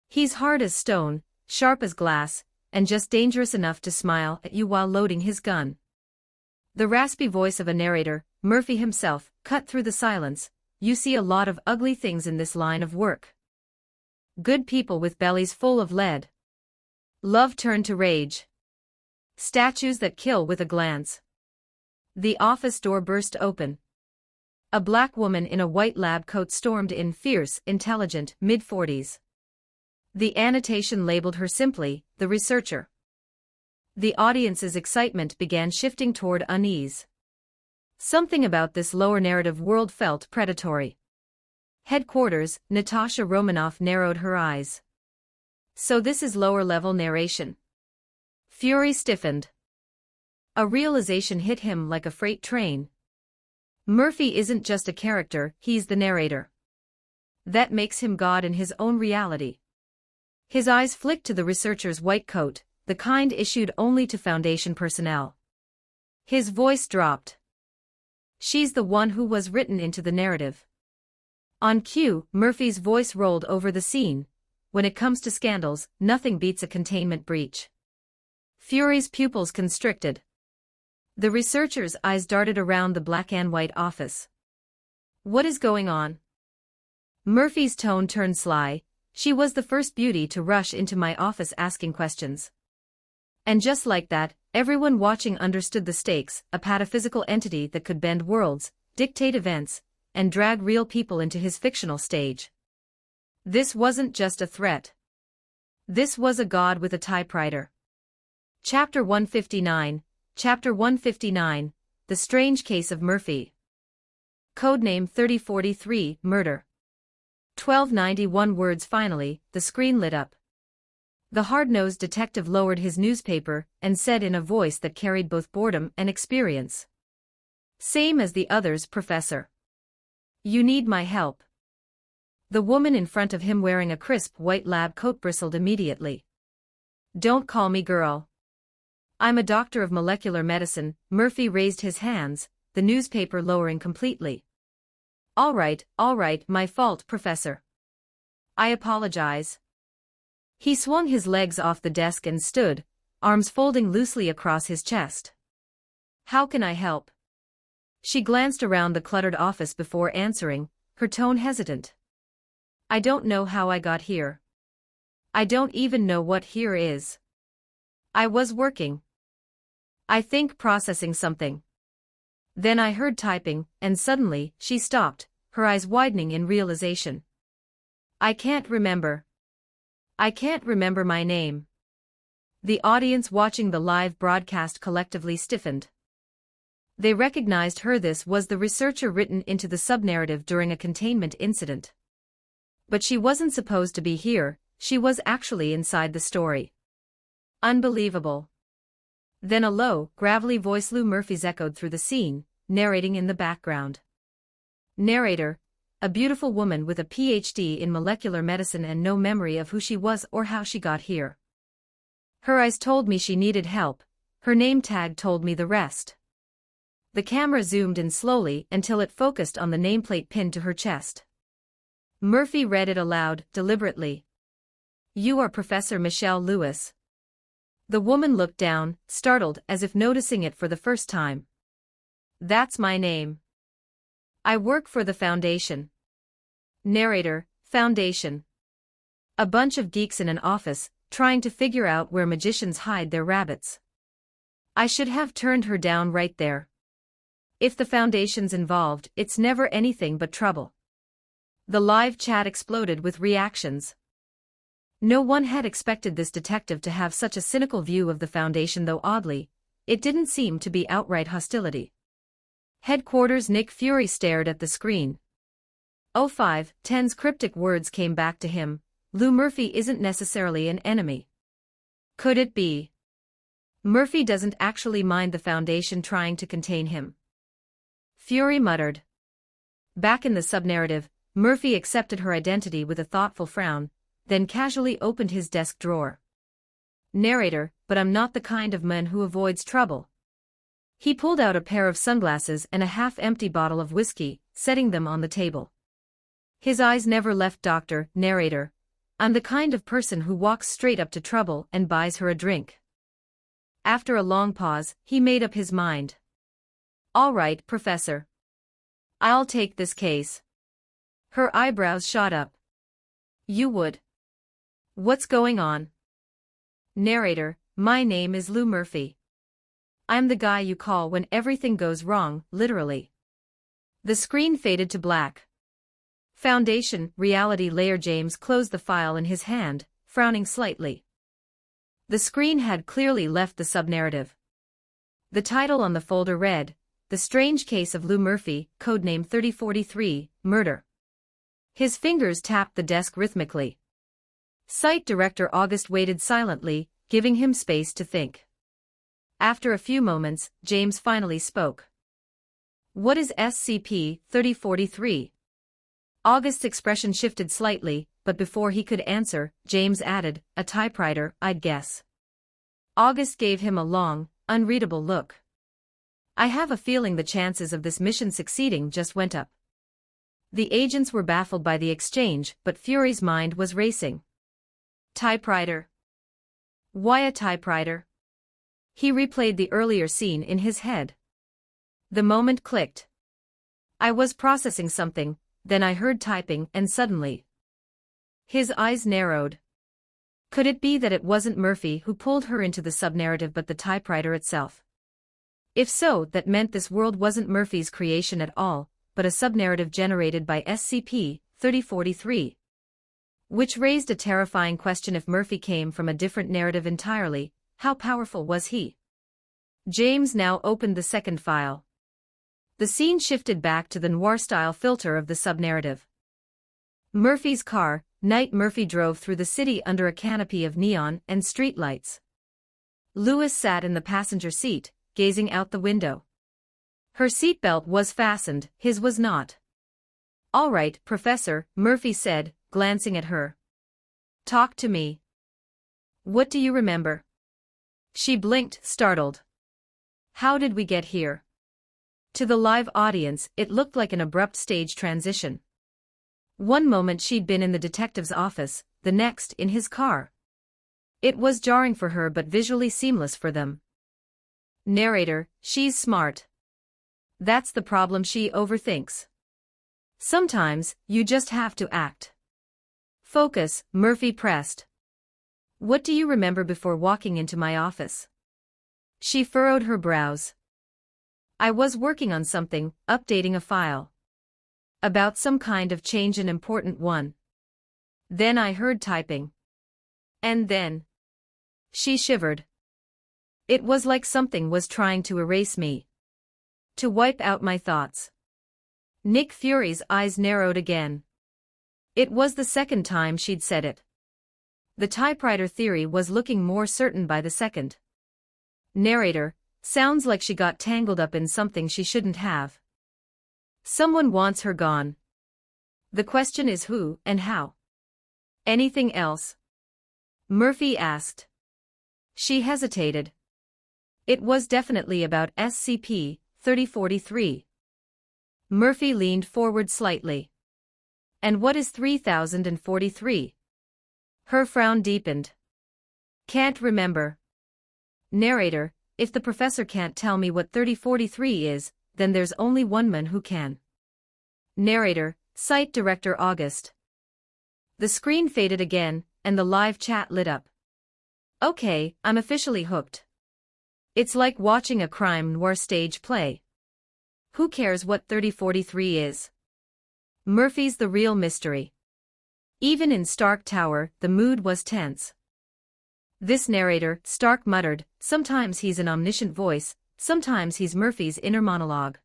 He's hard as stone, sharp as glass, and just dangerous enough to smile at you while loading his gun. The raspy voice of a narrator, Murphy himself, cut through the silence. You see a lot of ugly things in this line of work. Good people with bellies full of lead. Love turned to rage. Statues that kill with a glance. The office door burst open. A black woman in a white lab coat stormed in, fierce, intelligent, mid-40s. The annotation labeled her simply, the researcher. The audience's excitement began shifting toward unease. Something about this lower narrative world felt predatory. Headquarters, Natasha Romanoff narrowed her eyes. So this is lower-level narration. Fury stiffened. A realization hit him like a freight train. Murphy isn't just a character, he's the narrator. That makes him God in his own reality. His eyes flicked to the researcher's white coat, the kind issued only to Foundation personnel. His voice dropped. She's the one who was written into the narrative. On cue, Murphy's voice rolled over the scene. When it comes to scandals, nothing beats a containment breach. Fury's pupils constricted. The researcher's eyes darted around the black and white office. What is going on? Murphy's tone turned sly. She was the first beauty to rush into my office asking questions. And just like that, everyone watching understood the stakes, a pataphysical entity that could bend worlds, dictate events, and drag real people into his fictional stage. This wasn't just a threat. This was a god with a typewriter. Chapter 159, Chapter 159, The Strange Case of Murphy. Codename 3043, Murder. 1291 words. Finally, the screen lit up. The hard-nosed detective lowered his newspaper and said in a voice that carried both boredom and experience. Same as the others, Professor. You need my help. The woman in front of him wearing a crisp white lab coat bristled immediately. Don't call me girl. I'm a doctor of molecular medicine. Murphy raised his hands, the newspaper lowering completely. All right, my fault, Professor. I apologize. He swung his legs off the desk and stood, arms folding loosely across his chest. How can I help? She glanced around the cluttered office before answering, her tone hesitant. I don't know how I got here. I don't even know what here is. I was working. I think processing something. Then I heard typing, and suddenly, she stopped, her eyes widening in realization. I can't remember. I can't remember my name. The audience watching the live broadcast collectively stiffened. They recognized her. This was the researcher written into the subnarrative during a containment incident. But she wasn't supposed to be here, she was actually inside the story. Unbelievable. Then a low, gravelly voice, Lou Murphy's, echoed through the scene, narrating in the background. Narrator, a beautiful woman with a PhD in molecular medicine and no memory of who she was or how she got here. Her eyes told me she needed help, her name tag told me the rest. The camera zoomed in slowly until it focused on the nameplate pinned to her chest. Murphy read it aloud, deliberately. You are Professor Michelle Lewis. The woman looked down, startled as if noticing it for the first time. That's my name. I work for the Foundation. Narrator, Foundation. A bunch of geeks in an office, trying to figure out where magicians hide their rabbits. I should have turned her down right there. If the Foundation's involved, it's never anything but trouble. The live chat exploded with reactions. No one had expected this detective to have such a cynical view of the Foundation, though oddly, it didn't seem to be outright hostility. Headquarters. Nick Fury stared at the screen. 0510's cryptic words came back to him. Lou Murphy isn't necessarily an enemy. Could it be? Murphy doesn't actually mind the Foundation trying to contain him. Fury muttered. Back in the subnarrative, Murphy accepted her identity with a thoughtful frown, then casually opened his desk drawer. Narrator, but I'm not the kind of man who avoids trouble. He pulled out a pair of sunglasses and a half-empty bottle of whiskey, setting them on the table. His eyes never left Dr. Narrator. I'm the kind of person who walks straight up to trouble and buys her a drink. After a long pause, he made up his mind. All right, Professor. I'll take this case. Her eyebrows shot up. You would? What's going on? Narrator, my name is Lou Murphy. I'm the guy you call when everything goes wrong, literally. The screen faded to black. Foundation, reality layer. James closed the file in his hand, frowning slightly. The screen had clearly left the subnarrative. The title on the folder read, The Strange Case of Lou Murphy, Codename 3043, Murder. His fingers tapped the desk rhythmically. Site director August waited silently, giving him space to think. After a few moments, James finally spoke. What is SCP-3043? August's expression shifted slightly, but before he could answer, James added, a typewriter, I'd guess. August gave him a long, unreadable look. I have a feeling the chances of this mission succeeding just went up. The agents were baffled by the exchange, but Fury's mind was racing. Typewriter. Why a typewriter? He replayed the earlier scene in his head. The moment clicked. I was processing something, then I heard typing and suddenly. His eyes narrowed. Could it be that it wasn't Murphy who pulled her into the subnarrative but the typewriter itself? If so, that meant this world wasn't Murphy's creation at all, but a subnarrative generated by SCP-3043. Which raised a terrifying question: if Murphy came from a different narrative entirely, how powerful was he? James now opened the second file. The scene shifted back to the noir-style filter of the subnarrative. Murphy's car. Night. Murphy drove through the city under a canopy of neon and streetlights. Lewis sat in the passenger seat, gazing out the window. Her seatbelt was fastened, his was not. All right, Professor, Murphy said, glancing at her. Talk to me. What do you remember? She blinked, startled. How did we get here? To the live audience, it looked like an abrupt stage transition. One moment she'd been in the detective's office, the next in his car. It was jarring for her but visually seamless for them. Narrator, she's smart. That's the problem, she overthinks. Sometimes, you just have to act. Focus, Murphy pressed. What do you remember before walking into my office? She furrowed her brows. I was working on something, updating a file. About some kind of change, an important one. Then I heard typing. And then. She shivered. It was like something was trying to erase me. To wipe out my thoughts. Nick Fury's eyes narrowed again. It was the second time she'd said it. The typewriter theory was looking more certain by the second. Narrator, sounds like she got tangled up in something she shouldn't have. Someone wants her gone. The question is who and how. Anything else? Murphy asked. She hesitated. It was definitely about SCP-3043. Murphy leaned forward slightly. And what is 3043? Her frown deepened. Can't remember. Narrator, if the professor can't tell me what 3043 is, then there's only one man who can. Narrator, Site Director August. The screen faded again, and the live chat lit up. Okay, I'm officially hooked. It's like watching a crime noir stage play. Who cares what 3043 is? Murphy's the real mystery. Even in Stark Tower, the mood was tense. This narrator, Stark muttered, sometimes he's an omniscient voice, sometimes he's Murphy's inner monologue.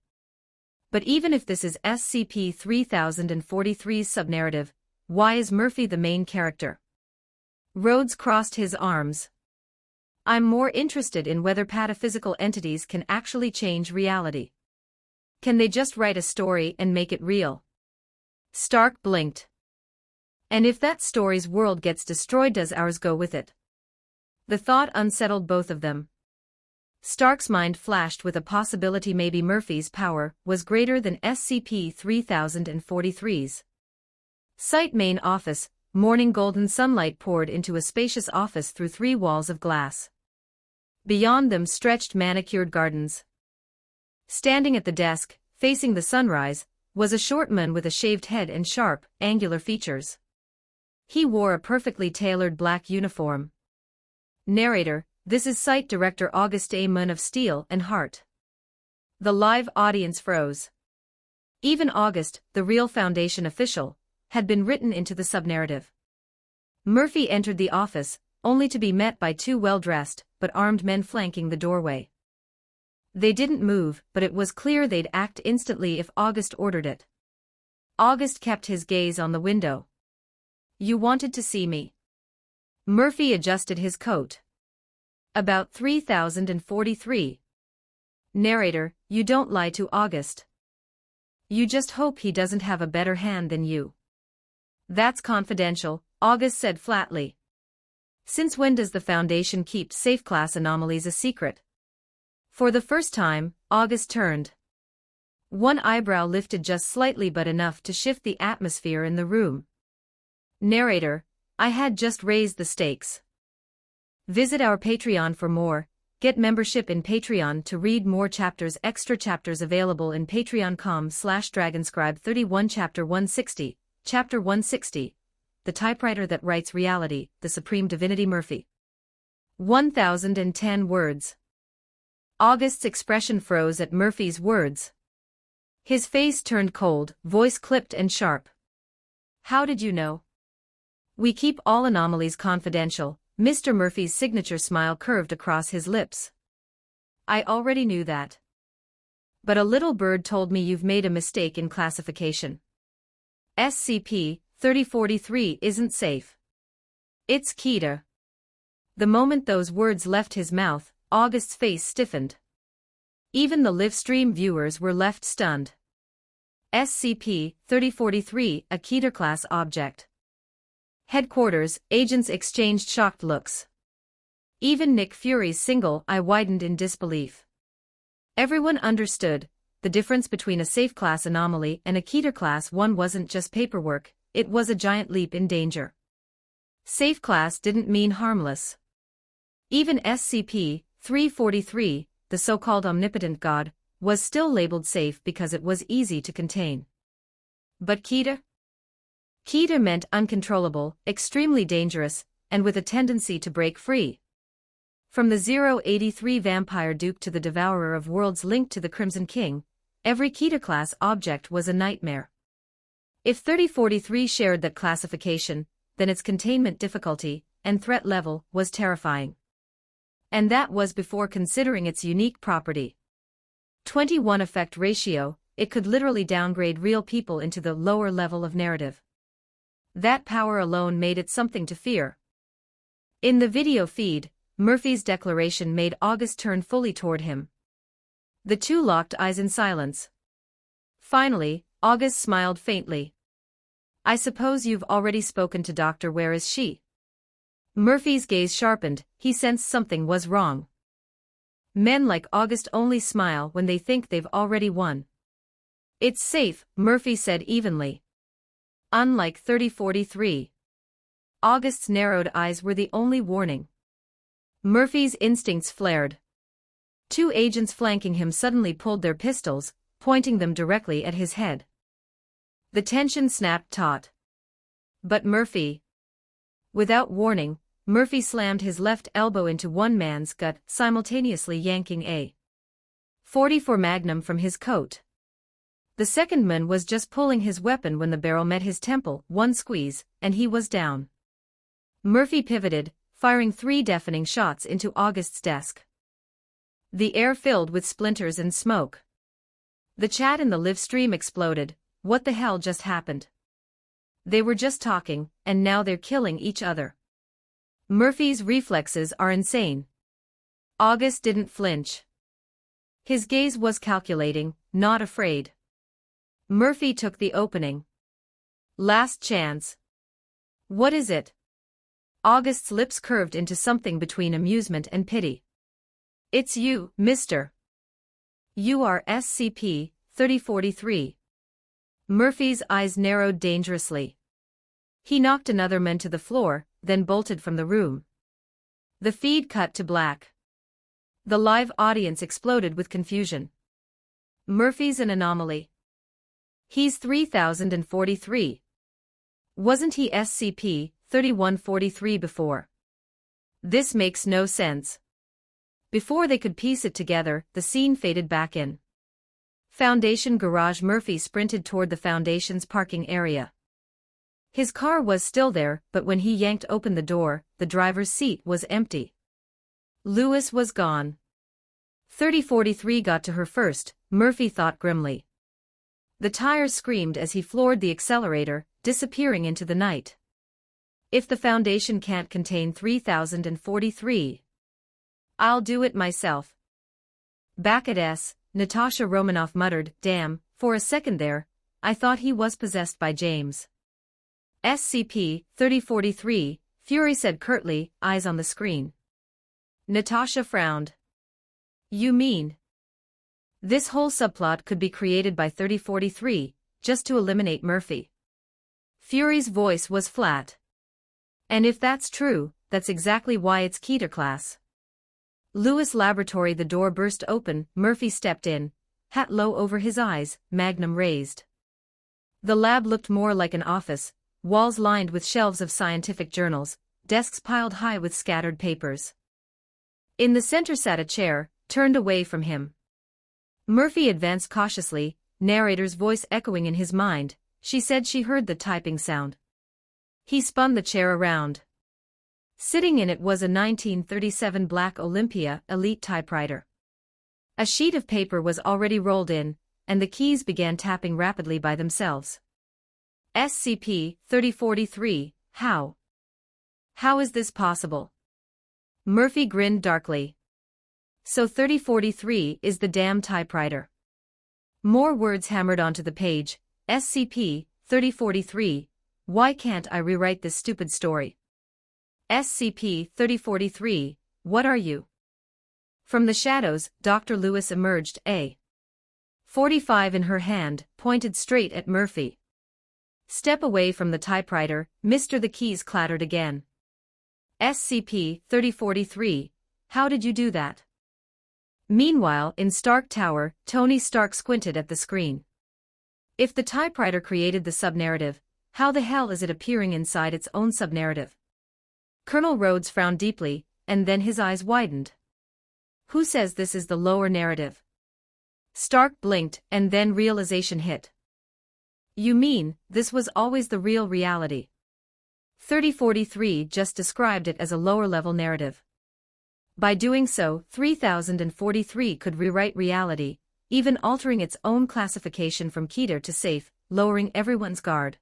But even if this is SCP-3043's subnarrative, why is Murphy the main character? Rhodes crossed his arms. I'm more interested in whether pataphysical entities can actually change reality. Can they just write a story and make it real? Stark blinked. And if that story's world gets destroyed, does ours go with it? The thought unsettled both of them. Stark's mind flashed with a possibility: maybe Murphy's power was greater than SCP-3043's. Site main office. Morning golden sunlight poured into a spacious office through 3 walls of glass. Beyond them stretched manicured gardens. Standing at the desk, facing the sunrise, was a short man with a shaved head and sharp, angular features. He wore a perfectly tailored black uniform. Narrator, this is Site Director August, a man of steel and heart. The live audience froze. Even August, the real Foundation official, had been written into the subnarrative. Murphy entered the office, only to be met by 2 well-dressed, but armed men flanking the doorway. They didn't move, but it was clear they'd act instantly if August ordered it. August kept his gaze on the window. You wanted to see me. Murphy adjusted his coat. About 3043. Narrator, you don't lie to August. You just hope he doesn't have a better hand than you. That's confidential, August said flatly. Since when does the Foundation keep safe class anomalies a secret? For the first time, August turned. One eyebrow lifted just slightly but enough to shift the atmosphere in the room. Narrator, I had just raised the stakes. Visit our Patreon for more. Get membership in Patreon to read more chapters. Extra chapters available in patreon.com/dragonscribe 31 Chapter 160. Chapter 160. The Typewriter That Writes Reality, the Supreme Divinity Murphy. 1010 words. August's expression froze at Murphy's words. His face turned cold, voice clipped and sharp. How did you know? We keep all anomalies confidential. Mr. Murphy's signature smile curved across his lips. I already knew that. But a little bird told me you've made a mistake in classification. SCP-3043 isn't safe. It's Keter. The moment those words left his mouth, August's face stiffened. Even the live stream viewers were left stunned. SCP-3043, a Keter-class object. Headquarters, agents exchanged shocked looks. Even Nick Fury's single eye widened in disbelief. Everyone understood, the difference between a safe-class anomaly and a Keter-class one wasn't just paperwork, it was a giant leap in danger. Safe-class didn't mean harmless. Even SCP-343, the so-called omnipotent god, was still labeled safe because it was easy to contain. But Keter? Keter meant uncontrollable, extremely dangerous, and with a tendency to break free. From the 083 Vampire Duke to the Devourer of Worlds linked to the Crimson King, every Keter-class object was a nightmare. If 3043 shared that classification, then its containment difficulty and threat level was terrifying. And that was before considering its unique property. 21 effect ratio, it could literally downgrade real people into the lower level of narrative. That power alone made it something to fear. In the video feed, Murphy's declaration made August turn fully toward him. The two locked eyes in silence. Finally, August smiled faintly. I suppose you've already spoken to Dr. Where is she? Murphy's gaze sharpened, he sensed something was wrong. Men like August only smile when they think they've already won. It's safe, Murphy said evenly. Unlike 3043. August's narrowed eyes were the only warning. Murphy's instincts flared. Two agents flanking him suddenly pulled their pistols, pointing them directly at his head. The tension snapped taut. But Murphy. Without warning, Murphy slammed his left elbow into one man's gut, simultaneously yanking a .44 Magnum from his coat. The second man was just pulling his weapon when the barrel met his temple, one squeeze, and he was down. Murphy pivoted, firing 3 deafening shots into August's desk. The air filled with splinters and smoke. The chat in the live stream exploded. What the hell just happened? They were just talking, and now they're killing each other. Murphy's reflexes are insane. August didn't flinch. His gaze was calculating, not afraid. Murphy took the opening. Last chance. What is it? August's lips curved into something between amusement and pity. It's you, mister. You are SCP-3043. Murphy's eyes narrowed dangerously. He knocked another man to the floor, then bolted from the room. The feed cut to black. The live audience exploded with confusion. Murphy's an anomaly. He's 3043. Wasn't he SCP-3143 before? This makes no sense. Before they could piece it together, the scene faded back in. Foundation garage. Murphy sprinted toward the Foundation's parking area. His car was still there, but when he yanked open the door, the driver's seat was empty. Lewis was gone. 3043 got to her first, Murphy thought grimly. The tires screamed as he floored the accelerator, disappearing into the night. If the Foundation can't contain 3043, I'll do it myself. Back at Natasha Romanoff muttered, damn, for a second there, I thought he was possessed by James. SCP-3043, Fury said curtly, eyes on the screen. Natasha frowned. You mean? This whole subplot could be created by 3043, just to eliminate Murphy. Fury's voice was flat. And if that's true, that's exactly why it's Keter class. Lewis Laboratory. The door burst open, Murphy stepped in, hat low over his eyes, magnum raised. The lab looked more like an office, walls lined with shelves of scientific journals, desks piled high with scattered papers. In the center sat a chair, turned away from him. Murphy advanced cautiously, narrator's voice echoing in his mind. She said she heard the typing sound. He spun the chair around. Sitting in it was a 1937 black Olympia Elite typewriter. A sheet of paper was already rolled in, and the keys began tapping rapidly by themselves. SCP-3043, how? How is this possible? Murphy grinned darkly. So 3043 is the damn typewriter. More words hammered onto the page. SCP-3043, why can't I rewrite this stupid story? SCP-3043, what are you? From the shadows, Dr. Lewis emerged, A45 in her hand, pointed straight at Murphy. Step away from the typewriter, Mr. The keys clattered again. SCP-3043, how did you do that? Meanwhile, in Stark Tower, Tony Stark squinted at the screen. If the typewriter created the subnarrative, how the hell is it appearing inside its own subnarrative? Colonel Rhodes frowned deeply, and then his eyes widened. Who says this is the lower narrative? Stark blinked, and then realization hit. You mean, this was always the real reality? 3043 just described it as a lower-level narrative. By doing so, 3043 could rewrite reality, even altering its own classification from Keter to safe, lowering everyone's guard.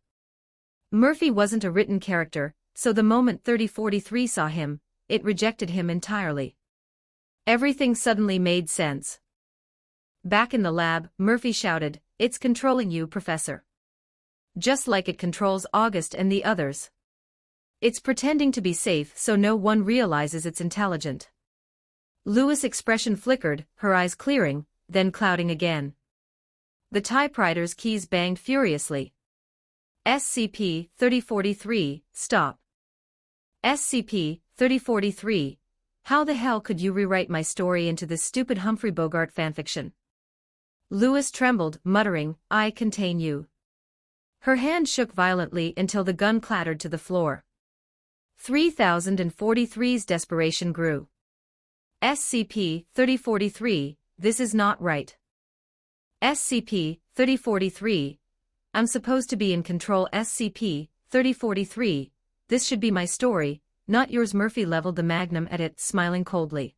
Murphy wasn't a written character, so the moment 3043 saw him, it rejected him entirely. Everything suddenly made sense. Back in the lab, Murphy shouted, "It's controlling you, Professor. Just like it controls August and the others. It's pretending to be safe so no one realizes it's intelligent." Lewis' expression flickered, her eyes clearing, then clouding again. The typewriter's keys banged furiously. SCP-3043, stop. SCP-3043, how the hell could you rewrite my story into this stupid Humphrey Bogart fanfiction? Lewis trembled, muttering, I contain you. Her hand shook violently until the gun clattered to the floor. 3043's desperation grew. SCP-3043, this is not right. SCP-3043, I'm supposed to be in control. SCP-3043, this should be my story, not yours. Murphy leveled the magnum at it, smiling coldly.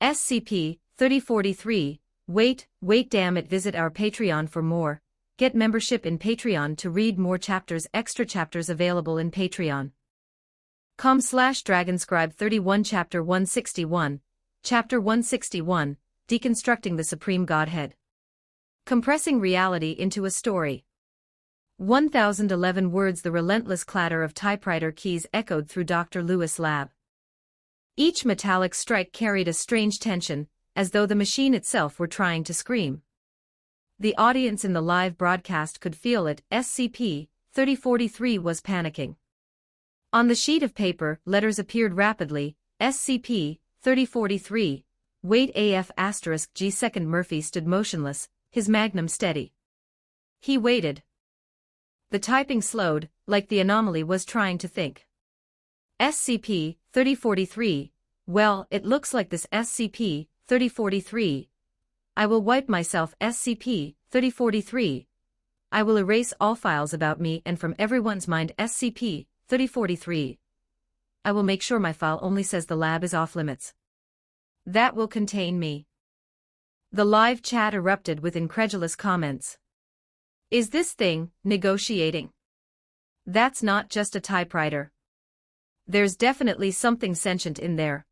SCP-3043, wait, damn it, visit our Patreon for more. Get membership in Patreon to read more chapters. Extra chapters available in Patreon. com/Dragonscribe 31 Chapter 161, Chapter 161, Deconstructing the Supreme Godhead. Compressing reality into a story. 1011 words. The relentless clatter of typewriter keys echoed through Dr. Lewis' lab. Each metallic strike carried a strange tension, as though the machine itself were trying to scream. The audience in the live broadcast could feel it. SCP-3043 was panicking. On the sheet of paper, letters appeared rapidly. SCP-3043, wait AF**G*. Murphy stood motionless, his magnum steady. He waited. The typing slowed, like the anomaly was trying to think. SCP-3043, well, it looks like this. SCP-3043, I will wipe myself. SCP-3043, I will erase all files about me and from everyone's mind. SCP-3043, I will make sure my file only says the lab is off limits. That will contain me. The live chat erupted with incredulous comments. Is this thing negotiating? That's not just a typewriter. There's definitely something sentient in there.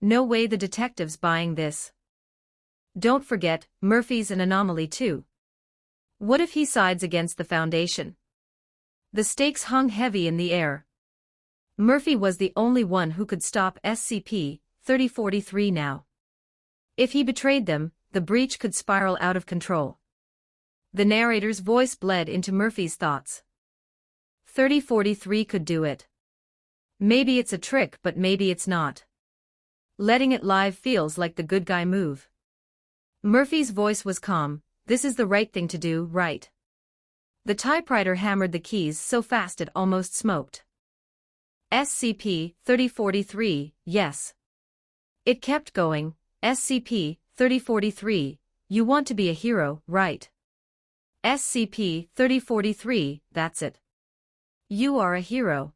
No way the detective's buying this. Don't forget, Murphy's an anomaly too. What if he sides against the Foundation? The stakes hung heavy in the air. Murphy was the only one who could stop SCP-3043 now. If he betrayed them, the breach could spiral out of control. The narrator's voice bled into Murphy's thoughts. 3043 could do it. Maybe it's a trick, but maybe it's not. Letting it live feels like the good guy move. Murphy's voice was calm. This is the right thing to do, right? The typewriter hammered the keys so fast it almost smoked. SCP-3043, yes. It kept going. SCP-3043, you want to be a hero, right? SCP-3043, that's it. You are a hero.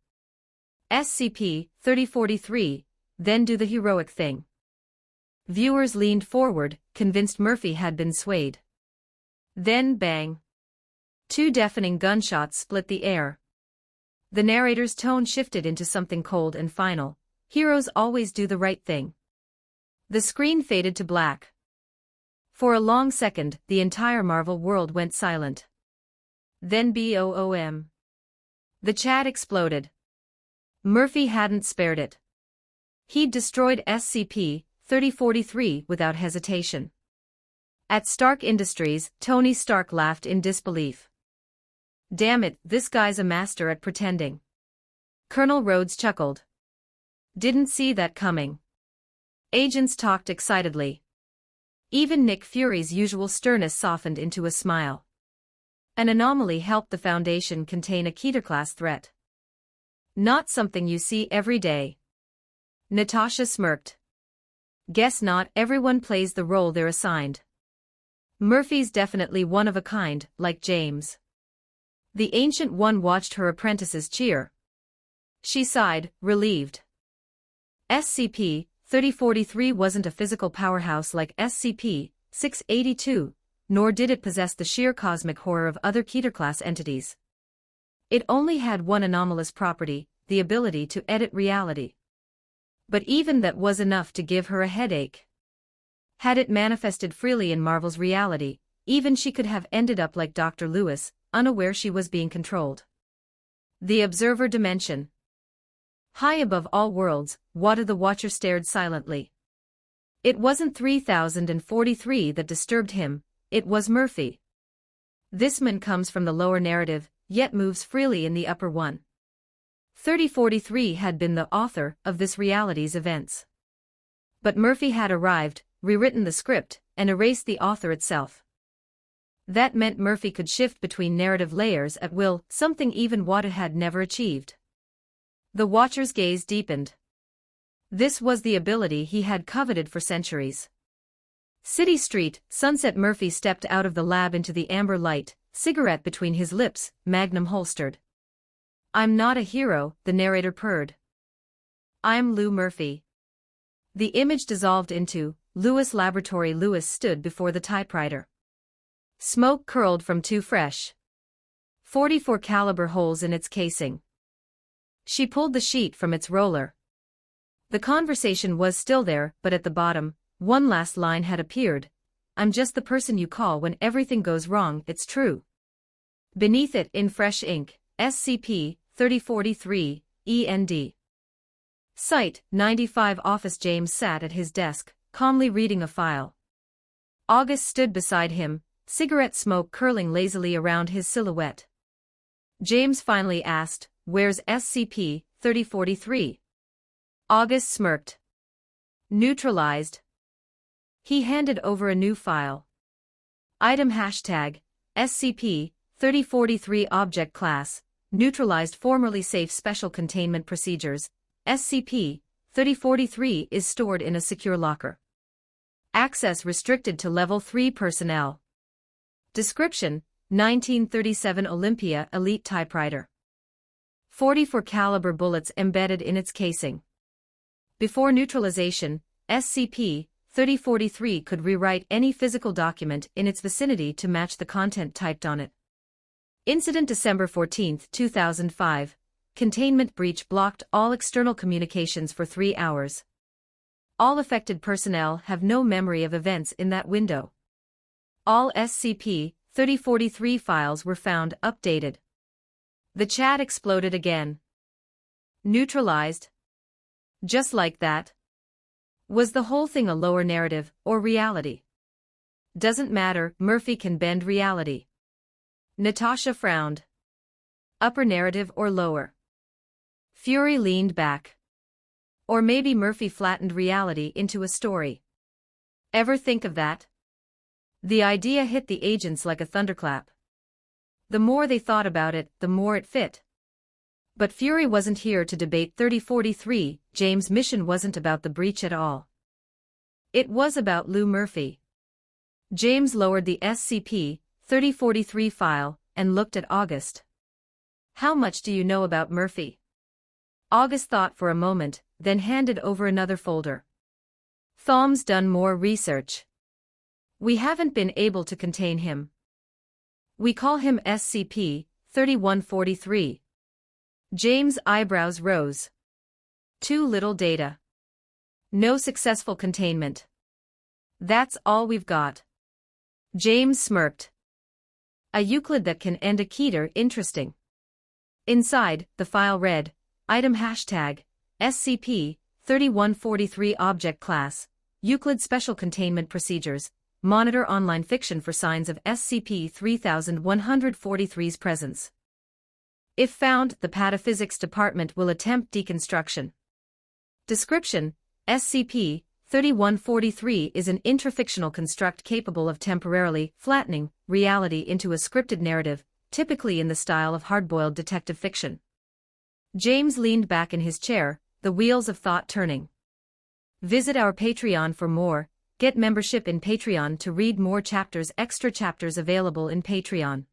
SCP-3043, then do the heroic thing. Viewers leaned forward, convinced Murphy had been swayed. Then bang. Two deafening gunshots split the air. The narrator's tone shifted into something cold and final. Heroes always do the right thing. The screen faded to black. For a long second, the entire Marvel world went silent. Then BOOM. The chat exploded. Murphy hadn't spared it. He'd destroyed SCP-3043 without hesitation. At Stark Industries, Tony Stark laughed in disbelief. Damn it, this guy's a master at pretending. Colonel Rhodes chuckled. Didn't see that coming. Agents talked excitedly. Even Nick Fury's usual sternness softened into a smile. An anomaly helped the Foundation contain a Keter-class threat. Not something you see every day. Natasha smirked. Guess not, everyone plays the role they're assigned. Murphy's definitely one of a kind, like James. The Ancient One watched her apprentices cheer. She sighed, relieved. SCP-3043 wasn't a physical powerhouse like SCP-682, nor did it possess the sheer cosmic horror of other Keter-class entities. It only had one anomalous property, the ability to edit reality. But even that was enough to give her a headache. Had it manifested freely in Marvel's reality, even she could have ended up like Dr. Lewis, unaware she was being controlled. The Observer Dimension. High above all worlds, Wada the Watcher stared silently. It wasn't 3043 that disturbed him, it was Murphy. This man comes from the lower narrative, yet moves freely in the upper one. 3043 had been the author of this reality's events. But Murphy had arrived, rewritten the script, and erased the author itself. That meant Murphy could shift between narrative layers at will, something even Wada had never achieved. The Watcher's gaze deepened. This was the ability he had coveted for centuries. City Street, Sunset. Murphy stepped out of the lab into the amber light, cigarette between his lips, magnum holstered. I'm not a hero, the narrator purred. I'm Lou Murphy. The image dissolved into Lewis Laboratory. Lewis stood before the typewriter. Smoke curled from two fresh 44 caliber holes in its casing. She pulled the sheet from its roller. The conversation was still there, but at the bottom, one last line had appeared. I'm just the person you call when everything goes wrong, it's true. Beneath it, in fresh ink, SCP-3043, END. Site, 95 Office. James sat at his desk, calmly reading a file. August stood beside him, cigarette smoke curling lazily around his silhouette. James finally asked, "Where's SCP-3043? August smirked. Neutralized. He handed over a new file. Item hashtag, SCP-3043 Object Class, Neutralized. Formerly Safe. Special Containment Procedures, SCP-3043 is stored in a secure locker. Access restricted to Level 3 personnel. Description, 1937 Olympia Elite Typewriter. 44 caliber bullets embedded in its casing. Before neutralization, SCP-3043 could rewrite any physical document in its vicinity to match the content typed on it. Incident December 14, 2005. Containment breach blocked all external communications for 3 hours. All affected personnel have no memory of events in that window. All SCP-3043 files were found updated. The chat exploded again. Neutralized. Just like that. Was the whole thing a lower narrative or reality? Doesn't matter, Murphy can bend reality. Natasha frowned. Upper narrative or lower? Fury leaned back. Or maybe Murphy flattened reality into a story. Ever think of that? The idea hit the agents like a thunderclap. The more they thought about it, the more it fit. But Fury wasn't here to debate 3043, James' mission wasn't about the breach at all. It was about Lou Murphy. James lowered the SCP-3043 file and looked at August. How much do you know about Murphy? August thought for a moment, then handed over another folder. Thom's done more research. We haven't been able to contain him. We call him SCP-3143. James' eyebrows rose. Too little data. No successful containment. That's all we've got. James smirked. A Euclid that can end a Keter, interesting. Inside, the file read, item hashtag, SCP-3143 object class, Euclid special containment procedures, monitor online fiction for signs of SCP-3143's presence. If found, the Pataphysics Department will attempt deconstruction. Description: SCP-3143 is an intrafictional construct capable of temporarily flattening reality into a scripted narrative, typically in the style of hard-boiled detective fiction. James leaned back in his chair, the wheels of thought turning. Visit our Patreon for more. Get membership in Patreon to read more chapters. Extra chapters available in Patreon.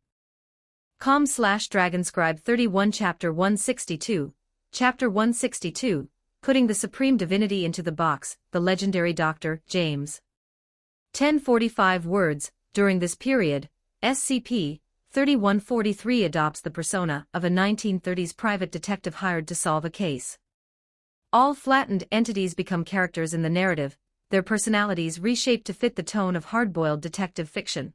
com/Dragonscribe 31 Chapter 162. Chapter 162, Putting the Supreme Divinity into the Box, the legendary Dr. James. 1045 words. During this period, SCP-3143 adopts the persona of a 1930s private detective hired to solve a case. All flattened entities become characters in the narrative, their personalities reshaped to fit the tone of hard-boiled detective fiction.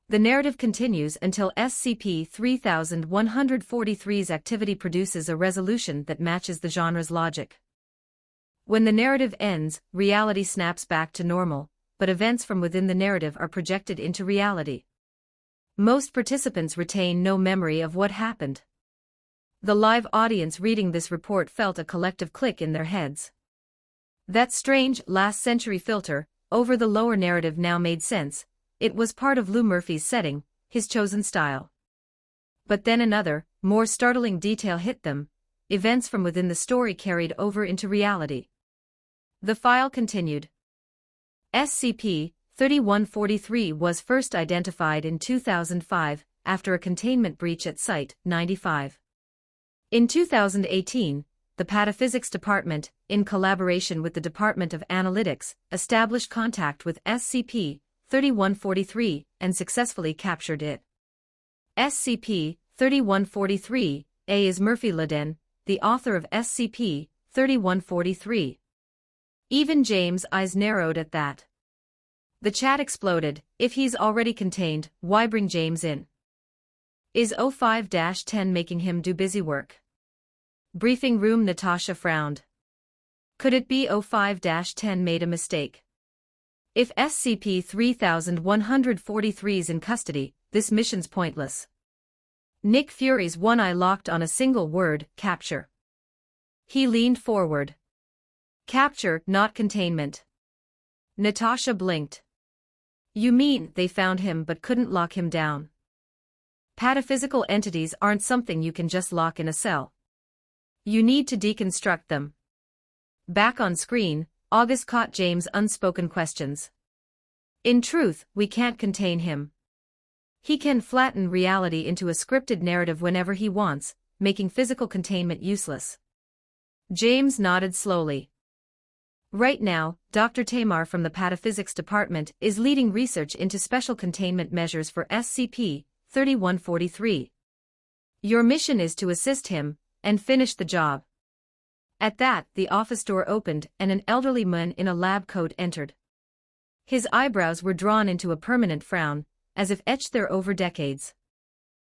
The narrative continues until SCP-3143's activity produces a resolution that matches the genre's logic. When the narrative ends, reality snaps back to normal, but events from within the narrative are projected into reality. Most participants retain no memory of what happened. The live audience reading this report felt a collective click in their heads. That strange, last-century filter over the lower narrative now made sense. It was part of Lou Murphy's setting, his chosen style. But then another, more startling detail hit them: events from within the story carried over into reality. The file continued. SCP-3143 was first identified in 2005, after a containment breach at Site-95. In 2018, the Pataphysics Department, in collaboration with the Department of Analytics, established contact with SCP-3143 and successfully captured it. SCP-3143-A is Murphy Laden, the author of SCP-3143. Even James' eyes narrowed at that. The chat exploded. If he's already contained, why bring James in? Is 05-10 making him do busy work? Briefing room. Natasha frowned. Could it be 05-10 made a mistake? If SCP-3143's in custody, this mission's pointless. Nick Fury's one eye locked on a single word: capture. He leaned forward. Capture, not containment. Natasha blinked. You mean they found him but couldn't lock him down? Pataphysical entities aren't something you can just lock in a cell. You need to deconstruct them. Back on screen, August caught James' unspoken questions. In truth, we can't contain him. He can flatten reality into a scripted narrative whenever he wants, making physical containment useless. James nodded slowly. Right now, Dr. Tamar from the Pataphysics Department is leading research into special containment measures for SCP-3143. Your mission is to assist him and finish the job. At that, the office door opened and an elderly man in a lab coat entered. His eyebrows were drawn into a permanent frown, as if etched there over decades.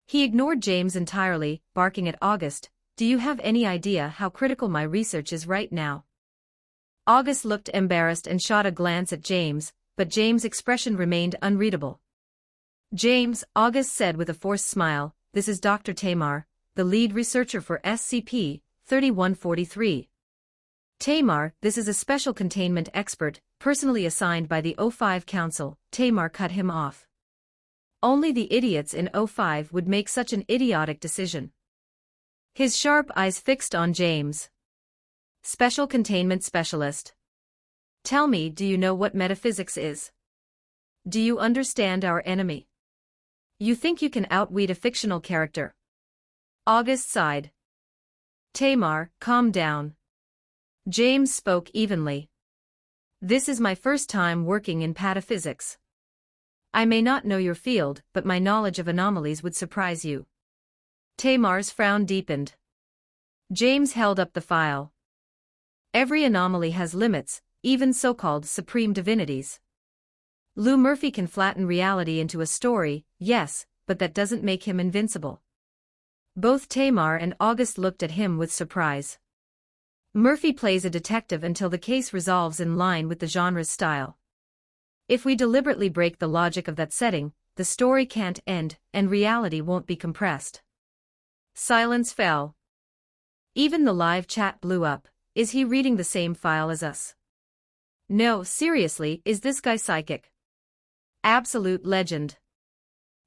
He ignored James entirely, barking at August, "Do you have any idea how critical my research is right now?" August looked embarrassed and shot a glance at James, but James' expression remained unreadable. "James," August said with a forced smile, "this is Dr. Tamar, the lead researcher for SCP-3143. Tamar, this is a special containment expert, personally assigned by the O5 Council." Tamar cut him off. Only the idiots in O5 would make such an idiotic decision. His sharp eyes fixed on James. "Special containment specialist. Tell me, do you know what metaphysics is? Do you understand our enemy? You think you can outwit a fictional character?" August sighed. "Tamar, calm down." James spoke evenly. "This is my first time working in pataphysics. I may not know your field, but my knowledge of anomalies would surprise you." Tamar's frown deepened. James held up the file. "Every anomaly has limits, even so-called supreme divinities. Lou Murphy can flatten reality into a story, yes, but that doesn't make him invincible." Both Tamar and August looked at him with surprise. "Murphy plays a detective until the case resolves in line with the genre's style. If we deliberately break the logic of that setting, the story can't end, and reality won't be compressed." Silence fell. Even the live chat blew up. "Is he reading the same file as us? No, seriously, is this guy psychic? Absolute legend."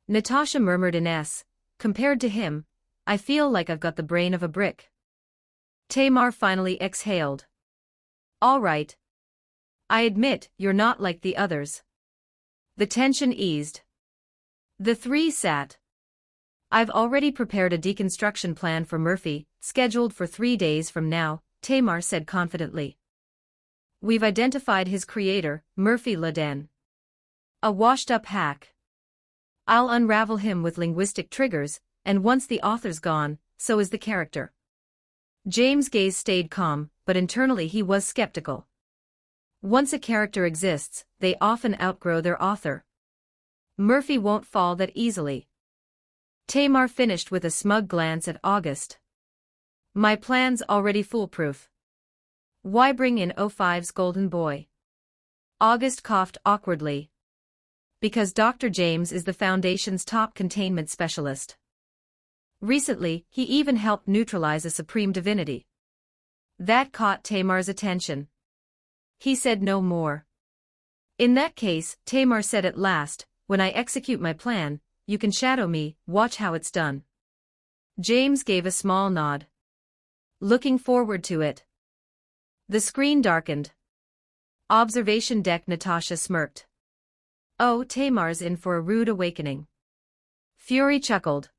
Natasha murmured in S. "Compared to him, I feel like I've got the brain of a brick." Tamar finally exhaled. "All right. I admit, you're not like the others." The tension eased. The three sat. "I've already prepared a deconstruction plan for Murphy, scheduled for 3 days from now," Tamar said confidently. "We've identified his creator, Murphy Laden. A washed-up hack. I'll unravel him with linguistic triggers, and once the author's gone, so is the character." James' gaze stayed calm, but internally he was skeptical. Once a character exists, they often outgrow their author. Murphy won't fall that easily. Tamar finished with a smug glance at August. "My plan's already foolproof. Why bring in O5's golden boy?" August coughed awkwardly. "Because Dr. James is the Foundation's top containment specialist. Recently, he even helped neutralize a supreme divinity." That caught Tamar's attention. He said no more. "In that case," Tamar said at last, "when I execute my plan, you can shadow me, watch how it's done." James gave a small nod. "Looking forward to it." The screen darkened. "Observation deck," Natasha smirked. "Oh, Tamar's in for a rude awakening." Fury chuckled.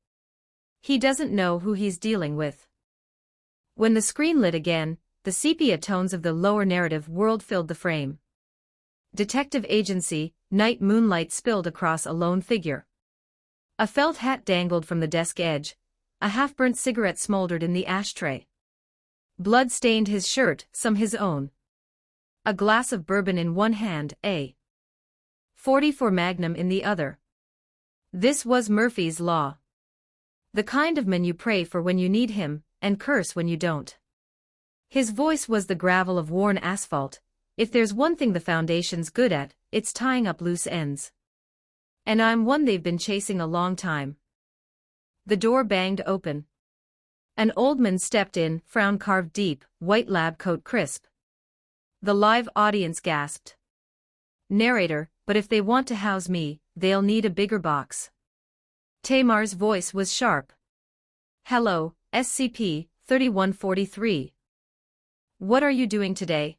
"He doesn't know who he's dealing with." When the screen lit again, the sepia tones of the lower narrative world filled the frame. Detective agency, night moonlight spilled across a lone figure. A felt hat dangled from the desk edge. A half-burnt cigarette smoldered in the ashtray. Blood stained his shirt, some his own. A glass of bourbon in one hand, a .44 Magnum in the other. This was Murphy's Law. The kind of man you pray for when you need him, and curse when you don't. His voice was the gravel of worn asphalt. If there's one thing the Foundation's good at, it's tying up loose ends. And I'm one they've been chasing a long time. The door banged open. An old man stepped in, frown carved deep, white lab coat crisp. The live audience gasped. "Narrator, but if they want to house me, they'll need a bigger box." Tamar's voice was sharp. "Hello, SCP-3143. What are you doing today?"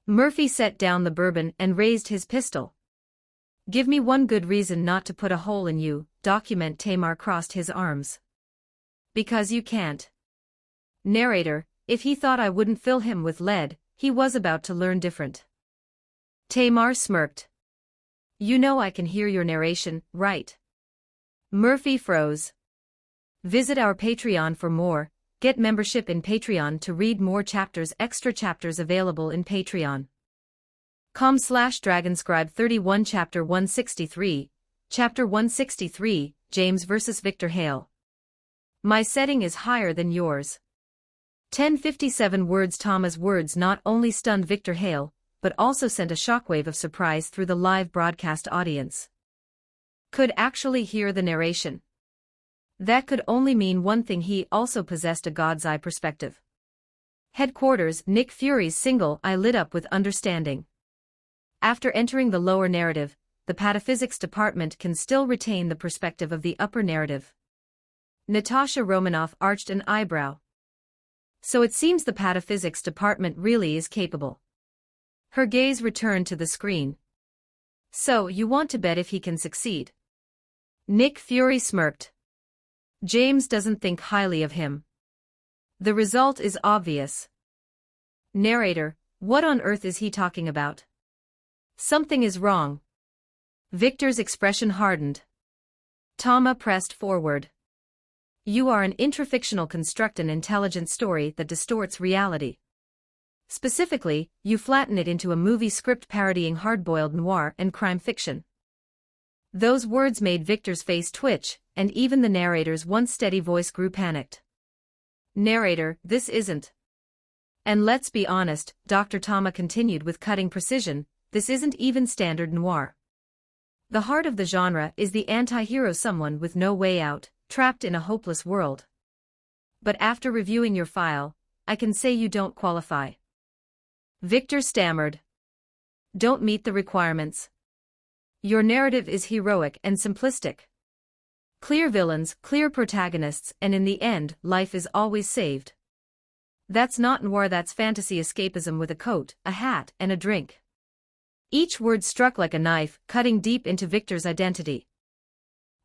Murphy set down the bourbon and raised his pistol. "Give me one good reason not to put a hole in you." Document. Tamar crossed his arms. "Because you can't." Narrator, if he thought I wouldn't fill him with lead, he was about to learn different. Tamar smirked. "You know I can hear your narration, right?" Murphy froze. Visit our Patreon for more. Get membership in Patreon to read more chapters. Extra chapters available in Patreon. com/Dragonscribe 31 Chapter 163, Chapter 163, James vs. Victor Hale. My setting is higher than yours. 1057 words. Thomas' words not only stunned Victor Hale, but also sent a shockwave of surprise through the live broadcast audience. Could actually hear the narration. That could only mean one thing: he also possessed a God's eye perspective. Headquarters. Nick Fury's single eye lit up with understanding. After entering the lower narrative, the pataphysics department can still retain the perspective of the upper narrative. Natasha Romanoff arched an eyebrow. So it seems the pataphysics department really is capable. Her gaze returned to the screen. So you want to bet if he can succeed? Nick Fury smirked. James doesn't think highly of him. The result is obvious. Narrator, what on earth is he talking about? Something is wrong. Victor's expression hardened. Tama pressed forward. You are an intrafictional construct, an intelligent story that distorts reality. Specifically, you flatten it into a movie script parodying hard-boiled noir and crime fiction. Those words made Victor's face twitch, and even the narrator's once steady voice grew panicked. Narrator, this isn't. And let's be honest, Dr. Tama continued with cutting precision, this isn't even standard noir. The heart of the genre is the anti-hero, someone with no way out, trapped in a hopeless world. But after reviewing your file, I can say you don't qualify. Victor stammered. Don't meet the requirements. Your narrative is heroic and simplistic. Clear villains, clear protagonists, and in the end, life is always saved. That's not noir, that's fantasy escapism with a coat, a hat, and a drink. Each word struck like a knife, cutting deep into Victor's identity.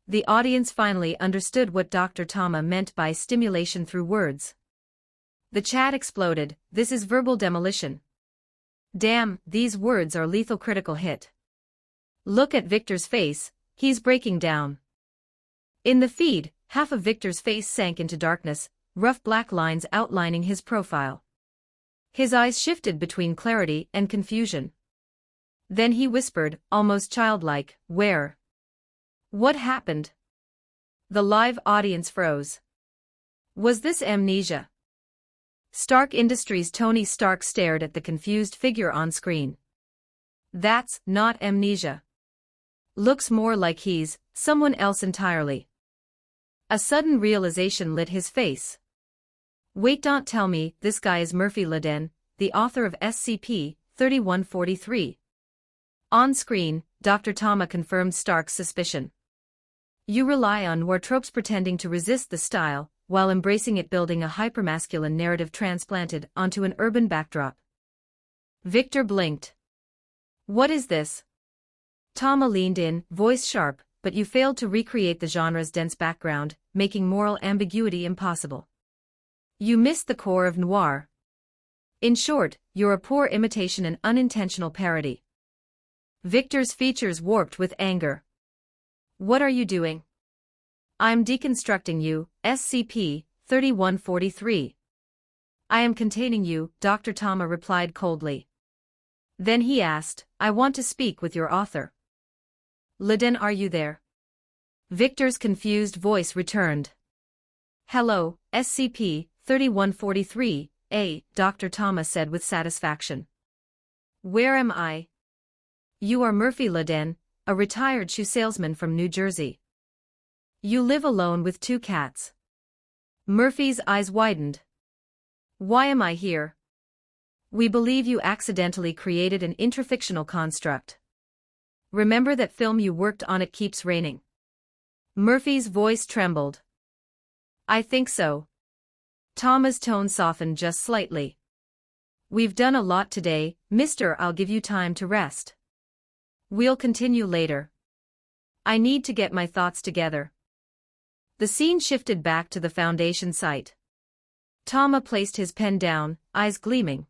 The audience finally understood what Dr. Tama meant by stimulation through words. The chat exploded. This is verbal demolition. Damn, these words are lethal. Critical hit. Look at Victor's face, he's breaking down. In the feed, half of Victor's face sank into darkness, rough black lines outlining his profile. His eyes shifted between clarity and confusion. Then he whispered, almost childlike, where? What happened? The live audience froze. Was this amnesia? Stark Industries' Tony Stark stared at the confused figure on screen. That's not amnesia. Looks more like he's someone else entirely. A sudden realization lit his face. Wait, don't tell me this guy is Murphy Leden, the author of SCP-3143. On screen, Dr. Tama confirmed Stark's suspicion. You rely on noir tropes pretending to resist the style, while embracing it, building a hypermasculine narrative transplanted onto an urban backdrop. Victor blinked. What is this? Tama leaned in, voice sharp, but you failed to recreate the genre's dense background, making moral ambiguity impossible. You missed the core of noir. In short, you're a poor imitation and unintentional parody. Victor's features warped with anger. What are you doing? I'm deconstructing you, SCP-3143. I am containing you, Dr. Tama replied coldly. Then he asked, I want to speak with your author. Leden, are you there? Victor's confused voice returned. Hello, SCP-3143, Dr. Tama said with satisfaction. Where am I? You are Murphy Leden, a retired shoe salesman from New Jersey. You live alone with 2 cats. Murphy's eyes widened. Why am I here? We believe you accidentally created an intrafictional construct. Remember that film you worked on? It Keeps Raining. Murphy's voice trembled. I think so. Tama's tone softened just slightly. We've done a lot today, mister. I'll give you time to rest. We'll continue later. I need to get my thoughts together. The scene shifted back to the Foundation site. Tama placed his pen down, eyes gleaming.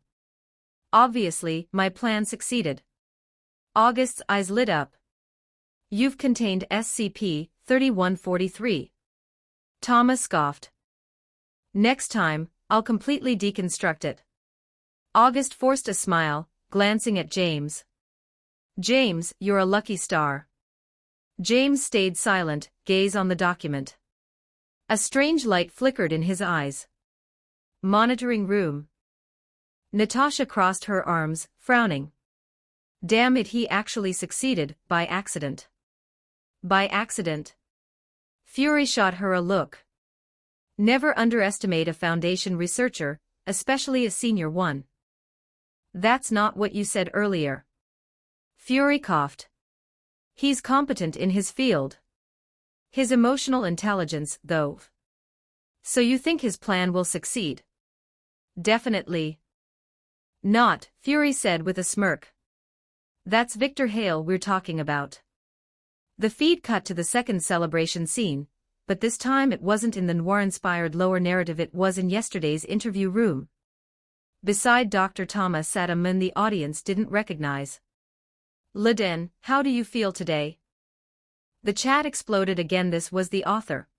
Obviously, my plan succeeded. August's eyes lit up. You've contained SCP-3143. Tama scoffed. Next time, I'll completely deconstruct it. August forced a smile, glancing at James. James, you're a lucky star. James stayed silent, gaze on the document. A strange light flickered in his eyes. Monitoring room. Natasha crossed her arms, frowning. Damn it, he actually succeeded, by accident. By accident. Fury shot her a look. Never underestimate a Foundation researcher, especially a senior one. That's not what you said earlier. Fury coughed. He's competent in his field. His emotional intelligence, though. So you think his plan will succeed? Definitely not, Fury said with a smirk. That's Victor Hale we're talking about. The feed cut to the second celebration scene, but this time it wasn't in the noir-inspired lower narrative, it was in yesterday's interview room. Beside Dr. Thomas sat a man the audience didn't recognize. Leden, how do you feel today? The chat exploded again. This was the author.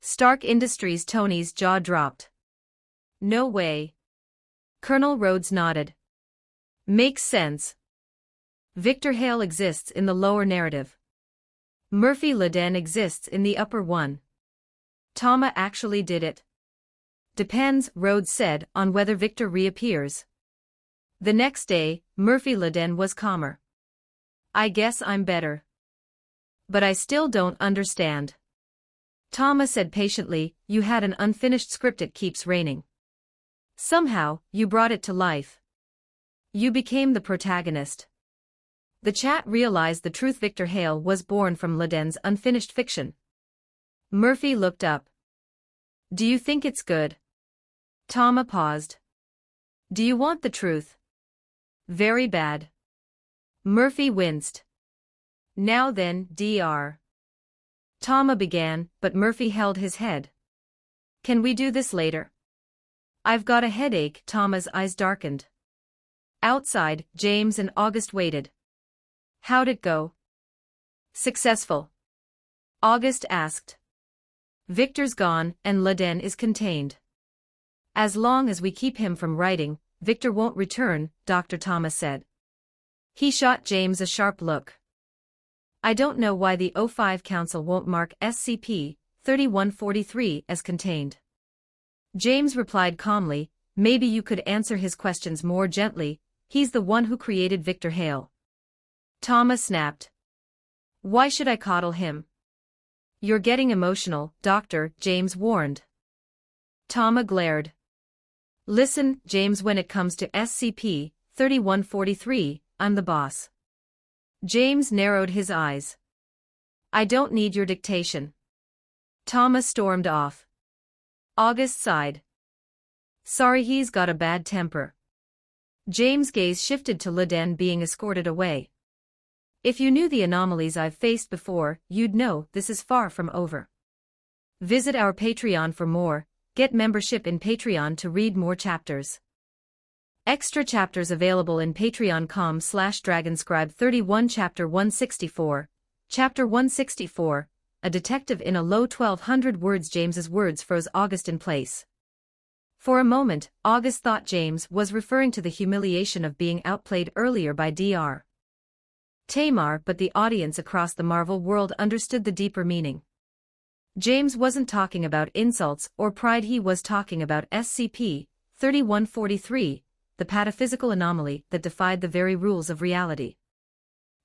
Stark Industries. Tony's jaw dropped. No way. Colonel Rhodes nodded. Makes sense. Victor Hale exists in the lower narrative. Murphy Leden exists in the upper one. Tama actually did it. Depends, Rhodes said, on whether Victor reappears. The next day, Murphy Leden was calmer. I guess I'm better. But I still don't understand. Tama said patiently, you had an unfinished script, it keeps raining. Somehow, you brought it to life. You became the protagonist. The chat realized the truth. Victor Hale was born from Leden's unfinished fiction. Murphy looked up. Do you think it's good? Tama paused. Do you want the truth? Very bad. Murphy winced. Now then, Dr. Tama began, but Murphy held his head. Can we do this later? I've got a headache. Tama's eyes darkened. Outside, James and August waited. How'd it go? Successful. August asked. Victor's gone, and Leden is contained. As long as we keep him from writing, Victor won't return, Dr. Thomas said. He shot James a sharp look. I don't know why the O5 Council won't mark SCP-3143 as contained. James replied calmly, maybe you could answer his questions more gently, he's the one who created Victor Hale. Thomas snapped. Why should I coddle him? You're getting emotional, Doctor, James warned. Tama glared. Listen, James, when it comes to SCP-3143, I'm the boss. James narrowed his eyes. I don't need your dictation. Tama stormed off. August sighed. Sorry, he's got a bad temper. James' gaze shifted to Leden being escorted away. If you knew the anomalies I've faced before, you'd know this is far from over. Visit our Patreon for more, get membership in Patreon to read more chapters. Extra chapters available in patreon.com/dragonscribe31 Chapter 164. Chapter 164, A Detective in a Low 1200 Words. James's words froze August in place. For a moment, August thought James was referring to the humiliation of being outplayed earlier by Dr. Tamar, but the audience across the Marvel world understood the deeper meaning. James wasn't talking about insults or pride, he was talking about SCP-3143, the pataphysical anomaly that defied the very rules of reality.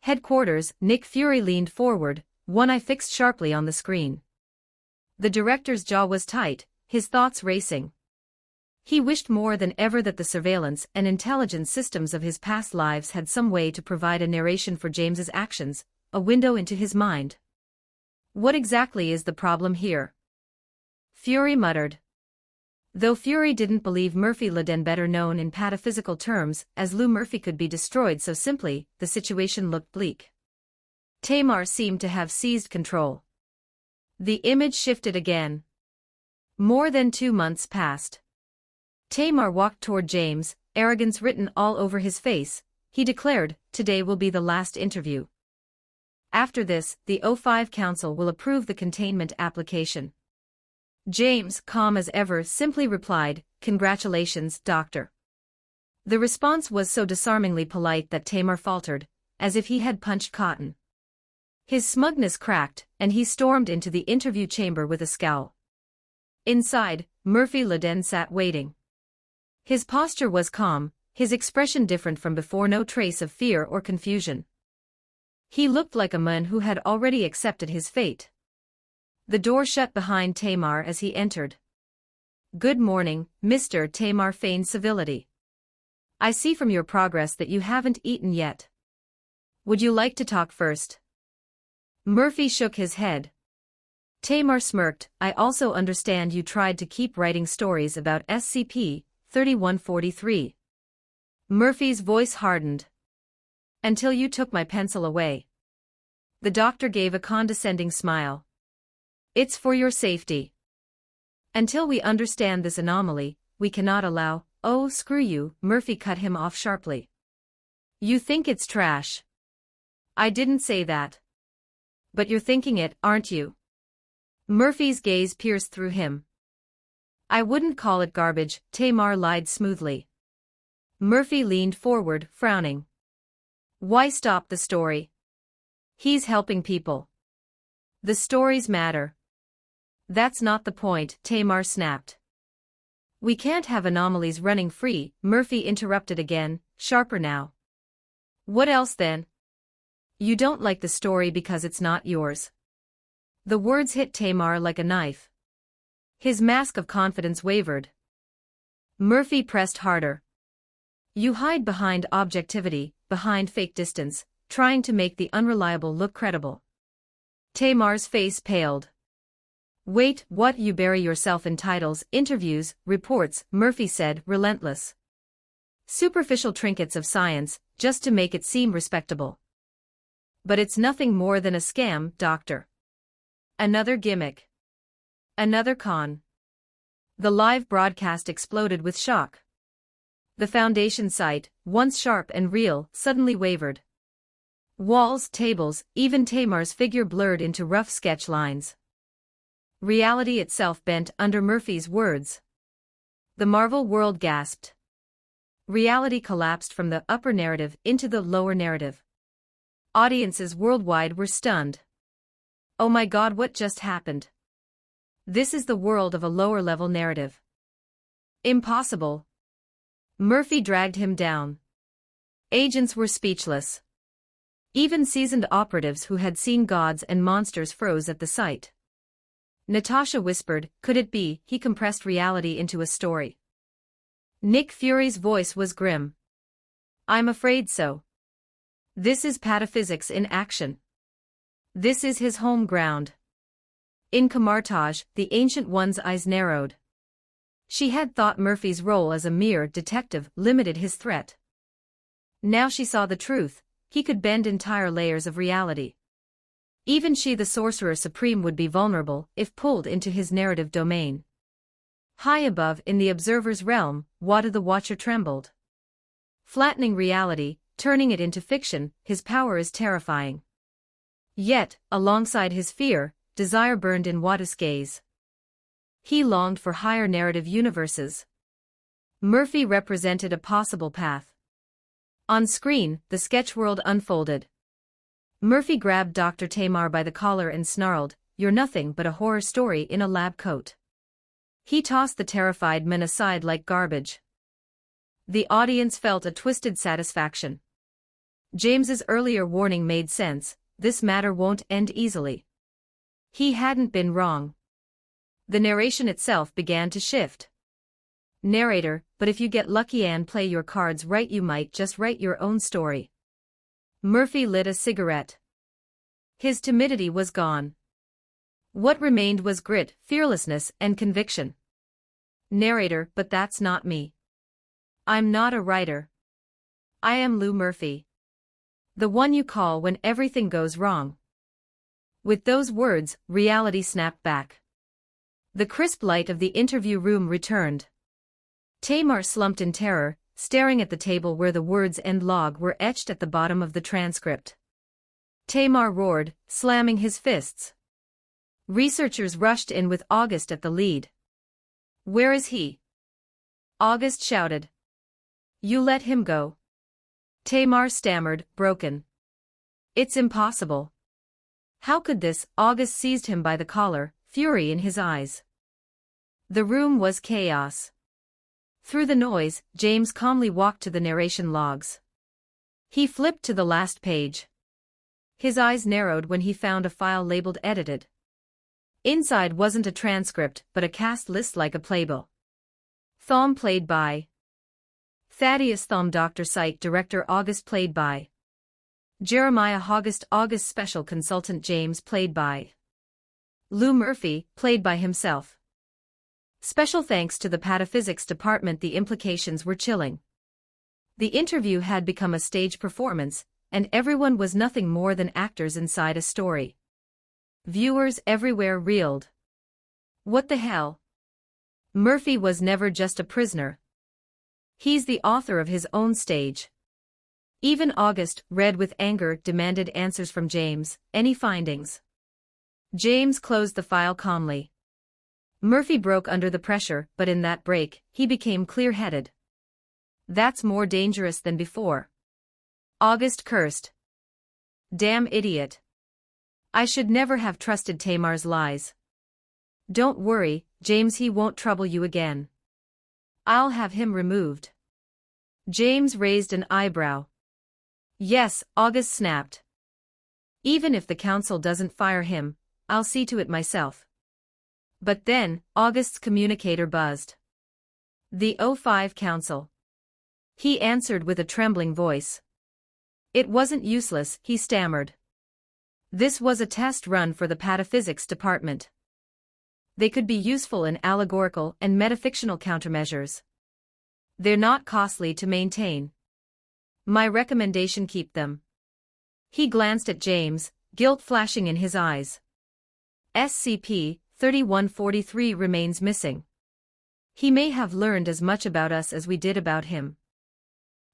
Headquarters, Nick Fury leaned forward, one eye fixed sharply on the screen. The director's jaw was tight, his thoughts racing. He wished more than ever that the surveillance and intelligence systems of his past lives had some way to provide a narration for James's actions, a window into his mind. What exactly is the problem here? Fury muttered. Though Fury didn't believe Murphy Leden, better known in pataphysical terms as Lou Murphy, could be destroyed so simply, the situation looked bleak. Tamar seemed to have seized control. The image shifted again. More than 2 months passed. Tamar walked toward James, arrogance written all over his face. He declared, today will be the last interview. After this, the O5 Council will approve the containment application. James, calm as ever, simply replied, "Congratulations, doctor." The response was so disarmingly polite that Tamar faltered, as if he had punched cotton. His smugness cracked, and he stormed into the interview chamber with a scowl. Inside, Murphy Leden sat waiting. His posture was calm, his expression different from before, no trace of fear or confusion. He looked like a man who had already accepted his fate. The door shut behind Tamar as he entered. "Good morning, Mr. Tamar," feigned civility. "I see from your progress that you haven't eaten yet. Would you like to talk first?" Murphy shook his head. Tamar smirked. "I also understand you tried to keep writing stories about SCP-3143. Murphy's voice hardened. "Until you took my pencil away." The doctor gave a condescending smile. "It's for your safety. Until we understand this anomaly, we cannot allow—" "Oh, screw you," Murphy cut him off sharply. "You think it's trash. I didn't say that. But you're thinking it, aren't you?" Murphy's gaze pierced through him. "I wouldn't call it garbage," Tamar lied smoothly. Murphy leaned forward, frowning. "Why stop the story? He's helping people. The stories matter." "That's not the point," Tamar snapped. "We can't have anomalies running free," Murphy interrupted again, sharper now. "What else then? You don't like the story because it's not yours." The words hit Tamar like a knife. His mask of confidence wavered. Murphy pressed harder. "You hide behind objectivity, behind fake distance, trying to make the unreliable look credible." Tamar's face paled. "Wait, what? You bury yourself in titles, interviews, reports," Murphy said, relentless. "Superficial trinkets of science, just to make it seem respectable. But it's nothing more than a scam, doctor. Another gimmick. Another con." The live broadcast exploded with shock. The Foundation site, once sharp and real, suddenly wavered. Walls, tables, even Tamar's figure blurred into rough sketch lines. Reality itself bent under Murphy's words. The Marvel world gasped. Reality collapsed from the upper narrative into the lower narrative. Audiences worldwide were stunned. "Oh my God, what just happened? This is the world of a lower-level narrative. Impossible." Murphy dragged him down. Agents were speechless. Even seasoned operatives who had seen gods and monsters froze at the sight. Natasha whispered, "Could it be?" He compressed reality into a story. Nick Fury's voice was grim. "I'm afraid so. This is pataphysics in action. This is his home ground." In Camartage, the Ancient One's eyes narrowed. She had thought Murphy's role as a mere detective limited his threat. Now she saw the truth: he could bend entire layers of reality. Even she, the Sorcerer Supreme, would be vulnerable if pulled into his narrative domain. High above, in the Observer's realm, Wada the Watcher trembled. Flattening reality, turning it into fiction, his power is terrifying. Yet, alongside his fear, desire burned in Wada's gaze. He longed for higher narrative universes. Murphy represented a possible path. On screen, the sketch world unfolded. Murphy grabbed Dr. Tamar by the collar and snarled, "You're nothing but a horror story in a lab coat." He tossed the terrified men aside like garbage. The audience felt a twisted satisfaction. James's earlier warning made sense: this matter won't end easily. He hadn't been wrong. The narration itself began to shift. Narrator, but if you get lucky and play your cards right, you might just write your own story. Murphy lit a cigarette. His timidity was gone. What remained was grit, fearlessness, and conviction. Narrator, but that's not me. I'm not a writer. I am Lou Murphy. The one you call when everything goes wrong. With those words, reality snapped back. The crisp light of the interview room returned. Tamar slumped in terror, staring at the table where the words "end log" were etched at the bottom of the transcript. Tamar roared, slamming his fists. Researchers rushed in with August at the lead. "Where is he?" August shouted. "You let him go." Tamar stammered, broken. "It's impossible." "How could this?" August seized him by the collar, fury in his eyes. The room was chaos. Through the noise, James calmly walked to the narration logs. He flipped to the last page. His eyes narrowed when he found a file labeled edited. Inside wasn't a transcript, but a cast list like a playbill. Thom played by Thaddeus Thom, Dr. Psych Director August played by Jeremiah August Special Consultant James played by Lou Murphy, played by himself. Special thanks to the Pataphysics Department. The implications were chilling. The interview had become a stage performance, and everyone was nothing more than actors inside a story. Viewers everywhere reeled. What the hell? Murphy was never just a prisoner. He's the author of his own stage. Even August, red with anger, demanded answers from James. Any findings? James closed the file calmly. Murphy broke under the pressure, but in that break, he became clear-headed. "That's more dangerous than before." August cursed. "Damn idiot. I should never have trusted Tamar's lies." "Don't worry, James, he won't trouble you again. I'll have him removed." James raised an eyebrow. "Yes," August snapped. "Even if the council doesn't fire him, I'll see to it myself." But then, August's communicator buzzed. "The O5 Council." He answered with a trembling voice. "It wasn't useless," he stammered. "This was a test run for the Pataphysics Department. They could be useful in allegorical and metafictional countermeasures. They're not costly to maintain. My recommendation: keep them." He glanced at James, guilt flashing in his eyes. SCP-3143 remains missing. He may have learned as much about us as we did about him.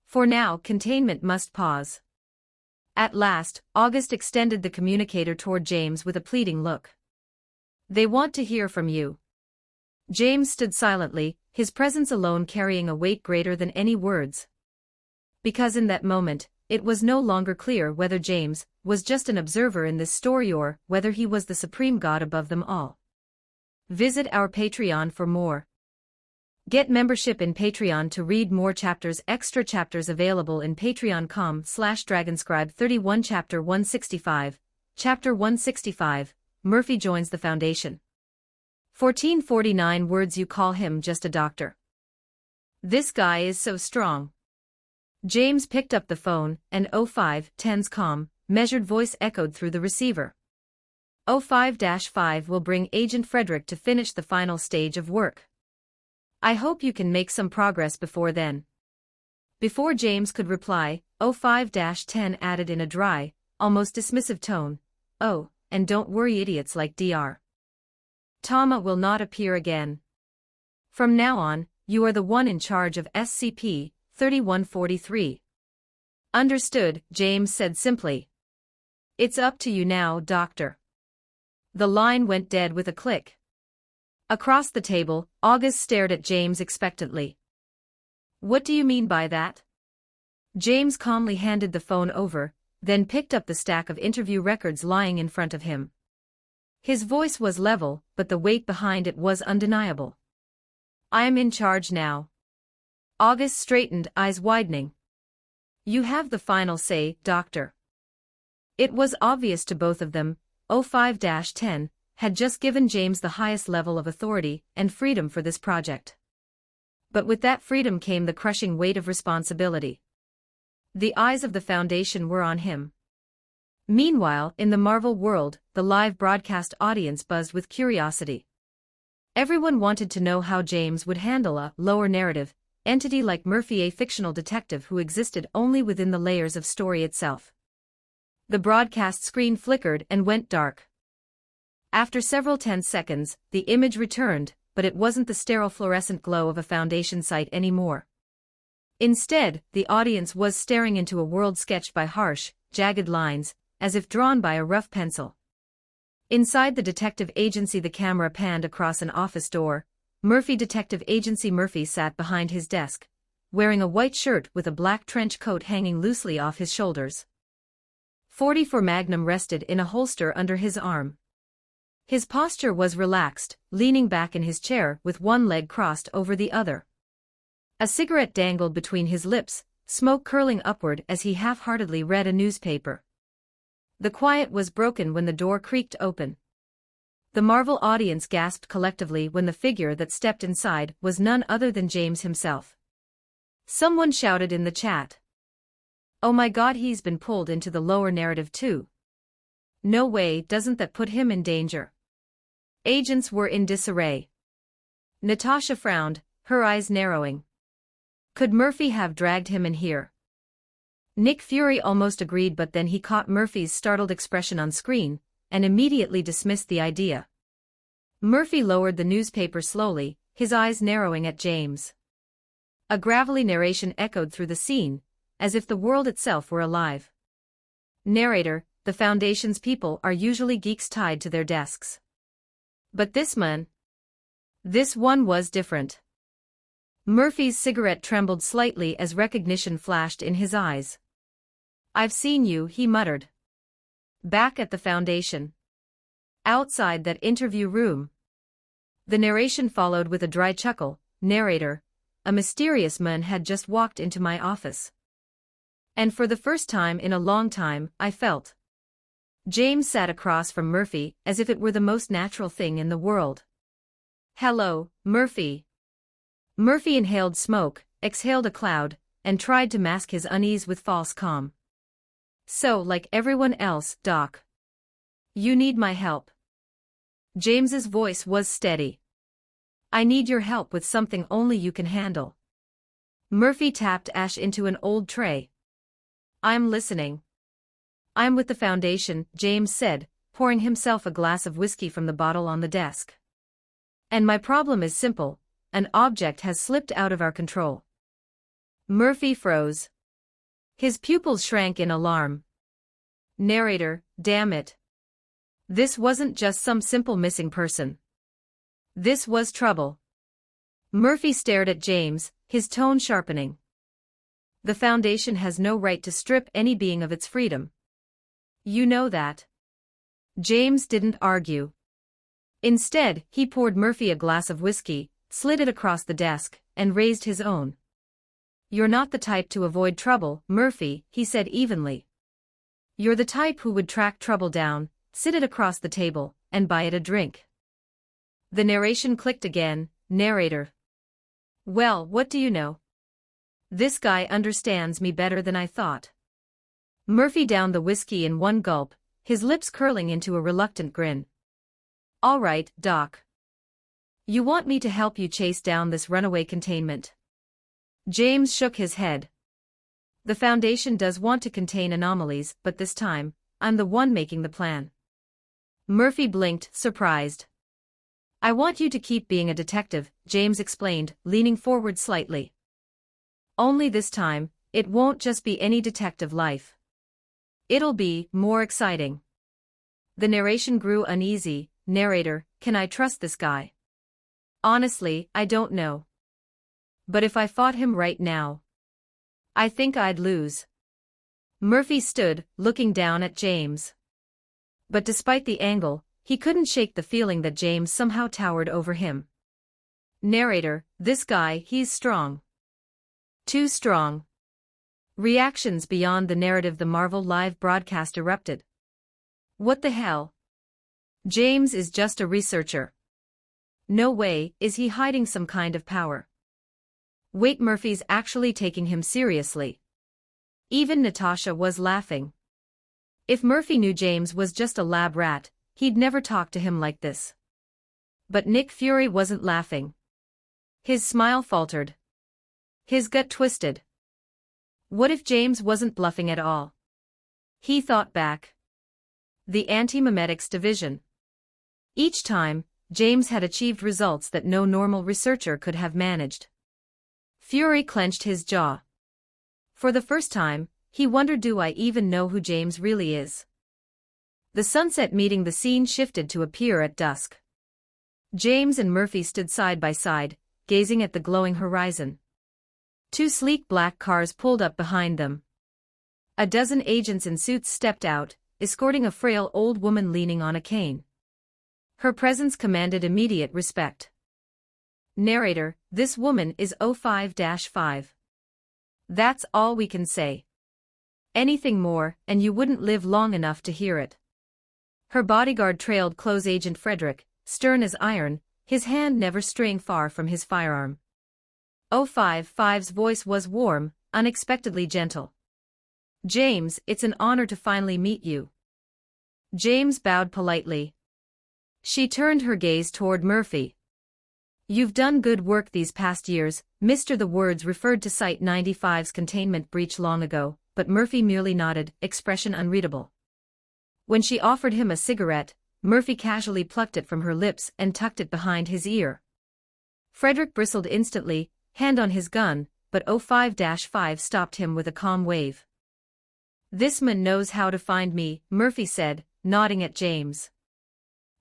For now, containment must pause. At last, August extended the communicator toward James with a pleading look. "They want to hear from you." James stood silently, his presence alone carrying a weight greater than any words. Because in that moment, it was no longer clear whether James was just an observer in this story or whether he was the supreme god above them all. Visit our Patreon for more. Get membership in Patreon to read more chapters. Extra chapters available in patreon.com/dragonscribe31. Chapter 165. Chapter 165. Murphy joins the Foundation. 1449 words. You call him just a doctor. This guy is so strong. James picked up the phone, and 05-10's calm, measured voice echoed through the receiver. 05-5 will bring Agent Frederick to finish the final stage of work. I hope you can make some progress before then. Before James could reply, 05-10 added in a dry, almost dismissive tone, "Oh, and don't worry, idiots like Dr. Tama will not appear again. From now on, you are the one in charge of SCP-3143. Understood," James said simply. "It's up to you now, Doctor." The line went dead with a click. Across the table, August stared at James expectantly. "What do you mean by that?" James calmly handed the phone over, then picked up the stack of interview records lying in front of him. His voice was level, but the weight behind it was undeniable. "I am in charge now." August straightened, eyes widening. "You have the final say, Doctor." It was obvious to both of them, 05-10 had just given James the highest level of authority and freedom for this project. But with that freedom came the crushing weight of responsibility. The eyes of the Foundation were on him. Meanwhile, in the Marvel world, the live broadcast audience buzzed with curiosity. Everyone wanted to know how James would handle a lower narrative entity like Murphy, a fictional detective who existed only within the layers of story itself. The broadcast screen flickered and went dark. After several tense seconds, the image returned, but it wasn't the sterile fluorescent glow of a Foundation site anymore. Instead, the audience was staring into a world sketched by harsh, jagged lines, as if drawn by a rough pencil. Inside the detective agency, the camera panned across an office door. Murphy Detective Agency. Murphy sat behind his desk, wearing a white shirt with a black trench coat hanging loosely off his shoulders. 44 Magnum rested in a holster under his arm. His posture was relaxed, leaning back in his chair with one leg crossed over the other. A cigarette dangled between his lips, smoke curling upward as he half-heartedly read a newspaper. The quiet was broken when the door creaked open. The Marvel audience gasped collectively when the figure that stepped inside was none other than James himself. Someone shouted in the chat, "Oh my God, he's been pulled into the lower narrative too. No way, doesn't that put him in danger?" Agents were in disarray. Natasha frowned, her eyes narrowing. Could Murphy have dragged him in here? Nick Fury almost agreed, but then he caught Murphy's startled expression on screen, and immediately dismissed the idea. Murphy lowered the newspaper slowly, his eyes narrowing at James. A gravelly narration echoed through the scene, as if the world itself were alive. Narrator: the Foundation's people are usually geeks tied to their desks. But this one was different. Murphy's cigarette trembled slightly as recognition flashed in his eyes. "I've seen you," he muttered. "Back at the Foundation. Outside that interview room." The narration followed with a dry chuckle. Narrator: a mysterious man had just walked into my office. And for the first time in a long time, I felt. James sat across from Murphy as if it were the most natural thing in the world. "Hello, Murphy." Murphy inhaled smoke, exhaled a cloud, and tried to mask his unease with false calm. "So, like everyone else, Doc. You need my help." James's voice was steady. "I need your help with something only you can handle." Murphy tapped ash into an old tray. "I'm listening." "I'm with the Foundation," James said, pouring himself a glass of whiskey from the bottle on the desk. "And my problem is simple. An object has slipped out of our control." Murphy froze. His pupils shrank in alarm. Narrator: damn it. This wasn't just some simple missing person. This was trouble. Murphy stared at James, his tone sharpening. "The Foundation has no right to strip any being of its freedom. You know that." James didn't argue. Instead, he poured Murphy a glass of whiskey, slid it across the desk, and raised his own. "You're not the type to avoid trouble, Murphy," he said evenly. "You're the type who would track trouble down, sit it across the table, and buy it a drink." The narration clicked again. Narrator: "Well, what do you know? This guy understands me better than I thought." Murphy downed the whiskey in one gulp, his lips curling into a reluctant grin. "All right, Doc. You want me to help you chase down this runaway containment?" James shook his head. "The Foundation does want to contain anomalies, but this time, I'm the one making the plan." Murphy blinked, surprised. "I want you to keep being a detective," James explained, leaning forward slightly. "Only this time, it won't just be any detective life. It'll be more exciting." The narration grew uneasy. Narrator: can I trust this guy? Honestly, I don't know. But if I fought him right now, I think I'd lose. Murphy stood, looking down at James. But despite the angle, he couldn't shake the feeling that James somehow towered over him. Narrator: this guy, he's strong. Too strong. Reactions beyond the narrative. The Marvel live broadcast erupted. "What the hell? James is just a researcher. No way, is he hiding some kind of power? Wait, Murphy's actually taking him seriously." Even Natasha was laughing. If Murphy knew James was just a lab rat, he'd never talk to him like this. But Nick Fury wasn't laughing. His smile faltered. His gut twisted. What if James wasn't bluffing at all? He thought back. The anti-memetics division. Each time, James had achieved results that no normal researcher could have managed. Fury clenched his jaw. For the first time, he wondered, do I even know who James really is? The sunset meeting the scene shifted to appear at dusk. James and Murphy stood side by side, gazing at the glowing horizon. Two sleek black cars pulled up behind them. A dozen agents in suits stepped out, escorting a frail old woman leaning on a cane. Her presence commanded immediate respect. Narrator, this woman is 05-5. That's all we can say. Anything more, and you wouldn't live long enough to hear it. Her bodyguard trailed close Agent Frederick, stern as iron, his hand never straying far from his firearm. 055's voice was warm, unexpectedly gentle. James, it's an honor to finally meet you. James bowed politely. She turned her gaze toward Murphy. You've done good work these past years, Mr. The words referred to Site 95's containment breach long ago, but Murphy merely nodded, expression unreadable. When she offered him a cigarette, Murphy casually plucked it from her lips and tucked it behind his ear. Frederick bristled instantly, hand on his gun, but 05-5 stopped him with a calm wave. This man knows how to find me, Murphy said, nodding at James.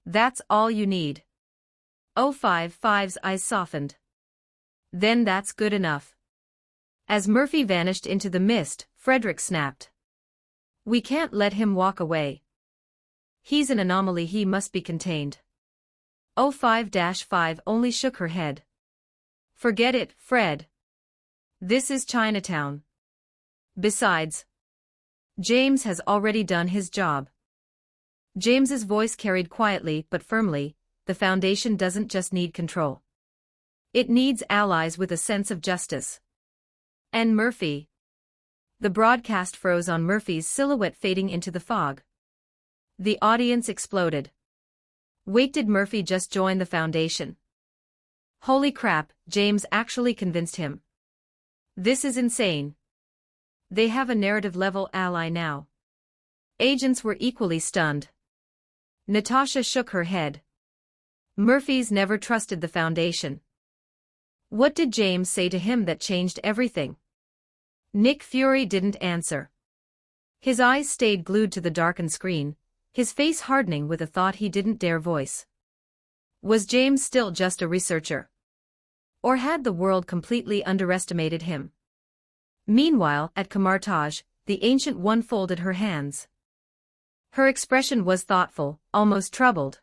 That's all you need. 055's eyes softened. Then that's good enough. As Murphy vanished into the mist, Frederick snapped. We can't let him walk away. He's an anomaly, he must be contained. 05-5 only shook her head. Forget it, Fred. This is Chinatown. Besides, James has already done his job. James's voice carried quietly but firmly, the Foundation doesn't just need control. It needs allies with a sense of justice. And Murphy. The broadcast froze on Murphy's silhouette fading into the fog. The audience exploded. Wait, did Murphy just join the Foundation? Holy crap, James actually convinced him. This is insane. They have a narrative-level ally now. Agents were equally stunned. Natasha shook her head. Murphy's never trusted the Foundation. What did James say to him that changed everything? Nick Fury didn't answer. His eyes stayed glued to the darkened screen, his face hardening with a thought he didn't dare voice. Was James still just a researcher? Or had the world completely underestimated him? Meanwhile, at Kamartaj, the Ancient One folded her hands. Her expression was thoughtful, almost troubled.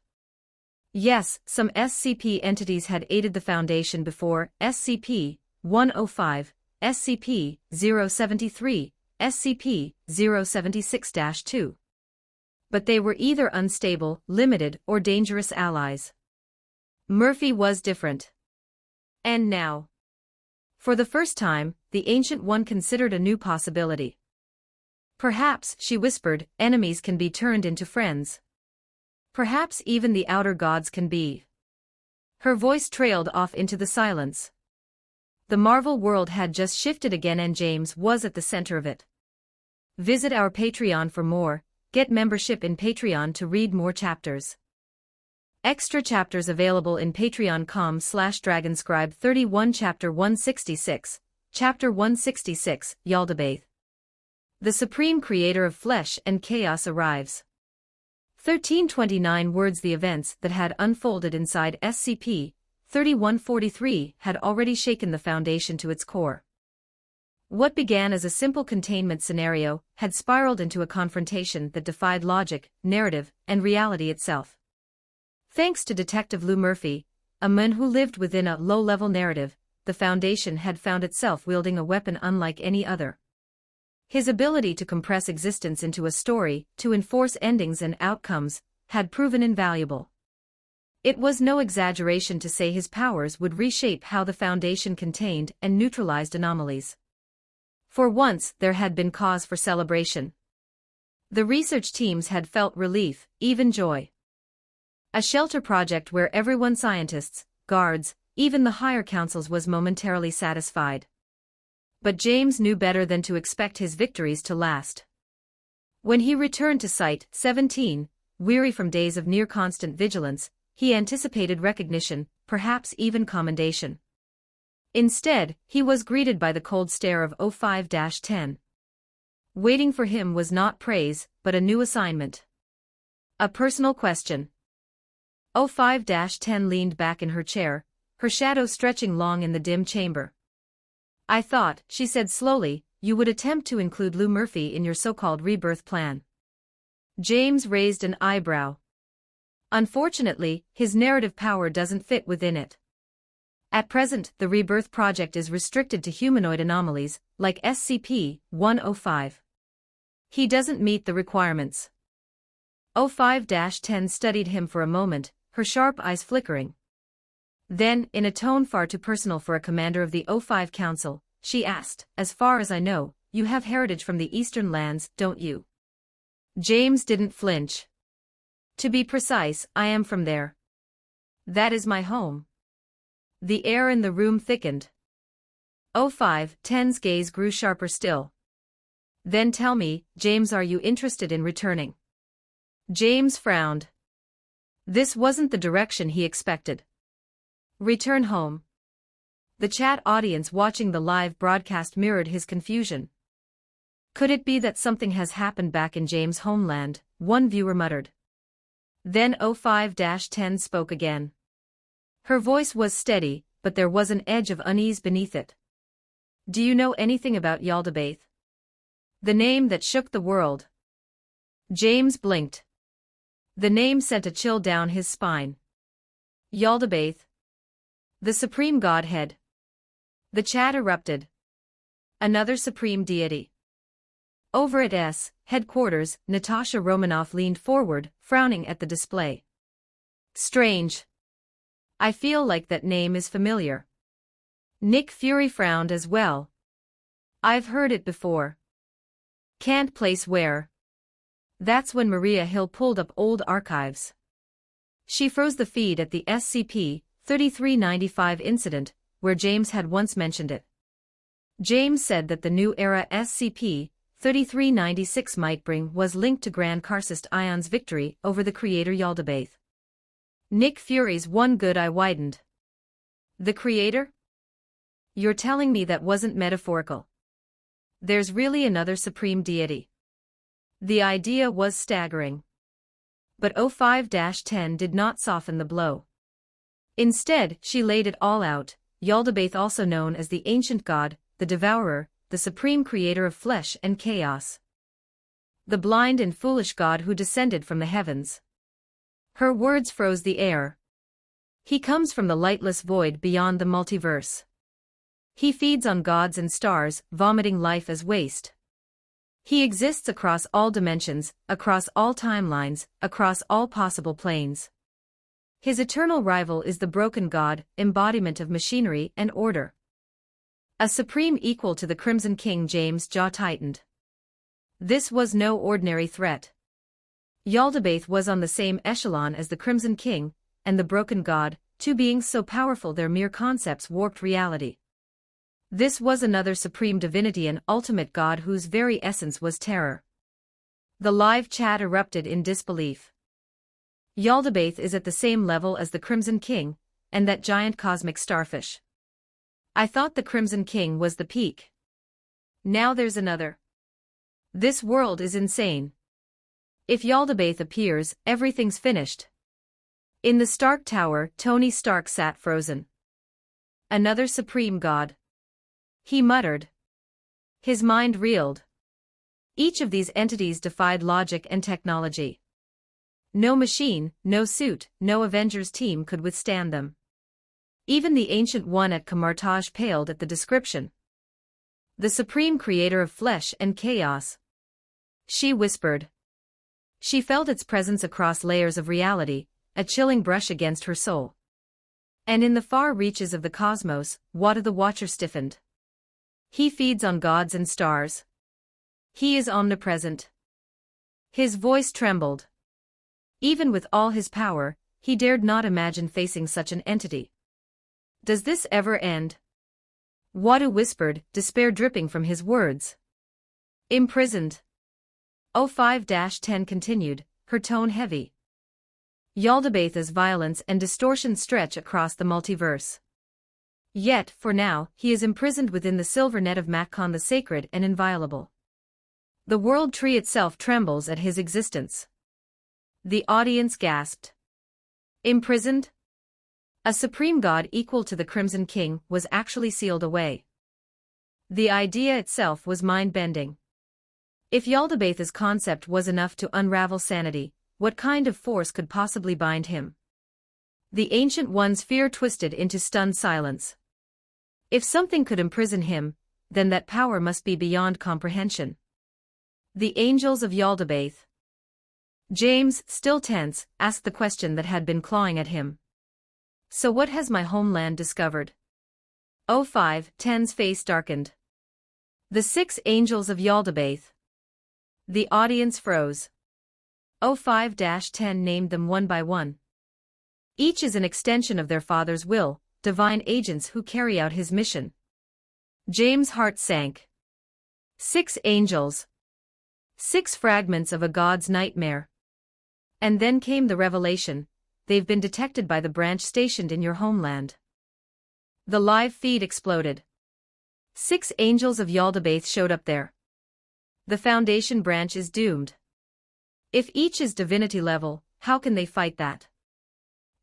Yes, some SCP entities had aided the Foundation before, SCP-105, SCP-073, SCP-076-2. But they were either unstable, limited, or dangerous allies. Murphy was different. And now, for the first time, the Ancient One considered a new possibility. Perhaps, she whispered, enemies can be turned into friends. Perhaps even the outer gods can be. Her voice trailed off into the silence. The Marvel world had just shifted again and James was at the center of it. Visit our Patreon for more. Get membership in Patreon to read more chapters. Extra chapters available in patreon.com/dragonscribe 31 Chapter 166, Chapter 166, Yaldabaoth. The Supreme Creator of Flesh and Chaos arrives. 1329 words. The events that had unfolded inside SCP-3143 had already shaken the Foundation to its core. What began as a simple containment scenario had spiraled into a confrontation that defied logic, narrative, and reality itself. Thanks to Detective Lou Murphy, a man who lived within a low-level narrative, the Foundation had found itself wielding a weapon unlike any other. His ability to compress existence into a story, to enforce endings and outcomes, had proven invaluable. It was no exaggeration to say his powers would reshape how the Foundation contained and neutralized anomalies. For once, there had been cause for celebration. The research teams had felt relief, even joy. A shelter project where everyone, scientists, guards, even the higher councils, was momentarily satisfied. But James knew better than to expect his victories to last. When he returned to Site 17, weary from days of near-constant vigilance, he anticipated recognition, perhaps even commendation. Instead, he was greeted by the cold stare of 05-10. Waiting for him was not praise, but a new assignment. A personal question. 05-10 leaned back in her chair, her shadow stretching long in the dim chamber. I thought, she said slowly, you would attempt to include Lou Murphy in your so-called rebirth plan. James raised an eyebrow. Unfortunately, his narrative power doesn't fit within it. At present, the rebirth project is restricted to humanoid anomalies, like SCP-105. He doesn't meet the requirements. 05-10 studied him for a moment, her sharp eyes flickering. Then, in a tone far too personal for a commander of the 05 Council, she asked, as far as I know, you have heritage from the Eastern lands, don't you? James didn't flinch. To be precise, I am from there. That is my home. The air in the room thickened. 05-10's gaze grew sharper still. Then tell me, James, are you interested in returning? James frowned. This wasn't the direction he expected. Return home. The chat audience watching the live broadcast mirrored his confusion. Could it be that something has happened back in James' homeland? One viewer muttered. Then 05-10 spoke again. Her voice was steady, but there was an edge of unease beneath it. Do you know anything about Yaldabaoth? The name that shook the world. James blinked. The name sent a chill down his spine. Yaldabaoth. The supreme godhead. The chat erupted. Another supreme deity. Over at S headquarters, Natasha Romanoff leaned forward, frowning at the display. Strange. I feel like that name is familiar. Nick Fury frowned as well. I've heard it before. Can't place where. That's when Maria Hill pulled up old archives. She froze the feed at the SCP-3395 incident, where James had once mentioned it. James said that the new era SCP-3396 might bring was linked to Grand Karcist Ion's victory over the creator Yaldabaoth. Nick Fury's one good eye widened. The creator? You're telling me that wasn't metaphorical. There's really another supreme deity. The idea was staggering. But 05-10 did not soften the blow. Instead, she laid it all out. Yaldabaoth, also known as the Ancient God, the Devourer, the supreme creator of flesh and chaos. The blind and foolish God who descended from the heavens. Her words froze the air. He comes from the lightless void beyond the multiverse. He feeds on gods and stars, vomiting life as waste. He exists across all dimensions, across all timelines, across all possible planes. His eternal rival is the broken god, embodiment of machinery and order. A supreme equal to the Crimson King. James' jaw tightened. This was no ordinary threat. Yaldabaoth was on the same echelon as the Crimson King, and the broken god, two beings so powerful their mere concepts warped reality. This was another supreme divinity, an ultimate god whose very essence was terror. The live chat erupted in disbelief. Yaldabaoth is at the same level as the Crimson King, and that giant cosmic starfish. I thought the Crimson King was the peak. Now there's another. This world is insane. If Yaldabaoth appears, everything's finished. In the Stark Tower, Tony Stark sat frozen. Another supreme god. He muttered. His mind reeled. Each of these entities defied logic and technology. No machine, no suit, no Avengers team could withstand them. Even the Ancient One at Camartage paled at the description. The supreme creator of flesh and chaos. She whispered. She felt its presence across layers of reality, a chilling brush against her soul. And in the far reaches of the cosmos, Wada the Watcher stiffened. He feeds on gods and stars. He is omnipresent. His voice trembled. Even with all his power, he dared not imagine facing such an entity. Does this ever end? Wada whispered, despair dripping from his words. Imprisoned. 05-10 continued, her tone heavy. Yaldabaoth's violence and distortion stretch across the multiverse. Yet, for now, he is imprisoned within the silver net of Matkon the sacred and inviolable. The world tree itself trembles at his existence. The audience gasped. Imprisoned? A supreme god equal to the Crimson King was actually sealed away. The idea itself was mind-bending. If Yaldabaoth's concept was enough to unravel sanity, what kind of force could possibly bind him? The Ancient One's fear twisted into stunned silence. If something could imprison him, then that power must be beyond comprehension. The Angels of Yaldabaoth. James, still tense, asked the question that had been clawing at him. So what has my homeland discovered? 05-10's face darkened. The 6 Angels of Yaldabaoth. The audience froze. 05-10 named them one by one. Each is an extension of their father's will, divine agents who carry out his mission. James' heart sank. 6 angels. 6 fragments of a god's nightmare. And then came the revelation: they've been detected by the branch stationed in your homeland. The live feed exploded. 6 angels of Yaldabaoth showed up there. The Foundation branch is doomed. If each is divinity level, how can they fight that?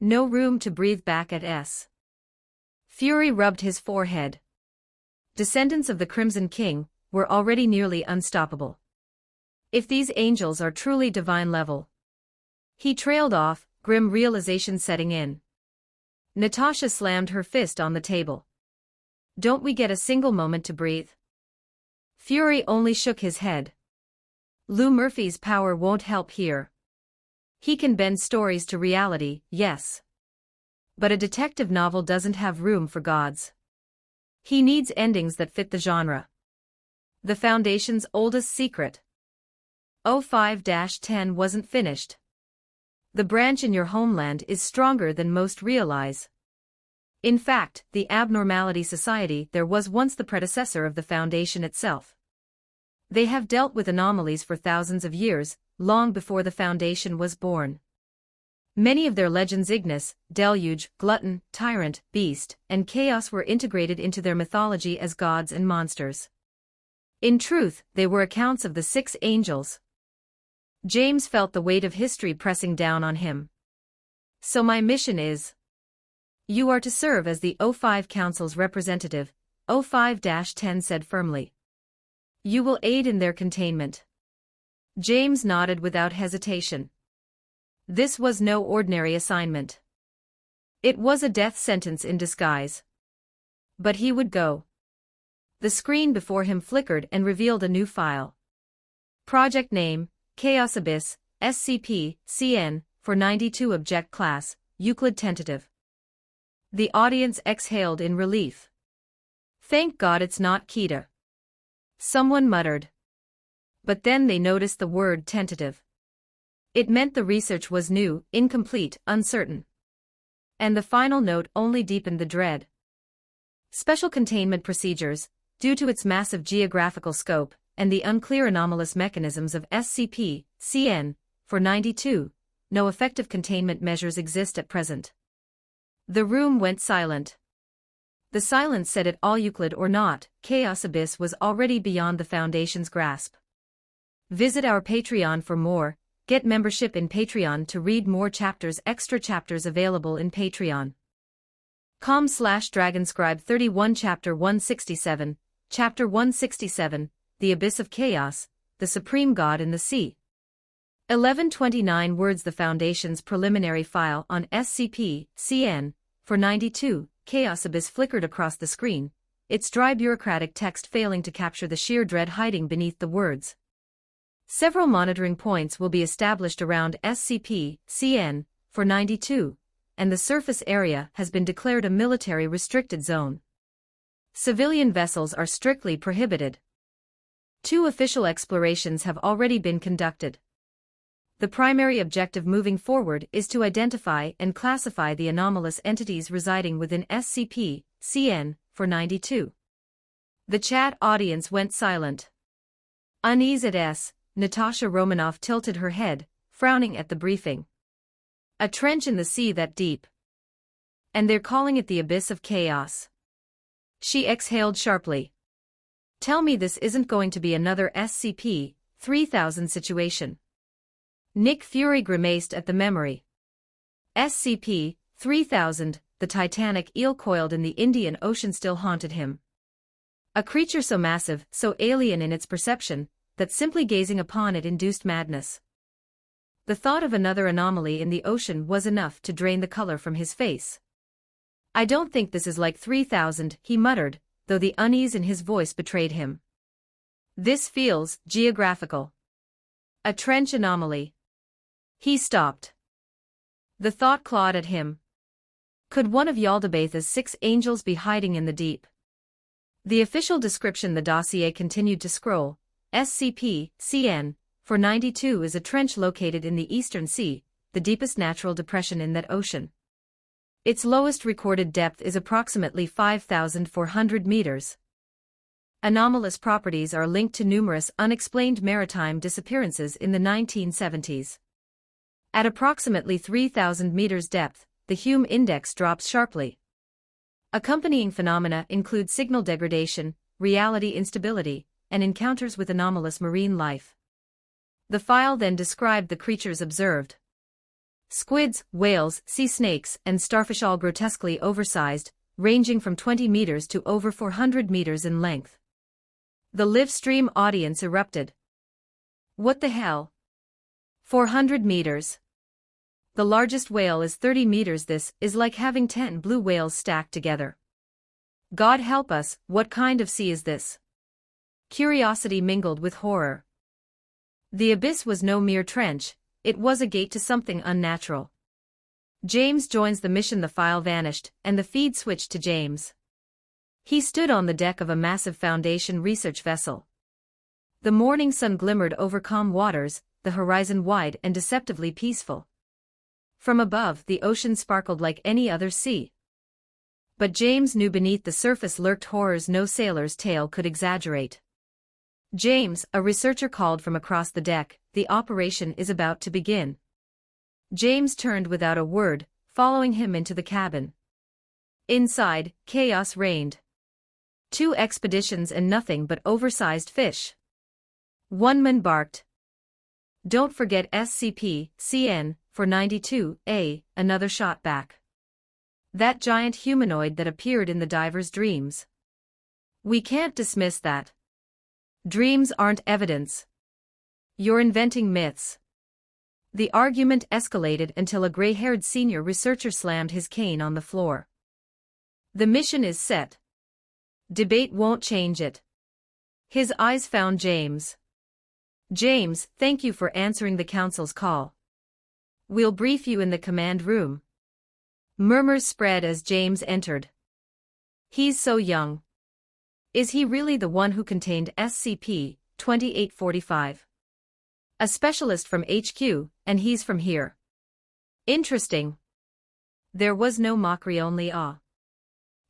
No room to breathe back at S. Fury rubbed his forehead. Descendants of the Crimson King were already nearly unstoppable. If these angels are truly divine level. He trailed off, grim realization setting in. Natasha slammed her fist on the table. Don't we get a single moment to breathe? Fury only shook his head. Lou Murphy's power won't help here. He can bend stories to reality, yes. But a detective novel doesn't have room for gods. He needs endings that fit the genre. The Foundation's oldest secret. 05-10 wasn't finished. The branch in your homeland is stronger than most realize. In fact, the Abnormality Society there was once the predecessor of the Foundation itself. They have dealt with anomalies for thousands of years, long before the Foundation was born. Many of their legends Ignis, Deluge, Glutton, Tyrant, Beast, and Chaos were integrated into their mythology as gods and monsters. In truth, they were accounts of the 6 angels. James felt the weight of history pressing down on him. So my mission is... You are to serve as the O5 Council's representative, 05-10 said firmly. You will aid in their containment. James nodded without hesitation. This was no ordinary assignment. It was a death sentence in disguise. But he would go. The screen before him flickered and revealed a new file. Project name, Chaos Abyss, SCP-CN, for 92 Object Class, Euclid Tentative. The audience exhaled in relief. Thank God it's not Kita. Someone muttered. But then they noticed the word tentative. It meant the research was new, incomplete, uncertain. And the final note only deepened the dread. Special containment procedures, due to its massive geographical scope, and the unclear anomalous mechanisms of SCP-CN, for 92, no effective containment measures exist at present. The room went silent. The silence said it all. Euclid or not, Chaos Abyss was already beyond the Foundation's grasp. Visit our Patreon for more. Get membership in Patreon to read more chapters. Extra chapters available in Patreon. com/Dragonscribe 31 Chapter 167, Chapter 167, The Abyss of Chaos, the Supreme God in the Sea. 1129 words. The Foundation's preliminary file on SCP-CN, for 92, Chaos Abyss flickered across the screen, its dry bureaucratic text failing to capture the sheer dread hiding beneath the words. Several monitoring points will be established around SCP-CN, for 92, and the surface area has been declared a military restricted zone. Civilian vessels are strictly prohibited. 2 official explorations have already been conducted. The primary objective moving forward is to identify and classify the anomalous entities residing within SCP-CN, for 92. The chat audience went silent. Unease at S. Natasha Romanoff tilted her head, frowning at the briefing. A trench in the sea that deep. And they're calling it the Abyss of Chaos. She exhaled sharply. Tell me this isn't going to be another SCP-3000 situation. Nick Fury grimaced at the memory. SCP-3000, the titanic eel coiled in the Indian Ocean, still haunted him. A creature so massive, so alien in its perception, that simply gazing upon it induced madness. The thought of another anomaly in the ocean was enough to drain the color from his face. "I don't think this is like 3000, he muttered, though the unease in his voice betrayed him. "This feels geographical. A trench anomaly." He stopped. The thought clawed at him. Could one of Yaldabaoth's 6 angels be hiding in the deep? The official description. The dossier continued to scroll. SCP-CN 492 is a trench located in the Eastern Sea, the deepest natural depression in that ocean. Its lowest recorded depth is approximately 5,400 meters. Anomalous properties are linked to numerous unexplained maritime disappearances in the 1970s. At approximately 3,000 meters depth, the Hume index drops sharply. Accompanying phenomena include signal degradation, reality instability, and encounters with anomalous marine life. The file then described the creatures observed. Squids, whales, sea snakes, and starfish, all grotesquely oversized, ranging from 20 meters to over 400 meters in length. The live stream audience erupted. "What the hell? 400 meters? The largest whale is 30 meters. This is like having 10 blue whales stacked together. God help us, what kind of sea is this?" Curiosity mingled with horror. The abyss was no mere trench, it was a gate to something unnatural. "James joins the mission." The file vanished, and the feed switched to James. He stood on the deck of a massive Foundation research vessel. The morning sun glimmered over calm waters, the horizon wide and deceptively peaceful. From above, the ocean sparkled like any other sea. But James knew beneath the surface lurked horrors no sailor's tale could exaggerate. "James," a researcher called from across the deck, "the operation is about to begin." James turned without a word, following him into the cabin. Inside, chaos reigned. 2 expeditions and nothing but oversized fish. One man barked. "Don't forget SCP-CN 492-A, another shot back. That giant humanoid that appeared in the diver's dreams. We can't dismiss that. Dreams aren't evidence. You're inventing myths." The argument escalated until a gray-haired senior researcher slammed his cane on the floor. "The mission is set. Debate won't change it." His eyes found James. "James, thank you for answering the council's call. We'll brief you in the command room." Murmurs spread as James entered. "He's so young. Is he really the one who contained SCP-2845? A specialist from HQ, and he's from here. Interesting." There was no mockery, only awe.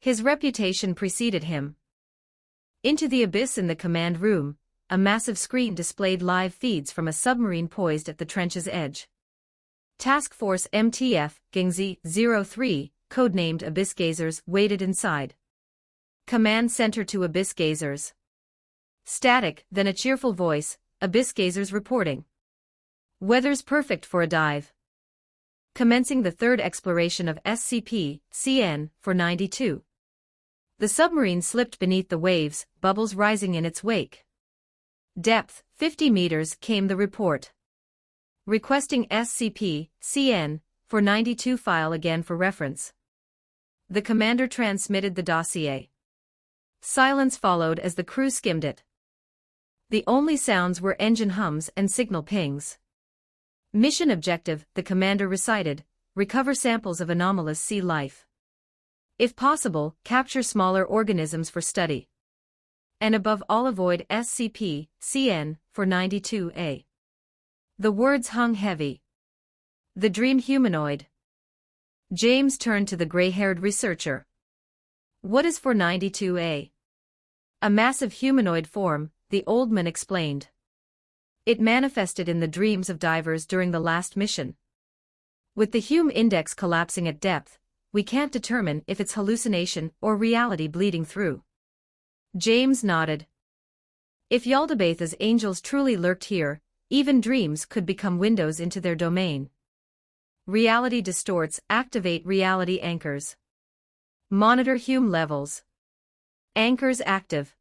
His reputation preceded him. Into the abyss. In the command room, a massive screen displayed live feeds from a submarine poised at the trench's edge. Task Force MTF, Gingzi 03, codenamed Abyss Gazers, waited inside. Command Center to Abyss Gazers. Static, then a cheerful voice, "Abyss Gazers reporting. Weather's perfect for a dive. Commencing the 3rd exploration of SCP-CN 492. The submarine slipped beneath the waves, bubbles rising in its wake. "Depth, 50 meters," came the report. Requesting SCP-CN 492 file again for reference. The commander transmitted the dossier. Silence followed as the crew skimmed it. The only sounds were engine hums and signal pings. "Mission objective," the commander recited, "recover samples of anomalous sea life. If possible, capture smaller organisms for study. And above all, avoid SCP-CN 492-A." The words hung heavy. The dream humanoid. James turned to the gray-haired researcher. "What is 492-A?" "A massive humanoid form," the old man explained. "It manifested in the dreams of divers during the last mission. With the Hume index collapsing at depth, we can't determine if it's hallucination or reality bleeding through." James nodded. If Yaldabaoth's angels truly lurked here, Even dreams could become windows into their domain. Reality distorts, activate reality anchors. Monitor Hume levels. Anchors active.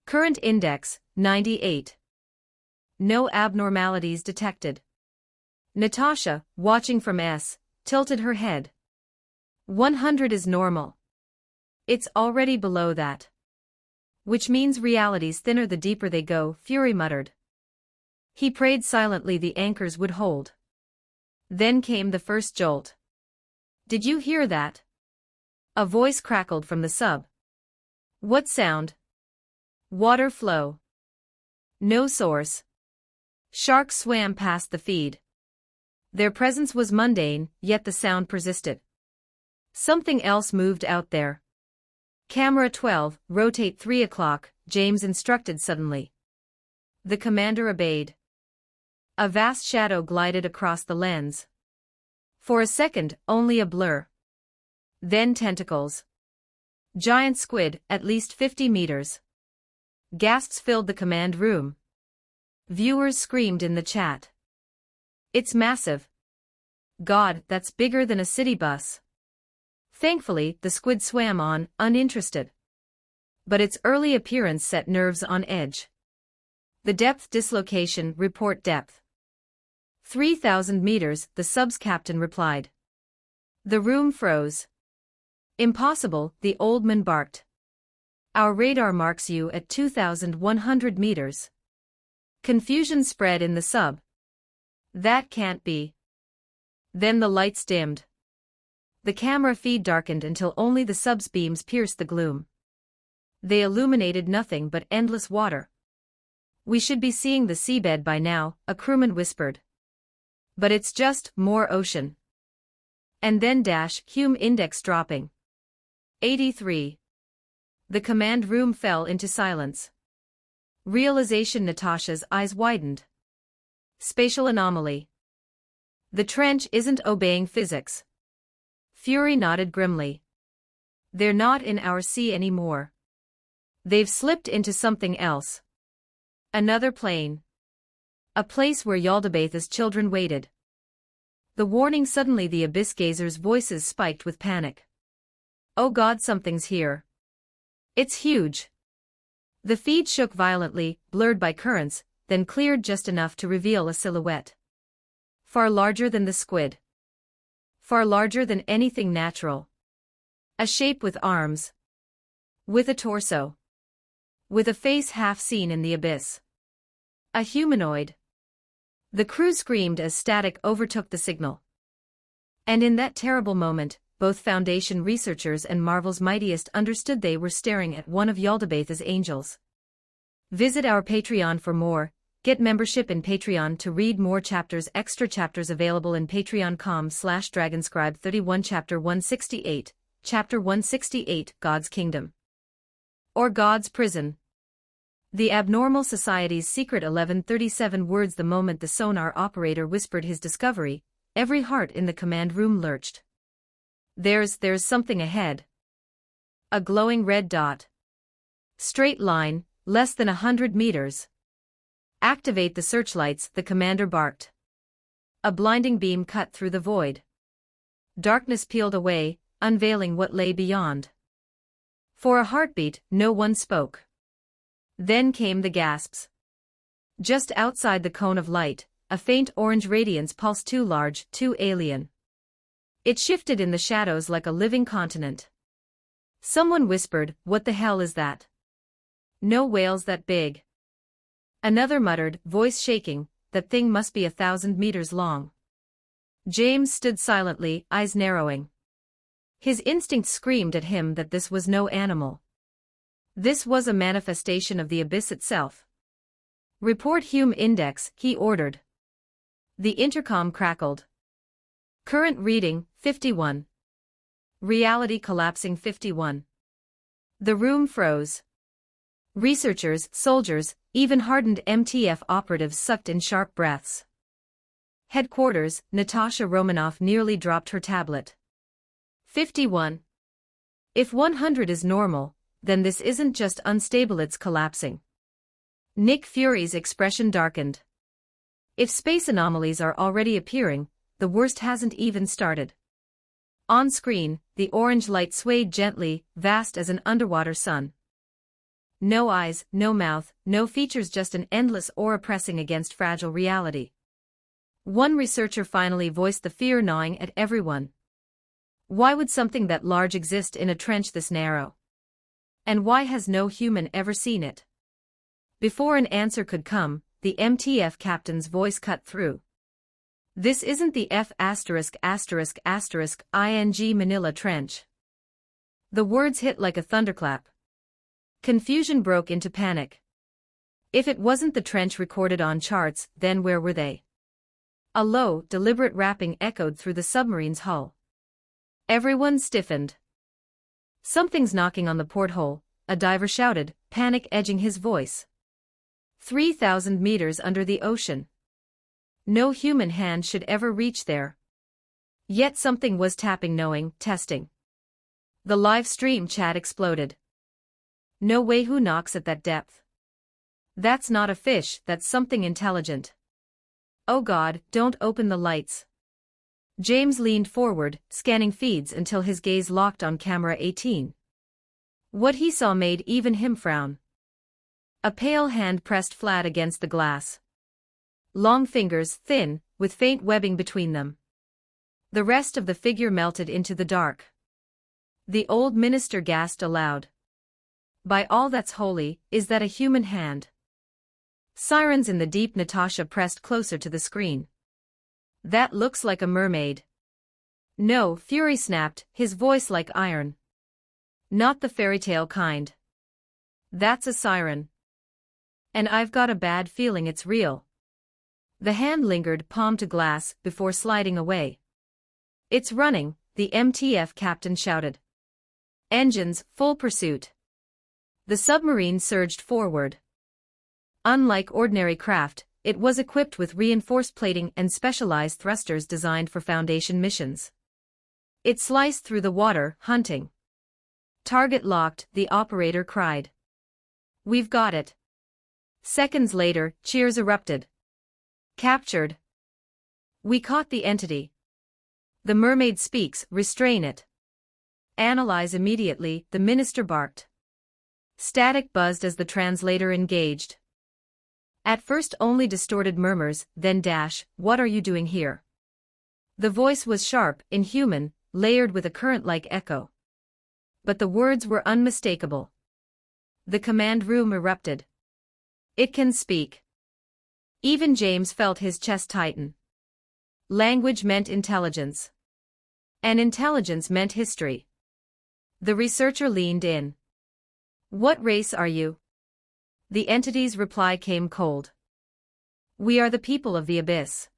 Current index, 98. No abnormalities detected. Natasha, watching from S, tilted her head. 100 is normal. It's already below that. Which means reality's thinner the deeper they go, Fury muttered. He prayed silently the anchors would hold. Then came the first jolt. Did you hear that? A voice crackled from the sub. What sound? Water flow. No source. Sharks swam past the feed. Their presence was mundane, yet the sound persisted. Something else moved out there. Camera 12, rotate 3 o'clock, James instructed suddenly. The commander obeyed. A vast shadow glided across the lens. For a second, only a blur. Then tentacles. Giant squid, at least 50 meters. Gasps filled the command room. Viewers screamed in the chat. It's massive. God, that's bigger than a city bus. Thankfully, the squid swam on, uninterested. But its early appearance set nerves on edge. The depth dislocation, report depth. 3,000 meters, the sub's captain replied. The room froze. Impossible, the old man barked. Our radar marks you at 2,100 meters. Confusion spread in the sub. That can't be. Then the lights dimmed. The camera feed darkened until only the sub's beams pierced the gloom. They illuminated nothing but endless water. We should be seeing the seabed by now, a crewman whispered. But it's just more ocean. And then Hume index dropping. 83. The command room fell into silence. Realization. Natasha's eyes widened. Spatial anomaly. The trench isn't obeying physics. Fury nodded grimly. They're not in our sea anymore. They've slipped into something else. Another plane. A place where Yaldabaoth's children waited. The warning. Suddenly the abyss gazers' voices spiked with panic. Oh God, something's here. It's huge. The feed shook violently, blurred by currents, then cleared just enough to reveal a silhouette. Far larger than the squid. Far larger than anything natural. A shape with arms. With a torso. With a face half seen in the abyss. A humanoid. The crew screamed as static overtook the signal. And in that terrible moment, both Foundation researchers and Marvel's mightiest understood they were staring at one of Yaldabaoth's angels. Visit our Patreon for more. Get membership in Patreon to read more chapters. Extra chapters available in patreon.com/dragonscribe 31 Chapter 168, Chapter 168, God's Kingdom. Or God's Prison. The Abnormal Society's Secret. 1137 words. The moment the sonar operator whispered his discovery, every heart in the command room lurched. There's something ahead. A glowing red dot. Straight line, less than 100 meters. Activate the searchlights, the commander barked. A blinding beam cut through the void. Darkness peeled away, unveiling what lay beyond. For a heartbeat, no one spoke. Then came the gasps. Just outside the cone of light, a faint orange radiance pulsed, too large, too alien. It shifted in the shadows like a living continent. Someone whispered, "What the hell is that? No whales that big." Another muttered, voice shaking, "That thing must be 1,000 meters long." James stood silently, eyes narrowing. His instinct screamed at him that this was no animal. This was a manifestation of the abyss itself. "Report Hume index," he ordered. The intercom crackled. Current reading, 51. Reality collapsing, 51. The room froze. Researchers, soldiers, even hardened MTF operatives sucked in sharp breaths. Headquarters, Natasha Romanoff nearly dropped her tablet. 51. If 100 is normal, then this isn't just unstable, it's collapsing. Nick Fury's expression darkened. If space anomalies are already appearing, the worst hasn't even started. On screen, the orange light swayed gently, vast as an underwater sun. No eyes, no mouth, no features, just an endless aura pressing against fragile reality. One researcher finally voiced the fear gnawing at everyone. Why would something that large exist in a trench this narrow? And why has no human ever seen it? Before an answer could come, the MTF captain's voice cut through. This isn't the F******ing Manila Trench. The words hit like a thunderclap. Confusion broke into panic. If it wasn't the trench recorded on charts, then where were they? A low, deliberate rapping echoed through the submarine's hull. Everyone stiffened. Something's knocking on the porthole, a diver shouted, panic edging his voice. 3,000 meters under the ocean. No human hand should ever reach there. Yet something was tapping, knowing, testing. The live stream chat exploded. No way, who knocks at that depth? That's not a fish, that's something intelligent. Oh God, don't open the lights. James leaned forward, scanning feeds until his gaze locked on camera 18. What he saw made even him frown. A pale hand pressed flat against the glass. Long fingers, thin, with faint webbing between them. The rest of the figure melted into the dark. The old minister gasped aloud. By all that's holy, is that a human hand? Sirens in the deep. Natasha pressed closer to the screen. That looks like a mermaid. No, Fury snapped, his voice like iron. Not the fairy tale kind. That's a siren. And I've got a bad feeling it's real. The hand lingered, palm to glass, before sliding away. It's running, the MTF captain shouted. Engines, full pursuit. The submarine surged forward. Unlike ordinary craft, it was equipped with reinforced plating and specialized thrusters designed for Foundation missions. It sliced through the water, hunting. Target locked, the operator cried. We've got it. Seconds later, cheers erupted. Captured. We caught the entity. The mermaid speaks, restrain it. Analyze immediately, the minister barked. Static buzzed as the translator engaged. At first only distorted murmurs, then what are you doing here? The voice was sharp, inhuman, layered with a current-like echo. But the words were unmistakable. The command room erupted. It can speak. Even James felt his chest tighten. Language meant intelligence. And intelligence meant history. The researcher leaned in. What race are you? The entity's reply came cold. We are the people of the abyss.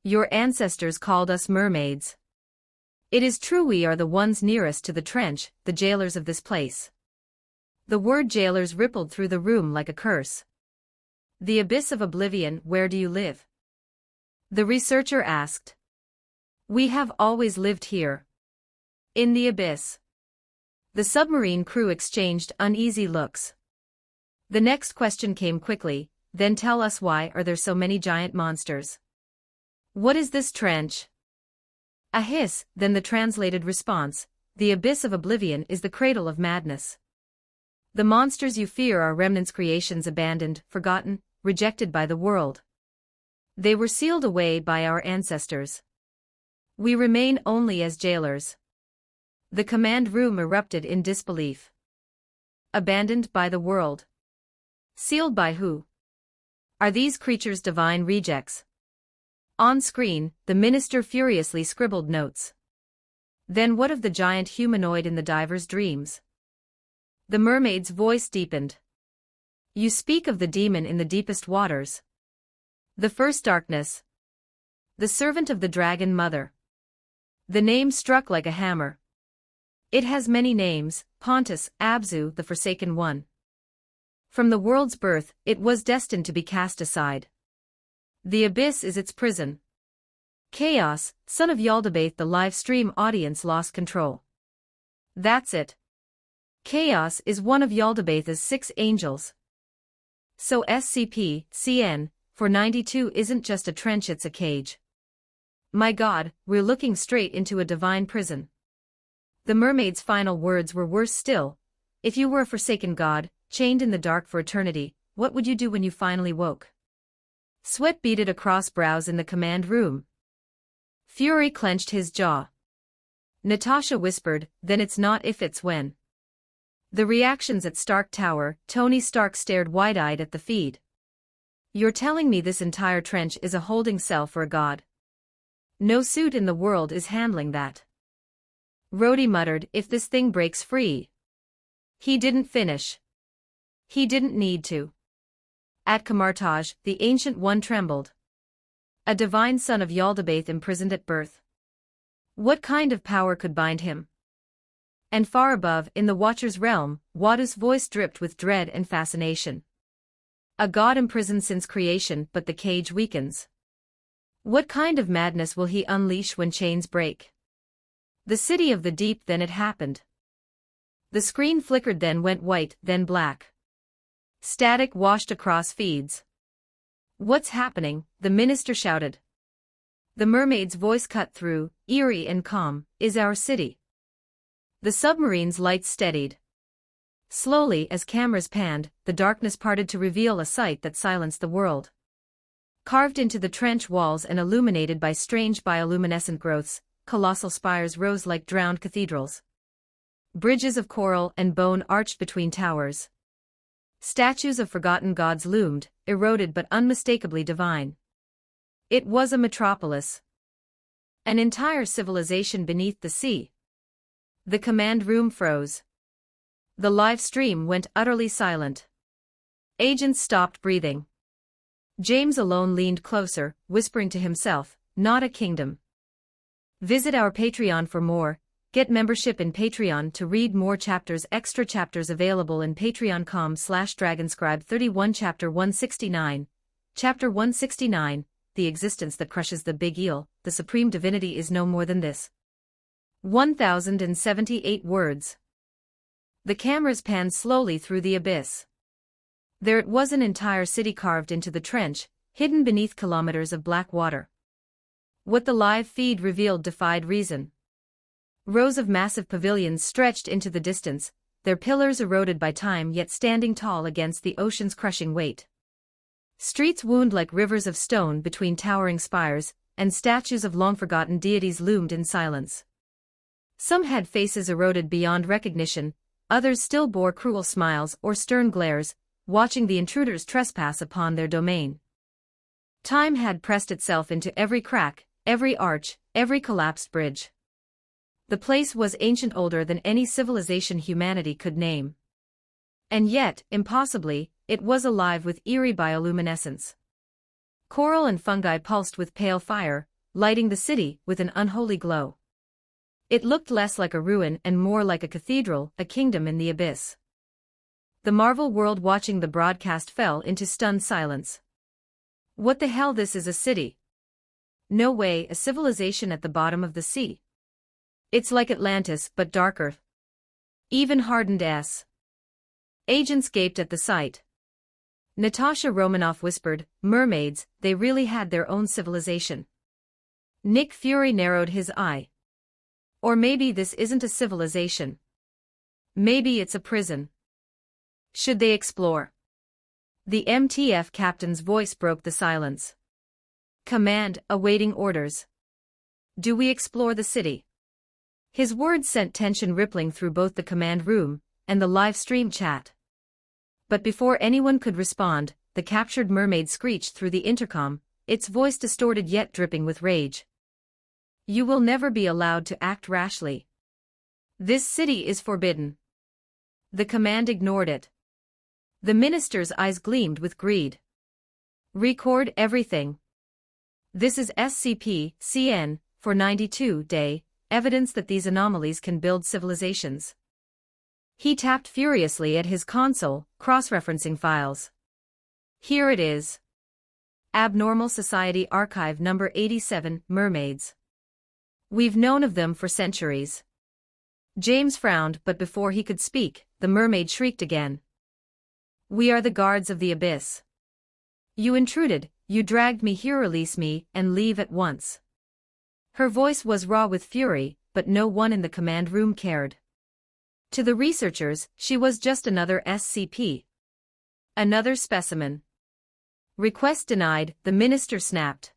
Your ancestors called us mermaids. It is true, we are the ones nearest to the trench, the jailers of this place. The word jailers rippled through the room like a curse. The abyss of oblivion, where do you live? The researcher asked. We have always lived here. In the abyss. The submarine crew exchanged uneasy looks. The next question came quickly, then tell us, why are there so many giant monsters? What is this trench? A hiss, then the translated response, the abyss of oblivion is the cradle of madness. The monsters you fear are remnants, creations abandoned, forgotten, rejected by the world. They were sealed away by our ancestors. We remain only as jailers. The command room erupted in disbelief. Abandoned by the world. Sealed by who? Are these creatures divine rejects? On screen, the minister furiously scribbled notes. Then what of the giant humanoid in the diver's dreams? The mermaid's voice deepened. You speak of the demon in the deepest waters. The first darkness. The servant of the dragon mother. The name struck like a hammer. It has many names, Pontus, Abzu, the Forsaken One. From the world's birth, it was destined to be cast aside. The abyss is its prison. Chaos, son of Yaldabaoth. The live stream audience lost control. That's it. Chaos is one of Yaldabaoth's 6 angels. So SCP-CN for 92 isn't just a trench, it's a cage. My God, we're looking straight into a divine prison. The mermaid's final words were worse still. If you were a forsaken god, chained in the dark for eternity, what would you do when you finally woke? Sweat beaded across brows in the command room. Fury clenched his jaw. Natasha whispered, then it's not if, it's when. The reactions at Stark Tower, Tony Stark stared wide-eyed at the feed. You're telling me this entire trench is a holding cell for a god? No suit in the world is handling that. Rhodey muttered, if this thing breaks free. He didn't finish. He didn't need to. At Camartage, the Ancient One trembled. A divine son of Yaldabaoth imprisoned at birth. What kind of power could bind him? And far above, in the Watcher's realm, Wadu's voice dripped with dread and fascination. A god imprisoned since creation, but the cage weakens. What kind of madness will he unleash when chains break? The city of the deep. Then it happened. The screen flickered, then went white, then black. Static washed across feeds. What's happening? The minister shouted. The mermaid's voice cut through, eerie and calm, is our city. The submarine's lights steadied. Slowly, as cameras panned, the darkness parted to reveal a sight that silenced the world. Carved into the trench walls and illuminated by strange bioluminescent growths, colossal spires rose like drowned cathedrals. Bridges of coral and bone arched between towers. Statues of forgotten gods loomed, eroded but unmistakably divine. It was a metropolis. An entire civilization beneath the sea. The command room froze. The live stream went utterly silent. Agents stopped breathing. James alone leaned closer, whispering to himself, not a kingdom. Visit our Patreon for more. Get membership in Patreon to read more chapters. Extra chapters available in patreon.com/dragonscribe31. Chapter 169. Chapter 169, The Existence That Crushes the Big Eel. The Supreme Divinity is no more than this. 1078 words. The cameras panned slowly through the abyss. There it was, an entire city carved into the trench, hidden beneath kilometers of black water. What the live feed revealed defied reason. Rows of massive pavilions stretched into the distance, their pillars eroded by time yet standing tall against the ocean's crushing weight. Streets wound like rivers of stone between towering spires, and statues of long-forgotten deities loomed in silence. Some had faces eroded beyond recognition, others still bore cruel smiles or stern glares, watching the intruders trespass upon their domain. Time had pressed itself into every crack, every arch, every collapsed bridge. The place was ancient, older than any civilization humanity could name. And yet, impossibly, it was alive with eerie bioluminescence. Coral and fungi pulsed with pale fire, lighting the city with an unholy glow. It looked less like a ruin and more like a cathedral, a kingdom in the abyss. The Marvel world watching the broadcast fell into stunned silence. What the hell? This is a city. No way, a civilization at the bottom of the sea. It's like Atlantis, but darker. Even hardened S. Agents gaped at the sight. Natasha Romanoff whispered, mermaids, they really had their own civilization. Nick Fury narrowed his eye. Or maybe this isn't a civilization. Maybe it's a prison. Should they explore? The MTF captain's voice broke the silence. Command, awaiting orders. Do we explore the city? His words sent tension rippling through both the command room and the live stream chat. But before anyone could respond, the captured mermaid screeched through the intercom, its voice distorted yet dripping with rage. You will never be allowed to act rashly. This city is forbidden. The command ignored it. The minister's eyes gleamed with greed. Record everything. This is SCP-CN for 92 day. Evidence that these anomalies can build civilizations. He tapped furiously at his console, cross-referencing files. Here it is. Abnormal Society Archive number 87, Mermaids. We've known of them for centuries. James frowned, but before he could speak, the mermaid shrieked again. We are the guards of the abyss. You intruded, You dragged me here, release me, and leave at once. Her voice was raw with fury, but no one in the command room cared. To the researchers, she was just another SCP. Another specimen. Request denied, the minister snapped.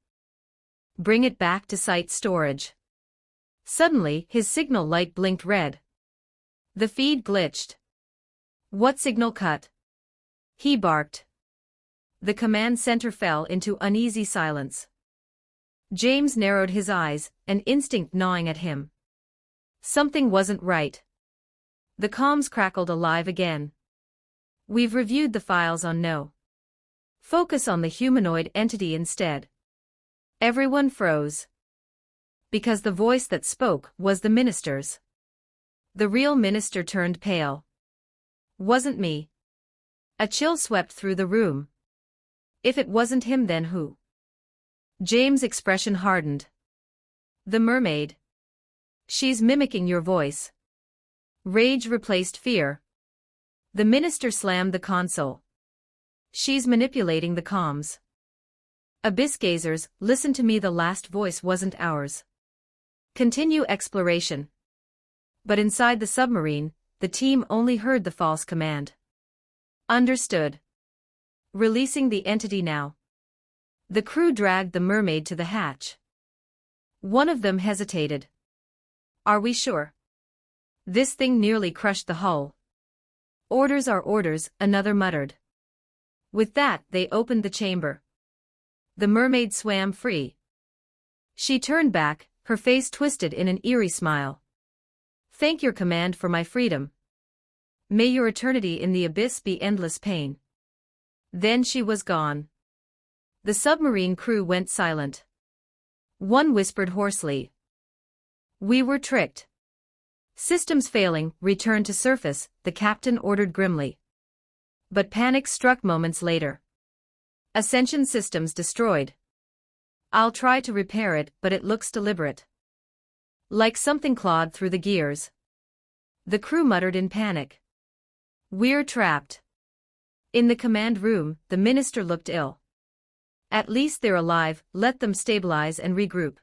Bring it back to site storage. Suddenly, his signal light blinked red. The feed glitched. What signal cut? He barked. The command center fell into uneasy silence. James narrowed his eyes, an instinct gnawing at him. Something wasn't right. The comms crackled alive again. We've reviewed the files on No. Focus on the humanoid entity instead. Everyone froze. Because the voice that spoke was the minister's. The real minister turned pale. Wasn't me. A chill swept through the room. If it wasn't him, then who? James' expression hardened. The mermaid. She's mimicking your voice. Rage replaced fear. The minister slammed the console. She's manipulating the comms. Abyss gazers, listen to me, the last voice wasn't ours. Continue exploration. But inside the submarine, the team only heard the false command. Understood. Releasing the entity now. The crew dragged the mermaid to the hatch. One of them hesitated. Are we sure? This thing nearly crushed the hull. Orders are orders, another muttered. With that, they opened the chamber. The mermaid swam free. She turned back, her face twisted in an eerie smile. Thank your command for my freedom. May your eternity in the abyss be endless pain. Then she was gone. The submarine crew went silent. One whispered hoarsely. We were tricked. Systems failing, return to surface, the captain ordered grimly. But panic struck moments later. Ascension systems destroyed. I'll try to repair it, but it looks deliberate. Like something clawed through the gears. The crew muttered in panic. We're trapped. In the command room, the minister looked ill. At least they're alive, let them stabilize and regroup.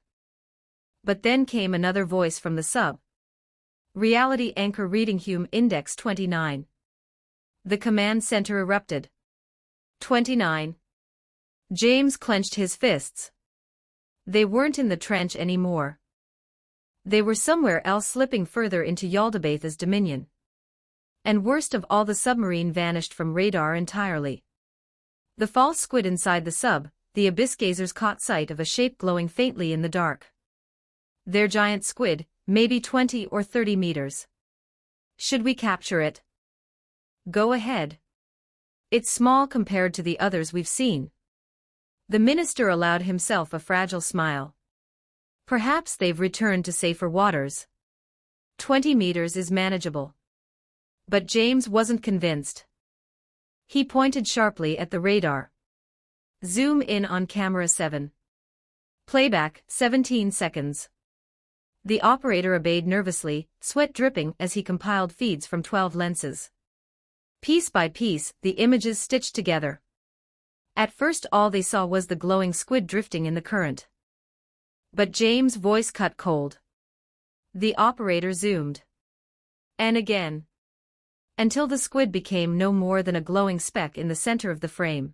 But then came another voice from the sub. Reality anchor reading Hume Index 29. The command center erupted. 29. James clenched his fists. They weren't in the trench anymore. They were somewhere else, slipping further into Yaldabaoth's dominion. And worst of all, the submarine vanished from radar entirely. The false squid inside the sub, the abyss gazers caught sight of a shape glowing faintly in the dark. Their giant squid, maybe 20 or 30 meters. Should we capture it? Go ahead. It's small compared to the others we've seen. The minister allowed himself a fragile smile. Perhaps they've returned to safer waters. 20 meters is manageable. But James wasn't convinced. He pointed sharply at the radar. Zoom in on camera 7. Playback, 17 seconds. The operator obeyed nervously, sweat dripping as he compiled feeds from 12 lenses. Piece by piece, the images stitched together. At first all they saw was the glowing squid drifting in the current. But James' voice cut cold. The operator zoomed. And again. Until the squid became no more than a glowing speck in the center of the frame.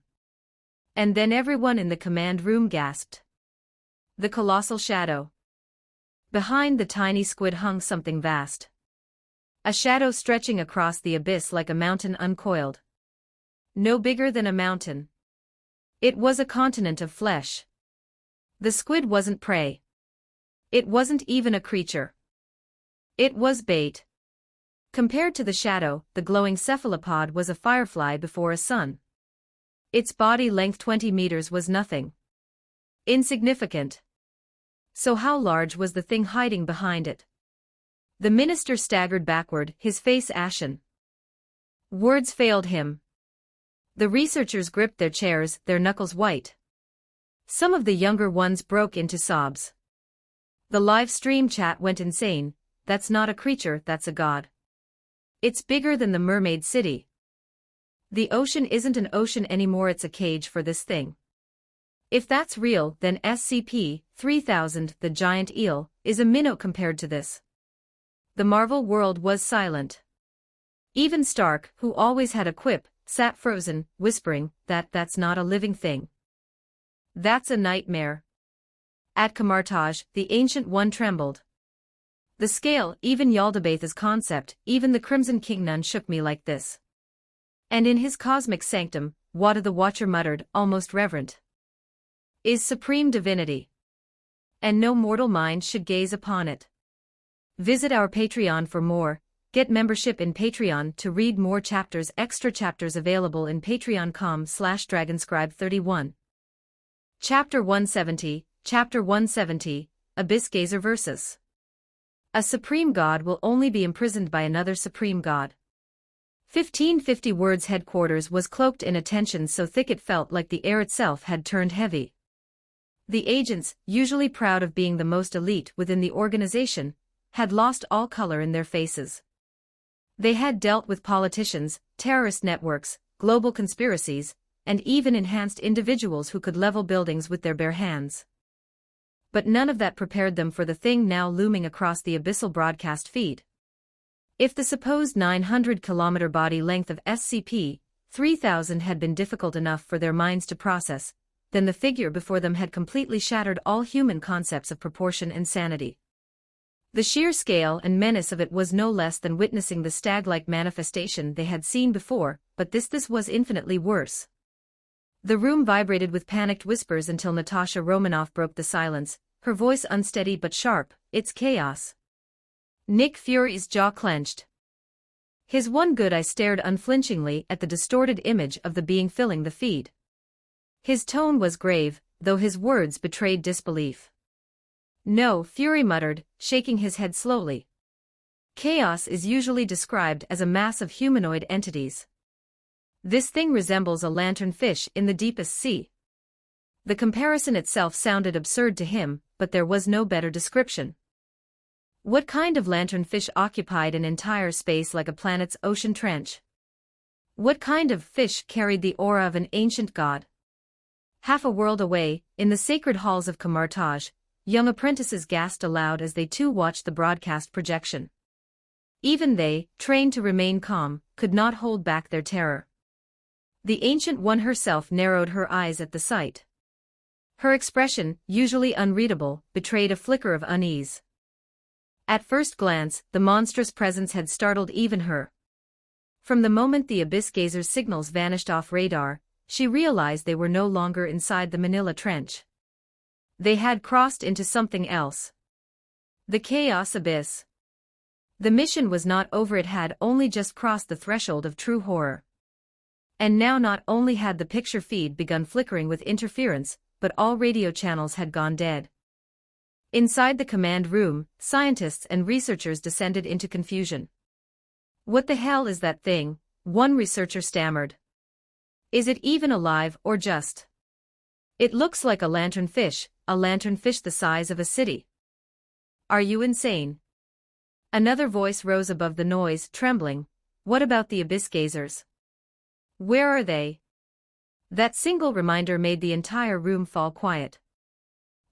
And then everyone in the command room gasped. The colossal shadow. Behind the tiny squid hung something vast. A shadow stretching across the abyss like a mountain uncoiled. No bigger than a mountain. It was a continent of flesh. The squid wasn't prey. It wasn't even a creature. It was bait. Compared to the shadow, the glowing cephalopod was a firefly before a sun. Its body length 20 meters was nothing. Insignificant. So how large was the thing hiding behind it? The minister staggered backward, his face ashen. Words failed him. The researchers gripped their chairs, their knuckles white. Some of the younger ones broke into sobs. The live stream chat went insane. That's not a creature, that's a god. It's bigger than the mermaid city. The ocean isn't an ocean anymore, it's a cage for this thing. If that's real, then SCP-3000, the giant eel, is a minnow compared to this. The Marvel world was silent. Even Stark, who always had a quip, sat frozen, whispering that that's not a living thing. That's a nightmare. At Kamartaj, the Ancient One trembled. The scale, even Yaldabaoth's concept, even the Crimson King, none shook me like this. And in his cosmic sanctum, Wada the Watcher muttered, almost reverent, is supreme divinity. And no mortal mind should gaze upon it. Visit our Patreon for more. Get membership in Patreon to read more chapters. Extra chapters available in patreon.com/dragonscribe31. Chapter 170, Chapter 170, Abyss Gazer Versus. A supreme god will only be imprisoned by another supreme god. 1550 Words headquarters was cloaked in a tension so thick it felt like the air itself had turned heavy. The agents, usually proud of being the most elite within the organization, had lost all color in their faces. They had dealt with politicians, terrorist networks, global conspiracies, and even enhanced individuals who could level buildings with their bare hands. But none of that prepared them for the thing now looming across the abyssal broadcast feed. If the supposed 900-kilometer body length of SCP-3000 had been difficult enough for their minds to process, then the figure before them had completely shattered all human concepts of proportion and sanity. The sheer scale and menace of it was no less than witnessing the stag-like manifestation they had seen before, but this was infinitely worse. The room vibrated with panicked whispers until Natasha Romanoff broke the silence, her voice unsteady but sharp, "It's chaos." Nick Fury's jaw clenched. His one good eye stared unflinchingly at the distorted image of the being filling the feed. His tone was grave, though his words betrayed disbelief. "No," Fury muttered, shaking his head slowly. "Chaos is usually described as a mass of humanoid entities. This thing resembles a lanternfish in the deepest sea." The comparison itself sounded absurd to him, but there was no better description. What kind of lanternfish occupied an entire space like a planet's ocean trench? What kind of fish carried the aura of an ancient god? Half a world away, in the sacred halls of Kamartaj, young apprentices gasped aloud as they too watched the broadcast projection. Even they, trained to remain calm, could not hold back their terror. The Ancient One herself narrowed her eyes at the sight. Her expression, usually unreadable, betrayed a flicker of unease. At first glance, the monstrous presence had startled even her. From the moment the Abyss Gazer's signals vanished off radar, she realized they were no longer inside the Manila Trench. They had crossed into something else. The Chaos Abyss. The mission was not over, it had only just crossed the threshold of true horror. And now not only had the picture feed begun flickering with interference, but all radio channels had gone dead. Inside the command room, scientists and researchers descended into confusion. "What the hell is that thing?" one researcher stammered. "Is it even alive or just? It looks like a lanternfish the size of a city. Are you insane?" Another voice rose above the noise, trembling. "What about the Abyss Gazers? Where are they?" That single reminder made the entire room fall quiet.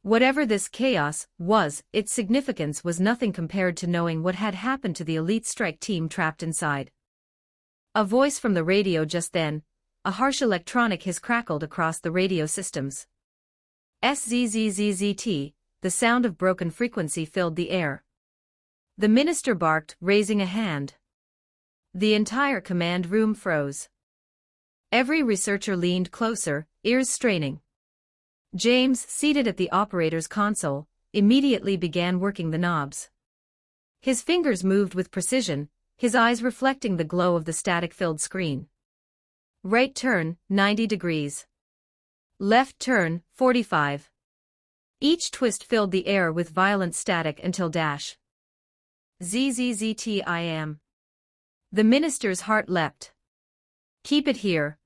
Whatever this chaos was, its significance was nothing compared to knowing what had happened to the elite strike team trapped inside. A voice from the radio just then, a harsh electronic hiss crackled across the radio systems. SZZZZT, the sound of broken frequency filled the air. The minister barked, raising a hand. The entire command room froze. Every researcher leaned closer, ears straining. James, seated at the operator's console, immediately began working the knobs. His fingers moved with precision, his eyes reflecting the glow of the static-filled screen. Right turn, 90 degrees. Left turn, 45. Each twist filled the air with violent static until dash. ZZZTIM. The minister's heart leapt. "Keep it here."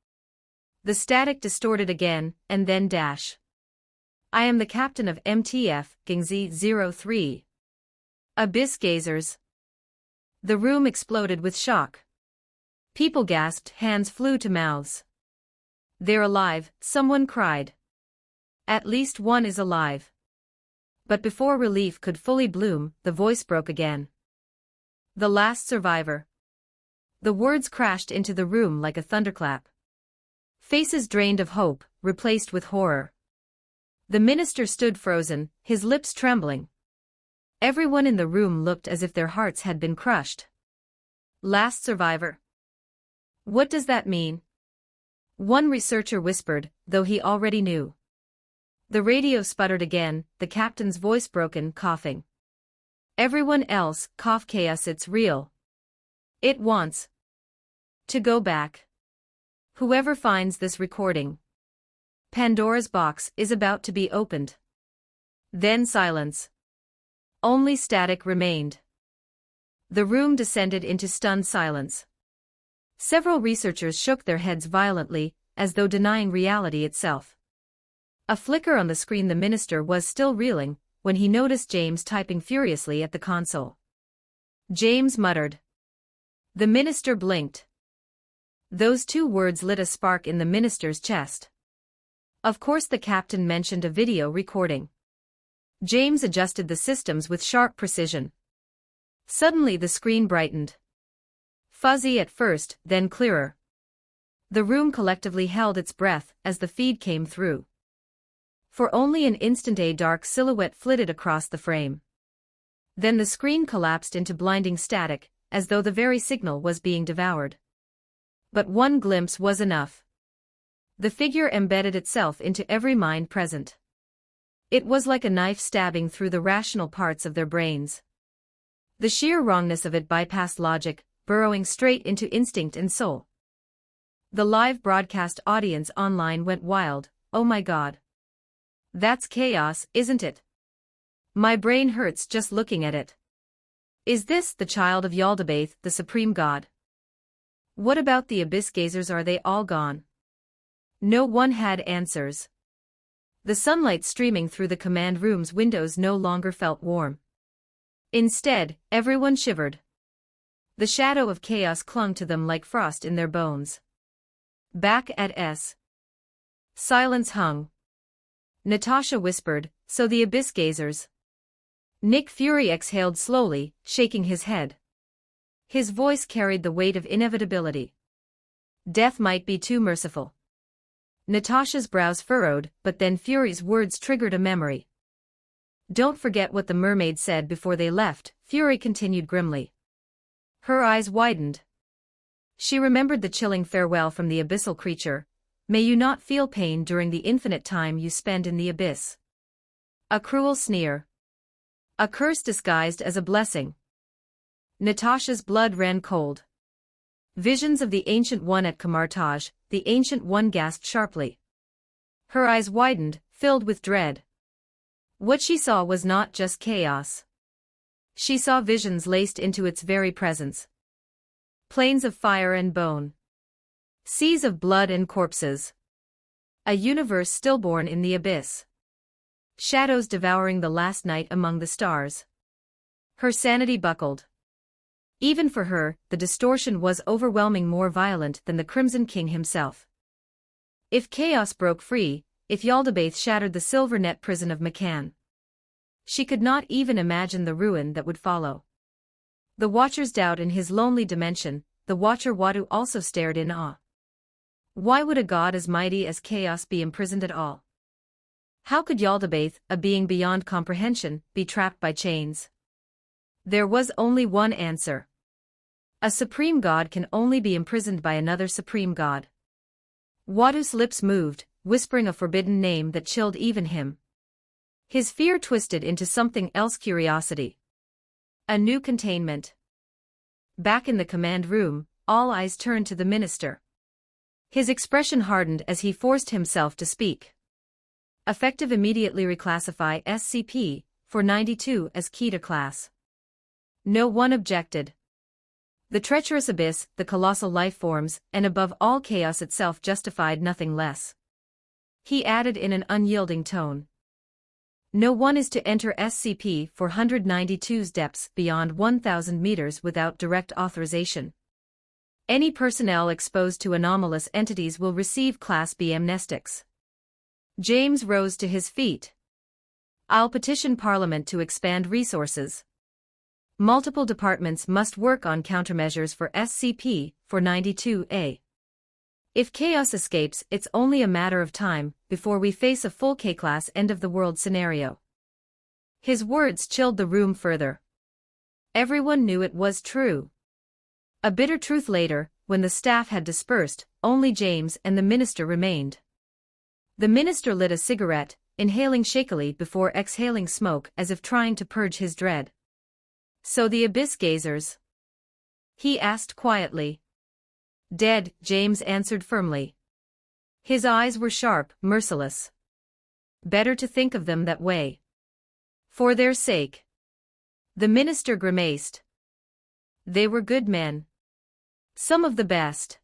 The static distorted again, and then dash. "I am the captain of MTF, Gingzi 03. Abyss Gazers." The room exploded with shock. People gasped, hands flew to mouths. "They're alive," someone cried. At least one is alive. But before relief could fully bloom, the voice broke again. The last survivor. The words crashed into the room like a thunderclap. Faces drained of hope, replaced with horror. The minister stood frozen, his lips trembling. Everyone in the room looked as if their hearts had been crushed. Last survivor. What does that mean? One researcher whispered, though he already knew. The radio sputtered again, the captain's voice broken, coughing. Everyone else, cough chaos, it's real. It wants to go back. Whoever finds this recording. Pandora's box is about to be opened. Then silence. Only static remained. The room descended into stunned silence. Several researchers shook their heads violently, as though denying reality itself. A flicker on the screen. The minister was still reeling, when he noticed James typing furiously at the console. James muttered. The minister blinked. Those two words lit a spark in the minister's chest. Of course the captain mentioned a video recording. James adjusted the systems with sharp precision. Suddenly the screen brightened. Fuzzy at first, then clearer. The room collectively held its breath as the feed came through. For only an instant a dark silhouette flitted across the frame. Then the screen collapsed into blinding static, as though the very signal was being devoured. But one glimpse was enough. The figure embedded itself into every mind present. It was like a knife stabbing through the rational parts of their brains. The sheer wrongness of it bypassed logic, burrowing straight into instinct and soul. The live broadcast audience online went wild. Oh my God. That's chaos, isn't it? My brain hurts just looking at it. Is this the child of Yaldabaoth, the supreme god? What about the abyss gazers? Are they all gone? No one had answers. The sunlight streaming through the command room's windows no longer felt warm. Instead, everyone shivered. The shadow of chaos clung to them like frost in their bones. Back at S. Silence hung. Natasha whispered, so the abyss gazers. Nick Fury exhaled slowly, shaking his head. His voice carried the weight of inevitability. Death might be too merciful. Natasha's brows furrowed, but then Fury's words triggered a memory. Don't forget what the mermaid said before they left, Fury continued grimly. Her eyes widened. She remembered the chilling farewell from the abyssal creature. May you not feel pain during the infinite time you spend in the abyss. A cruel sneer. A curse disguised as a blessing. Natasha's blood ran cold. Visions of the Ancient One at Kamartaj, the Ancient One gasped sharply. Her eyes widened, filled with dread. What she saw was not just chaos. She saw visions laced into its very presence. Plains of fire and bone. Seas of blood and corpses. A universe stillborn in the abyss. Shadows devouring the last night among the stars. Her sanity buckled. Even for her, the distortion was overwhelming, more violent than the Crimson King himself. If chaos broke free, if Yaldabaoth shattered the silver net prison of Macan, she could not even imagine the ruin that would follow. The Watcher's doubt in his lonely dimension, the Watcher Wadu also stared in awe. Why would a god as mighty as chaos be imprisoned at all? How could Yaldabaoth, a being beyond comprehension, be trapped by chains? There was only one answer. A supreme god can only be imprisoned by another supreme god. Wadu's lips moved, whispering a forbidden name that chilled even him. His fear twisted into something else: curiosity. A new containment. Back in the command room, all eyes turned to the minister. His expression hardened as he forced himself to speak. Effective: immediately reclassify SCP-492 as Keter class. No one objected. The treacherous abyss, the colossal life forms, and above all chaos itself justified nothing less. He added in an unyielding tone. No one is to enter SCP-492's depths beyond 1,000 meters without direct authorization. Any personnel exposed to anomalous entities will receive Class B amnestics. James rose to his feet. I'll petition Parliament to expand resources. Multiple departments must work on countermeasures for SCP-492-A. If chaos escapes, it's only a matter of time before we face a full K-class end-of-the-world scenario. His words chilled the room further. Everyone knew it was true. A bitter truth later, when the staff had dispersed, only James and the minister remained. The minister lit a cigarette, inhaling shakily before exhaling smoke as if trying to purge his dread. So the abyss gazers? He asked quietly. Dead, James answered firmly. His eyes were sharp, merciless. Better to think of them that way. For their sake. The minister grimaced. They were good men. Some of the best.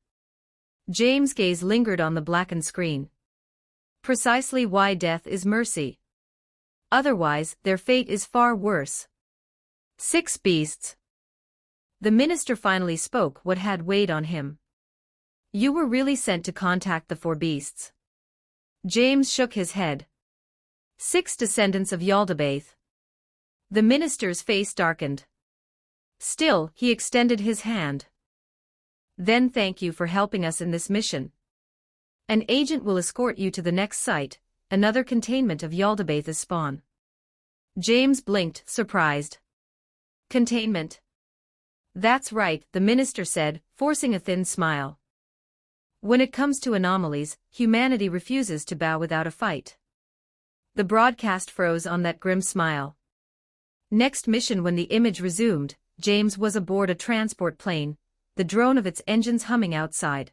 James' gaze lingered on the blackened screen. Precisely why death is mercy. Otherwise, their fate is far worse. 6 beasts. The minister finally spoke what had weighed on him. You were really sent to contact the 4 beasts. James shook his head. 6 descendants of Yaldabaoth. The minister's face darkened. Still, he extended his hand. Then thank you for helping us in this mission. An agent will escort you to the next site, another containment of Yaldabaoth's spawn. James blinked, surprised. Containment. That's right, the minister said, forcing a thin smile. When it comes to anomalies, humanity refuses to bow without a fight. The broadcast froze on that grim smile. Next mission when the image resumed, James was aboard a transport plane, the drone of its engines humming outside.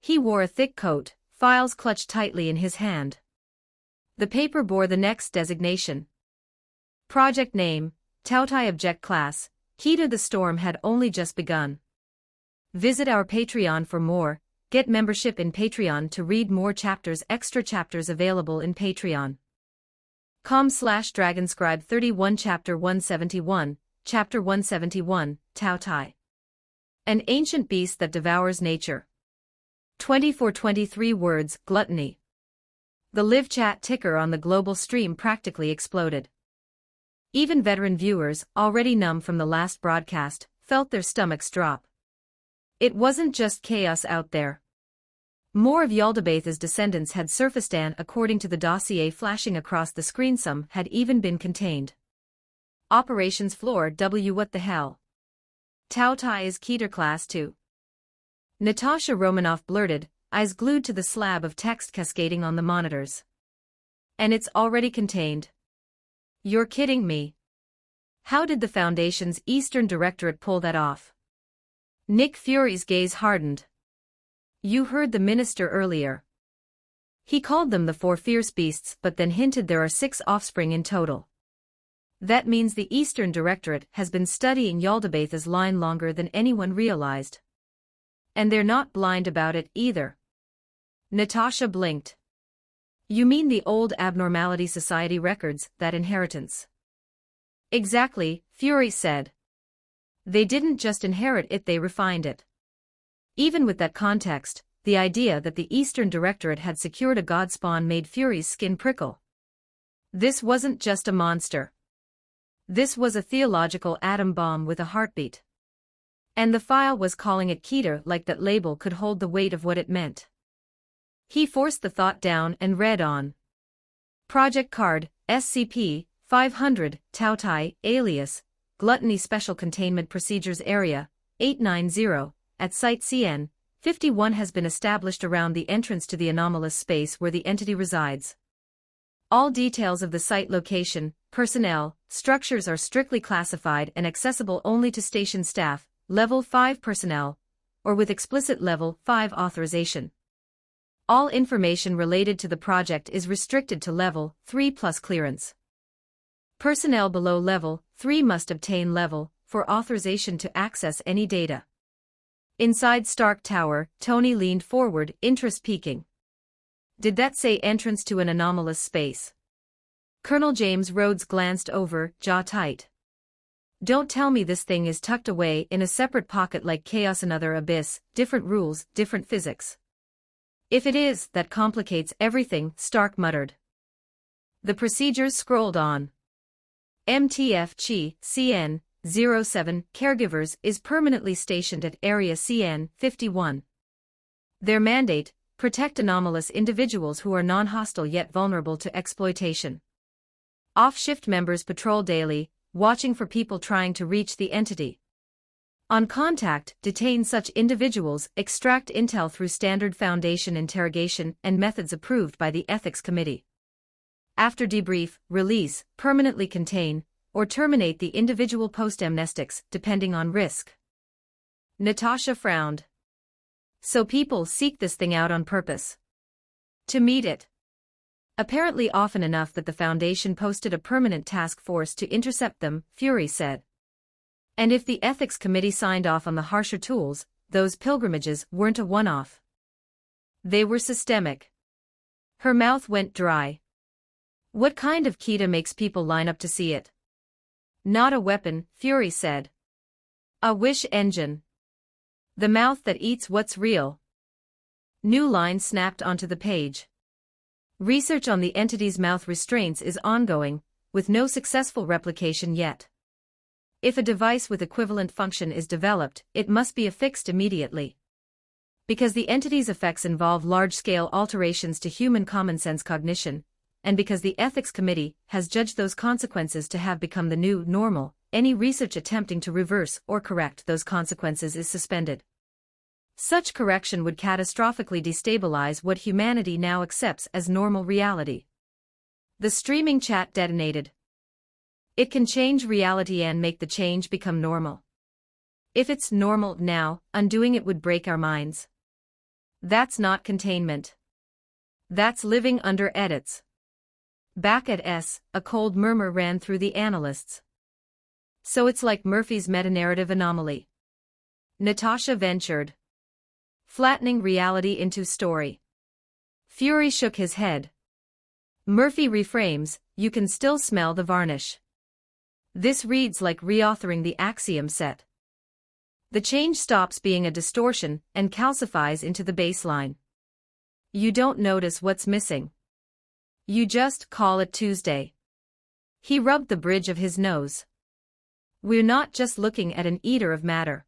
He wore a thick coat, files clutched tightly in his hand. The paper bore the next designation. Project name, Tautai Object Class, Key to the Storm had only just begun. Visit our Patreon for more, get membership in Patreon to read more chapters, extra chapters available in Patreon. com/Dragonscribe31 Chapter 171, Chapter 171, Tautai. An ancient beast that devours nature. 24-23 words, gluttony. The live chat ticker on the global stream practically exploded. Even veteran viewers, already numb from the last broadcast, felt their stomachs drop. It wasn't just chaos out there. More of Yaldabaoth's descendants had surfaced, and according to the dossier flashing across the screen, some had even been contained. Operations Floor W. What the hell? Tautai is Keter Class 2. Natasha Romanoff blurted, eyes glued to the slab of text cascading on the monitors. And it's already contained. You're kidding me. How did the Foundation's Eastern Directorate pull that off? Nick Fury's gaze hardened. You heard the minister earlier. He called them the 4 fierce beasts, but then hinted there are 6 offspring in total. That means the Eastern Directorate has been studying Yaldabaoth's line longer than anyone realized. And they're not blind about it either. Natasha blinked. You mean the old Abnormality Society records, that inheritance? Exactly, Fury said. They didn't just inherit it, they refined it. Even with that context, the idea that the Eastern Directorate had secured a god spawn made Fury's skin prickle. This wasn't just a monster. This was a theological atom bomb with a heartbeat. And the file was calling it Keter, like that label could hold the weight of what it meant. He forced the thought down and read on. Project Card, SCP-500, Tautai, alias, Gluttony Special Containment Procedures Area, 890, at Site CN-51 has been established around the entrance to the anomalous space where the entity resides. All details of the site location, personnel, structures are strictly classified and accessible only to station staff, Level 5 personnel, or with explicit Level 5 authorization. All information related to the project is restricted to Level 3+ clearance. Personnel below Level 3 must obtain Level 4 authorization to access any data. Inside Stark Tower, Tony leaned forward, interest peaking. Did that say entrance to an anomalous space? Colonel James Rhodes glanced over, jaw tight. Don't tell me this thing is tucked away in a separate pocket like chaos, another abyss, different rules, different physics. If it is, that complicates everything, Stark muttered. The procedures scrolled on. MTF Chi, CN, 07, caregivers is permanently stationed at Area CN, 51. Their mandate, protect anomalous individuals who are non-hostile yet vulnerable to exploitation. Off-shift members patrol daily, watching for people trying to reach the entity. On contact, detain such individuals, extract intel through standard Foundation interrogation and methods approved by the Ethics Committee. After debrief, release, permanently contain, or terminate the individual post-amnestics, depending on risk. Natasha frowned. So people seek this thing out on purpose. To meet it. Apparently often enough that the Foundation posted a permanent task force to intercept them, Fury said. And if the Ethics Committee signed off on the harsher tools, those pilgrimages weren't a one-off. They were systemic. Her mouth went dry. What kind of Kita makes people line up to see it? Not a weapon, Fury said. A wish engine. The mouth that eats what's real. New line snapped onto the page. Research on the entity's mouth restraints is ongoing, with no successful replication yet. If a device with equivalent function is developed, it must be affixed immediately. Because the entity's effects involve large-scale alterations to human common-sense cognition, and because the Ethics Committee has judged those consequences to have become the new normal, any research attempting to reverse or correct those consequences is suspended. Such correction would catastrophically destabilize what humanity now accepts as normal reality. The streaming chat detonated. It can change reality and make the change become normal. If it's normal now, undoing it would break our minds. That's not containment. That's living under edits. Back at S, a cold murmur ran through the analysts. So it's like Murphy's metanarrative anomaly. Natasha ventured. Flattening reality into story. Fury shook his head. Murphy reframes, you can still smell the varnish. This reads like reauthoring the axiom set. The change stops being a distortion and calcifies into the baseline. You don't notice what's missing. You just call it Tuesday. He rubbed the bridge of his nose. We're not just looking at an eater of matter.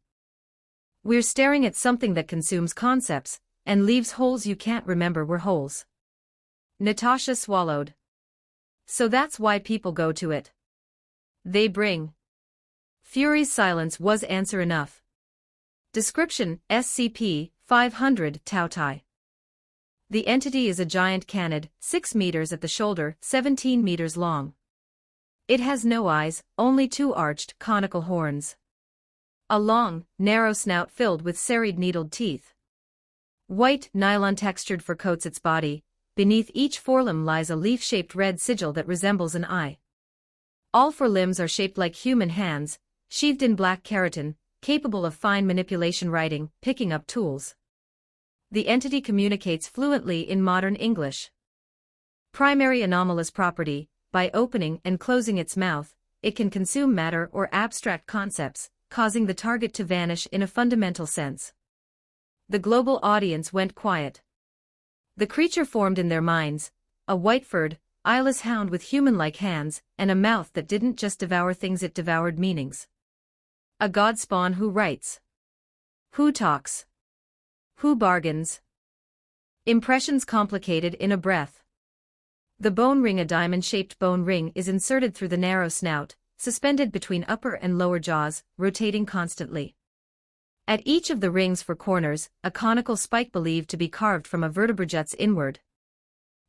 We're staring at something that consumes concepts and leaves holes you can't remember were holes. Natasha swallowed. So that's why people go to it. They bring. Fury's silence was answer enough. Description: SCP-500 Tautai. The entity is a giant canid, 6 meters at the shoulder, 17 meters long. It has no eyes, only 2 arched, conical horns. A long, narrow snout filled with serried needled teeth. White, nylon-textured fur coats its body. Beneath each forelimb lies a leaf-shaped red sigil that resembles an eye. All 4 limbs are shaped like human hands, sheathed in black keratin, capable of fine manipulation writing, picking up tools. The entity communicates fluently in modern English. Primary anomalous property: by opening and closing its mouth, it can consume matter or abstract concepts, causing the target to vanish in a fundamental sense. The global audience went quiet. The creature formed in their minds, a white-furred, eyeless hound with human-like hands, and a mouth that didn't just devour things, it devoured meanings. A god spawn who writes. Who talks. Who bargains. Impressions complicated in a breath. The bone ring, a diamond-shaped bone ring, is inserted through the narrow snout, suspended between upper and lower jaws, rotating constantly. At each of the rings 4 corners, a conical spike believed to be carved from a vertebra juts inward.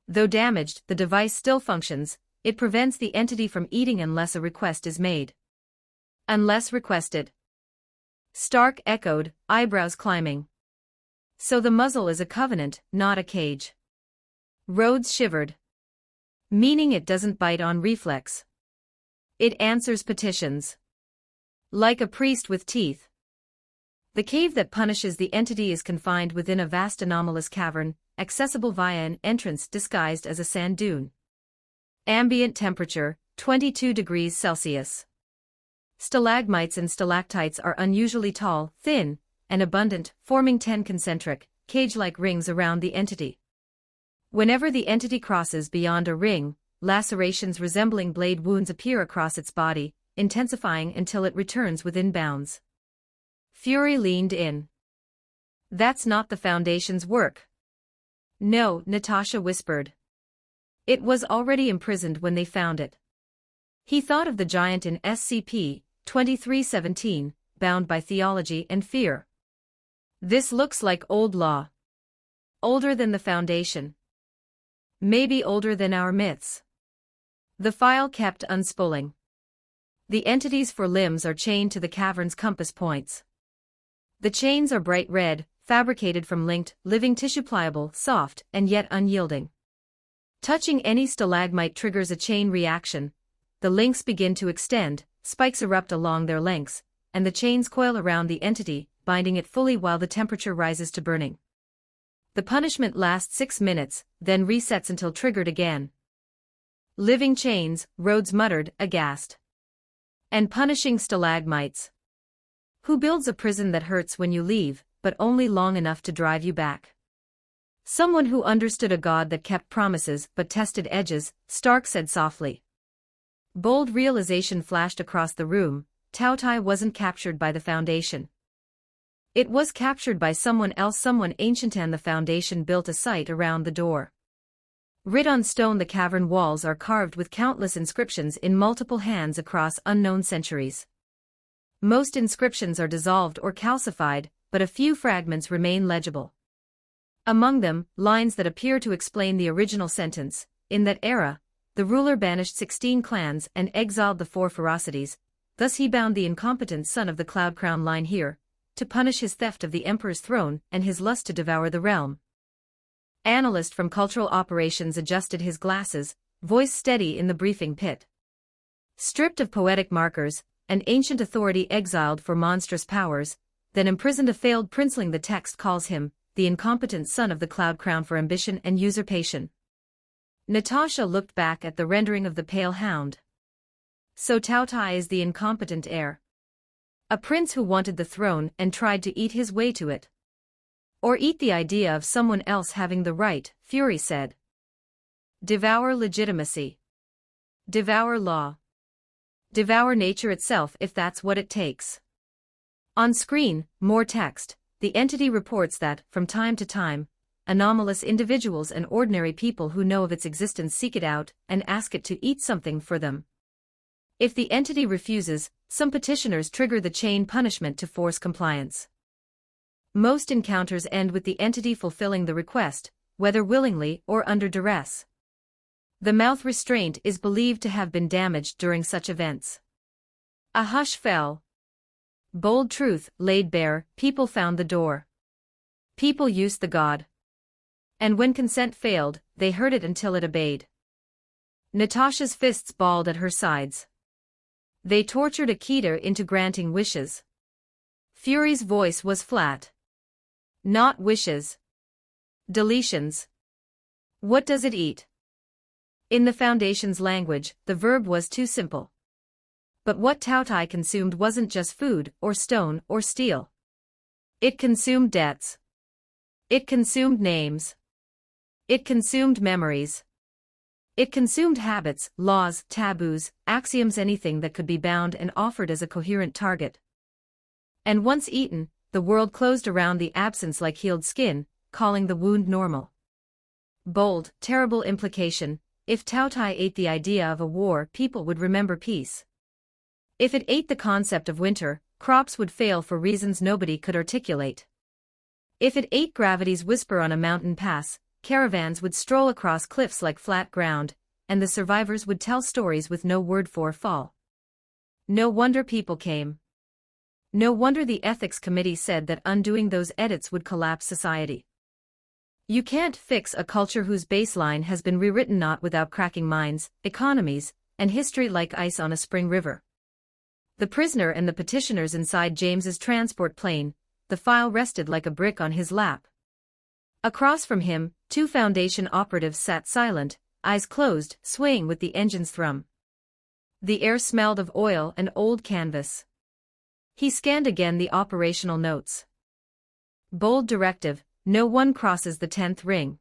Though damaged, the device still functions. It prevents the entity from eating unless a request is made. Unless requested. Stark echoed, eyebrows climbing. So the muzzle is a covenant, not a cage. Rhodes shivered. Meaning it doesn't bite on reflex. It answers petitions. Like a priest with teeth. The cave that punishes the entity is confined within a vast anomalous cavern, accessible via an entrance disguised as a sand dune. Ambient temperature, 22 degrees Celsius. Stalagmites and stalactites are unusually tall, thin, and abundant, forming 10 concentric, cage-like rings around the entity. Whenever the entity crosses beyond a ring, lacerations resembling blade wounds appear across its body, intensifying until it returns within bounds. Fury leaned in. "That's not the Foundation's work." "No," Natasha whispered. "It was already imprisoned when they found it." He thought of the giant in SCP-2317, bound by theology and fear. "This looks like old law. Older than the Foundation. Maybe older than our myths." The file kept unspooling. "The entities for limbs are chained to the cavern's compass points. The chains are bright red, fabricated from linked, living tissue, pliable, soft, and yet unyielding. Touching any stalagmite triggers a chain reaction. The links begin to extend, spikes erupt along their lengths, and the chains coil around the entity, binding it fully while the temperature rises to burning. The punishment lasts 6 minutes, then resets until triggered again." "Living chains," Rhodes muttered, aghast. "And punishing stalagmites. Who builds a prison that hurts when you leave, but only long enough to drive you back?" "Someone who understood a god that kept promises but tested edges," Stark said softly. Bold realization flashed across the room. Tao Tai wasn't captured by the Foundation. It was captured by someone else, someone ancient, and the Foundation built a site around the door. Writ on stone, the cavern walls are carved with countless inscriptions in multiple hands across unknown centuries. Most inscriptions are dissolved or calcified, but a few fragments remain legible. Among them, lines that appear to explain the original sentence. "In that era, the ruler banished 16 clans and exiled the 4 ferocities, thus he bound the incompetent son of the Cloud Crown line here, to punish his theft of the Emperor's throne and his lust to devour the realm." Analyst from Cultural Operations adjusted his glasses, voice steady in the briefing pit. "Stripped of poetic markers, an ancient authority exiled for monstrous powers, then imprisoned a failed princeling. The text calls him, the incompetent son of the Cloud Crown, for ambition and usurpation." Natasha looked back at the rendering of the pale hound. "So Tao Tai is the incompetent heir. A prince who wanted the throne and tried to eat his way to it. Or eat the idea of someone else having the right," Fury said. "Devour legitimacy. Devour law. Devour nature itself if that's what it takes." On screen, more text. "The entity reports that, from time to time, anomalous individuals and ordinary people who know of its existence seek it out and ask it to eat something for them. If the entity refuses, some petitioners trigger the chain punishment to force compliance. Most encounters end with the entity fulfilling the request, whether willingly or under duress. The mouth restraint is believed to have been damaged during such events." A hush fell. Bold truth laid bare. People found the door. People used the god. And when consent failed, they heard it until it obeyed. Natasha's fists balled at her sides. They tortured a Keter into granting wishes. Fury's voice was flat. "Not wishes. Deletions. What does it eat?" In the Foundation's language, the verb was too simple. But what Tao Tai consumed wasn't just food, or stone, or steel. It consumed debts. It consumed names. It consumed memories. It consumed habits, laws, taboos, axioms, anything that could be bound and offered as a coherent target. And once eaten, the world closed around the absence like healed skin, calling the wound normal. Bold, terrible implication. If Tao Tai ate the idea of a war, people would remember peace. If it ate the concept of winter, crops would fail for reasons nobody could articulate. If it ate gravity's whisper on a mountain pass, caravans would stroll across cliffs like flat ground, and the survivors would tell stories with no word for fall. No wonder people came. No wonder the ethics committee said that undoing those edits would collapse society. You can't fix a culture whose baseline has been rewritten, not without cracking minds, economies, and history like ice on a spring river. The prisoner and the petitioners inside James's transport plane, the file rested like a brick on his lap. Across from him, 2 Foundation operatives sat silent, eyes closed, swaying with the engine's thrum. The air smelled of oil and old canvas. He scanned again the operational notes. Bold directive, No one crosses the 10th ring.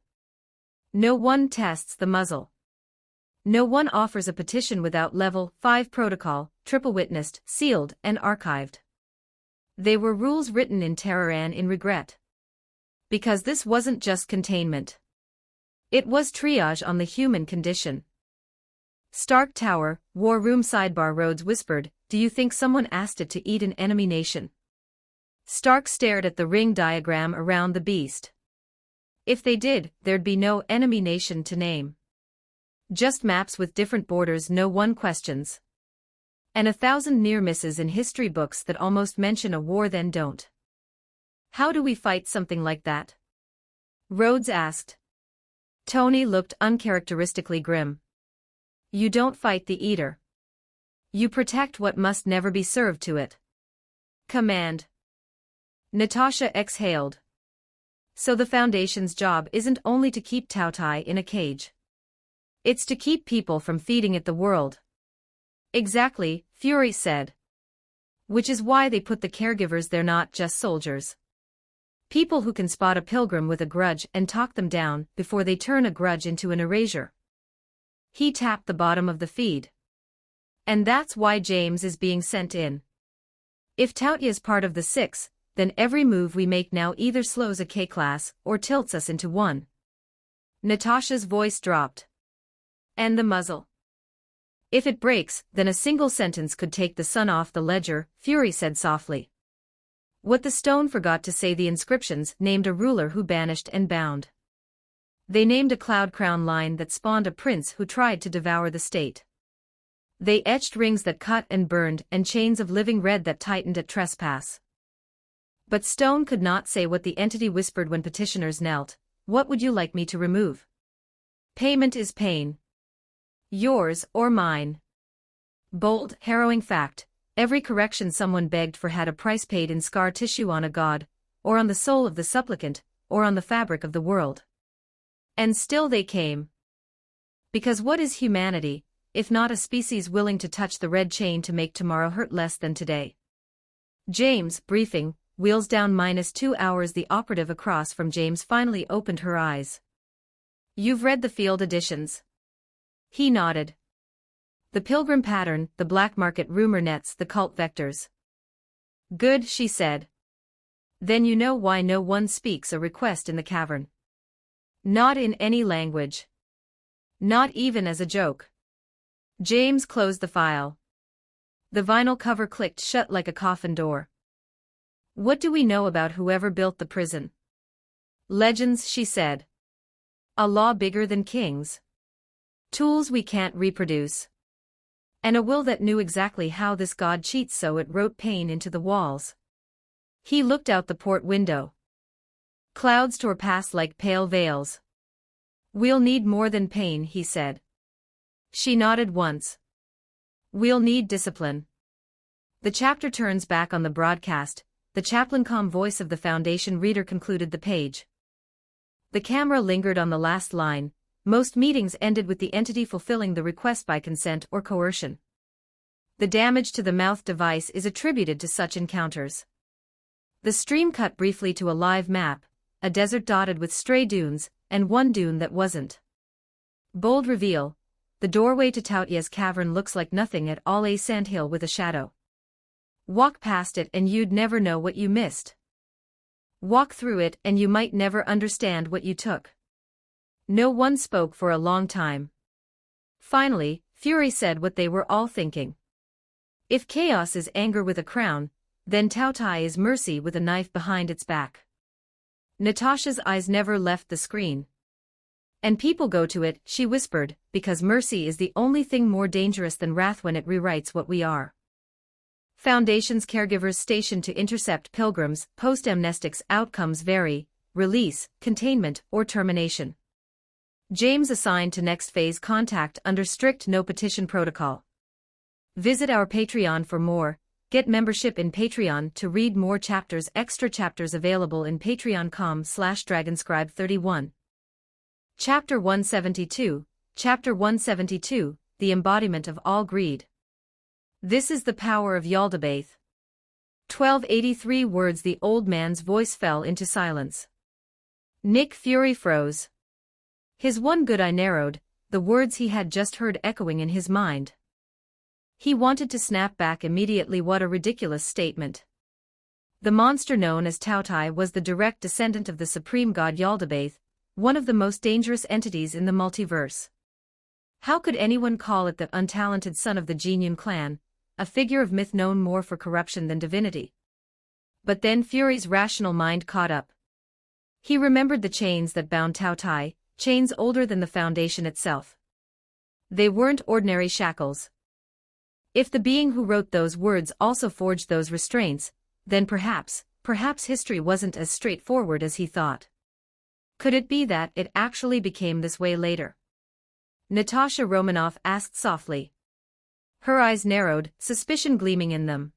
No one tests the muzzle. No one offers a petition without level 5 protocol, triple witnessed, sealed, and archived. They were rules written in terror and in regret. Because this wasn't just containment. It was triage on the human condition. Stark Tower, War Room Sidebar Rhodes whispered, "Do you think someone asked it to eat an enemy nation?" Stark stared at the ring diagram around the beast. If they did, there'd be no enemy nation to name. Just maps with different borders no one questions. And 1,000 near misses in history books that almost mention a war then don't. How do we fight something like that? Rhodes asked. Tony looked uncharacteristically grim. You don't fight the eater. You protect what must never be served to it. Command. Natasha exhaled. So the Foundation's job isn't only to keep Tao Tai in a cage. It's to keep people from feeding it the world. Exactly, Fury said. Which is why they put the caregivers there, not just soldiers. People who can spot a pilgrim with a grudge and talk them down before they turn a grudge into an erasure. He tapped the bottom of the feed. And that's why James is being sent in. If Taotia is part of the 6, then every move we make now either slows a K-class or tilts us into one. Natasha's voice dropped. And the muzzle. If it breaks, then a single sentence could take the sun off the ledger, Fury said softly. What the stone forgot to say, the inscriptions named a ruler who banished and bound. They named a cloud crown line that spawned a prince who tried to devour the state. They etched rings that cut and burned and chains of living red that tightened at trespass. But stone could not say what the entity whispered when petitioners knelt. What would you like me to remove? Payment is pain. Yours or mine. Bold, harrowing fact, every correction someone begged for had a price paid in scar tissue on a god, or on the soul of the supplicant, or on the fabric of the world. And still they came. Because what is humanity, if not a species willing to touch the red chain to make tomorrow hurt less than today? James, briefing, wheels down -2 hours. The operative across from James finally opened her eyes. You've read the field editions? He nodded. The pilgrim pattern, the black market rumor nets, the cult vectors. Good, she said. Then you know why no one speaks a request in the cavern. Not in any language. Not even as a joke. James closed the file. The vinyl cover clicked shut like a coffin door. What do we know about whoever built the prison? Legends, she said. A law bigger than kings. Tools we can't reproduce. And a will that knew exactly how this god cheats, so it wrote pain into the walls. He looked out the port window. Clouds tore past like pale veils. We'll need more than pain, he said. She nodded once. We'll need discipline. The chapter turns back on the broadcast. The chaplain calm voice of the Foundation reader concluded the page. The camera lingered on the last line. Most meetings ended with the entity fulfilling the request by consent or coercion. The damage to the mouth device is attributed to such encounters. The stream cut briefly to a live map, a desert dotted with stray dunes, and one dune that wasn't. Bold reveal, the doorway to Taotia's cavern looks like nothing at all, a sandhill with a shadow. Walk past it and you'd never know what you missed. Walk through it and you might never understand what you took. No one spoke for a long time. Finally, Fury said what they were all thinking. If chaos is anger with a crown, then Tao Tai is mercy with a knife behind its back. Natasha's eyes never left the screen. And people go to it, she whispered, because mercy is the only thing more dangerous than wrath when it rewrites what we are. Foundation's caregivers stationed to intercept pilgrims, post-amnestics outcomes vary, release, containment, or termination. James assigned to next phase contact under strict no petition protocol. Visit our Patreon for more. Get membership in Patreon to read more chapters. Extra chapters available in patreon.com/dragonscribe31. Chapter 172, Chapter 172, The Embodiment of All Greed. This is the power of Yaldabaoth. 1283 words. The old man's voice fell into silence. Nick Fury froze. His one good eye narrowed, the words he had just heard echoing in his mind. He wanted to snap back immediately. What a ridiculous statement. The monster known as Tautai was the direct descendant of the supreme god Yaldabaoth, one of the most dangerous entities in the multiverse. How could anyone call it the untalented son of the Jinyun clan, a figure of myth known more for corruption than divinity? But then Fury's rational mind caught up. He remembered the chains that bound Tautai, chains older than the Foundation itself. They weren't ordinary shackles. If the being who wrote those words also forged those restraints, then perhaps history wasn't as straightforward as he thought. Could it be that it actually became this way later? Natasha Romanoff asked softly. Her eyes narrowed, suspicion gleaming in them.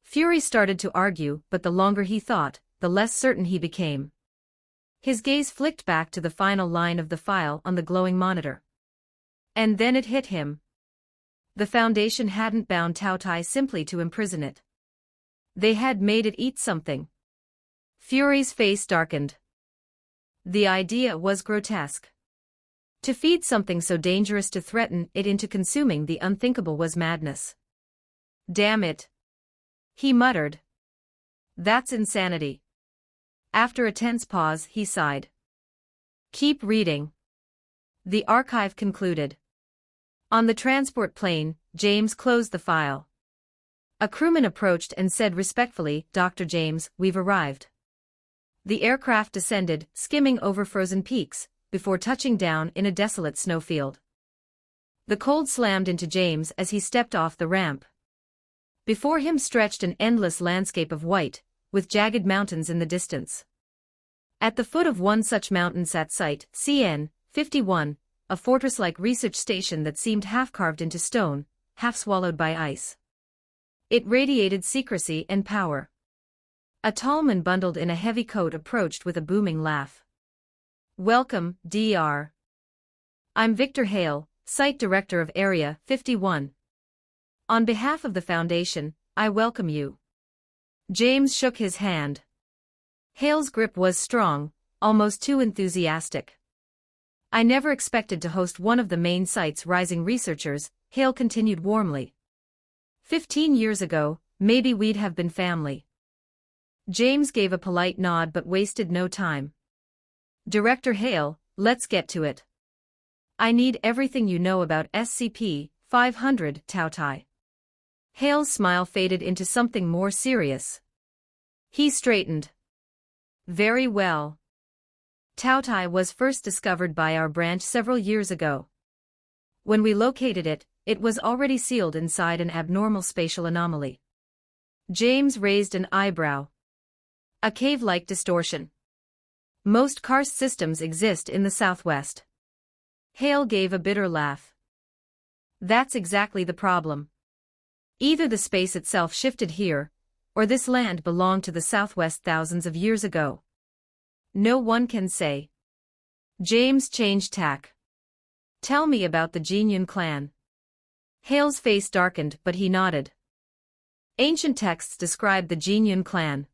Fury started to argue, but the longer he thought, the less certain he became. His gaze flicked back to the final line of the file on the glowing monitor. And then it hit him. The Foundation hadn't bound Tautai simply to imprison it. They had made it eat something. Fury's face darkened. The idea was grotesque. To feed something so dangerous, to threaten it into consuming the unthinkable, was madness. Damn it. He muttered. That's insanity. After a tense pause, he sighed. Keep reading. The archive concluded. On the transport plane, James closed the file. A crewman approached and said respectfully, Dr. James, we've arrived. The aircraft descended, skimming over frozen peaks, before touching down in a desolate snowfield. The cold slammed into James as he stepped off the ramp. Before him stretched an endless landscape of white, with jagged mountains in the distance. At the foot of one such mountain sat Site CN 51, a fortress-like research station that seemed half-carved into stone, half-swallowed by ice. It radiated secrecy and power. A tall man bundled in a heavy coat approached with a booming laugh. Welcome, Dr. I'm Victor Hale, Site Director of Area 51. On behalf of the Foundation, I welcome you. James shook his hand. Hale's grip was strong, almost too enthusiastic. I never expected to host one of the main site's rising researchers, Hale continued warmly. 15 years ago, maybe we'd have been family. James gave a polite nod but wasted no time. Director Hale, let's get to it. I need everything you know about SCP-500 Tautai. Hale's smile faded into something more serious. He straightened. Very well. Tautai was first discovered by our branch several years ago. When we located it, it was already sealed inside an abnormal spatial anomaly. James raised an eyebrow. A cave-like distortion. Most karst systems exist in the southwest. Hale gave a bitter laugh. That's exactly the problem. Either the space itself shifted here, or this land belonged to the southwest thousands of years ago. No one can say. James changed tack. Tell me about the Jinyun clan. Hale's face darkened but he nodded. Ancient texts describe the Jinyun clan.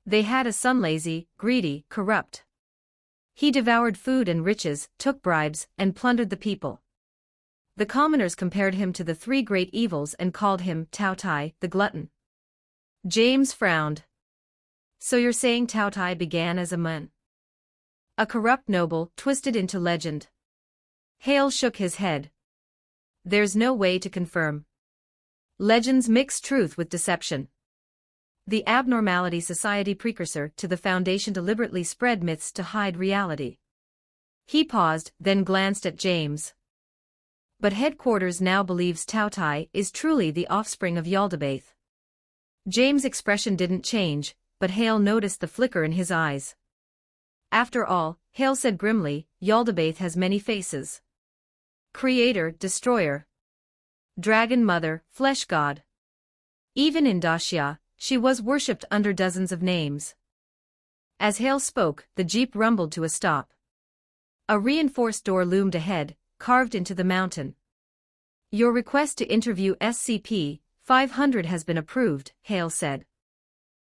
They had a son lazy, greedy, corrupt. He devoured food and riches, took bribes, and plundered the people. The commoners compared him to the three great evils and called him Tautai, the glutton. James frowned. So you're saying Tautai began as a man? A corrupt noble, twisted into legend. Hale shook his head. There's no way to confirm. Legends mix truth with deception. The Abnormality Society precursor to the Foundation deliberately spread myths to hide reality. He paused, then glanced at James. But headquarters now believes Tautai is truly the offspring of Yaldabaoth. James' expression didn't change, but Hale noticed the flicker in his eyes. After all, Hale said grimly, Yaldabaoth has many faces. Creator, Destroyer. Dragon Mother, Flesh God. Even in Dacia, she was worshipped under dozens of names. As Hale spoke, the jeep rumbled to a stop. A reinforced door loomed ahead, carved into the mountain. Your request to interview SCP-500 has been approved, Hale said.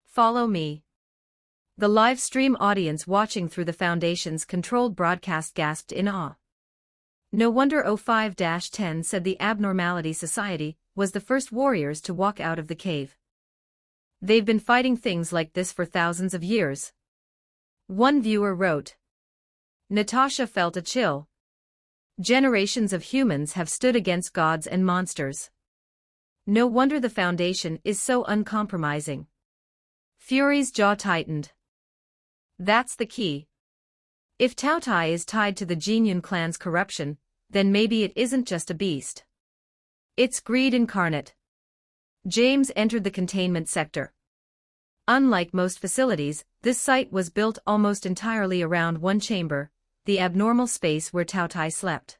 Follow me. The live stream audience watching through the Foundation's controlled broadcast gasped in awe. No wonder O5-10 said the Abnormality Society was the first warriors to walk out of the cave. They've been fighting things like this for thousands of years. One viewer wrote. Natasha felt a chill. Generations of humans have stood against gods and monsters. No wonder the Foundation is so uncompromising. Fury's jaw tightened. That's the key. If Tao Tai is tied to the Jinyun clan's corruption, then maybe it isn't just a beast. It's greed incarnate. James entered the containment sector. Unlike most facilities, this site was built almost entirely around one chamber, the abnormal space where Tao Tai slept.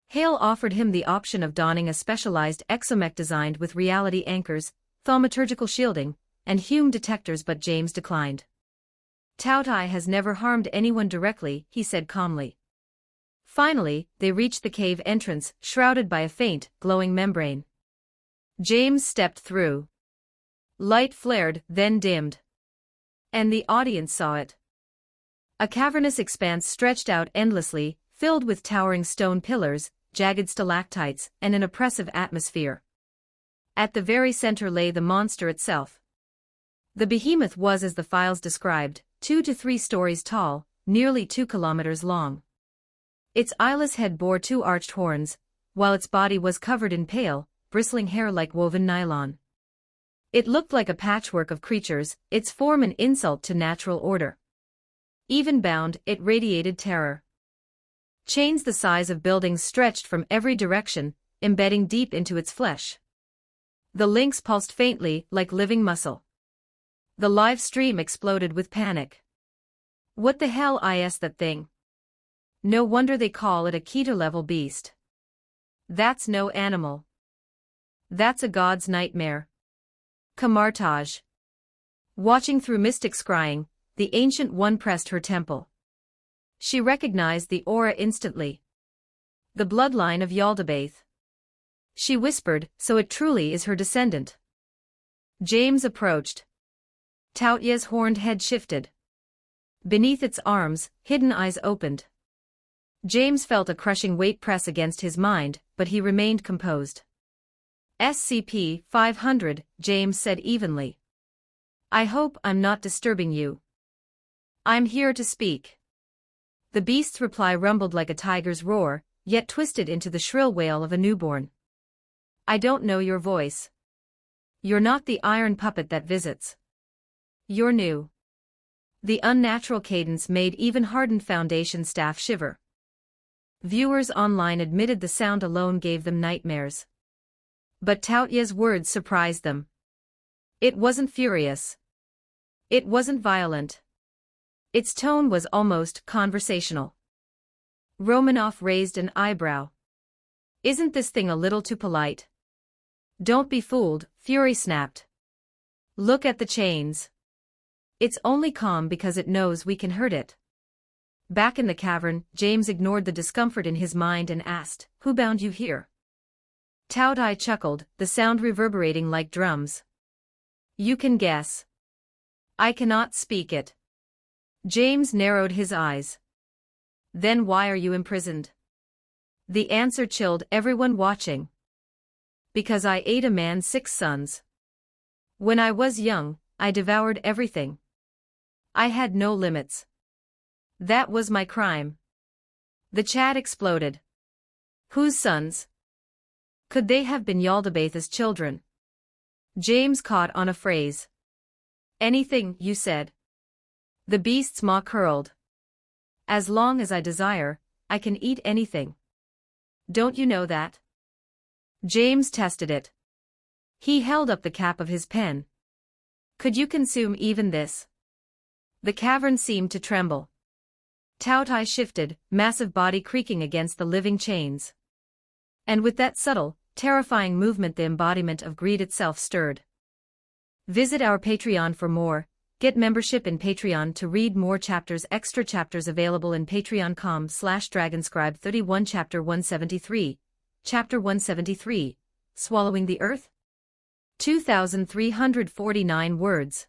Hale offered him the option of donning a specialized exomech designed with reality anchors, thaumaturgical shielding, and Hume detectors, but James declined. Tao Tai has never harmed anyone directly, he said calmly. Finally, they reached the cave entrance, shrouded by a faint, glowing membrane. James stepped through. Light flared, then dimmed. And the audience saw it. A cavernous expanse stretched out endlessly, filled with towering stone pillars, jagged stalactites, and an oppressive atmosphere. At the very center lay the monster itself. The behemoth was as the files described, 2 to 3 stories tall, nearly 2 kilometers long. Its eyeless head bore 2 arched horns, while its body was covered in pale, bristling hair like woven nylon. It looked like a patchwork of creatures, its form an insult to natural order. Even bound, it radiated terror. Chains the size of buildings stretched from every direction, embedding deep into its flesh. The links pulsed faintly, like living muscle. The live stream exploded with panic. What the hell is that thing? No wonder they call it a Keter-level beast. That's no animal. That's a god's nightmare. Kamartaj. Watching through mystic scrying, the Ancient One pressed her temple. She recognized the aura instantly. The bloodline of Yaldabaoth. She whispered, so it truly is her descendant. James approached. Taotia's horned head shifted. Beneath its arms, hidden eyes opened. James felt a crushing weight press against his mind, but he remained composed. SCP-500, James said evenly. I hope I'm not disturbing you. I'm here to speak. The beast's reply rumbled like a tiger's roar, yet twisted into the shrill wail of a newborn. I don't know your voice. You're not the iron puppet that visits. You're new. The unnatural cadence made even hardened Foundation staff shiver. Viewers online admitted the sound alone gave them nightmares. But Taotia's words surprised them. It wasn't furious. It wasn't violent. Its tone was almost conversational. Romanoff raised an eyebrow. Isn't this thing a little too polite? Don't be fooled, Fury snapped. Look at the chains. It's only calm because it knows we can hurt it. Back in the cavern, James ignored the discomfort in his mind and asked, Who bound you here? Tao Tai chuckled, the sound reverberating like drums. You can guess. I cannot speak it. James narrowed his eyes. Then why are you imprisoned? The answer chilled everyone watching. Because I ate a man's 6 sons. When I was young, I devoured everything. I had no limits. That was my crime. The chat exploded. Whose sons? Could they have been Yaldabaoth's children? James caught on a phrase. Anything, you said. The beast's maw curled. As long as I desire, I can eat anything. Don't you know that? James tested it. He held up the cap of his pen. Could you consume even this? The cavern seemed to tremble. Tao Tai shifted, massive body creaking against the living chains. And with that subtle, terrifying movement the embodiment of greed itself stirred. Visit our Patreon for more. Get membership in Patreon to read more chapters. Extra chapters available in patreon.com/dragonscribe 31 Chapter 173. Chapter 173. Swallowing the Earth? 2,349 words.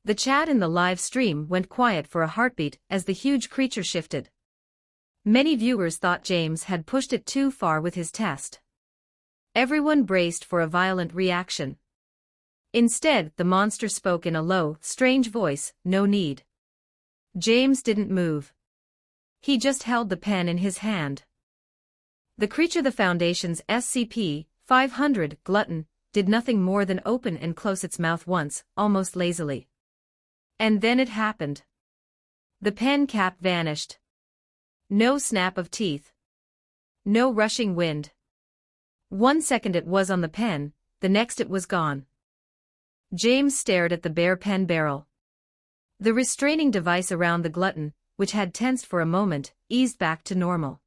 The chat in the live stream went quiet for a heartbeat as the huge creature shifted. Many viewers thought James had pushed it too far with his test. Everyone braced for a violent reaction. Instead, the monster spoke in a low, strange voice, "No need." James didn't move. He just held the pen in his hand. The creature, the Foundation's SCP-500 glutton, did nothing more than open and close its mouth once, almost lazily. And then it happened. The pen cap vanished. No snap of teeth. No rushing wind. 1 second it was on the pen, the next it was gone. James stared at the bare pen barrel. The restraining device around the glutton, which had tensed for a moment, eased back to normal.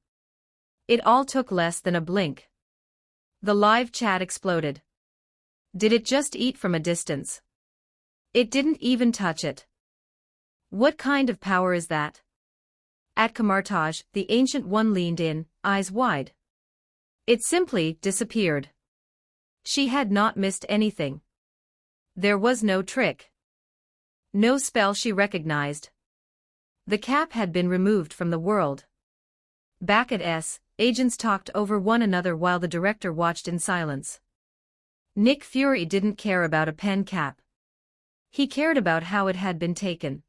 It all took less than a blink. The live chat exploded. Did it just eat from a distance? It didn't even touch it. What kind of power is that? At Kamartaj, the Ancient One leaned in, eyes wide. It simply disappeared. She had not missed anything. There was no trick. No spell she recognized. The cap had been removed from the world. Back at S, agents talked over one another while the director watched in silence. Nick Fury didn't care about a pen cap. He cared about how it had been taken.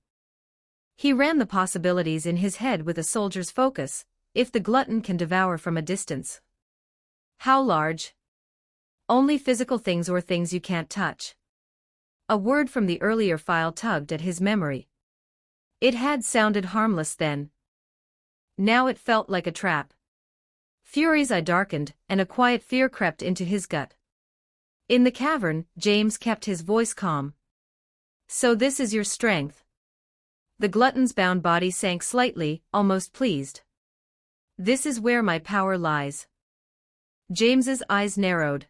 He ran the possibilities in his head with a soldier's focus. If the glutton can devour from a distance. How large? Only physical things or things you can't touch. A word from the earlier file tugged at his memory. It had sounded harmless then. Now it felt like a trap. Fury's eye darkened, and a quiet fear crept into his gut. In the cavern, James kept his voice calm. So this is your strength? The glutton's bound body sank slightly, almost pleased. This is where my power lies. James's eyes narrowed.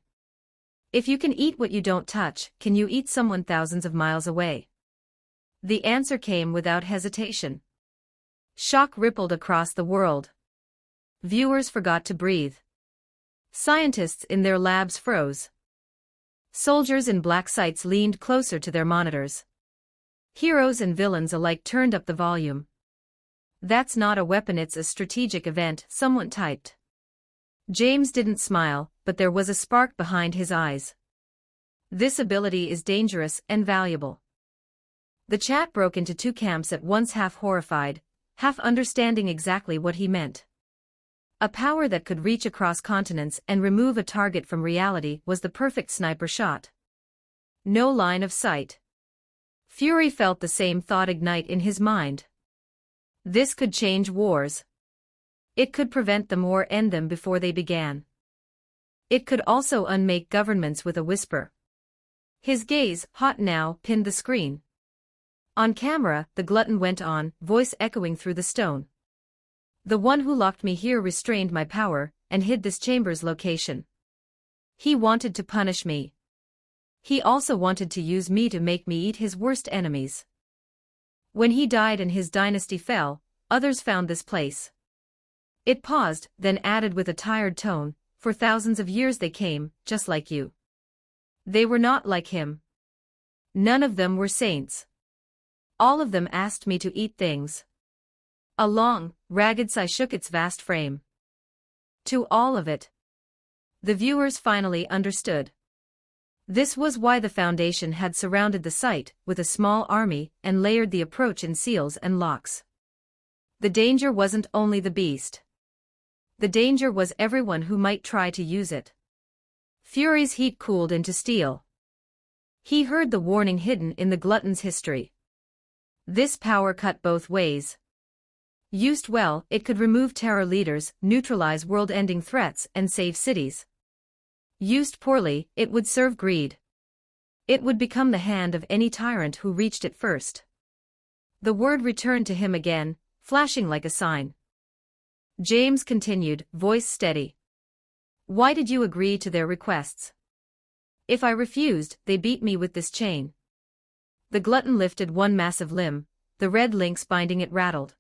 If you can eat what you don't touch, can you eat someone thousands of miles away? The answer came without hesitation. Shock rippled across the world. Viewers forgot to breathe. Scientists in their labs froze. Soldiers in black sites leaned closer to their monitors. Heroes and villains alike turned up the volume. That's not a weapon, it's a strategic event, someone typed. James didn't smile, but there was a spark behind his eyes. This ability is dangerous and valuable. The chat broke into two camps at once, half horrified, half understanding exactly what he meant. A power that could reach across continents and remove a target from reality was the perfect sniper shot. No line of sight. Fury felt the same thought ignite in his mind. This could change wars. It could prevent them or end them before they began. It could also unmake governments with a whisper. His gaze, hot now, pinned the screen. On camera, the glutton went on, voice echoing through the stone. The one who locked me here restrained my power, and hid this chamber's location. He wanted to punish me. He also wanted to use me to make me eat his worst enemies. When he died and his dynasty fell, others found this place. It paused, then added with a tired tone, for thousands of years they came, just like you. They were not like him. None of them were saints. All of them asked me to eat things. A long, ragged sigh shook its vast frame. To all of it. The viewers finally understood. This was why the Foundation had surrounded the site with a small army and layered the approach in seals and locks. The danger wasn't only the beast. The danger was everyone who might try to use it. Fury's heat cooled into steel. He heard the warning hidden in the glutton's history. This power cut both ways. Used well, it could remove terror leaders, neutralize world-ending threats, and save cities. Used poorly, it would serve greed. It would become the hand of any tyrant who reached it first. The word returned to him again, flashing like a sign. James continued, voice steady. Why did you agree to their requests? If I refused, they beat me with this chain. The glutton lifted one massive limb, the red links binding it rattled.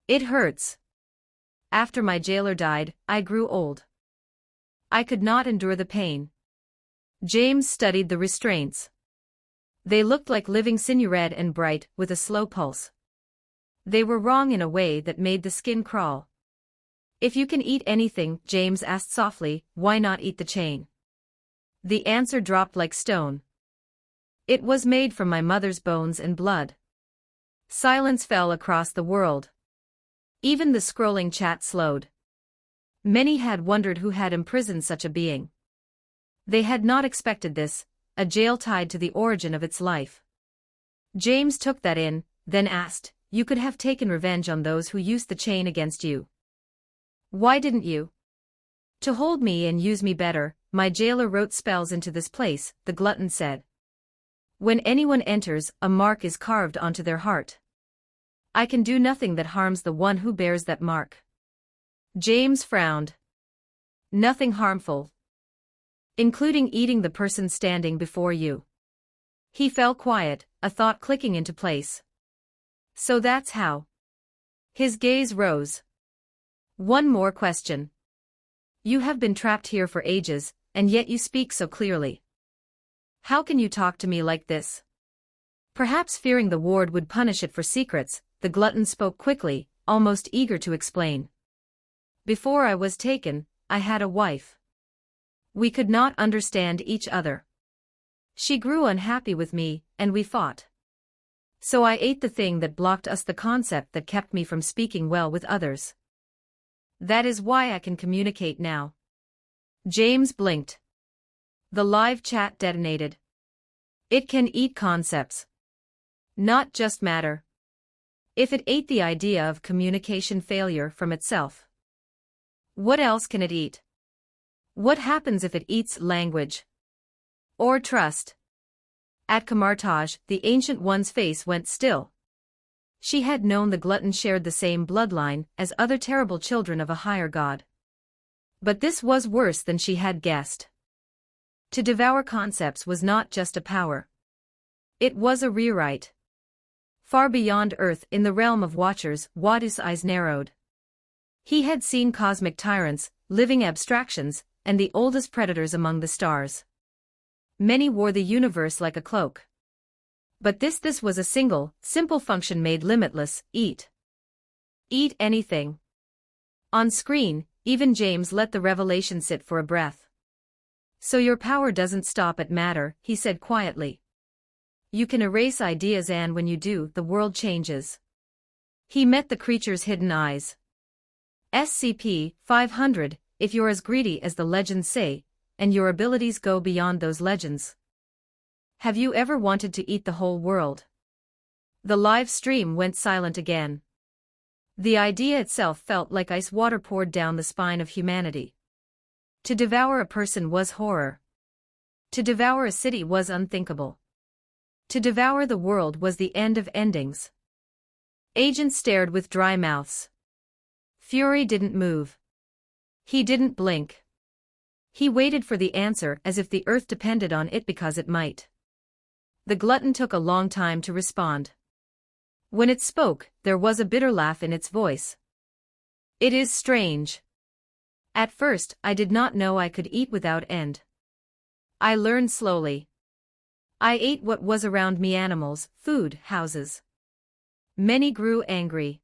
It hurts. After my jailer died, I grew old. I could not endure the pain. James studied the restraints. They looked like living sinew, red and bright, with a slow pulse. They were wrong in a way that made the skin crawl. If you can eat anything, James asked softly, why not eat the chain? The answer dropped like stone. It was made from my mother's bones and blood. Silence fell across the world. Even the scrolling chat slowed. Many had wondered who had imprisoned such a being. They had not expected this, a jail tied to the origin of its life. James took that in, then asked, you could have taken revenge on those who used the chain against you. Why didn't you? To hold me and use me better, my jailer wrote spells into this place, the glutton said. When anyone enters, a mark is carved onto their heart. I can do nothing that harms the one who bears that mark. James frowned. Nothing harmful. Including eating the person standing before you. He fell quiet, a thought clicking into place. So that's how. His gaze rose. One more question. You have been trapped here for ages, and yet you speak so clearly. How can you talk to me like this? Perhaps fearing the ward would punish it for secrets, the glutton spoke quickly, almost eager to explain. Before I was taken, I had a wife. We could not understand each other. She grew unhappy with me, and we fought. So I ate the thing that blocked us, the concept that kept me from speaking well with others. That is why I can communicate now. James blinked. The live chat detonated. It can eat concepts. Not just matter. If it ate the idea of communication failure from itself, what else can it eat? What happens if it eats language? Or trust? At Kamartaj, the Ancient One's face went still. She had known the glutton shared the same bloodline as other terrible children of a higher god. But this was worse than she had guessed. To devour concepts was not just a power. It was a rewrite. Far beyond Earth, in the realm of Watchers, Wadu's eyes narrowed. He had seen cosmic tyrants, living abstractions, and the oldest predators among the stars. Many wore the universe like a cloak. But this was a single, simple function made limitless: eat. Eat anything. On screen, even James let the revelation sit for a breath. So your power doesn't stop at matter, he said quietly. You can erase ideas, and when you do, the world changes. He met the creature's hidden eyes. SCP-500, if you're as greedy as the legends say, and your abilities go beyond those legends. Have you ever wanted to eat the whole world? The live stream went silent again. The idea itself felt like ice water poured down the spine of humanity. To devour a person was horror. To devour a city was unthinkable. To devour the world was the end of endings. Agents stared with dry mouths. Fury didn't move. He didn't blink. He waited for the answer as if the earth depended on it, because it might. The glutton took a long time to respond. When it spoke, there was a bitter laugh in its voice. It is strange. At first, I did not know I could eat without end. I learned slowly. I ate what was around me: animals, food, houses. Many grew angry.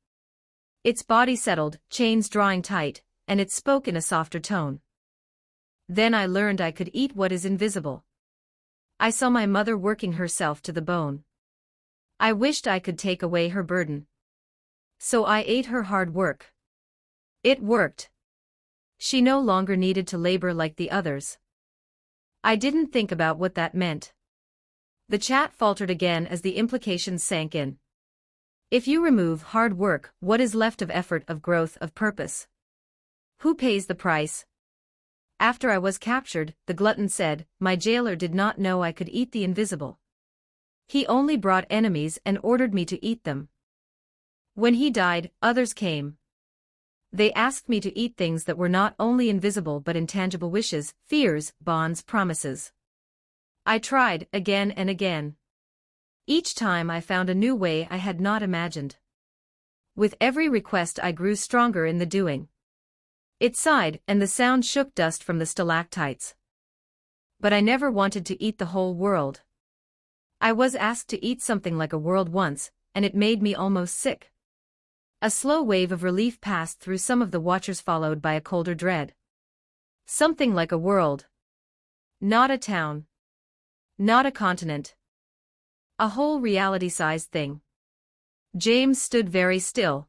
Its body settled, chains drawing tight, and it spoke in a softer tone. Then I learned I could eat what is invisible. I saw my mother working herself to the bone. I wished I could take away her burden. So I ate her hard work. It worked. She no longer needed to labor like the others. I didn't think about what that meant. The chat faltered again as the implications sank in. If you remove hard work, what is left of effort, of growth, of purpose? Who pays the price? After I was captured, the glutton said, my jailer did not know I could eat the invisible. He only brought enemies and ordered me to eat them. When he died, others came. They asked me to eat things that were not only invisible but intangible: wishes, fears, bonds, promises. I tried, again and again. Each time I found a new way I had not imagined. With every request I grew stronger in the doing. It sighed, and the sound shook dust from the stalactites. But I never wanted to eat the whole world. I was asked to eat something like a world once, and it made me almost sick. A slow wave of relief passed through some of the watchers, followed by a colder dread. Something like a world. Not a town. Not a continent. A whole reality-sized thing. James stood very still.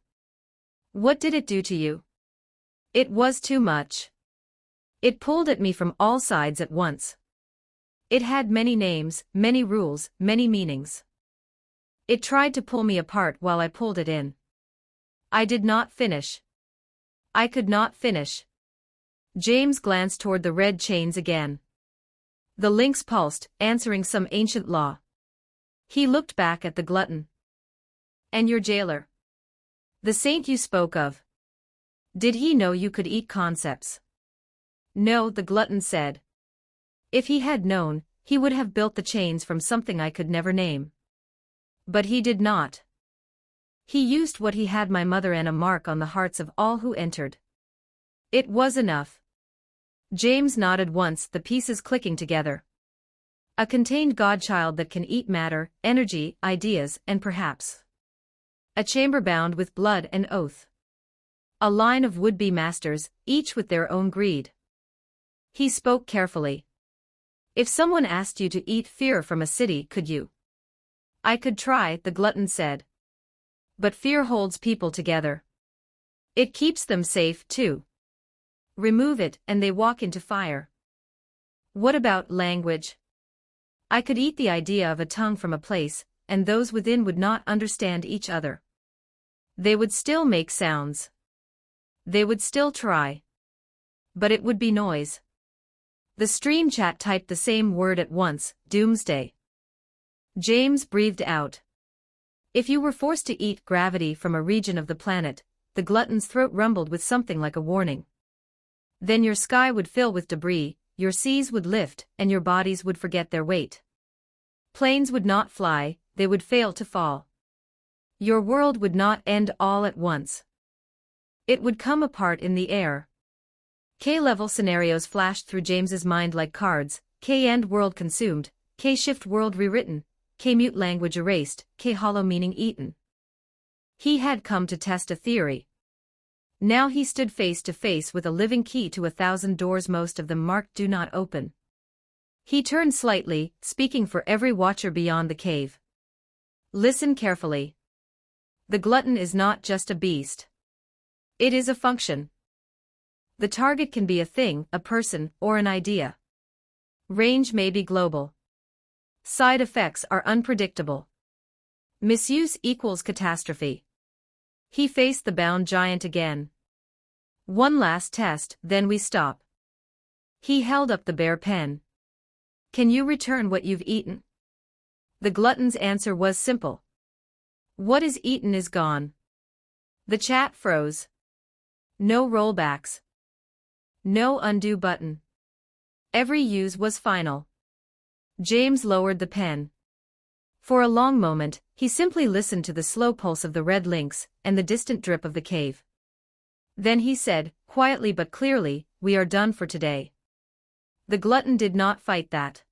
What did it do to you? It was too much. It pulled at me from all sides at once. It had many names, many rules, many meanings. It tried to pull me apart while I pulled it in. I did not finish. I could not finish. James glanced toward the red chains again. The links pulsed, answering some ancient law. He looked back at the glutton. And your jailer? The saint you spoke of. Did he know you could eat concepts? No, the glutton said. If he had known, he would have built the chains from something I could never name. But he did not. He used what he had, my mother, and a mark on the hearts of all who entered. It was enough. James nodded once, the pieces clicking together. A contained godchild that can eat matter, energy, ideas, and perhaps a chamber bound with blood and oath. A line of would-be masters, each with their own greed. He spoke carefully. If someone asked you to eat fear from a city, could you? I could try, the glutton said. But fear holds people together. It keeps them safe, too. Remove it, and they walk into fire. What about language? I could eat the idea of a tongue from a place, and those within would not understand each other. They would still make sounds. They would still try. But it would be noise. The stream chat typed the same word at once, doomsday. James breathed out. If you were forced to eat gravity from a region of the planet, the glutton's throat rumbled with something like a warning. Then your sky would fill with debris, your seas would lift, and your bodies would forget their weight. Planes would not fly, they would fail to fall. Your world would not end all at once. It would come apart in the air. K-level scenarios flashed through James's mind like cards: K-end world consumed, K-shift world rewritten, K-mute language erased, K-hollow meaning eaten. He had come to test a theory. Now he stood face to face with a living key to 1,000 doors, most of them marked "Do not open." He turned slightly, speaking for every watcher beyond the cave. Listen carefully. The glutton is not just a beast. It is a function. The target can be a thing, a person, or an idea. Range may be global. Side effects are unpredictable. Misuse equals catastrophe. He faced the bound giant again. One last test, then we stop. He held up the bare pen. Can you return what you've eaten? The glutton's answer was simple. What is eaten is gone. The chat froze. No rollbacks. No undo button. Every use was final. James lowered the pen. For a long moment, he simply listened to the slow pulse of the red links and the distant drip of the cave. Then he said, quietly but clearly, "We are done for today." The glutton did not fight that.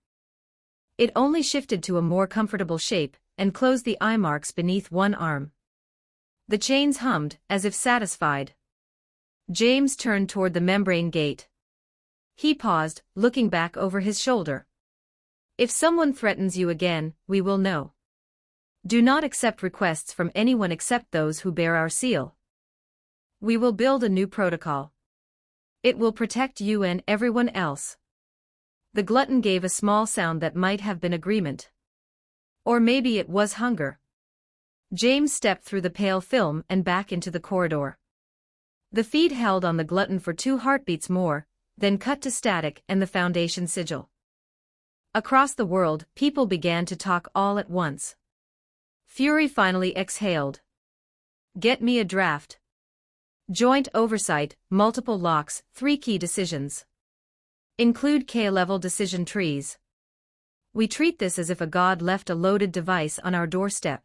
It only shifted to a more comfortable shape and closed the eye marks beneath one arm. The chains hummed, as if satisfied. James turned toward the membrane gate. He paused, looking back over his shoulder. If someone threatens you again, we will know. Do not accept requests from anyone except those who bear our seal. We will build a new protocol. It will protect you and everyone else. The glutton gave a small sound that might have been agreement. Or maybe it was hunger. James stepped through the pale film and back into the corridor. The feed held on the glutton for 2 heartbeats more, then cut to static and the Foundation sigil. Across the world, people began to talk all at once. Fury finally exhaled. Get me a draft. Joint oversight, multiple locks, 3 key decisions. Include K-level decision trees. We treat this as if a god left a loaded device on our doorstep.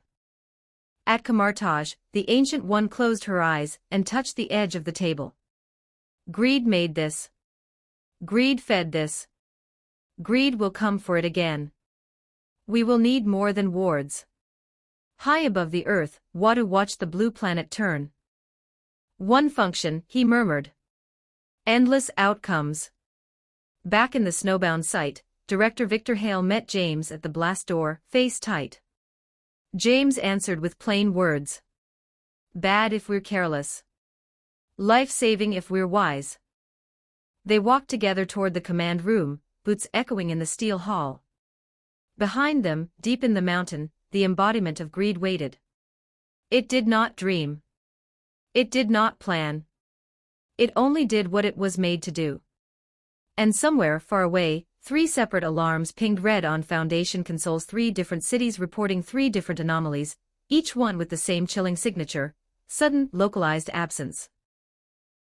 At Kamartaj, the Ancient One closed her eyes and touched the edge of the table. Greed made this. Greed fed this. Greed will come for it again. We will need more than wards. High above the earth, Wadu watched the blue planet turn. One function, he murmured. Endless outcomes. Back in the snowbound site, Director Victor Hale met James at the blast door, face tight. James answered with plain words. Bad if we're careless. Life-saving if we're wise. They walked together toward the command room, boots echoing in the steel hall. Behind them, deep in the mountain, the embodiment of greed waited. It did not dream. It did not plan. It only did what it was made to do. And somewhere far away, 3 separate alarms pinged red on Foundation consoles. 3 different cities reporting 3 different anomalies, each one with the same chilling signature: sudden, localized absence.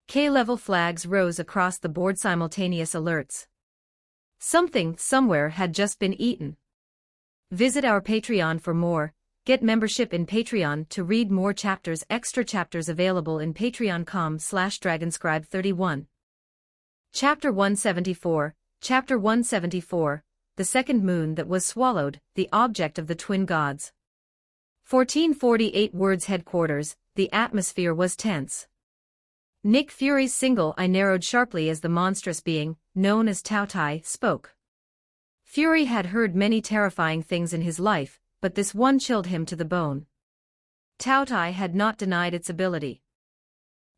K-level flags rose across the board, simultaneous alerts. Something, somewhere had just been eaten. Visit our Patreon for more. Get membership in Patreon to read more chapters. Extra chapters available in patreon.com/dragonscribe31. Chapter 174, Chapter 174, The Second Moon That Was Swallowed, the Object of the Twin Gods. 1448 Words Headquarters, the atmosphere was tense. Nick Fury's single eye narrowed sharply as the monstrous being, known as Tao Tai, spoke. Fury had heard many terrifying things in his life, but this one chilled him to the bone. Tao Tai had not denied its ability.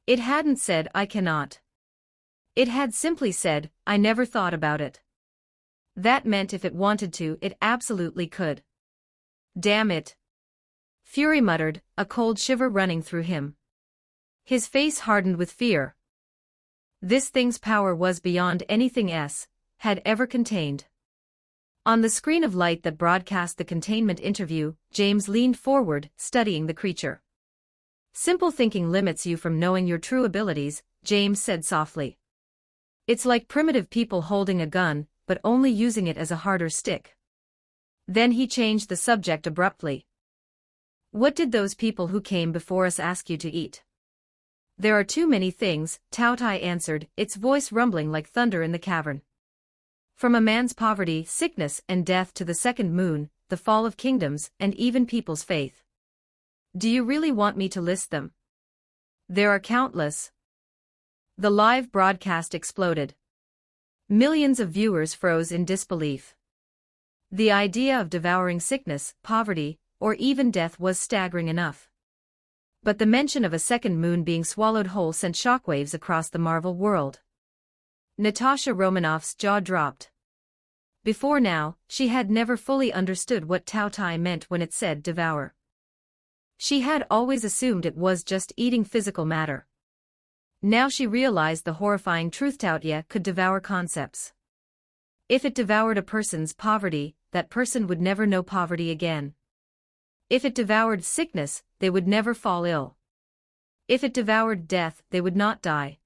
It hadn't said, "I cannot." It had simply said, "I never thought about it." That meant if it wanted to, it absolutely could. Damn it. Fury muttered, a cold shiver running through him. His face hardened with fear. This thing's power was beyond anything S had ever contained. On the screen of light that broadcast the containment interview, James leaned forward, studying the creature. Simple thinking limits you from knowing your true abilities, James said softly. It's like primitive people holding a gun, but only using it as a harder stick. Then he changed the subject abruptly. What did those people who came before us ask you to eat? There are too many things, Tao Tai answered, its voice rumbling like thunder in the cavern. From a man's poverty, sickness, and death to the second moon, the fall of kingdoms, and even people's faith. Do you really want me to list them? There are countless. The live broadcast exploded. Millions of viewers froze in disbelief. The idea of devouring sickness, poverty, or even death was staggering enough. But the mention of a second moon being swallowed whole sent shockwaves across the Marvel world. Natasha Romanoff's jaw dropped. Before now, she had never fully understood what Tao Tai meant when it said devour. She had always assumed it was just eating physical matter. Now she realized the horrifying truth: Tao Tai could devour concepts. If it devoured a person's poverty, that person would never know poverty again. If it devoured sickness, they would never fall ill. If it devoured death, they would not die.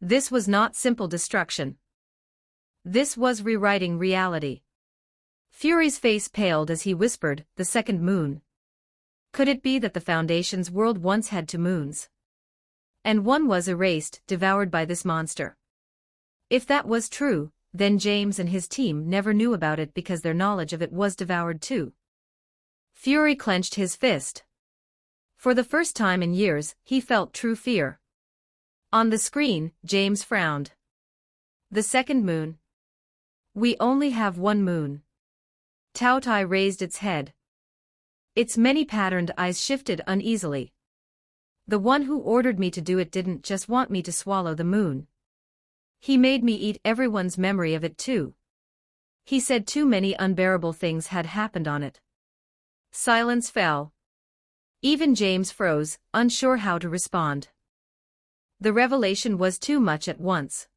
This was not simple destruction. This was rewriting reality. Fury's face paled as he whispered, the second moon. Could it be that the Foundation's world once had 2 moons? And one was erased, devoured by this monster. If that was true, then James and his team never knew about it because their knowledge of it was devoured too. Fury clenched his fist. For the first time in years, he felt true fear. On the screen, James frowned. The second moon. We only have 1 moon. Tao Tai raised its head. Its many-patterned eyes shifted uneasily. The one who ordered me to do it didn't just want me to swallow the moon. He made me eat everyone's memory of it too. He said too many unbearable things had happened on it. Silence fell. Even James froze, unsure how to respond. The revelation was too much at once.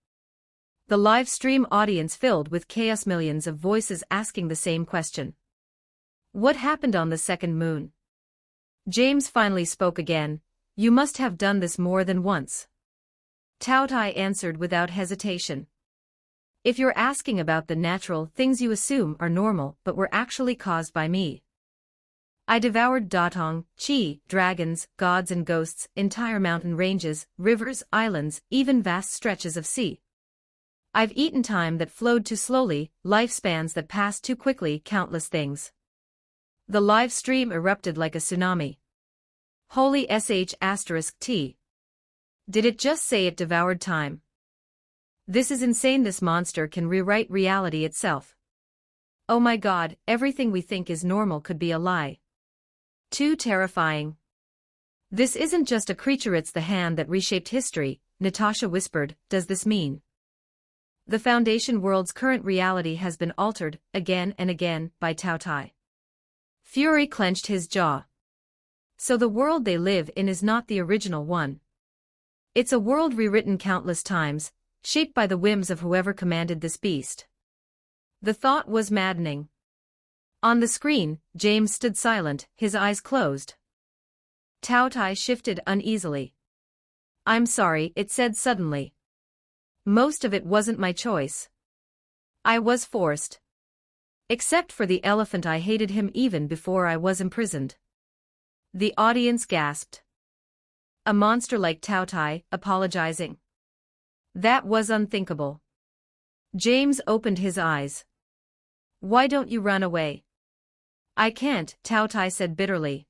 The live stream audience filled with chaos, millions of voices asking the same question. What happened on the second moon? James finally spoke again. You must have done this more than once. Tao Tai answered without hesitation. If you're asking about the natural things you assume are normal but were actually caused by me. I devoured Datong, Qi, dragons, gods and ghosts, entire mountain ranges, rivers, islands, even vast stretches of sea. I've eaten time that flowed too slowly, lifespans that passed too quickly, countless things. The live stream erupted like a tsunami. Holy sh*t. Did it just say it devoured time? This is insane. This monster can rewrite reality itself. Oh my god, everything we think is normal could be a lie. Too terrifying. This isn't just a creature, it's the hand that reshaped history, Natasha whispered. Does this mean the Foundation world's current reality has been altered, again and again, by Tao Tai? Fury clenched his jaw. So the world they live in is not the original one. It's a world rewritten countless times, shaped by the whims of whoever commanded this beast. The thought was maddening. On the screen, James stood silent, his eyes closed. Tao Tai shifted uneasily. I'm sorry, it said suddenly. Most of it wasn't my choice. I was forced. Except for the elephant, I hated him even before I was imprisoned. The audience gasped. A monster like Tao Tai, apologizing? That was unthinkable. James opened his eyes. Why don't you run away? I can't, Tao Tai said bitterly.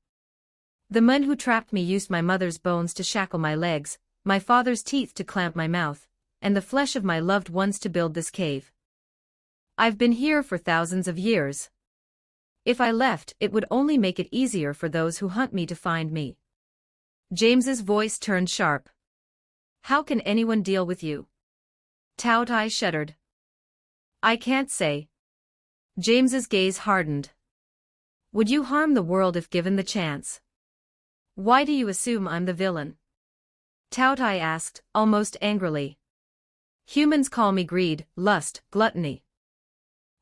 The men who trapped me used my mother's bones to shackle my legs, my father's teeth to clamp my mouth, and the flesh of my loved ones to build this cave. I've been here for thousands of years. If I left, it would only make it easier for those who hunt me to find me. James's voice turned sharp. How can anyone deal with you? Tao Tai shuddered. I can't say. James's gaze hardened. Would you harm the world if given the chance? Why do you assume I'm the villain? Tao Tai asked, almost angrily. Humans call me greed, lust, gluttony.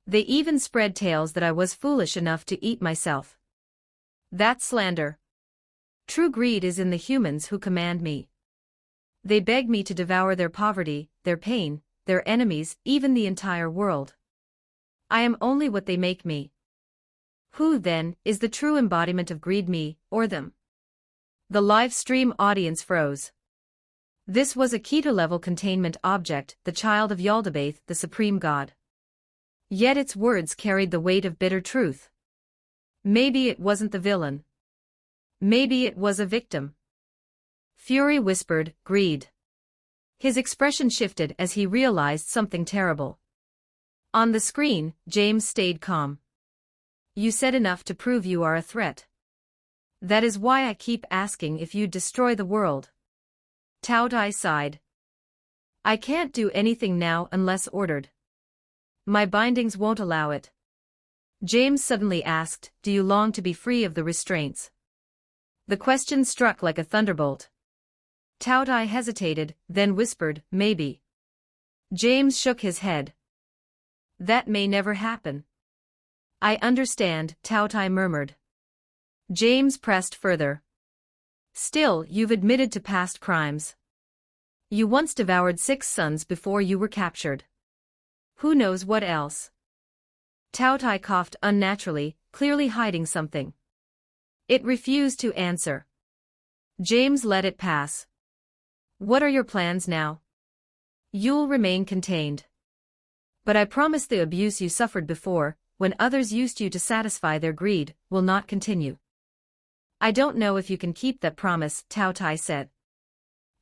They even spread tales that I was foolish enough to eat myself. That's slander. True greed is in the humans who command me. They beg me to devour their poverty, their pain, their enemies, even the entire world. I am only what they make me. Who, then, is the true embodiment of greed, me, or them? The live stream audience froze. This was a Keter-level containment object, the child of Yaldabaoth, the supreme god. Yet its words carried the weight of bitter truth. Maybe it wasn't the villain. Maybe it was a victim. Fury whispered, greed. His expression shifted as he realized something terrible. On the screen, James stayed calm. You said enough to prove you are a threat. That is why I keep asking if you'd destroy the world. Tao Tai sighed. I can't do anything now unless ordered. My bindings won't allow it. James suddenly asked, do you long to be free of the restraints? The question struck like a thunderbolt. Tao Tai hesitated, then whispered, maybe. James shook his head. That may never happen. I understand, Tao Tai murmured. James pressed further. Still, you've admitted to past crimes. You once devoured 6 sons before you were captured. Who knows what else? Tao Tai coughed unnaturally, clearly hiding something. It refused to answer. James let it pass. What are your plans now? You'll remain contained. But I promise the abuse you suffered before, when others used you to satisfy their greed, will not continue. I don't know if you can keep that promise, Tao Tai said.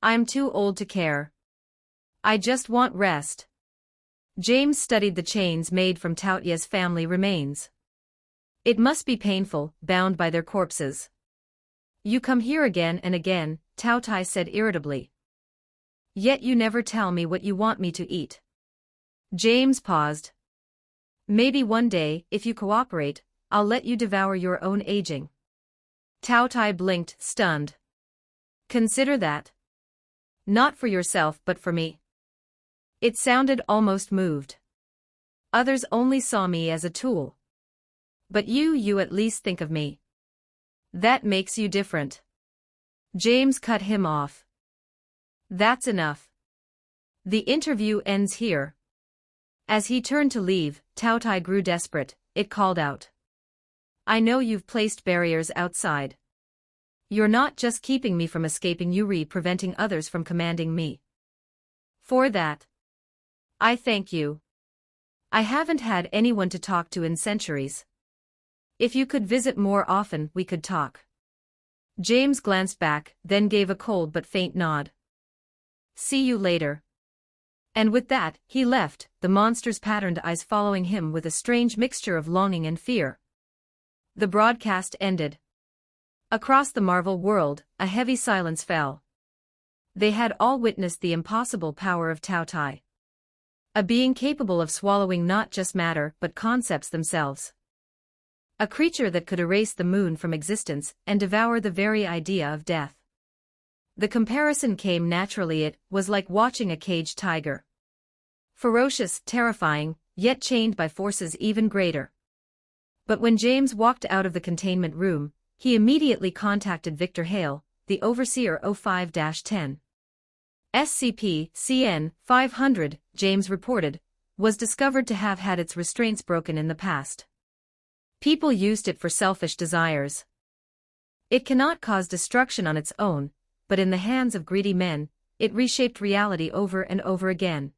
I'm too old to care. I just want rest. James studied the chains made from Taotia's family remains. It must be painful, bound by their corpses. You come here again and again, Tao Tai said irritably. Yet you never tell me what you want me to eat. James paused. Maybe one day, if you cooperate, I'll let you devour your own aging. Tao Tai blinked, stunned. Consider that. Not for yourself but for me. It sounded almost moved. Others only saw me as a tool. But you at least think of me. That makes you different. James cut him off. That's enough. The interview ends here. As he turned to leave, Tao Tai grew desperate. It called out. I know you've placed barriers outside. You're not just keeping me from escaping, you're preventing others from commanding me. For that, I thank you. I haven't had anyone to talk to in centuries. If you could visit more often, we could talk. James glanced back, then gave a cold but faint nod. See you later. And with that, he left, the monster's patterned eyes following him with a strange mixture of longing and fear. The broadcast ended. Across the Marvel world, a heavy silence fell. They had all witnessed the impossible power of Tao Tai. A being capable of swallowing not just matter but concepts themselves. A creature that could erase the moon from existence and devour the very idea of death. The comparison came naturally. It was like watching a caged tiger. Ferocious, terrifying, yet chained by forces even greater. But when James walked out of the containment room, he immediately contacted Victor Hale, the Overseer 05-10. SCP-CN 500, James reported, was discovered to have had its restraints broken in the past. People used it for selfish desires. It cannot cause destruction on its own, but in the hands of greedy men, it reshaped reality over and over again.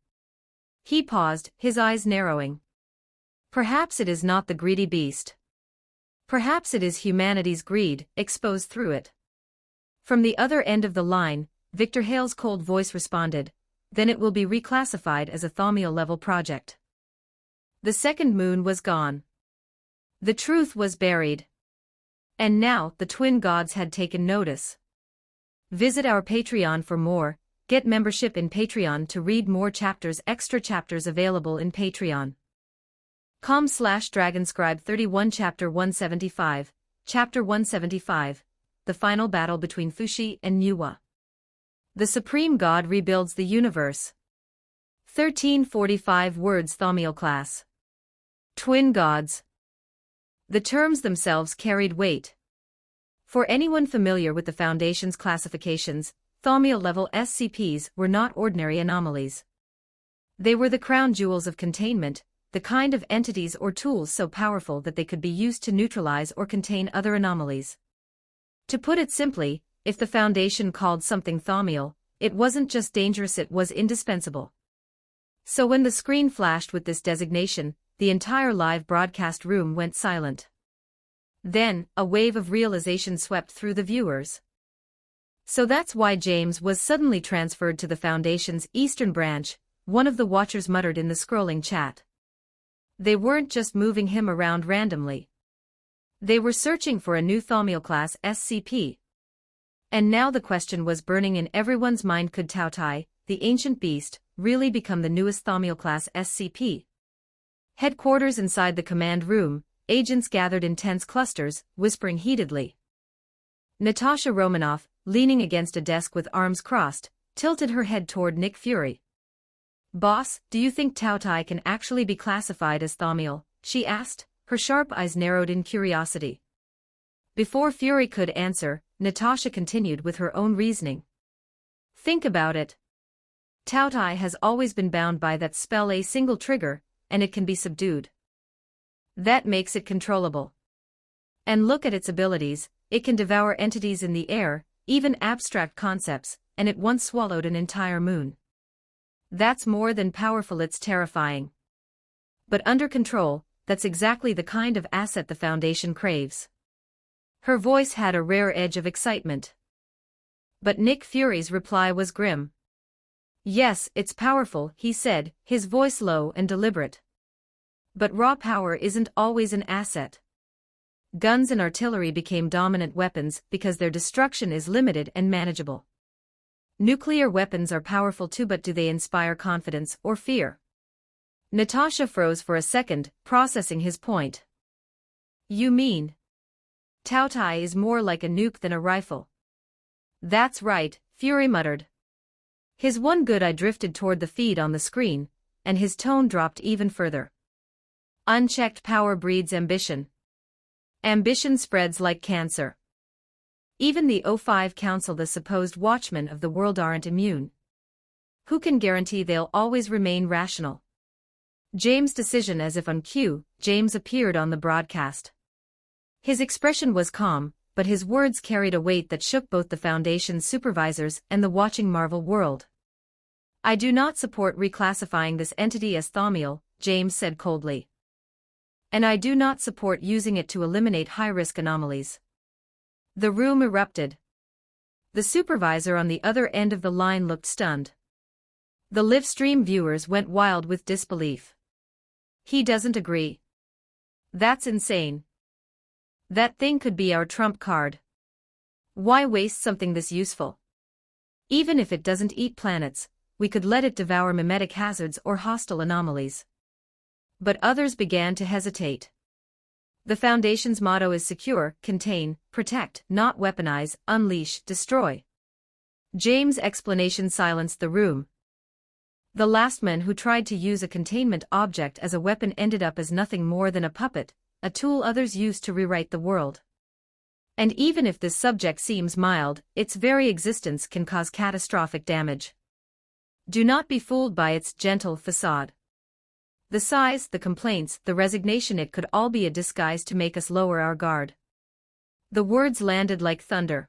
He paused, his eyes narrowing. Perhaps it is not the greedy beast. Perhaps it is humanity's greed, exposed through it. From the other end of the line, Victor Hale's cold voice responded, then it will be reclassified as a Thaumiel-level project. The second moon was gone. The truth was buried. And now, the twin gods had taken notice. Visit our Patreon for more. Get membership in Patreon to read more chapters. Extra chapters available in Patreon. com/Dragonscribe 31 Chapter 175. Chapter 175. The final battle between Fushi and Nuwa. The Supreme God rebuilds the universe. 1345 words. Thaumiel class. Twin gods. The terms themselves carried weight. For anyone familiar with the Foundation's classifications, Thaumiel-level SCPs were not ordinary anomalies. They were the crown jewels of containment, the kind of entities or tools so powerful that they could be used to neutralize or contain other anomalies. To put it simply, if the Foundation called something Thaumiel, it wasn't just dangerous, it was indispensable. So when the screen flashed with this designation, the entire live broadcast room went silent. Then, a wave of realization swept through the viewers. So that's why James was suddenly transferred to the Foundation's Eastern Branch, one of the Watchers muttered in the scrolling chat. They weren't just moving him around randomly. They were searching for a new Thaumiel-class SCP. And now the question was burning in everyone's mind: could Tao Tai, the ancient beast, really become the newest Thaumiel-class SCP? Headquarters inside the command room, agents gathered in tense clusters, whispering heatedly. Natasha Romanoff, leaning against a desk with arms crossed, tilted her head toward Nick Fury. Boss, do you think Tao Tai can actually be classified as Thaumiel? She asked, her sharp eyes narrowed in curiosity. Before Fury could answer, Natasha continued with her own reasoning. Think about it. Tao Tai has always been bound by that spell, a single trigger, and it can be subdued. That makes it controllable. And look at its abilities: it can devour entities in the air, even abstract concepts, and it once swallowed an entire moon. That's more than powerful, it's terrifying. But under control, that's exactly the kind of asset the Foundation craves. Her voice had a rare edge of excitement. But Nick Fury's reply was grim. Yes, it's powerful, he said, his voice low and deliberate. But raw power isn't always an asset. Guns and artillery became dominant weapons because their destruction is limited and manageable. Nuclear weapons are powerful too, but do they inspire confidence or fear? Natasha froze for a second, processing his point. You mean Tao Tai is more like a nuke than a rifle? That's right, Fury muttered. His one good eye drifted toward the feed on the screen, and his tone dropped even further. Unchecked power breeds ambition. Ambition spreads like cancer. Even the O5 Council, the supposed watchmen of the world, aren't immune. Who can guarantee they'll always remain rational? James' decision. As if on cue, James appeared on the broadcast. His expression was calm, but his words carried a weight that shook both the Foundation's supervisors and the watching Marvel world. I do not support reclassifying this entity as thaumiel, James said coldly. And I do not support using it to eliminate high-risk anomalies. The room erupted. The supervisor on the other end of the line looked stunned. The live stream viewers went wild with disbelief. He doesn't agree. That's insane. That thing could be our trump card. Why waste something this useful? Even if it doesn't eat planets, we could let it devour mimetic hazards or hostile anomalies. But others began to hesitate. The Foundation's motto is secure, contain, protect, not weaponize, unleash, destroy. James' explanation silenced the room. The last man who tried to use a containment object as a weapon ended up as nothing more than a puppet, a tool others used to rewrite the world. And even if this subject seems mild, its very existence can cause catastrophic damage. Do not be fooled by its gentle facade. The sighs, the complaints, the resignation, it could all be a disguise to make us lower our guard. The words landed like thunder.